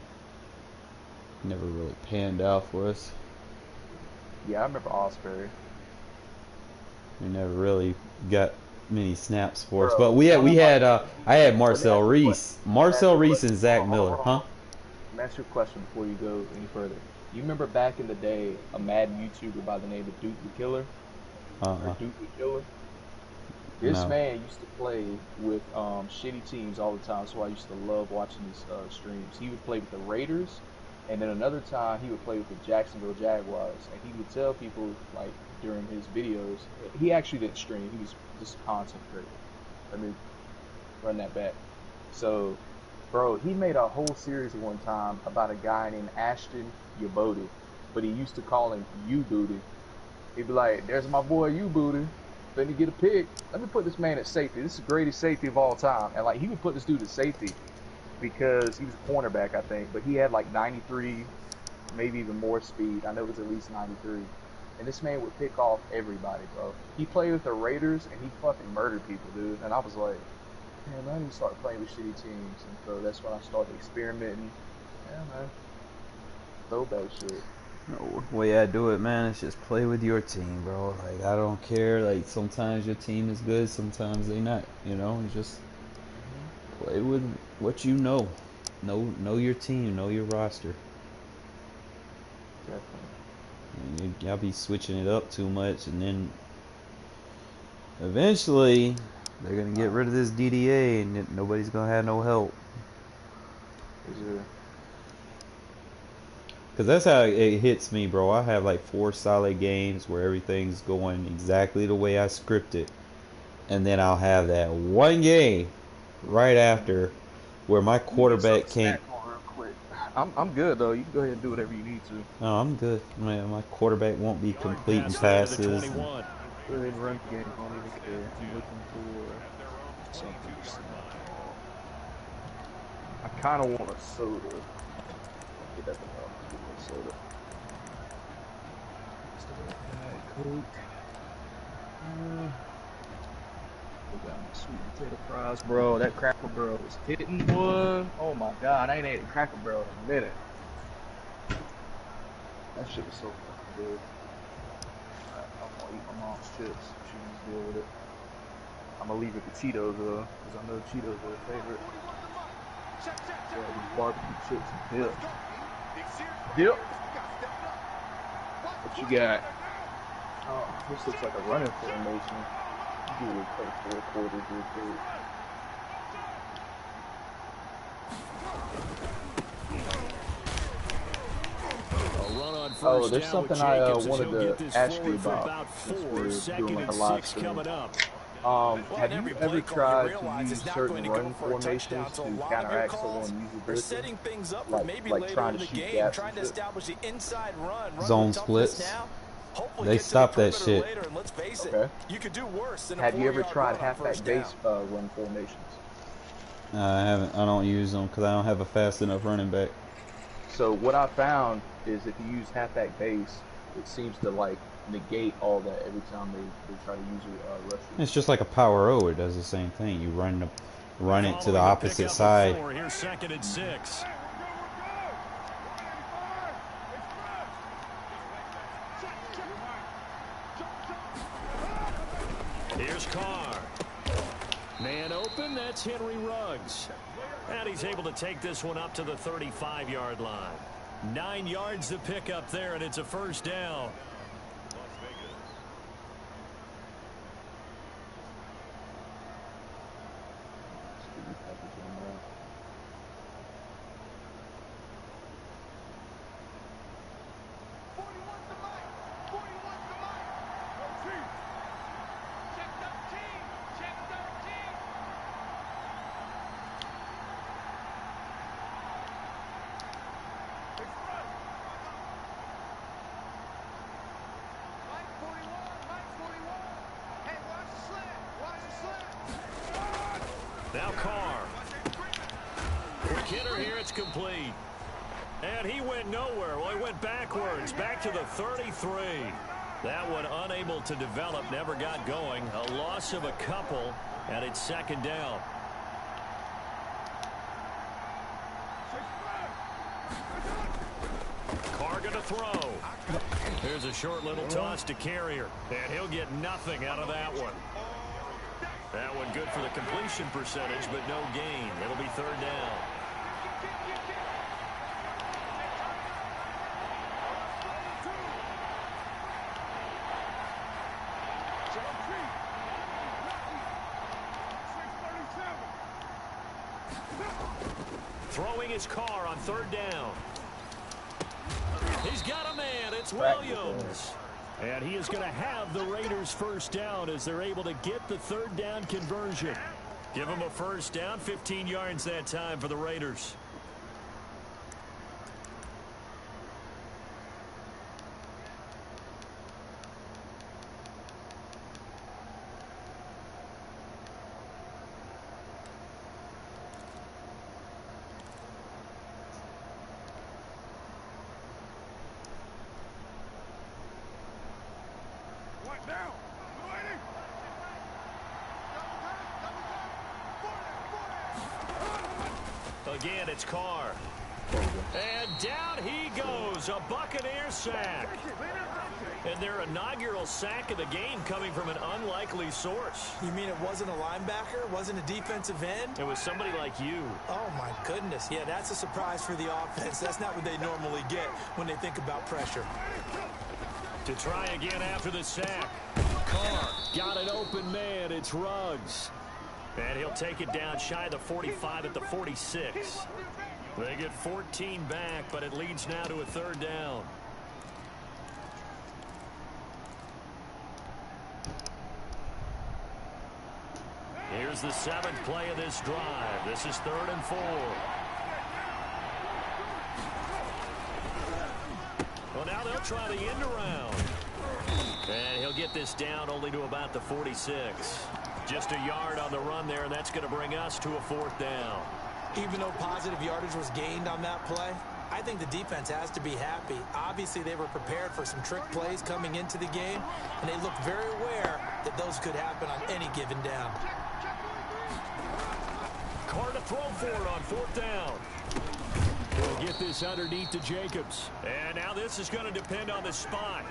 Never really panned out for us. Yeah, I remember Osbury. We never really got many snaps for us, but I had Marcel Reese, and Zach Miller, huh? Let me ask you a question before you go any further. You remember back in the day a Madden YouTuber by the name of Duke the Killer? Or Duke the Killer? This man used to play with shitty teams all the time, so I used to love watching his streams. He would play with the Raiders, and then another time he would play with the Jacksonville Jaguars, and he would tell people, like, during his videos, he actually didn't stream, he was just a content creator. Let me run that back. So, bro, he made a whole series at one time about a guy named Ashton Yabody, but he used to call him U-Booty. He'd be like, there's my boy U-Booty. Let me get a pick. Let me put this man at safety. This is the greatest safety of all time. And, like, he would put this dude at safety because he was a cornerback, I think. But he had, like, 93, maybe even more speed. I know it was at least 93. And this man would pick off everybody, bro. He played with the Raiders, and he fucking murdered people, dude. And I was like, man, I need to start playing with shitty teams. And so that's when I started experimenting. Yeah, man. Throwback shit. No way I do it, man. It's just play with your team, bro. Like I don't care. Like sometimes your team is good, sometimes they not. You know, just play with what you know. Know your team, know your roster. Definitely. Y'all be switching it up too much, and then eventually they're gonna get rid of this DDA, and nobody's gonna have no help. Because that's how it hits me, bro. I have like 4 solid games where everything's going exactly the way I scripted. And then I'll have that one game right after where my quarterback can't. I'm good, though. You can go ahead and do whatever you need to. No, I'm good. Man, my quarterback won't be completing passes. Go ahead and run the game. I don't even care. I'm looking for something. I kind of want a soda. Get that soda. Coke. We got my sweet potato fries, bro. That Cracker Barrel was hitting, boy. Oh my god, I ain't ate a Cracker Barrel in a minute. That shit was so fucking good. Alright, I'm eat my mom's chips. She can just deal with it. I'm gonna leave it to Cheetos though, because I know Cheetos are her favorite. Yeah, these barbecue chips and dip. Dip. What you got? Oh, this looks like a running formation. You do it like 4 quarters real quick. Oh, there's something I wanted to ask you about since we're doing like a live stream. Have you ever tried to use certain run formations to counteract someone using blitzing? Like trying to shoot gaps and shit? Zone splits. They stopped that shit. Okay. Have you ever tried halfback base run formations? I haven't. I don't use them because I don't have a fast enough running back. So what I found is if you use halfback base, it seems to like negate all that every time they try to use your rush. It's just like a power O. It does the same thing. You run it to the opposite side. Here's 2nd and 6. Here's Carr. Man open, that's Henry Ruggs. And he's able to take this one up to the 35-yard line. 9 yards to pick up there, and it's a first down. Now Carr. Quick hitter here, it's complete. And he went nowhere. Well, he went backwards, back to the 33. That one unable to develop, never got going. A loss of a couple, and it's 2nd down. Carr gonna throw. Here's a short little toss to Carrier, and he'll get nothing out of that one. That one good for the completion percentage, but no gain. It'll be 3rd down. Throwing his Carr on 3rd down. He's got a man. It's Williams. And he is going to have the Raiders first down as they're able to get the 3rd down conversion. Give them a first down, 15 yards that time for the Raiders. Again, it's Carr. And down he goes. A Buccaneer sack. And their inaugural sack of the game coming from an unlikely source. You mean it wasn't a linebacker? Wasn't a defensive end? It was somebody like you. Oh, my goodness. Yeah, that's a surprise for the offense. That's not what they normally get when they think about pressure. To try again after the sack. Carr got an open man. It's Ruggs. And he'll take it down shy of the 45 at the 46. They get 14 back, but it leads now to a 3rd down. Here's the 7th play of this drive. This is 3rd and 4. Well, now they'll try the end around. And he'll get this down only to about the 46. Just a yard on the run there, and that's going to bring us to a 4th down. Even though positive yardage was gained on that play, I think the defense has to be happy. Obviously, they were prepared for some trick plays coming into the game, and they looked very aware that those could happen on any given down. Carr to throw for it on 4th down. He'll get this underneath to Jacobs. And now this is going to depend on the spot.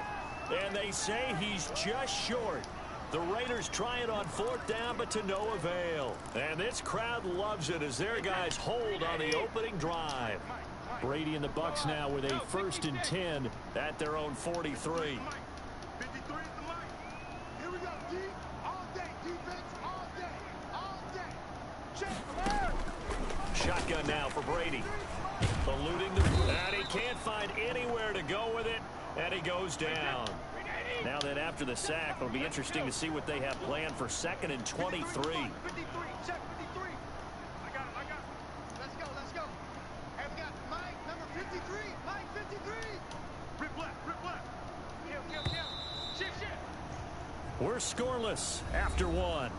And they say he's just short. The Raiders try it on 4th down, but to no avail. And this crowd loves it as their guys hold on the opening drive. Brady and the Bucs now with a 1st and 10 at their own 43. Shotgun now for Brady. Eluding the... And he can't find anywhere to go with it. And he goes down. Now that after the sack, it'll be interesting to see what they have planned for 2nd and 23. 53, check 53. I got it. Let's go. Hey, we got Mike, number 53. Mike, 53. Rip left. Kill. Shift. We're scoreless after 1.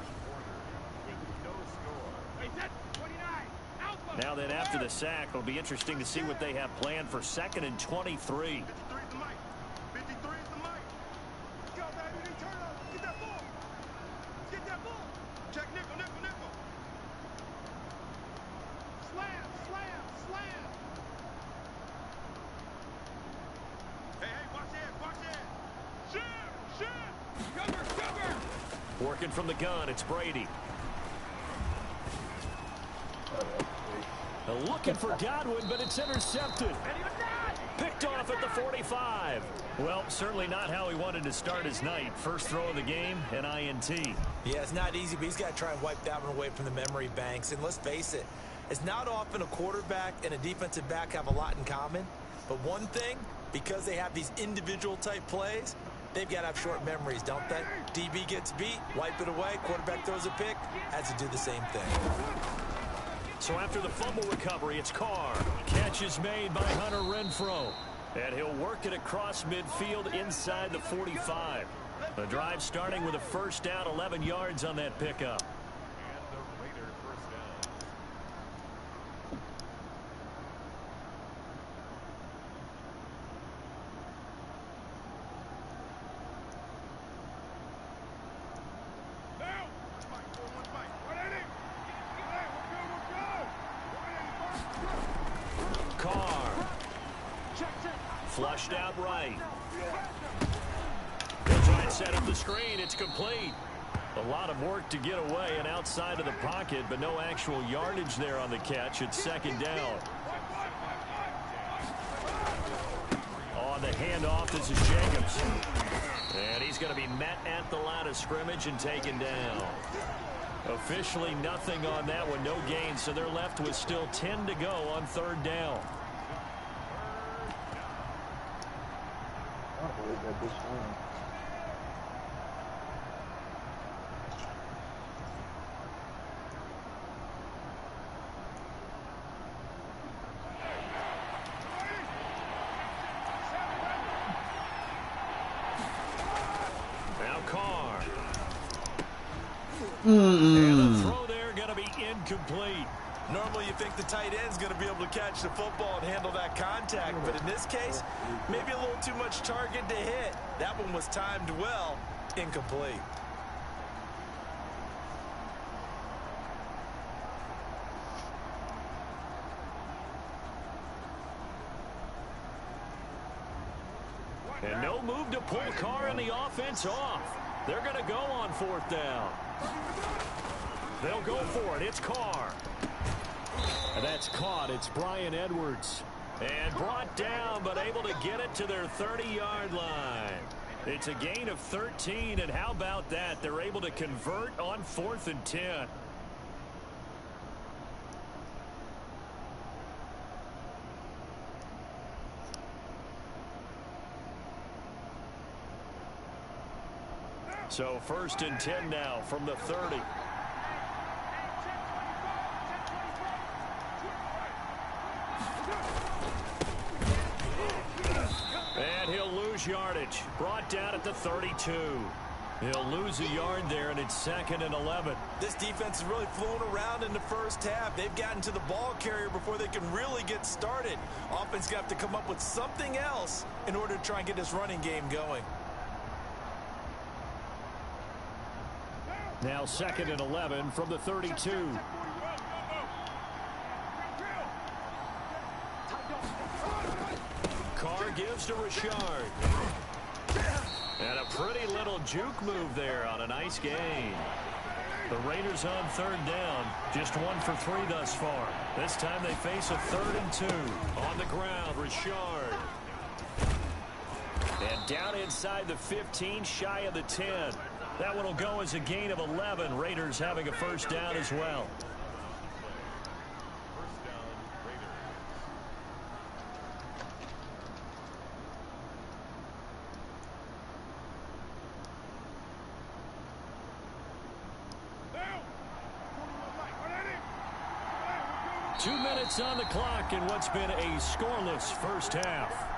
Now that after the sack, it'll be interesting to see what they have planned for 2nd and 23. Working from the gun, it's Brady. Looking for Godwin, but it's intercepted. Picked off at the 45. Well, certainly not how he wanted to start his night. First throw of the game, an INT. Yeah, it's not easy, but he's got to try and wipe that one away from the memory banks. And let's face it, it's not often a quarterback and a defensive back have a lot in common. But one thing, because they have these individual type plays, they've got to have short memories, don't they? DB gets beat, wipe it away, quarterback throws a pick, has to do the same thing. So after the fumble recovery, it's Carr. Catch is made by Hunter Renfrow. And he'll work it across midfield inside the 45. The drive starting with a 1st down, 11 yards on that pickup. Flushed out right. They'll try and set up the screen. It's complete. A lot of work to get away and outside of the pocket, but no actual yardage there on the catch. It's 2nd down. On the handoff, this is Jacobs. And he's going to be met at the line of scrimmage and taken down. Officially nothing on that one, no gain, so they're left with still 10 to go on 3rd down. Now Carr. And the throw there going to be incomplete. Normally you think the tight end's going to be able to catch the football and handle that contact, but in this case, maybe a little too much target to hit. That one was timed well, incomplete. And no move to pull Carr and the offense off. They're going to go on 4th down. They'll go for it. It's Carr. And that's caught. It's Bryan Edwards. And brought down, but able to get it to their 30-yard line. It's a gain of 13, and how about that? They're able to convert on 4th and 10. So 1st and 10 now from the 30. And he'll lose yardage. Brought down at the 32. He'll lose a yard there, and it's 2nd and 11. This defense is really flown around in the first half. They've gotten to the ball carrier before they can really get started. Offense got to come up with something else in order to try and get this running game going. Now 2nd and 11 from the 32. Carr gives to Richard. And a pretty little juke move there on a nice gain. The Raiders on third down. Just 1 for 3 thus far. This time they face a 3rd and 2. On the ground, Richard. And down inside the 15, shy of the 10. That one will go as a gain of 11. Raiders having a first down as well. Two minutes on the clock in what's been a scoreless first half.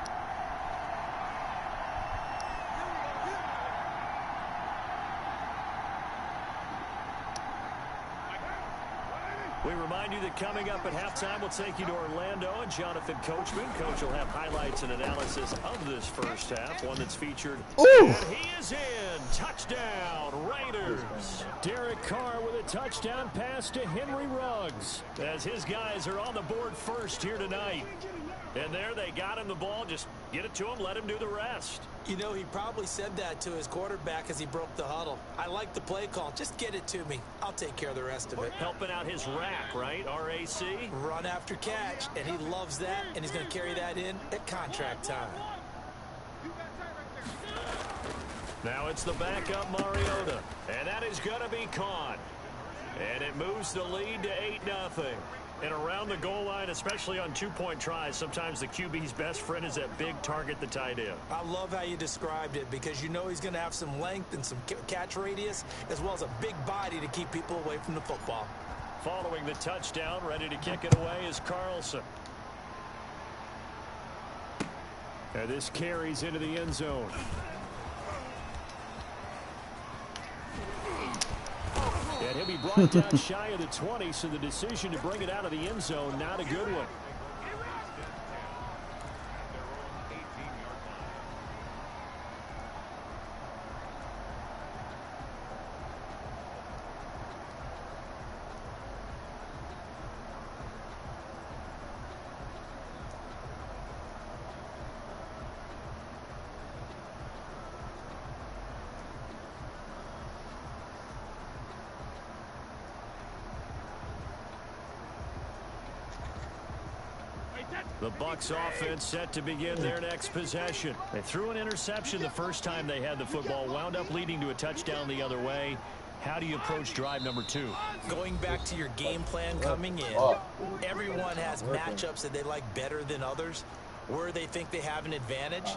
We remind you that coming up at halftime, we'll take you to Orlando and Jonathan Coachman. Coach will have highlights and analysis of this first half, one that's featured. Ooh. And he is in. Touchdown, Raiders. Derek Carr with a touchdown pass to Henry Ruggs as his guys are on the board first here tonight. And there they got him the ball. Just get it to him, let him do the rest. You know, he probably said that to his quarterback as he broke the huddle. I like the play call. Just get it to me. I'll take care of the rest of it. Helping out his rack, right? RAC? Run after catch, and he loves that, and he's going to carry that in at contract time. Now it's the backup Mariota, and that is going to be caught. And it moves the lead to 8-0. And around the goal line, especially on two-point tries, sometimes the QB's best friend is that big target, the tight end. I love how you described it because you know he's going to have some length and some catch radius as well as a big body to keep people away from the football. Following the touchdown, ready to kick it away is Carlson. And this carries into the end zone. And he'll be brought down shy of the 20, so the decision to bring it out of the end zone, not a good one. The Bucs offense set to begin their next possession. They threw an interception the first time they had the football, wound up leading to a touchdown the other way. How do you approach drive number 2? Going back to your game plan coming in, everyone has matchups that they like better than others. Where they think they have an advantage,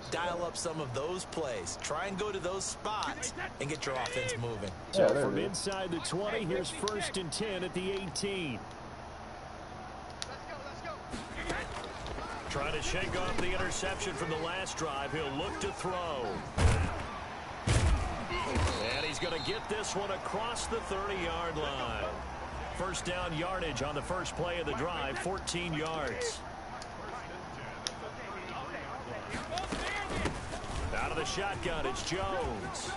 dial up some of those plays. Try and go to those spots and get your offense moving. So from inside the 20, here's 1st and 10 at the 18. Trying to shake off the interception from the last drive. He'll look to throw. And he's going to get this one across the 30-yard line. First down yardage on the first play of the drive, 14 yards. Out of the shotgun, it's Jones.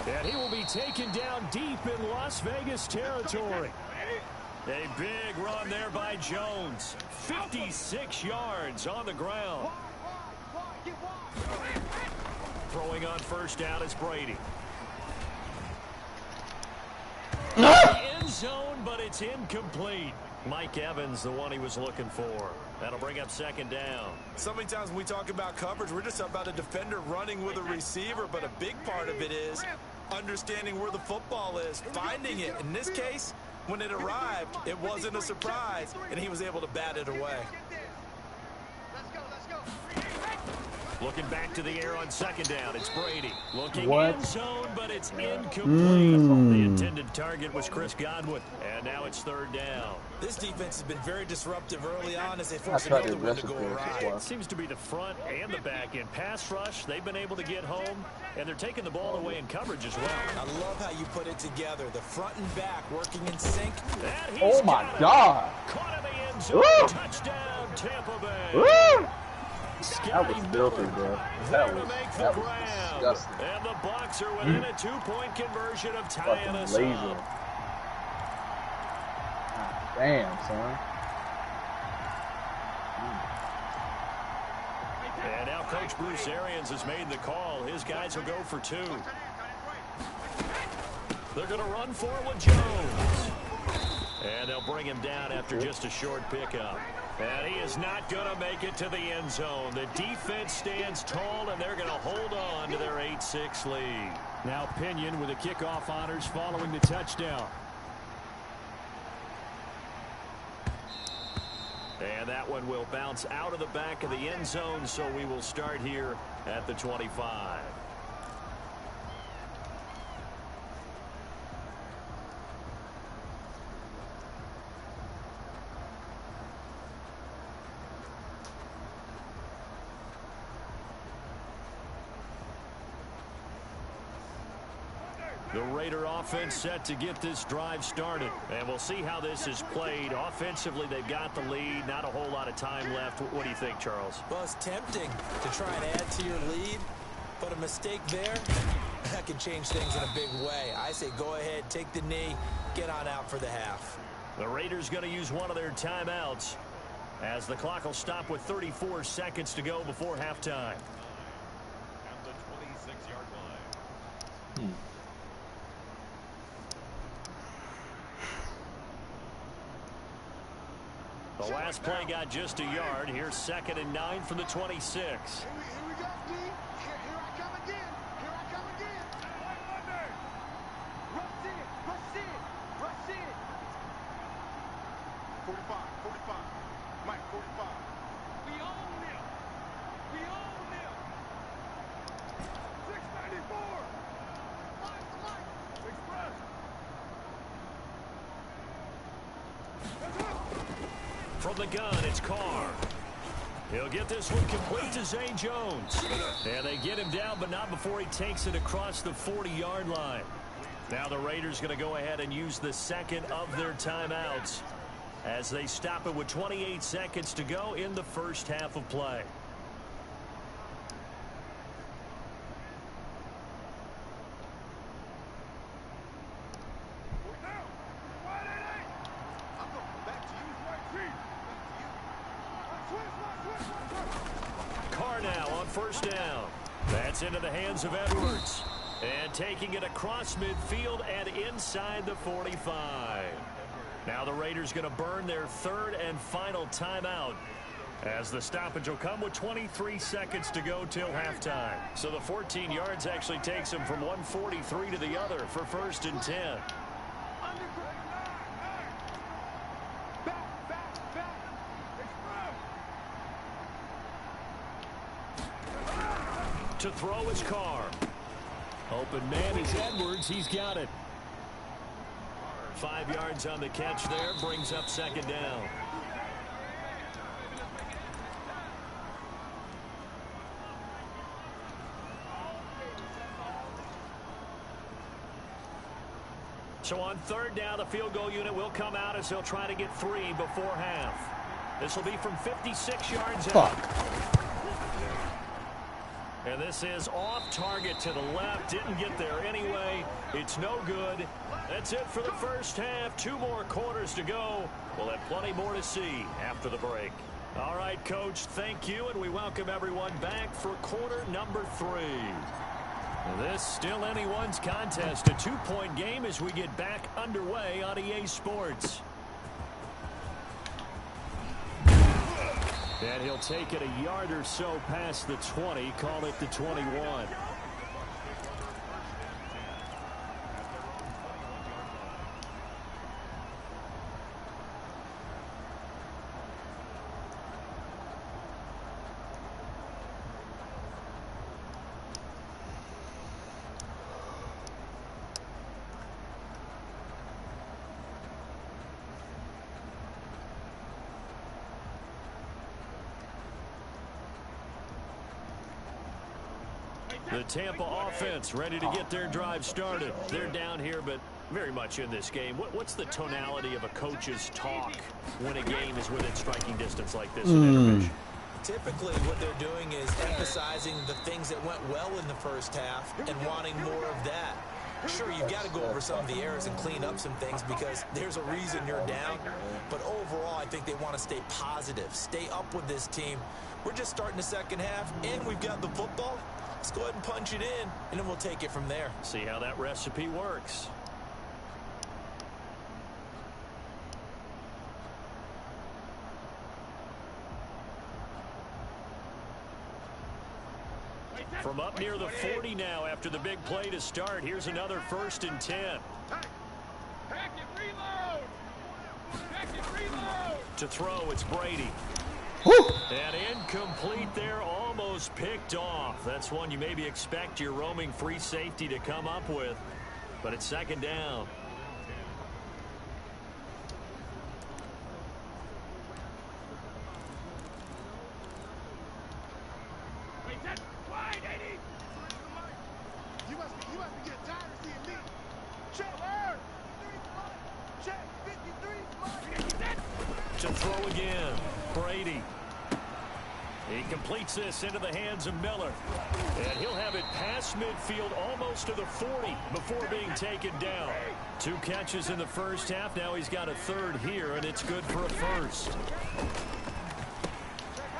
And he will be taken down deep in Las Vegas territory. A big run there by Jones. 56 yards on the ground. Throwing on first down is Brady. End zone, but it's incomplete. Mike Evans, the one he was looking for. That'll bring up 2nd down. So many times when we talk about coverage, we're just about a defender running with a receiver, but a big part of it is understanding where the football is, finding it. In this case, when it arrived, it wasn't a surprise, and he was able to bat it away. Looking back to the air on 2nd down. It's Brady. Looking in zone, but it's incomplete. The intended target was Chris Godwin. And now it's 3rd down. This defense has been very disruptive early on as they force another one to go awry. It seems to be the front and the back end. Pass rush, they've been able to get home, and they're taking the ball away in coverage as well. I love how you put it together. The front and back working in sync. Oh, my God. Caught in the end zone. Touchdown, Tampa Bay. Woo! That was filthy, bro. That was disgusting. And the Bucs are within a 2-point conversion of tying us laser. up. Damn, son. Now, Coach Bruce Arians has made the call. His guys will go for 2. They're going to run for it with Jones. And they'll bring him down after just a short pickup. And he is not going to make it to the end zone. The defense stands tall, and they're going to hold on to their 8-6 lead. Now Pinion with the kickoff honors following the touchdown. And that one will bounce out of the back of the end zone, so we will start here at the 25. The Raider offense set to get this drive started. And we'll see how this is played. Offensively, they've got the lead. Not a whole lot of time left. What do you think, Charles? Well, it's tempting to try and add to your lead, but a mistake there, that can change things in a big way. I say go ahead, take the knee, get on out for the half. The Raiders going to use one of their timeouts as the clock will stop with 34 seconds to go before halftime. At the 26-yard line. The last play got just a yard. Here's 2nd and 9 from the 26. Here we go, D. Here I come again. Here I come again. Rush in. Rush in. Rush in. 45. 45. Mike, 45. We own them. We own them. 694. Mike. Express. Let's go. From the gun, it's Carr. He'll get this one complete to Zay Jones. And they get him down, but not before he takes it across the 40-yard line. Now the Raiders going to go ahead and use the second of their timeouts as they stop it with 28 seconds to go in the first half of play. Carr now on first down. That's into the hands of Edwards. And taking it across midfield and inside the 45. Now the Raiders going to burn their 3rd and final timeout as the stoppage will come with 23 seconds to go till halftime. So the 14 yards actually takes them from 143 to the other for 1st and 10. To throw his Carr. Open man is Edwards. He's got it. 5 yards on the catch there. Brings up 2nd down. So on 3rd down, the field goal unit will come out as they'll try to get 3 before half. This will be from 56 yards out. And this is off target to the left. Didn't get there anyway. It's no good. That's it for the first half. 2 more quarters to go. We'll have plenty more to see after the break. All right, Coach, thank you. And we welcome everyone back for quarter number 3. This still anyone's contest. A 2-point game as we get back underway on EA Sports. And he'll take it a yard or so past the 20, call it the 21. The Tampa offense ready to get their drive started. They're down here, but very much in this game. What's the tonality of a coach's talk when a game is within striking distance like this in intermission? Typically, what they're doing is emphasizing the things that went well in the first half and wanting more of that. Sure, you've got to go over some of the errors and clean up some things because there's a reason you're down. But overall, I think they want to stay positive, stay up with this team. We're just starting the second half, and we've got the football. Let's go ahead and punch it in, and then we'll take it from there. See how that recipe works. From up near the 40 now after the big play to start. Here's another 1st and 10. Pack it, reload! Pack it, reload! To throw, it's Brady. Woo! And incomplete there, almost picked off. That's one you maybe expect your roaming free safety to come up with. But it's 2nd down. You must be getting tired of seeing me. Check, check, 53. To throw again, Brady. He completes this into the hands of Miller. And he'll have it past midfield almost to the 40 before being taken down. 2 catches in the first half. Now he's got a 3rd here, and it's good for a 1st.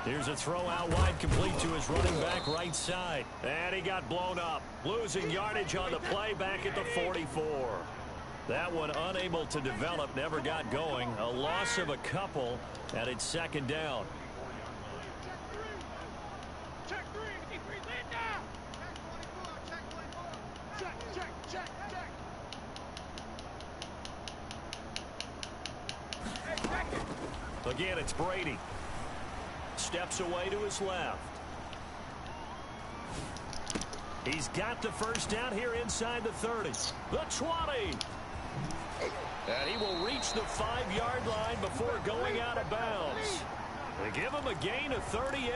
Here's a throw out wide, complete to his running back right side. And he got blown up. Losing yardage on the play back at the 44. That one unable to develop, never got going. A loss of a couple, and it's 2nd down. Check 3. Lead now. Check 24. Check. Hey, check it. Again, it's Brady. Steps away to his left. He's got the 1st down here inside the 30. The 20. And he will reach the 5-yard line before going out of bounds. They give him a gain of 38.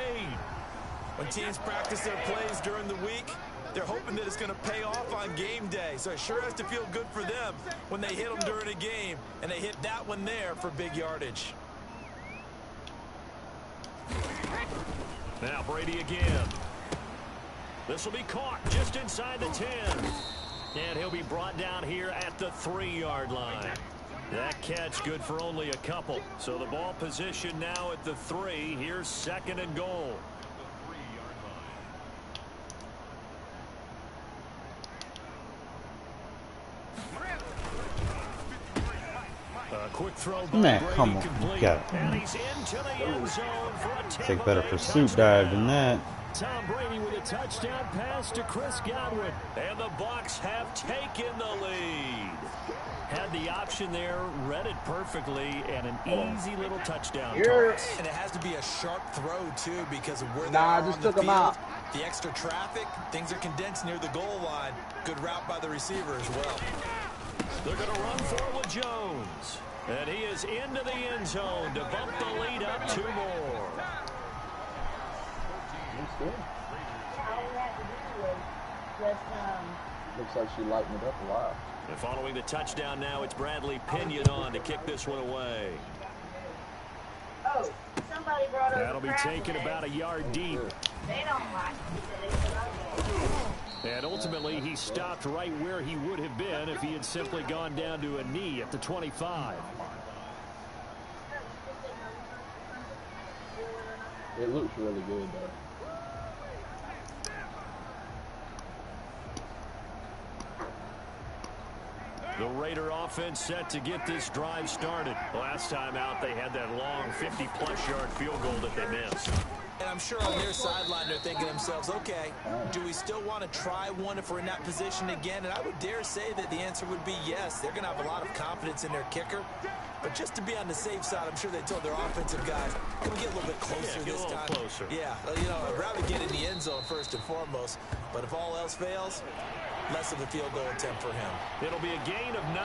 When teams practice their plays during the week, they're hoping that it's going to pay off on game day. So it sure has to feel good for them when they hit them during a game. And they hit that one there for big yardage. Now Brady again. This will be caught just inside the 10. And he'll be brought down here at the 3-yard line. That catch good for only a couple. So the ball position now at the 3. Here's 2nd and goal. A quick throw by Man, Brady, come on. complete. And he's into the end zone for a Take better Tampa Bay pursuit touchdown. dive than that. Tom Brady with a touchdown pass to Chris Godwin. And the Bucs have taken the lead. Had the option there, read it perfectly, and an easy little touchdown toss. And it has to be a sharp throw, too, because of where they are on the field. The extra traffic, things are condensed near the goal line. Good route by the receiver as well. They're going to run for with Jones. And he is into the end zone to bump the lead up 2 more. Looks like she lightened it up a lot. And following the touchdown now, it's Bradley Pinion on to kick this one away. Oh, somebody brought over That'll be taken about a yard deep. They don't like it. And ultimately, he stopped right where he would have been if he had simply gone down to a knee at the 25. It looks really good, though. The Raider offense set to get this drive started. Last time out, they had that long 50-plus yard field goal that they missed. And I'm sure on their sideline they're thinking to themselves, okay, do we still want to try one if we're in that position again? And I would dare say that the answer would be yes. They're going to have a lot of confidence in their kicker. But just to be on the safe side, I'm sure they told their offensive guys, can we get a little bit closer this time? Closer. Yeah, you know, I'd rather get in the end zone first and foremost. But if all else fails, less of a field goal attempt for him. It'll be a gain of 9,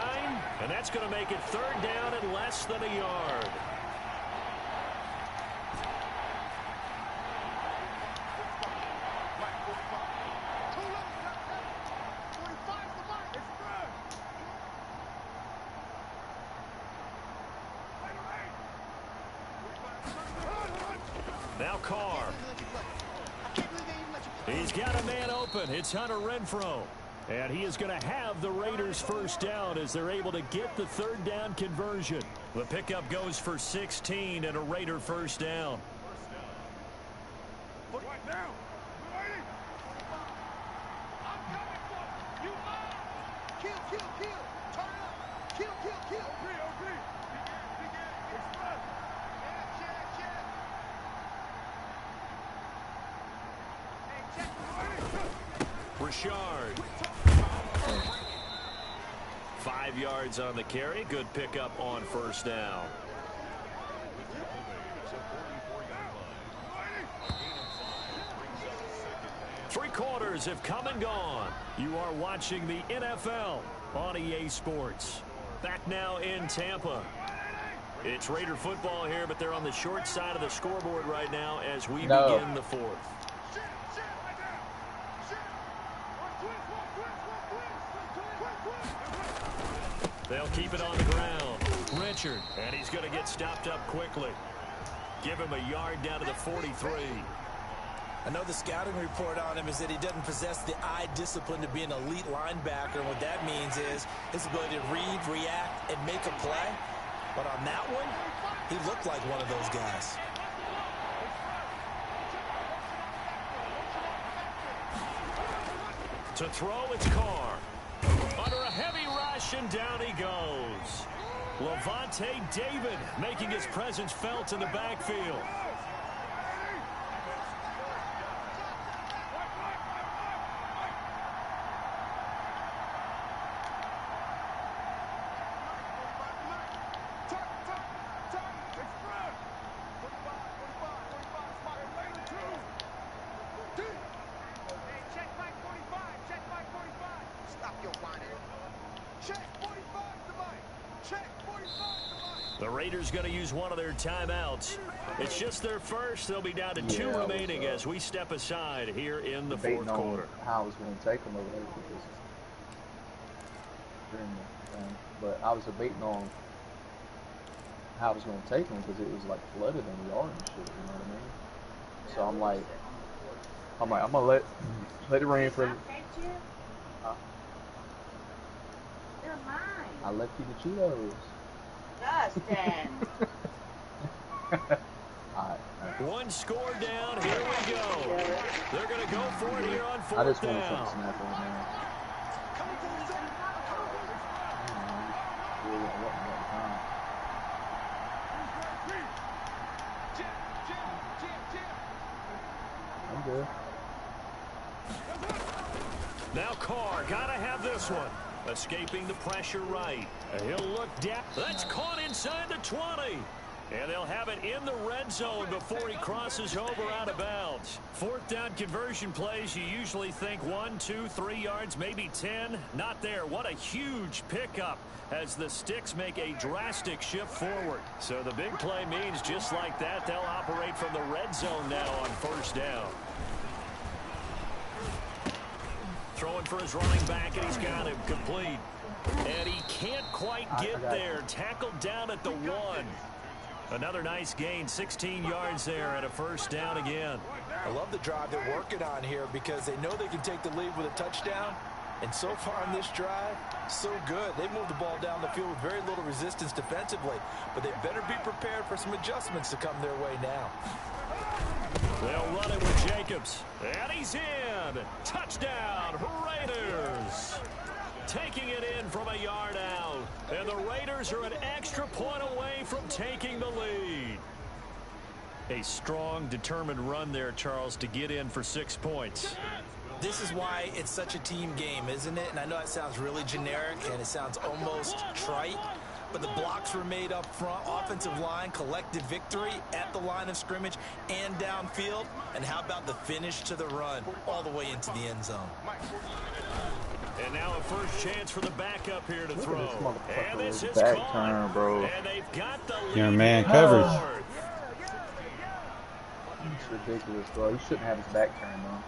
and that's going to make it 3rd down and less than a yard. Now Carr. He's got a man open. It's Hunter Renfrow. And he is going to have the Raiders first down as they're able to get the third down conversion. The pickup goes for 16 and a Raider first down. Richard. 5 yards on the carry. Good pickup on first down. Three quarters have come and gone. You are watching the NFL on EA Sports. Back now in Tampa. It's Raider football here, but they're on the short side of the scoreboard right now as we begin the fourth. They'll keep it on the ground. Richard, and he's going to get stopped up quickly. Give him a yard down to the 43. I know the scouting report on him is that he doesn't possess the eye discipline to be an elite linebacker. And what that means is his ability to read, react, and make a play. But on that one, he looked like one of those guys. To throw, it's Carr. Under a heavy rush, and down he goes. Levante David making his presence felt in the backfield. The Raiders going to use one of their timeouts. It's just their first. They'll be down to 2 remaining as we step aside here in the fourth quarter. How I was going to take them over there but I was debating on how I was going to take them because it was like flooded in the yard and shit. You know what I mean? So I'm like, I'm gonna let it rain for me. They're mine. I left you the Cheetos. Justin. Alright. One score down. Here we go. They're going to go for it here on fourth down. I just want to fucking snap on there. I'm good. Now Carr, gotta have this one. Escaping the pressure right. He'll look down. That's caught inside the 20. And they'll have it in the red zone before he crosses over out of bounds. Fourth down conversion plays, you usually think 1, 2, 3 yards, maybe 10. Not there. What a huge pickup as the sticks make a drastic shift forward. So the big play means just like that, they'll operate from the red zone now on first down. Throwing for his running back, and he's got him complete. And he can't quite get there. Tackled down at the 1. Another nice gain, 16 yards there, and a first down again. I love the drive they're working on here because they know they can take the lead with a touchdown. And so far on this drive, so good. They moved the ball down the field with very little resistance defensively. But they better be prepared for some adjustments to come their way now. They'll run it with Jacobs. And he's in. Touchdown, Raiders. Taking it in from a yard out. And the Raiders are an extra point away from taking the lead. A strong, determined run there, Charles, to get in for 6 points. This is why it's such a team game, isn't it? And I know it sounds really generic and it sounds almost trite, but the blocks were made up front, offensive line, collective victory at the line of scrimmage and downfield. And how about the finish to the run all the way into the end zone? And now a first chance for the backup here to throw. And this is back caught. turn, bro. And they've got the lead. Your man coverage. It's ridiculous, bro. He shouldn't have his back turned, though.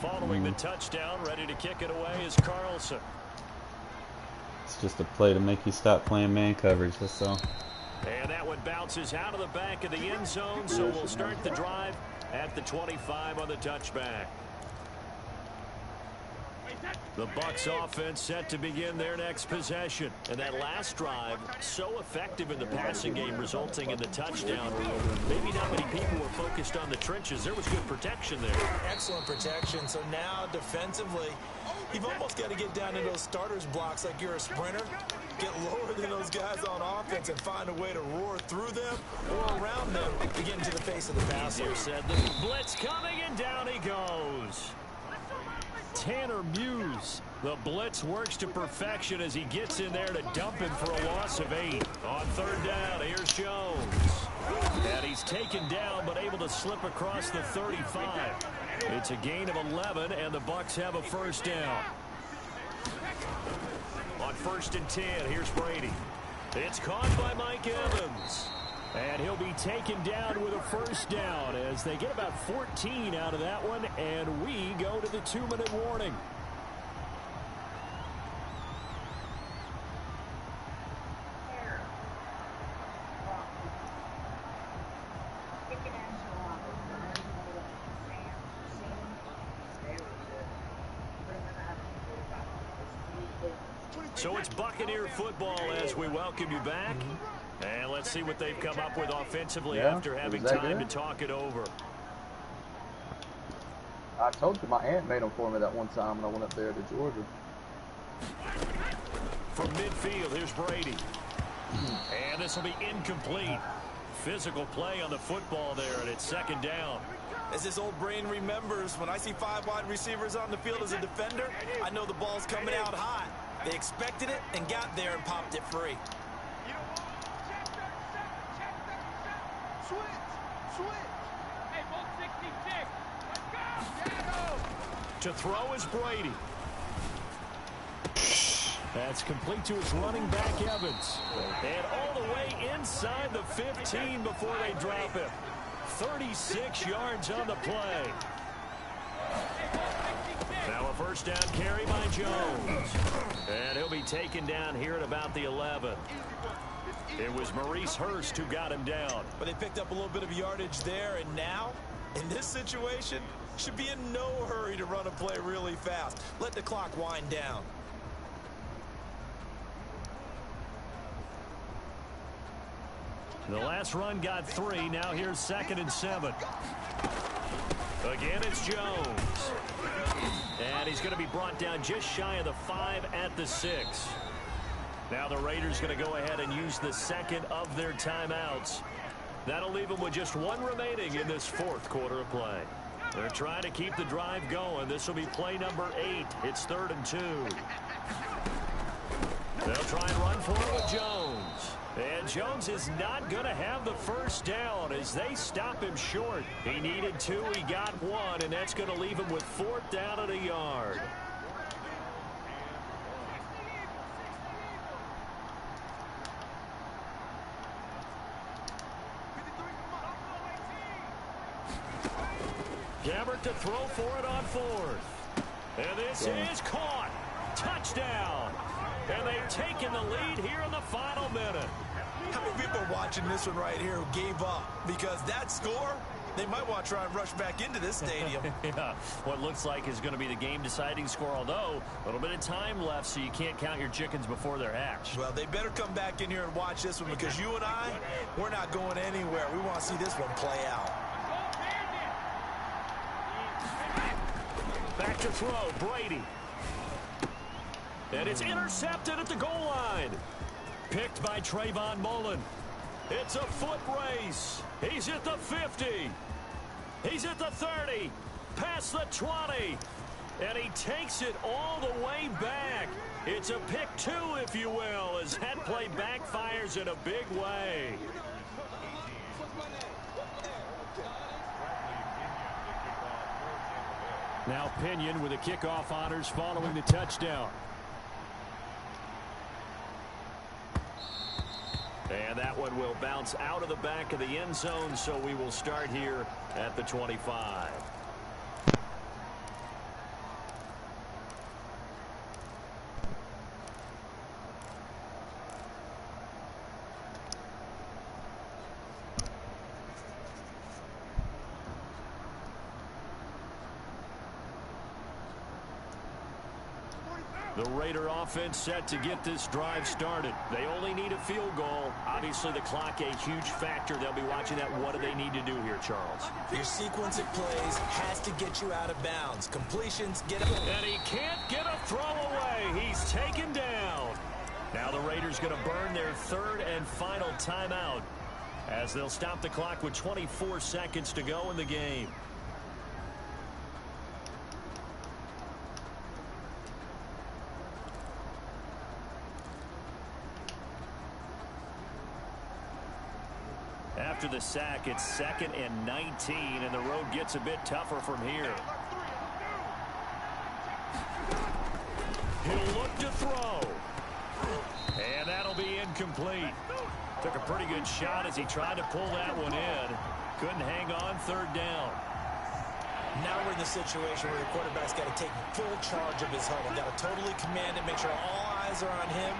Following the touchdown, ready to kick it away is Carlson. It's just a play to make you stop playing man coverage, that's all. And that one bounces out of the back of the end zone, so we'll start the drive at the 25 on the touchback. The Bucs offense set to begin their next possession. And that last drive, so effective in the passing game, resulting in the touchdown. Maybe not many people were focused on the trenches. There was good protection there. Excellent protection. So now defensively, you've almost got to get down to those starters blocks like you're a sprinter. Get lower than those guys on offense and find a way to roar through them or around them to get into the face of the passer. Easier said. The blitz coming, and down he goes. Tanner Muse. The blitz works to perfection as he gets in there to dump him for a loss of 8. On third down, here's Jones. And he's taken down but able to slip across the 35. It's a gain of 11, and the Bucs have a first down. On 1st and 10, here's Brady. It's caught by Mike Evans. And he'll be taken down with a first down as they get about 14 out of that one, and we go to the 2-minute warning. So it's Buccaneer football as we welcome you back. And let's see what they've come up with offensively after having time to talk it over. I told you my aunt made them for me that one time when I went up there to Georgia. From midfield, here's Brady. And this will be incomplete. Physical play on the football there, and it's 2nd down. As this old brain remembers, when I see 5 wide receivers on the field as a defender, I know the ball's coming out hot. They expected it and got there and popped it free. To throw is Brady. That's complete to his running back, Evans. And all the way inside the 15 before they drop him. 36 yards on the play. Now a first down carry by Jones. And he'll be taken down here at about the 11. It was Maurice Hurst who got him down. But they picked up a little bit of yardage there, and now, in this situation, should be in no hurry to run a play really fast. Let the clock wind down. The last run got 3. Now here's 2nd and 7. Again, it's Jones. And he's going to be brought down just shy of the 5 at the 6. Now the Raiders going to go ahead and use the 2nd of their timeouts. That'll leave them with just 1 remaining in this 4th quarter of play. They're trying to keep the drive going. This will be play number 8. It's 3rd and 2. They'll try and run for it with Jones. And Jones is not going to have the first down as they stop him short. He needed 2, he got 1, and that's going to leave him with 4th down at a yard. Gabbert to throw for it on 4th. And this is caught. Touchdown. And they've taken the lead here in the final minute. How many people are watching this one right here who gave up? Because that score, they might want to try and rush back into this stadium. Yeah, what looks like is going to be the game-deciding score, although a little bit of time left, so you can't count your chickens before they're hatched. Well, they better come back in here and watch this one because you and I, we're not going anywhere. We want to see this one play out. Back to throw, Brady. And it's intercepted at the goal line. Picked by Trayvon Mullen. It's a foot race. He's at the 50. He's at the 30. Past the 20. And he takes it all the way back. It's a pick 2, if you will, as that play backfires in a big way. Now Pinion with the kickoff honors following the touchdown. And that one will bounce out of the back of the end zone, so we will start here at the 25. The Raider offense set to get this drive started. They only need a field goal. Obviously, the clock a huge factor. They'll be watching that. What do they need to do here, Charles? Your sequence of plays has to get you out of bounds. Completions get up. And he can't get a throw away. He's taken down. Now the Raiders going to burn their third and final timeout as they'll stop the clock with 24 seconds to go in the game. After the sack, it's 2nd and 19, and the road gets a bit tougher from here. He'll look to throw. And that'll be incomplete. Took a pretty good shot as he tried to pull that one in. Couldn't hang on, 3rd down. Now we're in the situation where the quarterback's got to take full charge of his huddle. Got to totally command it, make sure all eyes are on him.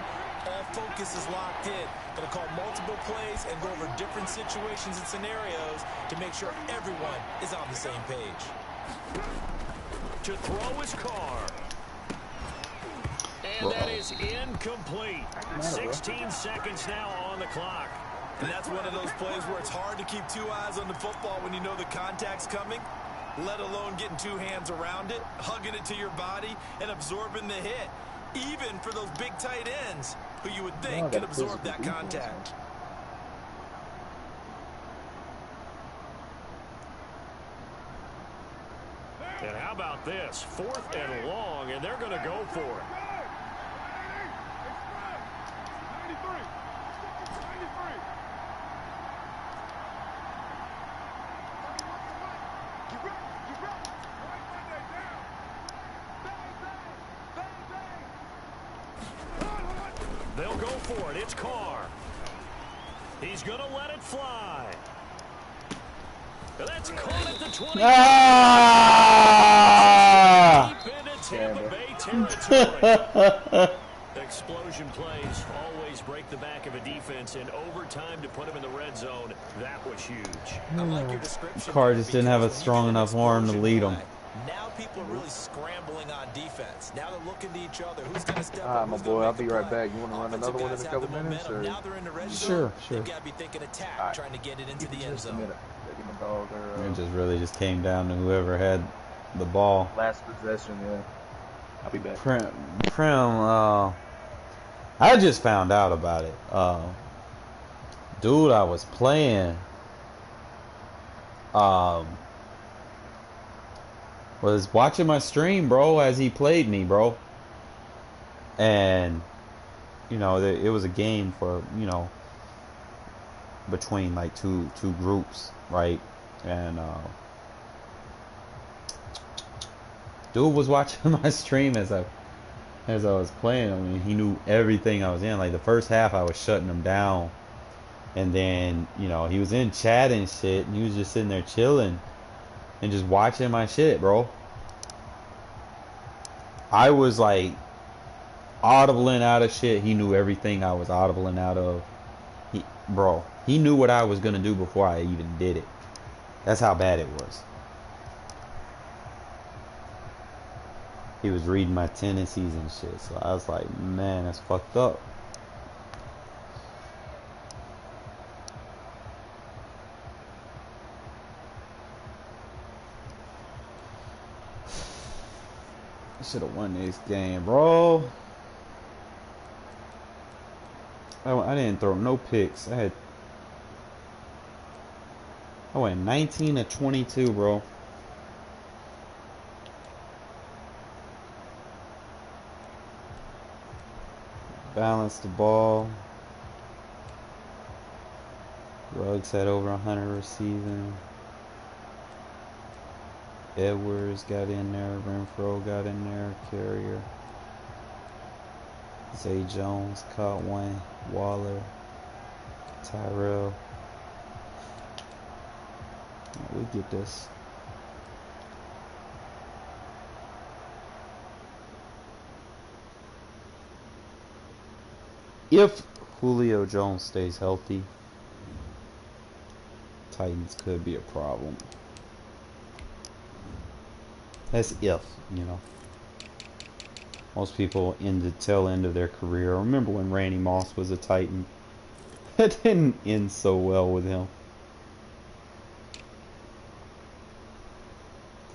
All focus is locked in. Going to call multiple plays and go over different situations and scenarios to make sure everyone is on the same page. To throw his car. And that is incomplete. 16 seconds now on the clock. And that's one of those plays where it's hard to keep 2 eyes on the football when you know the contact's coming, let alone getting 2 hands around it, hugging it to your body, and absorbing the hit. Even for those big tight ends who you would think could absorb that contact. And how about this? 4th and long, and they're going to go for it. They'll go for it. It's Carr. He's going to let it fly. That's caught at the 20. Deep into Tampa Bay territory. Explosion plays always break the back of a defense, in overtime to put him in the red zone. That was huge. I like your description. Carr just didn't have a strong enough arm to lead him. Now people are really scrambling on defense. Now they're looking to each other. Who's going to step up? My boy, I'll be right back. You want to run another one in a couple minutes? Or? Now they're in the red zone. Sure. They've got to be thinking attack, trying to get it into the end zone. It just really came down to whoever had the ball. Last possession, yeah. I'll be back. Prim, I just found out about it. Dude I was playing was watching my stream, bro, as he played me, bro. And you know, it was a game for, you know, between like two groups, right? And dude was watching my stream as I was playing. I mean, he knew everything I was in. Like the first half I was shutting him down, and then, you know, he was in chat and shit, and he was just sitting there chilling and just watching my shit, bro. I was like audibling out of shit. He knew everything I was audibling out of. He knew what I was gonna do before I even did it. That's how bad it was. He was reading my tendencies and shit, so I was like, man, that's fucked up. I should have won this game, bro. I didn't throw no picks. I went 19 to 22, bro. Balance the ball. Ruggs had over 100 receiving. Edwards got in there. Renfro got in there. Carrier. Zay Jones caught one. Waller. Tyrell. We get this. If Julio Jones stays healthy, Titans could be a problem. That's if, you know. Most people in the tail end of their career. I remember when Randy Moss was a Titan. That didn't end so well with him.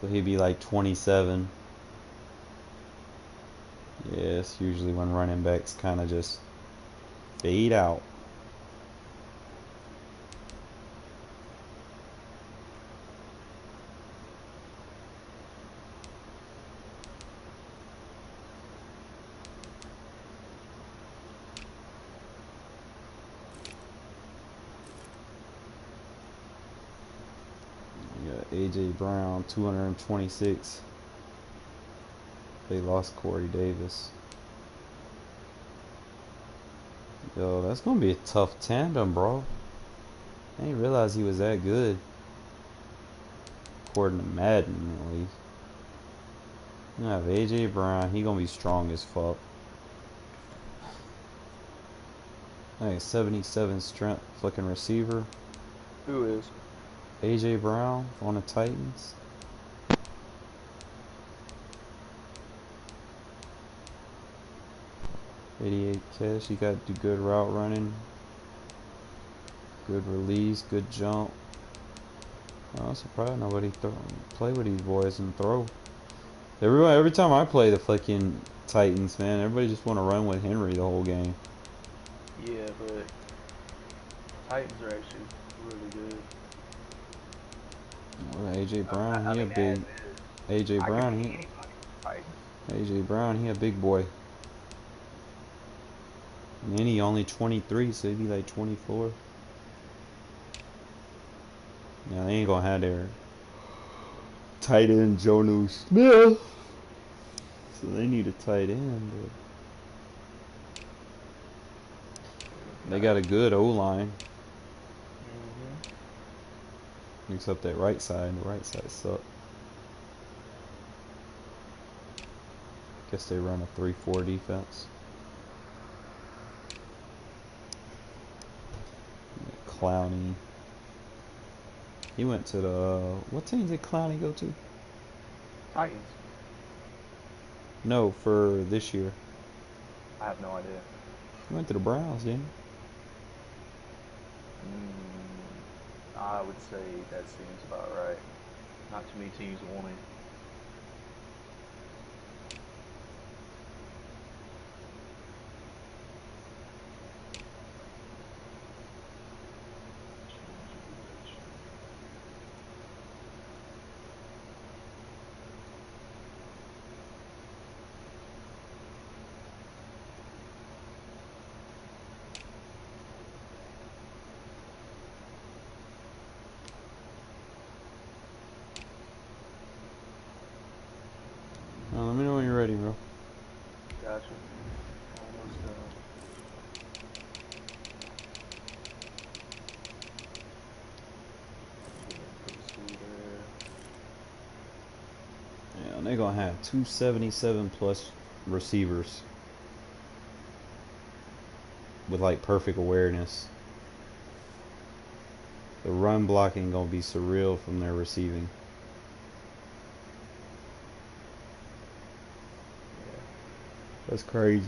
So he'd be like 27. Yeah, it's usually when running backs kind of just fade out. A.J. Brown, 226. They lost Corey Davis. Yo, that's going to be a tough tandem, bro. I didn't realize he was that good. According to Madden, at least. You have A.J. Brown. He going to be strong as fuck. Hey, 77 strength fucking receiver. Who is? A.J. Brown on the Titans. .88 catch. You got to do good route running, good release, good jump. I'm surprised nobody play with these boys and throw. Every time I play the fucking Titans, man, everybody just want to run with Henry the whole game. Yeah, but Titans are actually really good. Well, A.J. Brown, he a big. A.J. Brown, A.J. Brown, he a big boy. And he only 23, so he'd be like 24. Yeah, they ain't gonna have their tight end Jonnu Smith. So they need a tight end. But they got a good O-line. Except that right side. The right side sucks. Guess they run a 3-4 defense. Clowney. He went to the... What team did Clowney go to? Titans. No, for this year. I have no idea. He went to the Browns, didn't he? I would say that seems about right. Not too many teams want him. Let me know when you're ready, bro. Gotcha. Almost done. Yeah, and they're gonna have 277 plus receivers with like perfect awareness. The run blocking gonna be surreal from their receiving. That's crazy.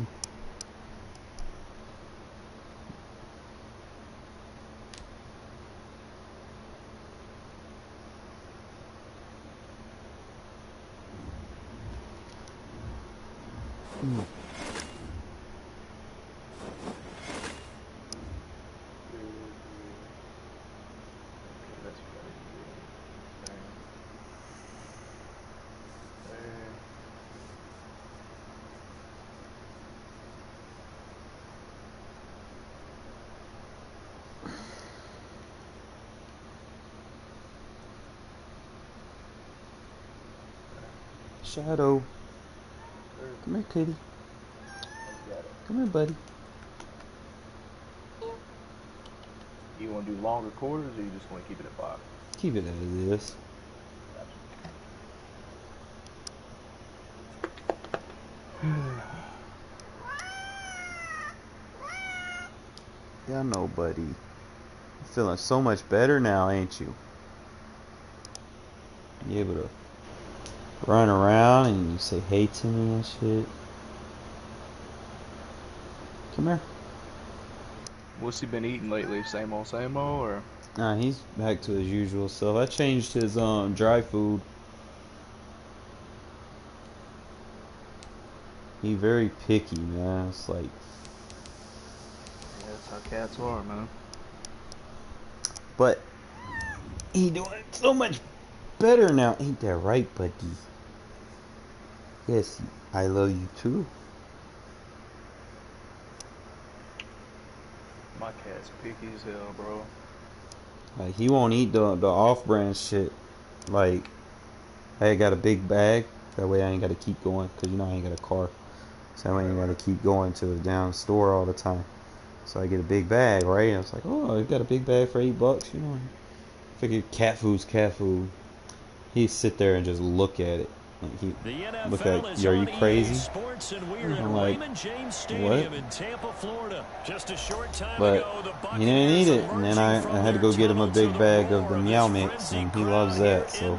Shadow. Come here, kitty. Come here, buddy. You want to do longer quarters, or you just want to keep it at 5? Keep it as it is. Yeah, I know, buddy. You're feeling so much better now, ain't you? You able to run around and you say hey to me and shit. Come here. What's he been eating lately? Same old, or? Nah, he's back to his usual stuff. I changed his dry food. He very picky, man. It's like, Yeah, that's how cats are, man. but he doing so much better now. Ain't that right, buddy? Yes, I love you too. My cat's picky as hell, bro. Like, he won't eat the off-brand shit. Like, I got a big bag. That way I ain't got to keep going. Because, you know, I ain't got a car. So I ain't got to keep going to the down store all the time. So I get a big bag, right? I was like, oh, you got a big bag for $8, you know? Figured cat food's cat food. He'd sit there and just look at it. Like, he look at, are you crazy? I'm like, what? But he didn't eat it, and then I had to go get him a big bag of the Meow Mix, and he loves that. So.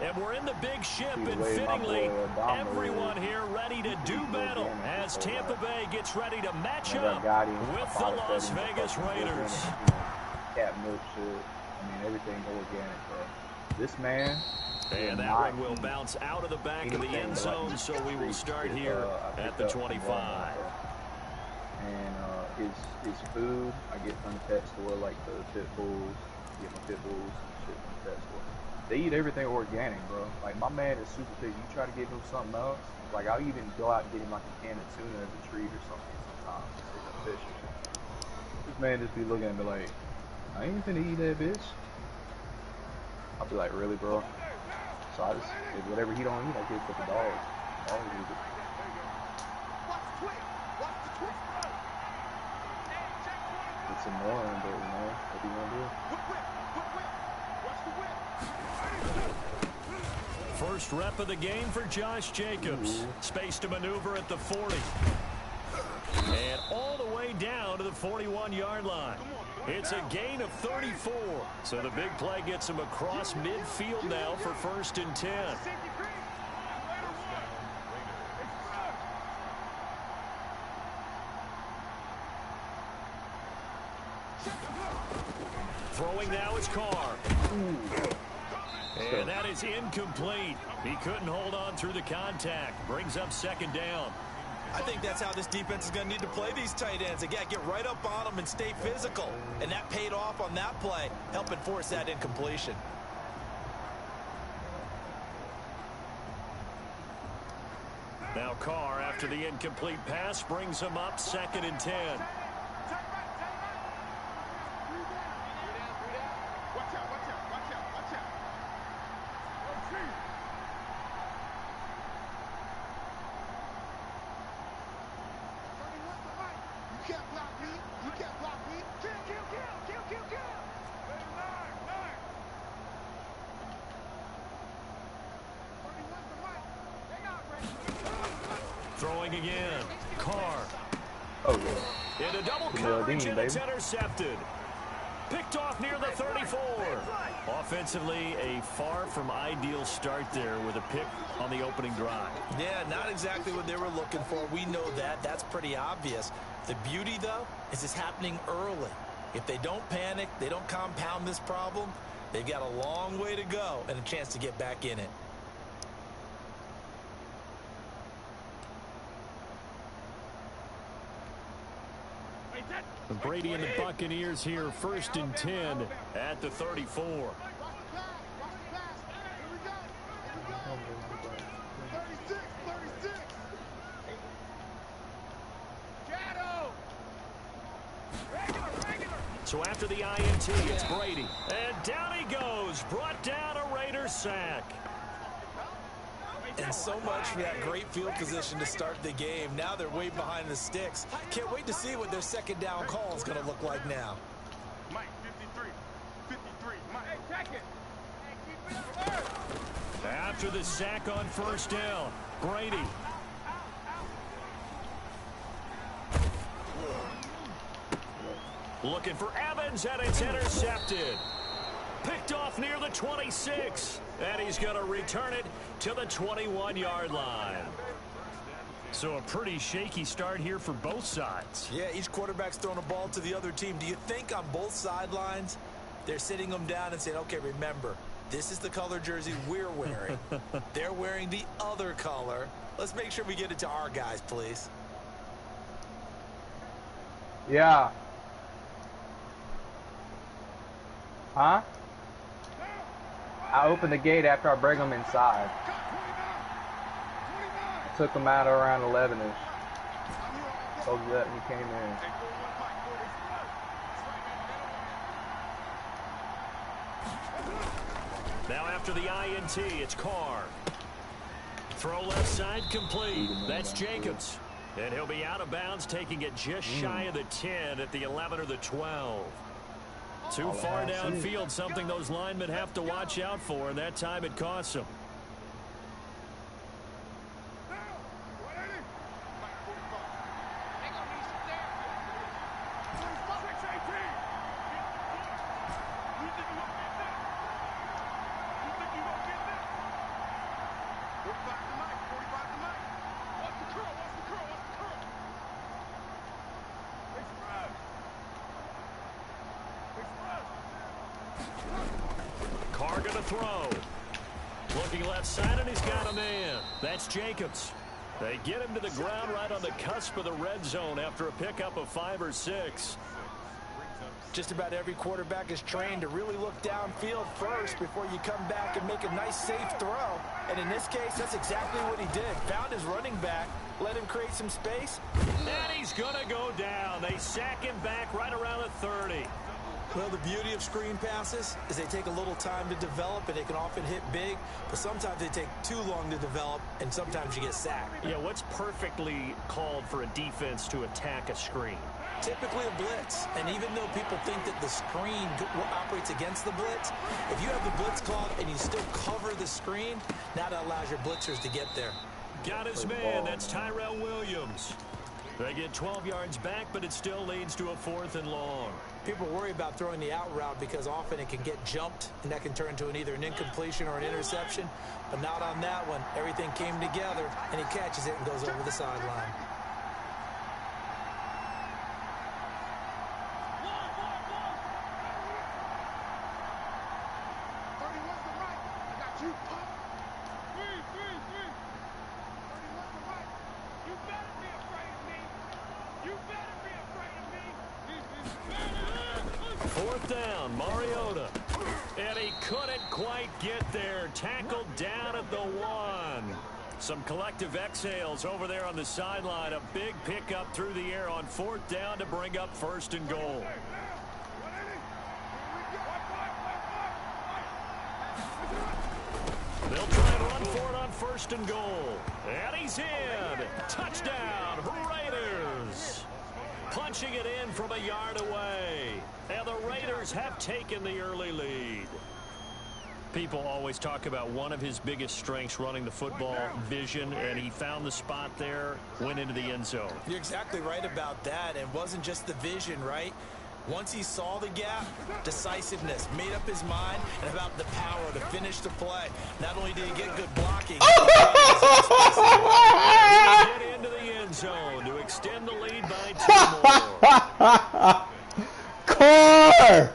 And we're in the big ship, and fittingly, everyone here ready to do battle as Tampa Bay gets ready to match up with the Las Vegas Raiders. Cat milk shit. I mean, everything organic, bro. This man. And that one will bounce out of the back of the end zone, so we will start here at the 25. And his food I get from the pet store, like the pit bulls. Get my pit bulls and shit from the pet store. They eat everything organic, bro. Like, my man is super picky. You try to give him something else, like, I'll even go out and get him like a can of tuna as a treat or something sometimes. Fish or something. This man just be looking at me like, I ain't finna eat that bitch. I'll be like, really, bro? So I just, whatever he don't eat, I give it to the dogs. Dogs eat it. It's annoying, but, you know, what are you gonna do? First rep of the game for Josh Jacobs. Space to maneuver at the 40. And all the way down to the 41-yard line. It's a gain of 34. So the big play gets him across midfield now for 1st and 10. Throwing now is Carr. And that is incomplete. He couldn't hold on through the contact. Brings up 2nd down. I think that's how this defense is going to need to play these tight ends. They got to get right up on them and stay physical. And that paid off on that play, helping force that incompletion. Now Carr, after the incomplete pass, brings him up 2nd and 10. Throwing again. Carr. Oh, yeah. In a double coverage, and it's intercepted. Picked off near the 34. Offensively, a far from ideal start there with a pick on the opening drive. Yeah, not exactly what they were looking for. We know that. That's pretty obvious. The beauty, though, is it's happening early. If they don't panic, they don't compound this problem, they've got a long way to go and a chance to get back in it. Brady and the Buccaneers here, 1st and 10 at the 34. So after the INT, it's Brady. And down he goes. Brought down a Raiders sack. And so much for that great field position to start the game. Now they're way behind the sticks. Can't wait to see what their 2nd down call is going to look like now. Mike, 53, Mike. Hey, check it. Hey, keep it alert. After the sack on 1st down, Brady. Looking for Evans, and it's intercepted. Picked off near the 26. And he's going to return it to the 21-yard line. So a pretty shaky start here for both sides. Yeah, each quarterback's throwing a ball to the other team. Do you think on both sidelines they're sitting them down and saying, okay, remember, this is the color jersey we're wearing. They're wearing the other color. Let's make sure we get it to our guys, please. Yeah. Huh? I opened the gate after I bring them inside. I took them out around 11-ish. So that we came in. Now after the INT, it's Carr. Throw left side complete. That's Jacobs. And he'll be out of bounds, taking it just shy of the 10 at the 11 or the 12. Too far downfield, something those linemen have to watch out for, and that time it costs them. Carr gonna throw. Looking left side, and he's got a man. That's Jacobs. They get him to the ground right on the cusp of the red zone after a pickup of 5 or 6. Just about every quarterback is trained to really look downfield first before you come back and make a nice, safe throw. And in this case, that's exactly what he did. Found his running back, let him create some space. And he's gonna go down. They sack him back right around the 30. Well, the beauty of screen passes is they take a little time to develop, and they can often hit big, but sometimes they take too long to develop, and sometimes you get sacked. Yeah, what's perfectly called for a defense to attack a screen? Typically a blitz, and even though people think that the screen operates against the blitz, if you have the blitz called and you still cover the screen, now that allows your blitzers to get there. Got his man. That's Tyrell Williams. They get 12 yards back, but it still leads to a 4th and long. People worry about throwing the out route because often it can get jumped, and that can turn into either an incompletion or an interception. But not on that one. Everything came together, and he catches it and goes over the sideline. Fourth down, Mariota. And he couldn't quite get there. Tackled down at the 1. Some collective exhales over there on the sideline. A big pickup through the air on 4th down to bring up 1st and goal. They'll try and run for it on 1st and goal. And he's in. Touchdown, Raiders. Punching it in from a yard away. And the Raiders have taken the early lead. People always talk about one of his biggest strengths running the football, vision, and he found the spot there, went into the end zone. You're exactly right about that. It wasn't just the vision, right? Once he saw the gap, decisiveness, made up his mind, and about the power to finish the play. Not only did he get good blocking, he get into the end zone to extend the lead by 2 more. Carr!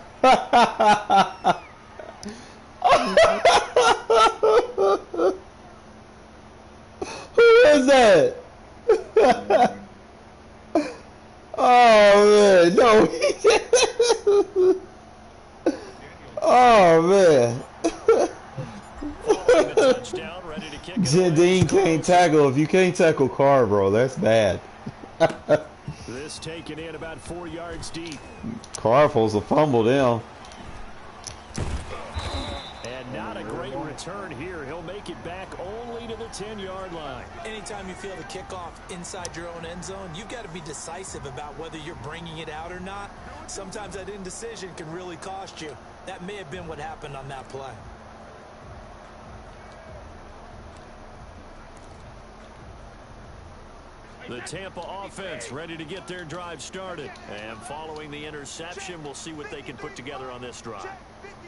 Who is that? Oh man, no, he didn't. Oh man. Touchdown, ready to kick it. Jadine can't tackle. If you can't tackle Carr, bro, that's bad. This taken in about 4 yards deep. Carr pulls a fumble down. And not a great return here. He'll make it back only to the 10-yard line. Anytime you feel the kickoff inside your own end zone, you've got to be decisive about whether you're bringing it out or not. Sometimes that indecision can really cost you. That may have been what happened on that play. The Tampa offense ready to get their drive started. And following the interception, we'll see what they can put together on this drive.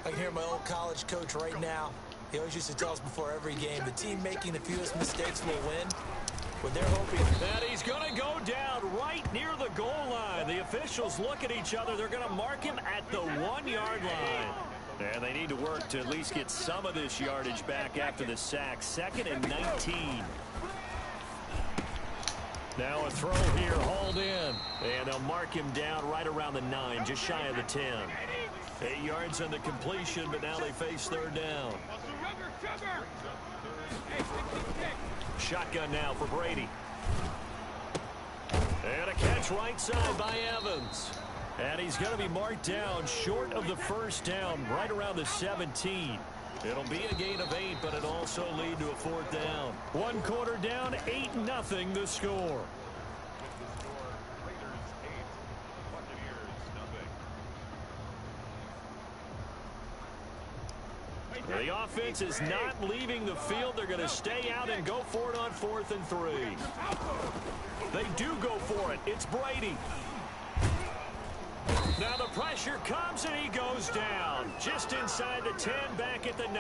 I can hear my old college coach right now. He always used to tell us before every game, the team making the fewest mistakes will win. when they're hoping. And he's going to go down right near the goal line. The officials look at each other. They're going to mark him at the 1-yard line. And they need to work to at least get some of this yardage back after the sack. 2nd and 19. Now a throw here, hauled in. And they'll mark him down right around the 9, just shy of the 10. 8 yards on the completion, but now they face 3rd down. Shotgun now for Brady. And a catch right side by Evans. And he's going to be marked down short of the 1st down, right around the 17. It'll be a gain of 8, but it'll also lead to a 4th down. 1 quarter down, 8-0 the score. The offense is not leaving the field. They're going to stay out and go for it on 4th and 3. They do go for it. It's Brady. Now the pressure comes and he goes down. Just inside the 10, back at the 9.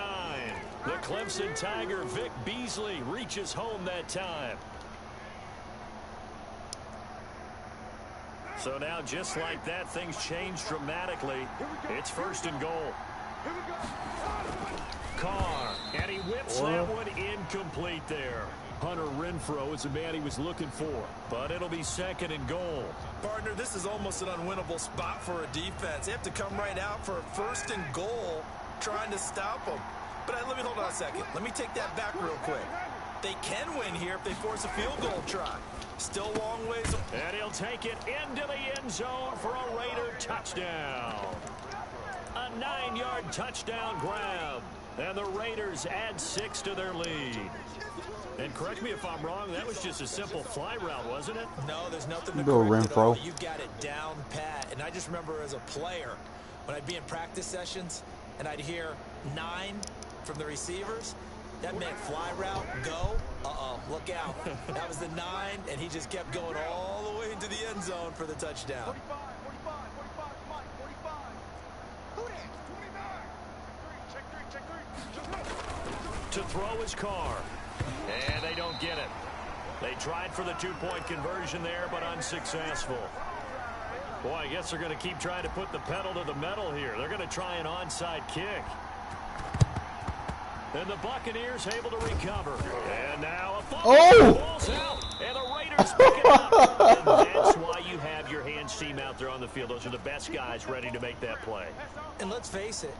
The Clemson Tiger, Vic Beasley, reaches home that time. So now just like that, things change dramatically. It's 1st and goal. Carr, and he whips that one incomplete there. Hunter Renfrow is the man he was looking for, but it'll be 2nd and goal. Partner, this is almost an unwinnable spot for a defense. They have to come right out for a 1st and goal trying to stop them. But let me hold on a second. Let me take that back real quick. They can win here if they force a field goal try. Still a long ways. And he'll take it into the end zone for a Raider touchdown. A 9-yard touchdown grab. And the Raiders add 6 to their lead. And correct me if I'm wrong, that was just a simple fly route, wasn't it? No, there's nothing to go, correct at all. Renfro. You got it down pat. And I just remember as a player, when I'd be in practice sessions and I'd hear 9 from the receivers, that meant fly route, go. Look out. That was the 9, and he just kept going all the way into the end zone for the touchdown. 45, 45, 45, Mike, 45. Who that? 29. Check three. To throw his car. And they don't get it. They tried for the 2-point conversion there, but unsuccessful. Boy, I guess they're going to keep trying to put the pedal to the metal here. They're going to try an onside kick. And the Buccaneers able to recover. And now a fumble. Ball's out. And the Raiders pick it up. And that's why you have your hands team out there on the field. Those are the best guys ready to make that play. And let's face it,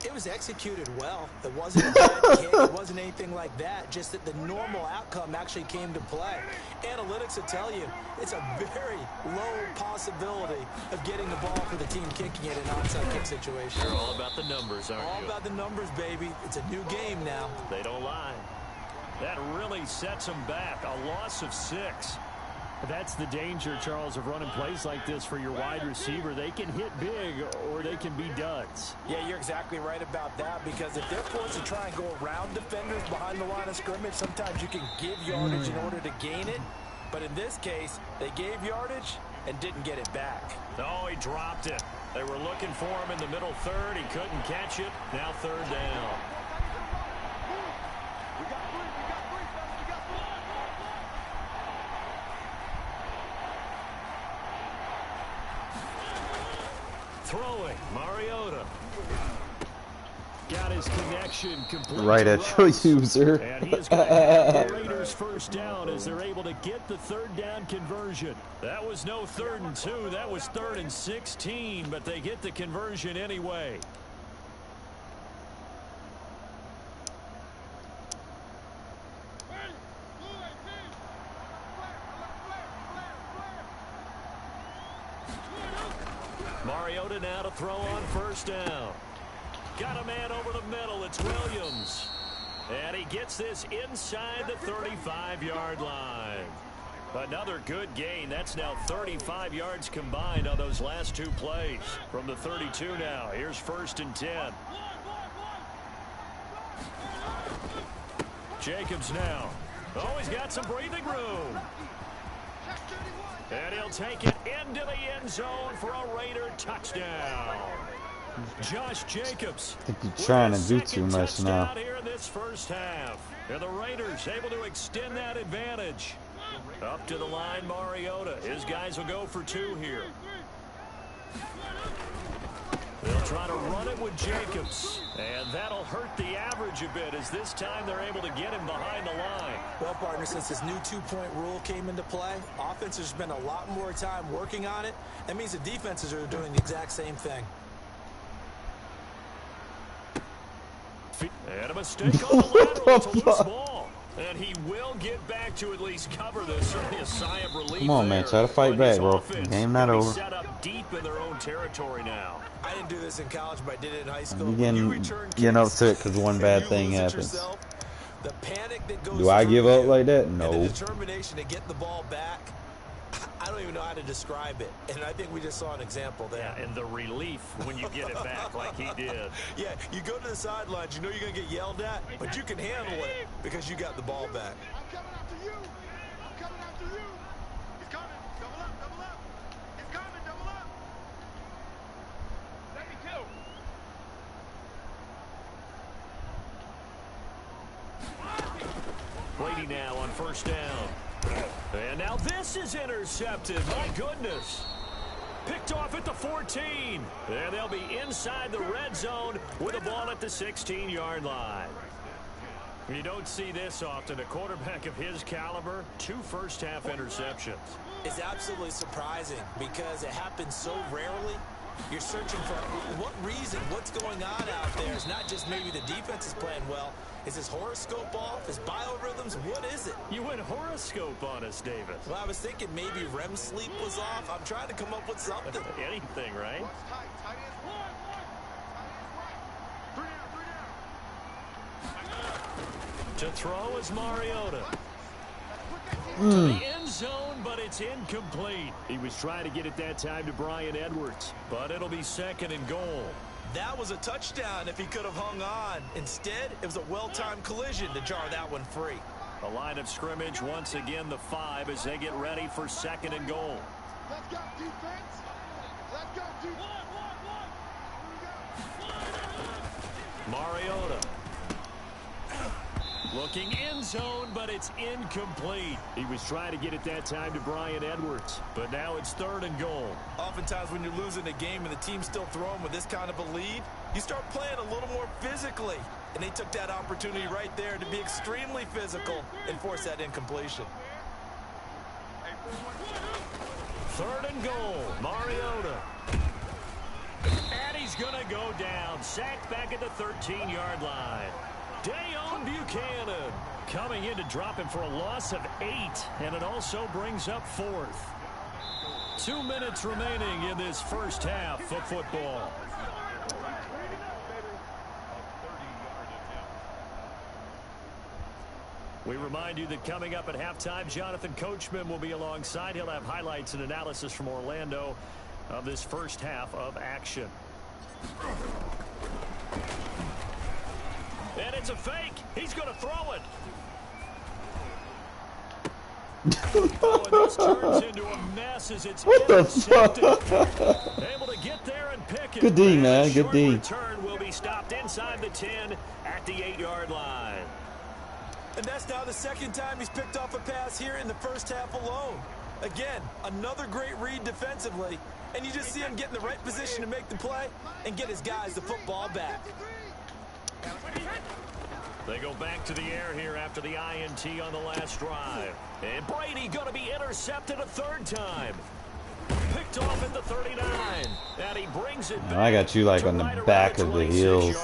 it was executed well. It wasn't a bad kick. It wasn't anything like that. Just that the normal outcome actually came to play. Analytics will tell you it's a very low possibility of getting the ball for the team kicking it in an onside kick situation. They're all about the numbers, aren't you? All about the numbers, baby. It's a new game now. They don't lie. That really sets them back. A loss of 6. That's the danger, Charles, of running plays like this for your wide receiver. They can hit big or they can be duds. Yeah, you're exactly right about that, because if they're forced to try and go around defenders behind the line of scrimmage, sometimes you can give yardage in order to gain it. But in this case, they gave yardage and didn't get it back. Oh, he dropped it. They were looking for him in the middle 3rd. He couldn't catch it. Now 3rd down. Throwing, Mariota. Got his connection complete. Right at your user. And he is going to have the Raiders 1st down as they're able to get the 3rd down conversion. That was no 3rd and 2. That was 3rd and 16, but they get the conversion anyway. Mariota now to throw on 1st down. Got a man over the middle. It's Williams. And he gets this inside the 35-yard line. Another good gain. That's now 35 yards combined on those last 2 plays. From the 32 now. Here's 1st and 10. Jacobs now. Oh, he's got some breathing room. And he'll take it into the end zone for a Raider touchdown. Josh Jacobs. I think you're trying to do too much now. Here in this 1st half. And the Raiders able to extend that advantage. Up to the line, Mariota. His guys will go for 2 here. They'll try to run it with Jacobs. And that'll hurt the average a bit as this time they're able to get him behind the line. Well, partner, since this new 2-point rule came into play, offenses spend a lot more time working on it. That means the defenses are doing the exact same thing. And a mistake on the lateral. It's a loose ball. And he will get back to at least cover this. Certainly a sigh of relief. Come on, man. Try to fight back, bro. Game not over. Set up deep in their own territory now. I didn't do this in college, but I did it in high school. You getting upset because one bad thing happens. The panic that goes Do I give up like that? No. And the determination to get the ball back, I don't even know how to describe it. And I think we just saw an example there. Yeah, and the relief when you get it back like he did. Yeah, you go to the sidelines, you know you're going to get yelled at, but you can handle it because you got the ball back. I'm coming after you. I'm coming after you. He's coming. Double up, double up. He's coming, double up. Let me go. Brady now on first down. And now this is intercepted. My goodness. Picked off at the 14. And they'll be inside the red zone with the ball at the 16-yard line. You don't see this often. A quarterback of his caliber, 2 first-half interceptions. It's absolutely surprising because it happens so rarely. You're searching for what reason, what's going on out there. It's not just maybe the defense is playing well. Is his horoscope off? His biorhythms? What is it? You went horoscope on us, David. Well, I was thinking maybe REM sleep was off. I'm trying to come up with something. Anything, right? Tight, tight ends one. Tight ends right. 3 down, 3 down. To throw is Mariota. To the end zone, but it's incomplete. He was trying to get it that time to Bryan Edwards, but it'll be 2nd and goal. That was a touchdown if he could have hung on. Instead, it was a well-timed collision to jar that one free. The line of scrimmage, once again, the 5 as they get ready for 2nd and goal. Let's go, defense. Let's go, defense. Mariota. Looking end zone, but it's incomplete. He was trying to get it that time to Bryan Edwards, but now it's 3rd and goal. Oftentimes when you're losing a game and the team's still throwing with this kind of a lead, you start playing a little more physically. And they took that opportunity right there to be extremely physical and force that incompletion. 3rd and goal, Mariota. And he's going to go down. Sacked back at the 13-yard line. Dayon Buchanan coming in to drop him for a loss of 8, and it also brings up 4th. 2 minutes remaining in this first half of football. We remind you that coming up at halftime, Jonathan Coachman will be alongside. He'll have highlights and analysis from Orlando of this first half of action. And it's a fake. He's going to throw it. Oh, and this turns into a mess as it's intercepted. Able to get there and pick it. Good D, man. Good D. Return will be stopped inside the 10 at the 8-yard line. And that's now the 2nd time he's picked off a pass here in the first half alone. Again, another great read defensively. And you just see him get in the right position to make the play and get his guys the football back. They go back to the air here after the INT on the last drive. And Brady going to be intercepted a 3rd time. Picked off at the 39. And he brings it back. I got you like on the back of the heels.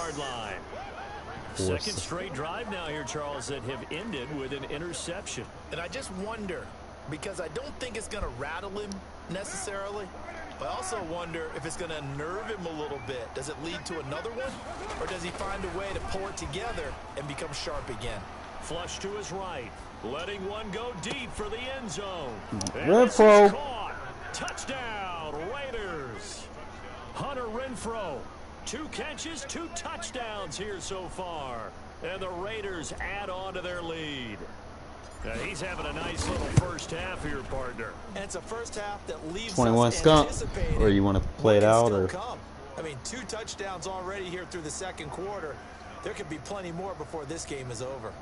2nd straight drive now here, Charles, that have ended with an interception. And I just wonder, because I don't think it's going to rattle him necessarily. I also wonder if it's going to nerve him a little bit. Does it lead to another one? Or does he find a way to pull it together and become sharp again? Flush to his right. Letting one go deep for the end zone. Renfro. Touchdown, Raiders. Hunter Renfro. 2 catches, 2 touchdowns here so far. And the Raiders add on to their lead. He's having a nice little first half here, partner. And it's a first half that leaves 21 us skunk. anticipating Or you want to play it out? Or I mean, 2 touchdowns already here through the 2nd quarter. There could be plenty more before this game is over.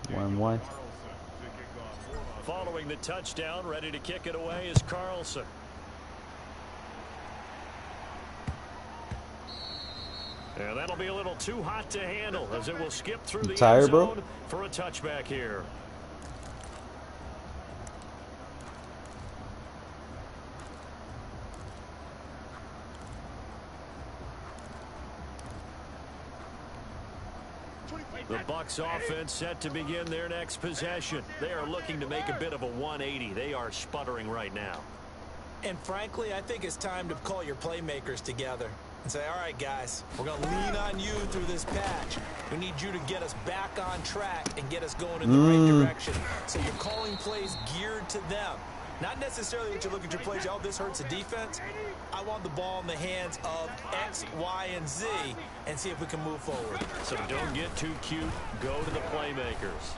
1-1. Following the touchdown, ready to kick it away is Carlson. And that'll be a little too hot to handle as it will skip through the end zone for a touchback here. The Bucs offense set to begin their next possession. They are looking to make a bit of a 180. They are sputtering right now. And frankly, I think it's time to call your playmakers together and say, all right, guys, we're going to lean on you through this patch. We need you to get us back on track and get us going in the right direction. So you're calling plays geared to them. Not necessarily that you look at your plays, oh, this hurts the defense. I want the ball in the hands of X, Y, and Z and see if we can move forward. So don't get too cute. Go to the playmakers.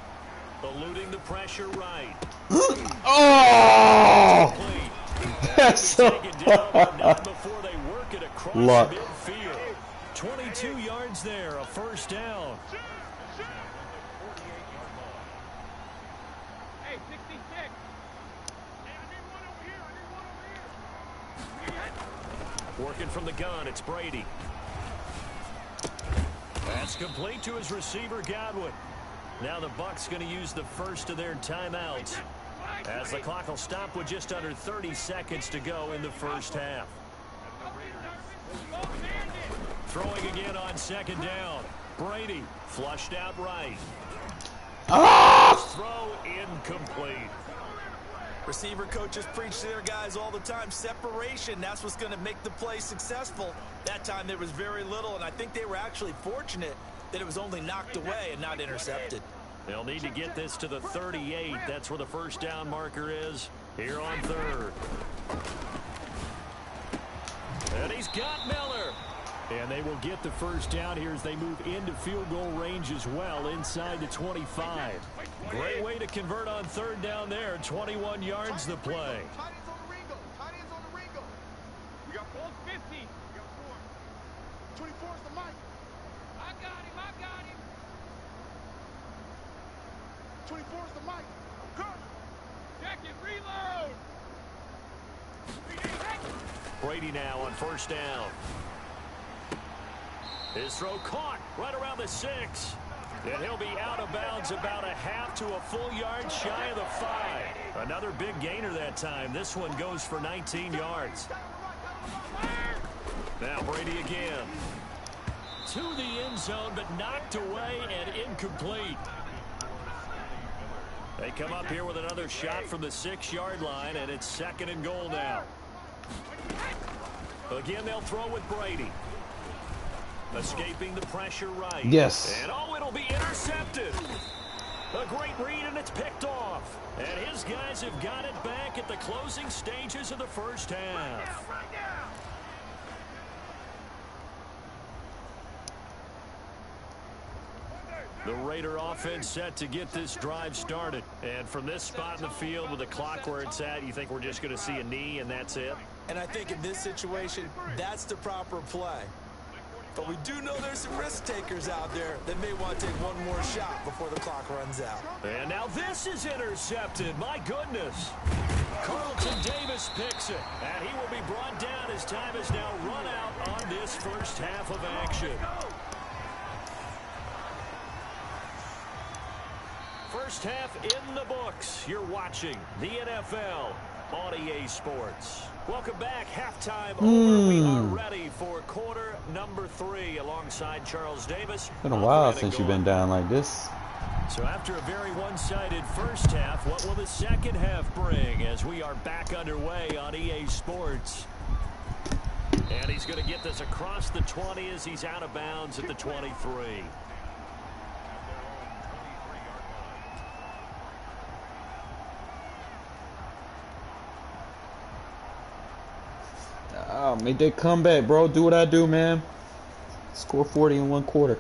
Eluding the pressure right. Oh! That's so not before they work it across luck. midfield. 22 yards there, a first down. Hey, 66. Hey, I need one over here. I need one over here. Working from the gun, it's Brady. That's complete to his receiver, Godwin. Now the Bucs going to use the first of their timeouts, as the clock will stop with just under 30 seconds to go in the first half. Throwing again on second down. Brady flushed out right. Throw incomplete. Receiver coaches preach to their guys all the time. Separation, that's what's going to make the play successful. That time there was very little, and I think they were actually fortunate that it was only knocked away and not intercepted. They'll need to get this to the 38. That's where the first down marker is here on third. And he's got Miller. And they will get the first down here as they move into field goal range as well, inside the 25. Great way to convert on third down there. 21 yards the play. Tight ends on the Ringo. Tight ends on the Ringo. We got 450. We got 4. 24 is the mic. I got him. I got him. 24 is the mic. I'm coming. Jacket, reload. Brady now on first down. His throw caught right around the 6. And he'll be out of bounds about a half to a full yard shy of the 5. Another big gainer that time. This one goes for 19 yards. Now Brady again. To the end zone, but knocked away and incomplete. They come up here with another shot from the 6-yard line, and it's 2nd and goal now. Again, they'll throw with Brady. Escaping the pressure right. Yes. And oh, it'll be intercepted. A great read, and it's picked off. And his guys have got it back at the closing stages of the first half. The Raider offense set to get this drive started. And from this spot in the field with the clock where it's at, you think we're just going to see a knee and that's it? And I think in this situation, that's the proper play. But we do know there's some risk takers out there that may want to take one more shot before the clock runs out. And now this is intercepted. My goodness. Carlton Davis picks it. And he will be brought down as time has now run out on this first half of action. First half in the books. You're watching the NFL on EA Sports. Welcome back. Halftime over. We are ready for quarter number 3 alongside Charles Davis. It's been a while since you've been down like this. So after a very one-sided first half, what will the second half bring as we are back underway on EA Sports? And he's going to get this across the 20 as he's out of bounds at the 23. Oh, make that comeback, bro. Do what I do, man. Score 40 in one quarter.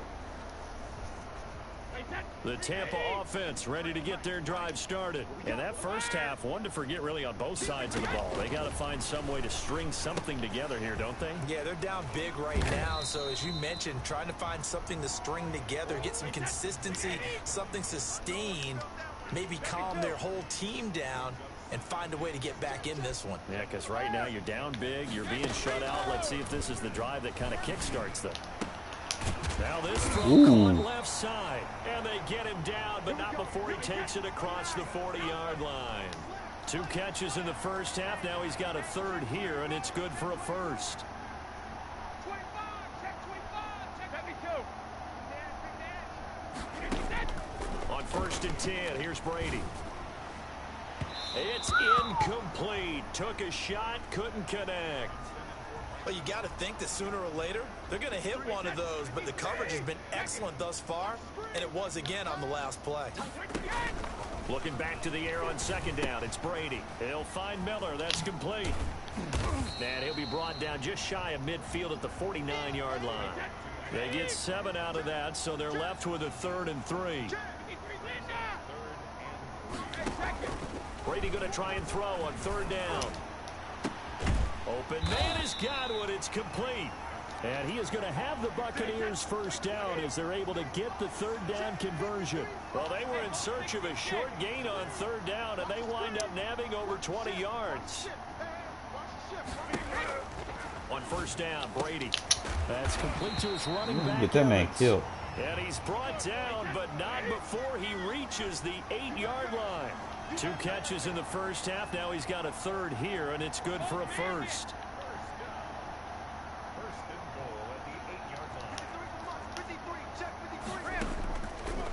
The Tampa offense ready to get their drive started. And that first half, one to forget really on both sides of the ball. They got to find some way to string something together here, don't they? Yeah, they're down big right now. So as you mentioned, trying to find something to string together, get some consistency, something sustained, maybe calm their whole team down and find a way to get back in this one. Yeah, because right now you're down big, you're being shut out. Let's see if this is the drive that kind of kickstarts them. Now this throw on left side, and they get him down, but not before he takes it across the 40-yard line. 2 catches in the first half. Now he's got a third here, and it's good for a first. 25, check 25, check. On 1st and 10, here's Brady. It's incomplete. Took a shot, couldn't connect. Well, you got to think that sooner or later they're going to hit one of those, but the coverage has been excellent thus far, and it was again on the last play. Looking back to the air on 2nd down, it's Brady. He'll find Miller. That's complete. And he'll be brought down just shy of midfield at the 49-yard line. They get 7 out of that, so they're left with a 3rd and 3. Brady going to try and throw on 3rd down. Open man has got one. It's complete. And he is going to have the Buccaneers first down as they're able to get the 3rd down conversion. Well, they were in search of a short gain on 3rd down, and they wind up nabbing over 20 yards. On 1st down, Brady. That's complete to his running back. Get that man killed. And he's brought down, but not before he reaches the 8-yard line. 2 catches in the first half. Now he's got a 3rd here, and it's good for a first.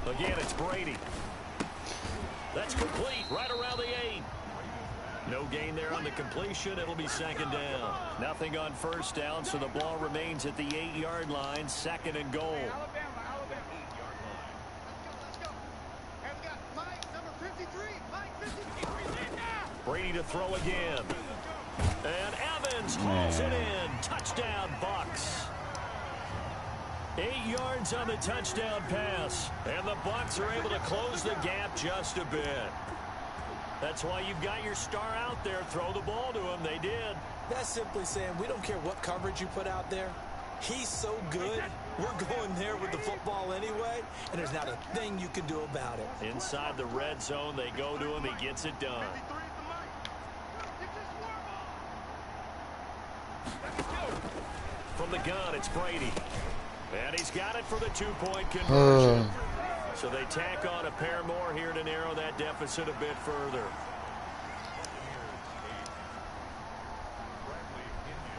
Again, it's Brady. That's complete right around the 8. No gain there on the completion. It'll be 2nd down. Nothing on 1st down, so the ball remains at the 8-yard line. 2nd and goal. Brady to throw again. And Evans hauls it in. Touchdown, Bucs. 8 yards on the touchdown pass. And the Bucs are able to close the gap just a bit. That's why you've got your star out there. Throw the ball to him. They did. That's simply saying we don't care what coverage you put out there. He's so good. We're going there with the football anyway, and there's not a thing you can do about it. Inside the red zone, they go to him. He gets it done. From the gun, it's Brady. And he's got it for the 2-point conversion. So they tack on a pair more here to narrow that deficit a bit further.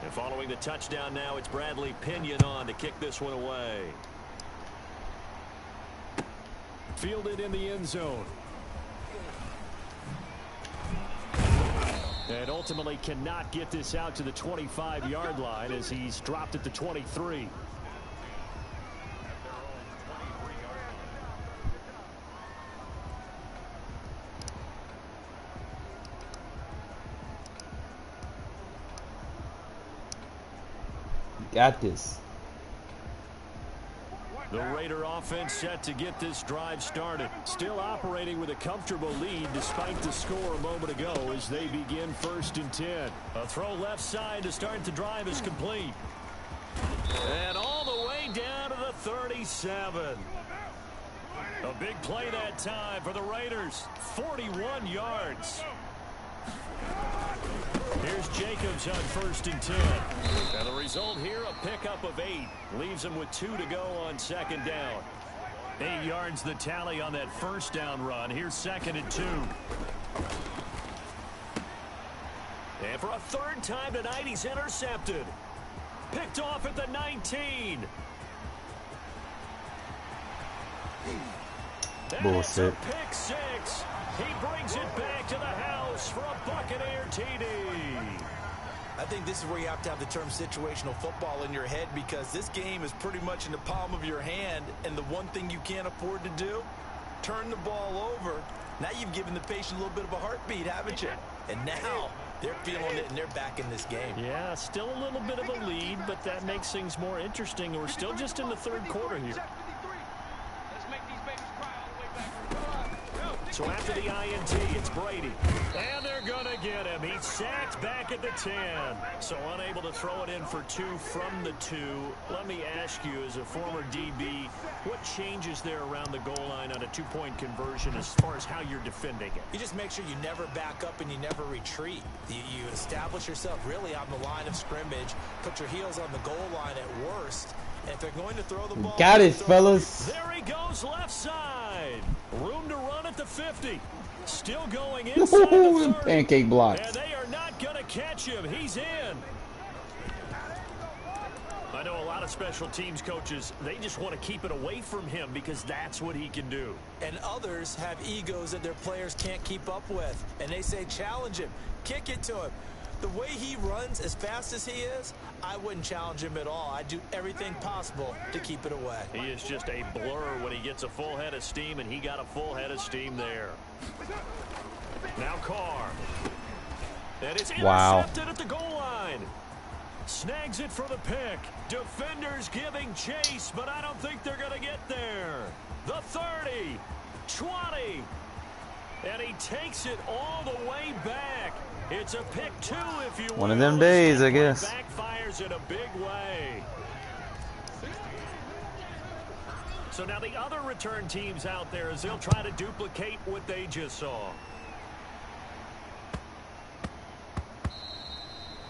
And following the touchdown now, it's Bradley Pinion on to kick this one away. Fielded in the end zone. And ultimately cannot get this out to the 25-yard line as he's dropped at the 23. Got this. The Raider offense set to get this drive started. Still operating with a comfortable lead despite the score a moment ago as they begin 1st and 10. A throw left side to start the drive is complete. And all the way down to the 37. A big play that time for the Raiders. 41 yards. Here's Jacobs on 1st and 10. And the result here, a pickup of 8. Leaves him with 2 to go on 2nd down. 8 yards the tally on that 1st down run. Here's 2nd and 2. And for a 3rd time tonight, he's intercepted. Picked off at the 19. Bullshit. That's a pick 6. He brings it back to the house for a Buccaneer TD. I think this is where you have to have the term situational football in your head, because this game is pretty much in the palm of your hand, and the one thing you can't afford to do, turn the ball over. Now you've given the patient a little bit of a heartbeat, haven't you? And now they're feeling it, and they're back in this game. Yeah, still a little bit of a lead, but that makes things more interesting. We're still just in the 3rd quarter here. Let's make these babies cry all the way So after the INT, it's Brady. And they're going to get him. He's sacked back at the 10. So unable to throw it in for 2 from the 2. Let me ask you, as a former DB, what changes there around the goal line on a 2-point conversion as far as how you're defending it? You just make sure you never back up and you never retreat. You establish yourself really on the line of scrimmage, put your heels on the goal line at worst. And if they're going to throw the ball... Got it, fellas. There he goes, left side. Room to run at the 50. Still going inside the 30. Pancake blocks. And they are not going to catch him. He's in. I know a lot of special teams coaches, they just want to keep it away from him because that's what he can do. And others have egos that their players can't keep up with. And they say, challenge him, kick it to him. The way he runs, as fast as he is, I wouldn't challenge him at all. I'd do everything possible to keep it away. He is just a blur when he gets a full head of steam, and he got a full head of steam there. Now Carr. And it's intercepted at the goal line. Snags it for the pick. Defenders giving chase, but I don't think they're going to get there. The 30, 20, and he takes it all the way back. It's a pick 2, if you will. One of them days, I guess. Backfires in a big way. So now the other return teams out there, as they'll try to duplicate what they just saw.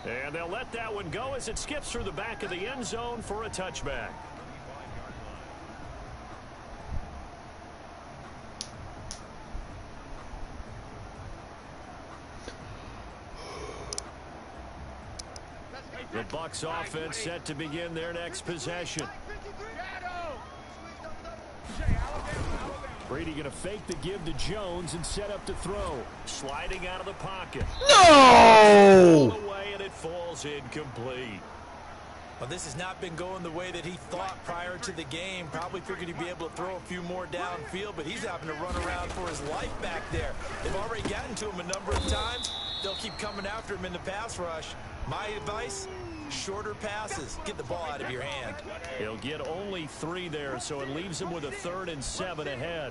And they'll let that one go as it skips through the back of the end zone for a touchback. The Bucs offense set to begin their next possession. Brady going to fake the give to Jones and set up to throw. Sliding out of the pocket. No! Away, and it falls incomplete. Well, this has not been going the way that he thought prior to the game. Probably figured he'd be able to throw a few more downfield, but he's having to run around for his life back there. They've already gotten to him a number of times. They'll keep coming after him in the pass rush. My advice, shorter passes. Get the ball out of your hand. He'll get only 3 there, so it leaves him with a 3rd and 7 ahead.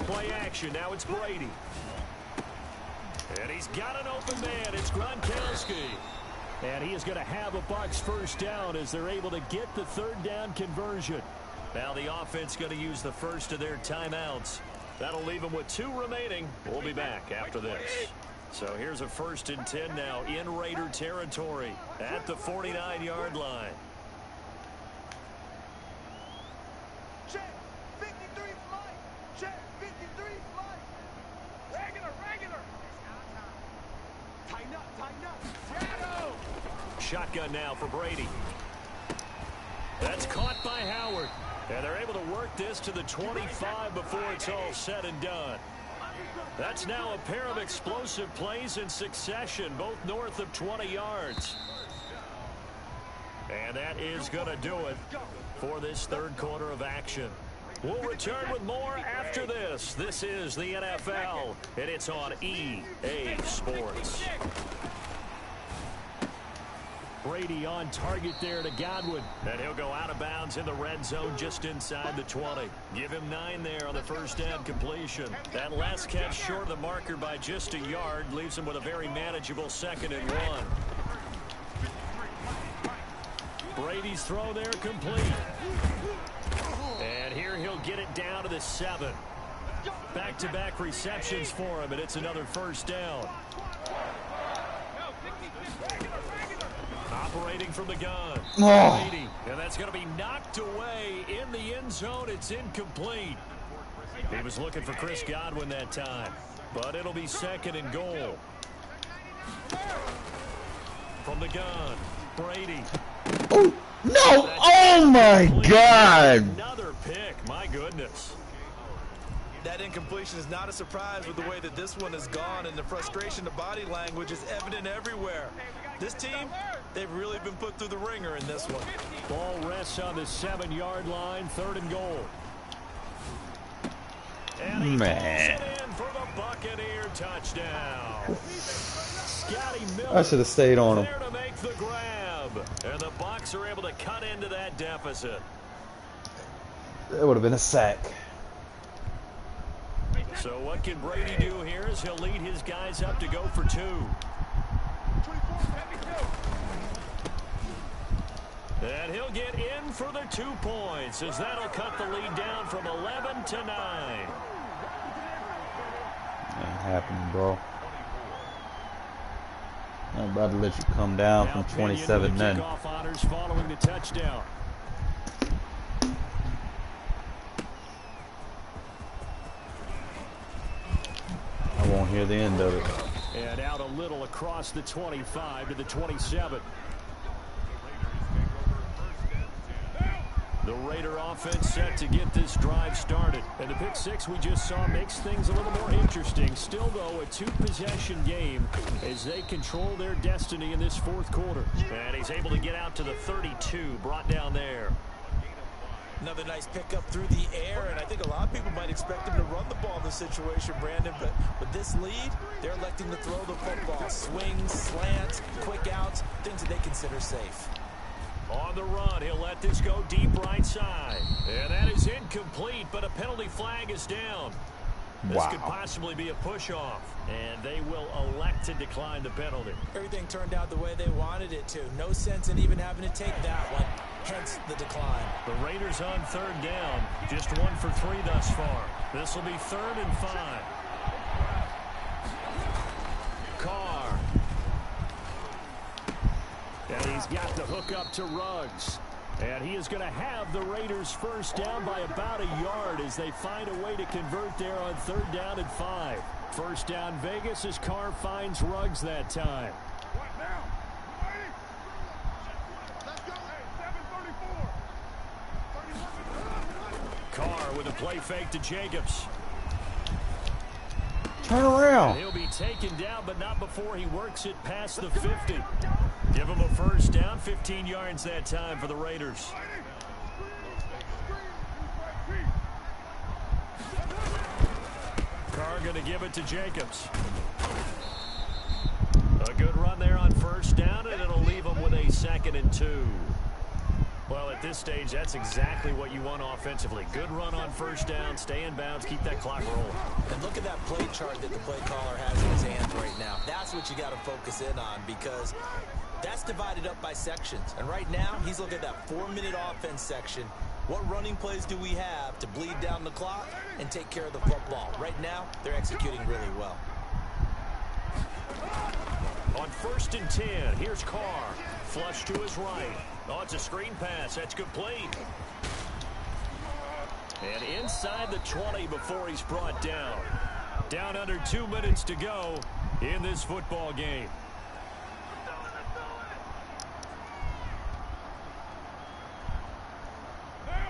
Play action. Now it's Brady. And he's got an open man. It's Gronkowski. And he is going to have a Bucs first down as they're able to get the 3rd down conversion. Now the offense going to use the first of their timeouts. That'll leave them with 2 remaining. We'll be back after this. So here's a 1st and 10 now in Raider territory at the 49-yard line. Check, 53 flight. Check, 53 flight. Regular. Tighten up. Shadow. Shotgun now for Brady. That's caught by Howard. And they're able to work this to the 25 before it's all said and done. That's now a pair of explosive plays in succession, both north of 20 yards. And that is going to do it for this 3rd quarter of action. We'll return with more after this. This is the NFL, and it's on EA Sports. Brady on target there to Godwin. And he'll go out of bounds in the red zone just inside the 20. Give him 9 there on the 1st down completion. That last catch short of the marker by just a yard leaves him with a very manageable 2nd and 1. Brady's throw there complete. And here he'll get it down to the 7. Back-to-back receptions for him, and it's another 1st down. Operating from the gun. Brady, and that's going to be knocked away in the end zone. It's incomplete. He was looking for Chris Godwin that time, but it'll be 2nd and goal. From the gun, Brady. Oh, no! Oh, my God! Another pick. My goodness. That incompletion is not a surprise with the way that this one has gone, and the frustration, the body language is evident everywhere. This team, they've really been put through the ringer in this one. Ball rests on the 7-yard line, 3rd and goal. And he pulls it in for the Buccaneer touchdown. Scotty Miller, I should have stayed on him. there to make the grab. And the Bucs are able to cut into that deficit. That would have been a sack. So what can Brady do here is he'll lead his guys up to go for 2. And he'll get in for the 2 points, as that'll cut the lead down from 11 to 9. Ain't happening, bro. I'm about to let you come down from 27-0. Kickoff honors following the touchdown. I won't hear the end of it. And out a little across the 25 to the 27. The Raider offense set to get this drive started. And the pick 6 we just saw makes things a little more interesting. Still, though, a 2-possession game as they control their destiny in this 4th quarter. And he's able to get out to the 32, brought down there. Another nice pickup through the air, and I think a lot of people might expect him to run the ball in this situation, Brandon, but with this lead, they're electing to throw the football. Swings, slants, quick outs, things that they consider safe. On the run, he'll let this go deep right side. And that is incomplete, but a penalty flag is down. This could possibly be a push-off, and they will elect to decline the penalty. Everything turned out the way they wanted it to. No sense in even having to take that one, hence the decline. The Raiders on 3rd down, just 1 for 3 thus far. This will be 3rd and 5. Carr. And he's got the hook up to Ruggs. And he is going to have the Raiders first down by about a yard as they find a way to convert there on 3rd down and 5. First down Vegas as Carr finds Ruggs that time. Carr with a play fake to Jacobs. Turn around. And he'll be taken down, but not before he works it past the 50. Give him a first down, 15 yards that time for the Raiders. Carr going to give it to Jacobs. A good run there on first down, and it'll leave him with a 2nd and 2. Well, at this stage, that's exactly what you want offensively. Good run on first down, stay in bounds, keep that clock rolling. And look at that play chart that the play caller has in his hands right now. That's what you got to focus in on, because that's divided up by sections. And right now, he's looking at that 4-minute offense section. What running plays do we have to bleed down the clock and take care of the football? Right now, they're executing really well. On 1st and 10, here's Carr. Flush to his right. Oh, it's a screen pass. That's complete. And inside the 20 before he's brought down. Down under 2 minutes to go in this football game.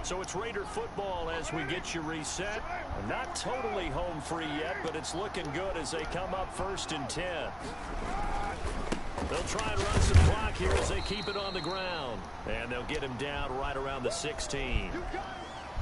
So it's Raider football as we get you reset. Not totally home free yet, but it's looking good as they come up 1st and 10. They'll try and run some clock here as they keep it on the ground. And they'll get him down right around the 16.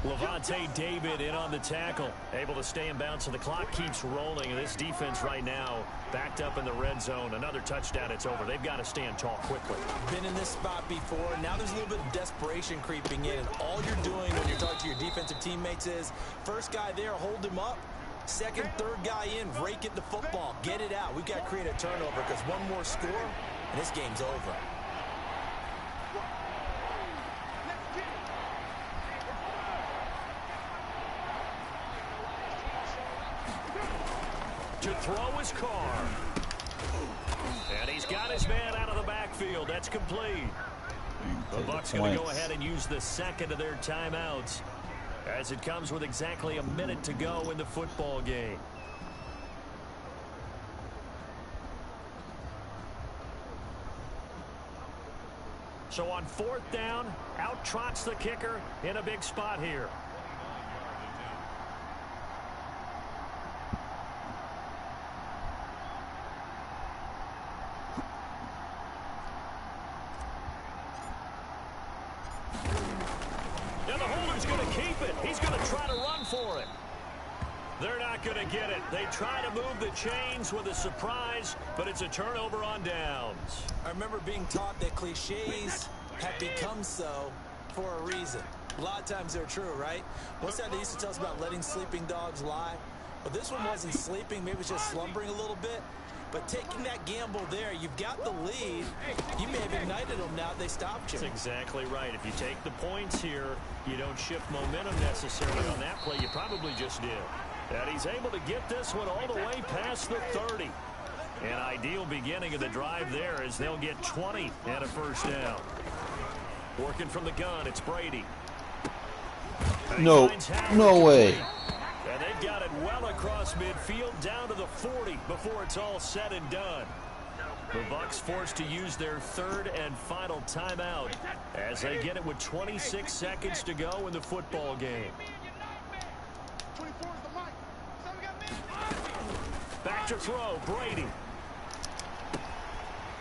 Levante David in on the tackle. Able to stay in bounds, so the clock keeps rolling. And this defense right now backed up in the red zone. Another touchdown, it's over. They've got to stand tall quickly. Been in this spot before. Now there's a little bit of desperation creeping in. And all you're doing when you're talking to your defensive teammates is, first guy there, hold him up. Second, third guy in, rake it the football. Get it out. We've got to create a turnover because one more score, and this game's over. To throw his Carr. And he's got his man out of the backfield. That's complete. The Bucs going to go ahead and use the 2nd of their timeouts, as it comes with exactly a minute to go in the football game. So on 4th down, out trots the kicker in a big spot here. Now the holder's going to keep it. He's going to try to run for it. They're not going to get it. They try to move the chains with a surprise, but it's a turnover on downs. I remember being taught that cliches have become so for a reason. A lot of times they're true, right? What's that they used to tell us about letting sleeping dogs lie? Well, this one wasn't sleeping. Maybe it was just slumbering a little bit. But taking that gamble there, you've got the lead. You may have ignited them now they stopped you. That's exactly right. If you take the points here, you don't shift momentum necessarily on that play. You probably just did. And he's able to get this one all the way past the 30. An ideal beginning of the drive there as they'll get 20 and a first down. Working from the gun, it's Brady. No way. And they've got it well across midfield down to the 40 before it's all said and done. The Bucs forced to use their third and final timeout as they get it with 26 seconds to go in the football game. Back to throw, Brady.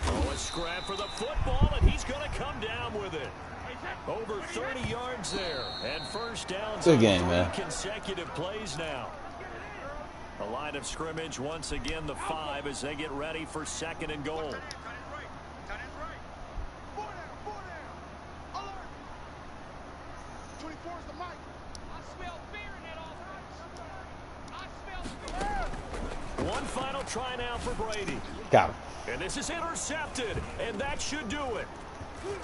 Oh, a scrap for the football, and he's going to come down with it. Over 30 yards there, and first downs on 3 consecutive plays now. The line of scrimmage once again the 5 as they get ready for 2nd and goal. One final try now for Brady. Got him. And this is intercepted, and that should do it.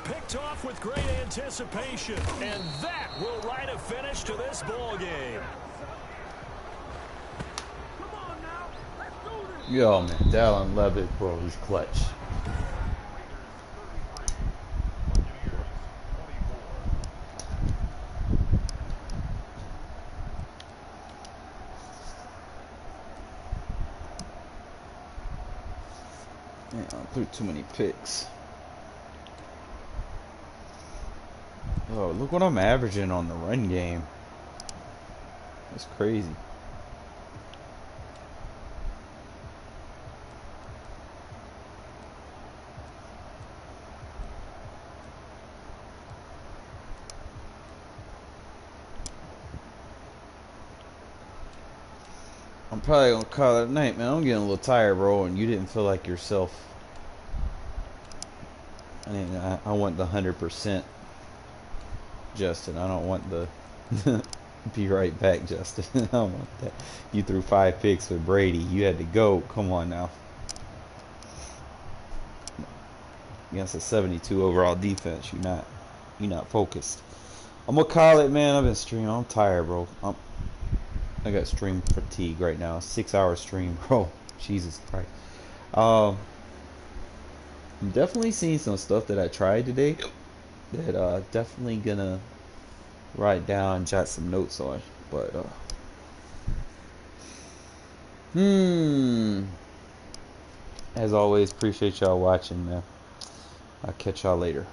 Picked off with great anticipation, and that will write a finish to this ball game. Yo, man, Dallin Levitt, bro, he's clutch. Man, I threw too many picks. Oh, look what I'm averaging on the run game. That's crazy. I'm probably gonna call it a night, man. I'm getting a little tired, bro, and you didn't feel like yourself. I want the 100%. Justin, I don't want the be right back, Justin. I don't want that. You threw 5 picks with Brady. You had to go. Come on now. Against a 72 overall defense, you're not focused. I'm gonna call it, man. I've been streaming. I'm tired, bro. I got stream fatigue right now. 6-hour stream, bro. Jesus Christ. I'm definitely seeing some stuff that I tried today that definitely gonna write down and jot some notes on. But as always, appreciate y'all watching, man. I'll catch y'all later.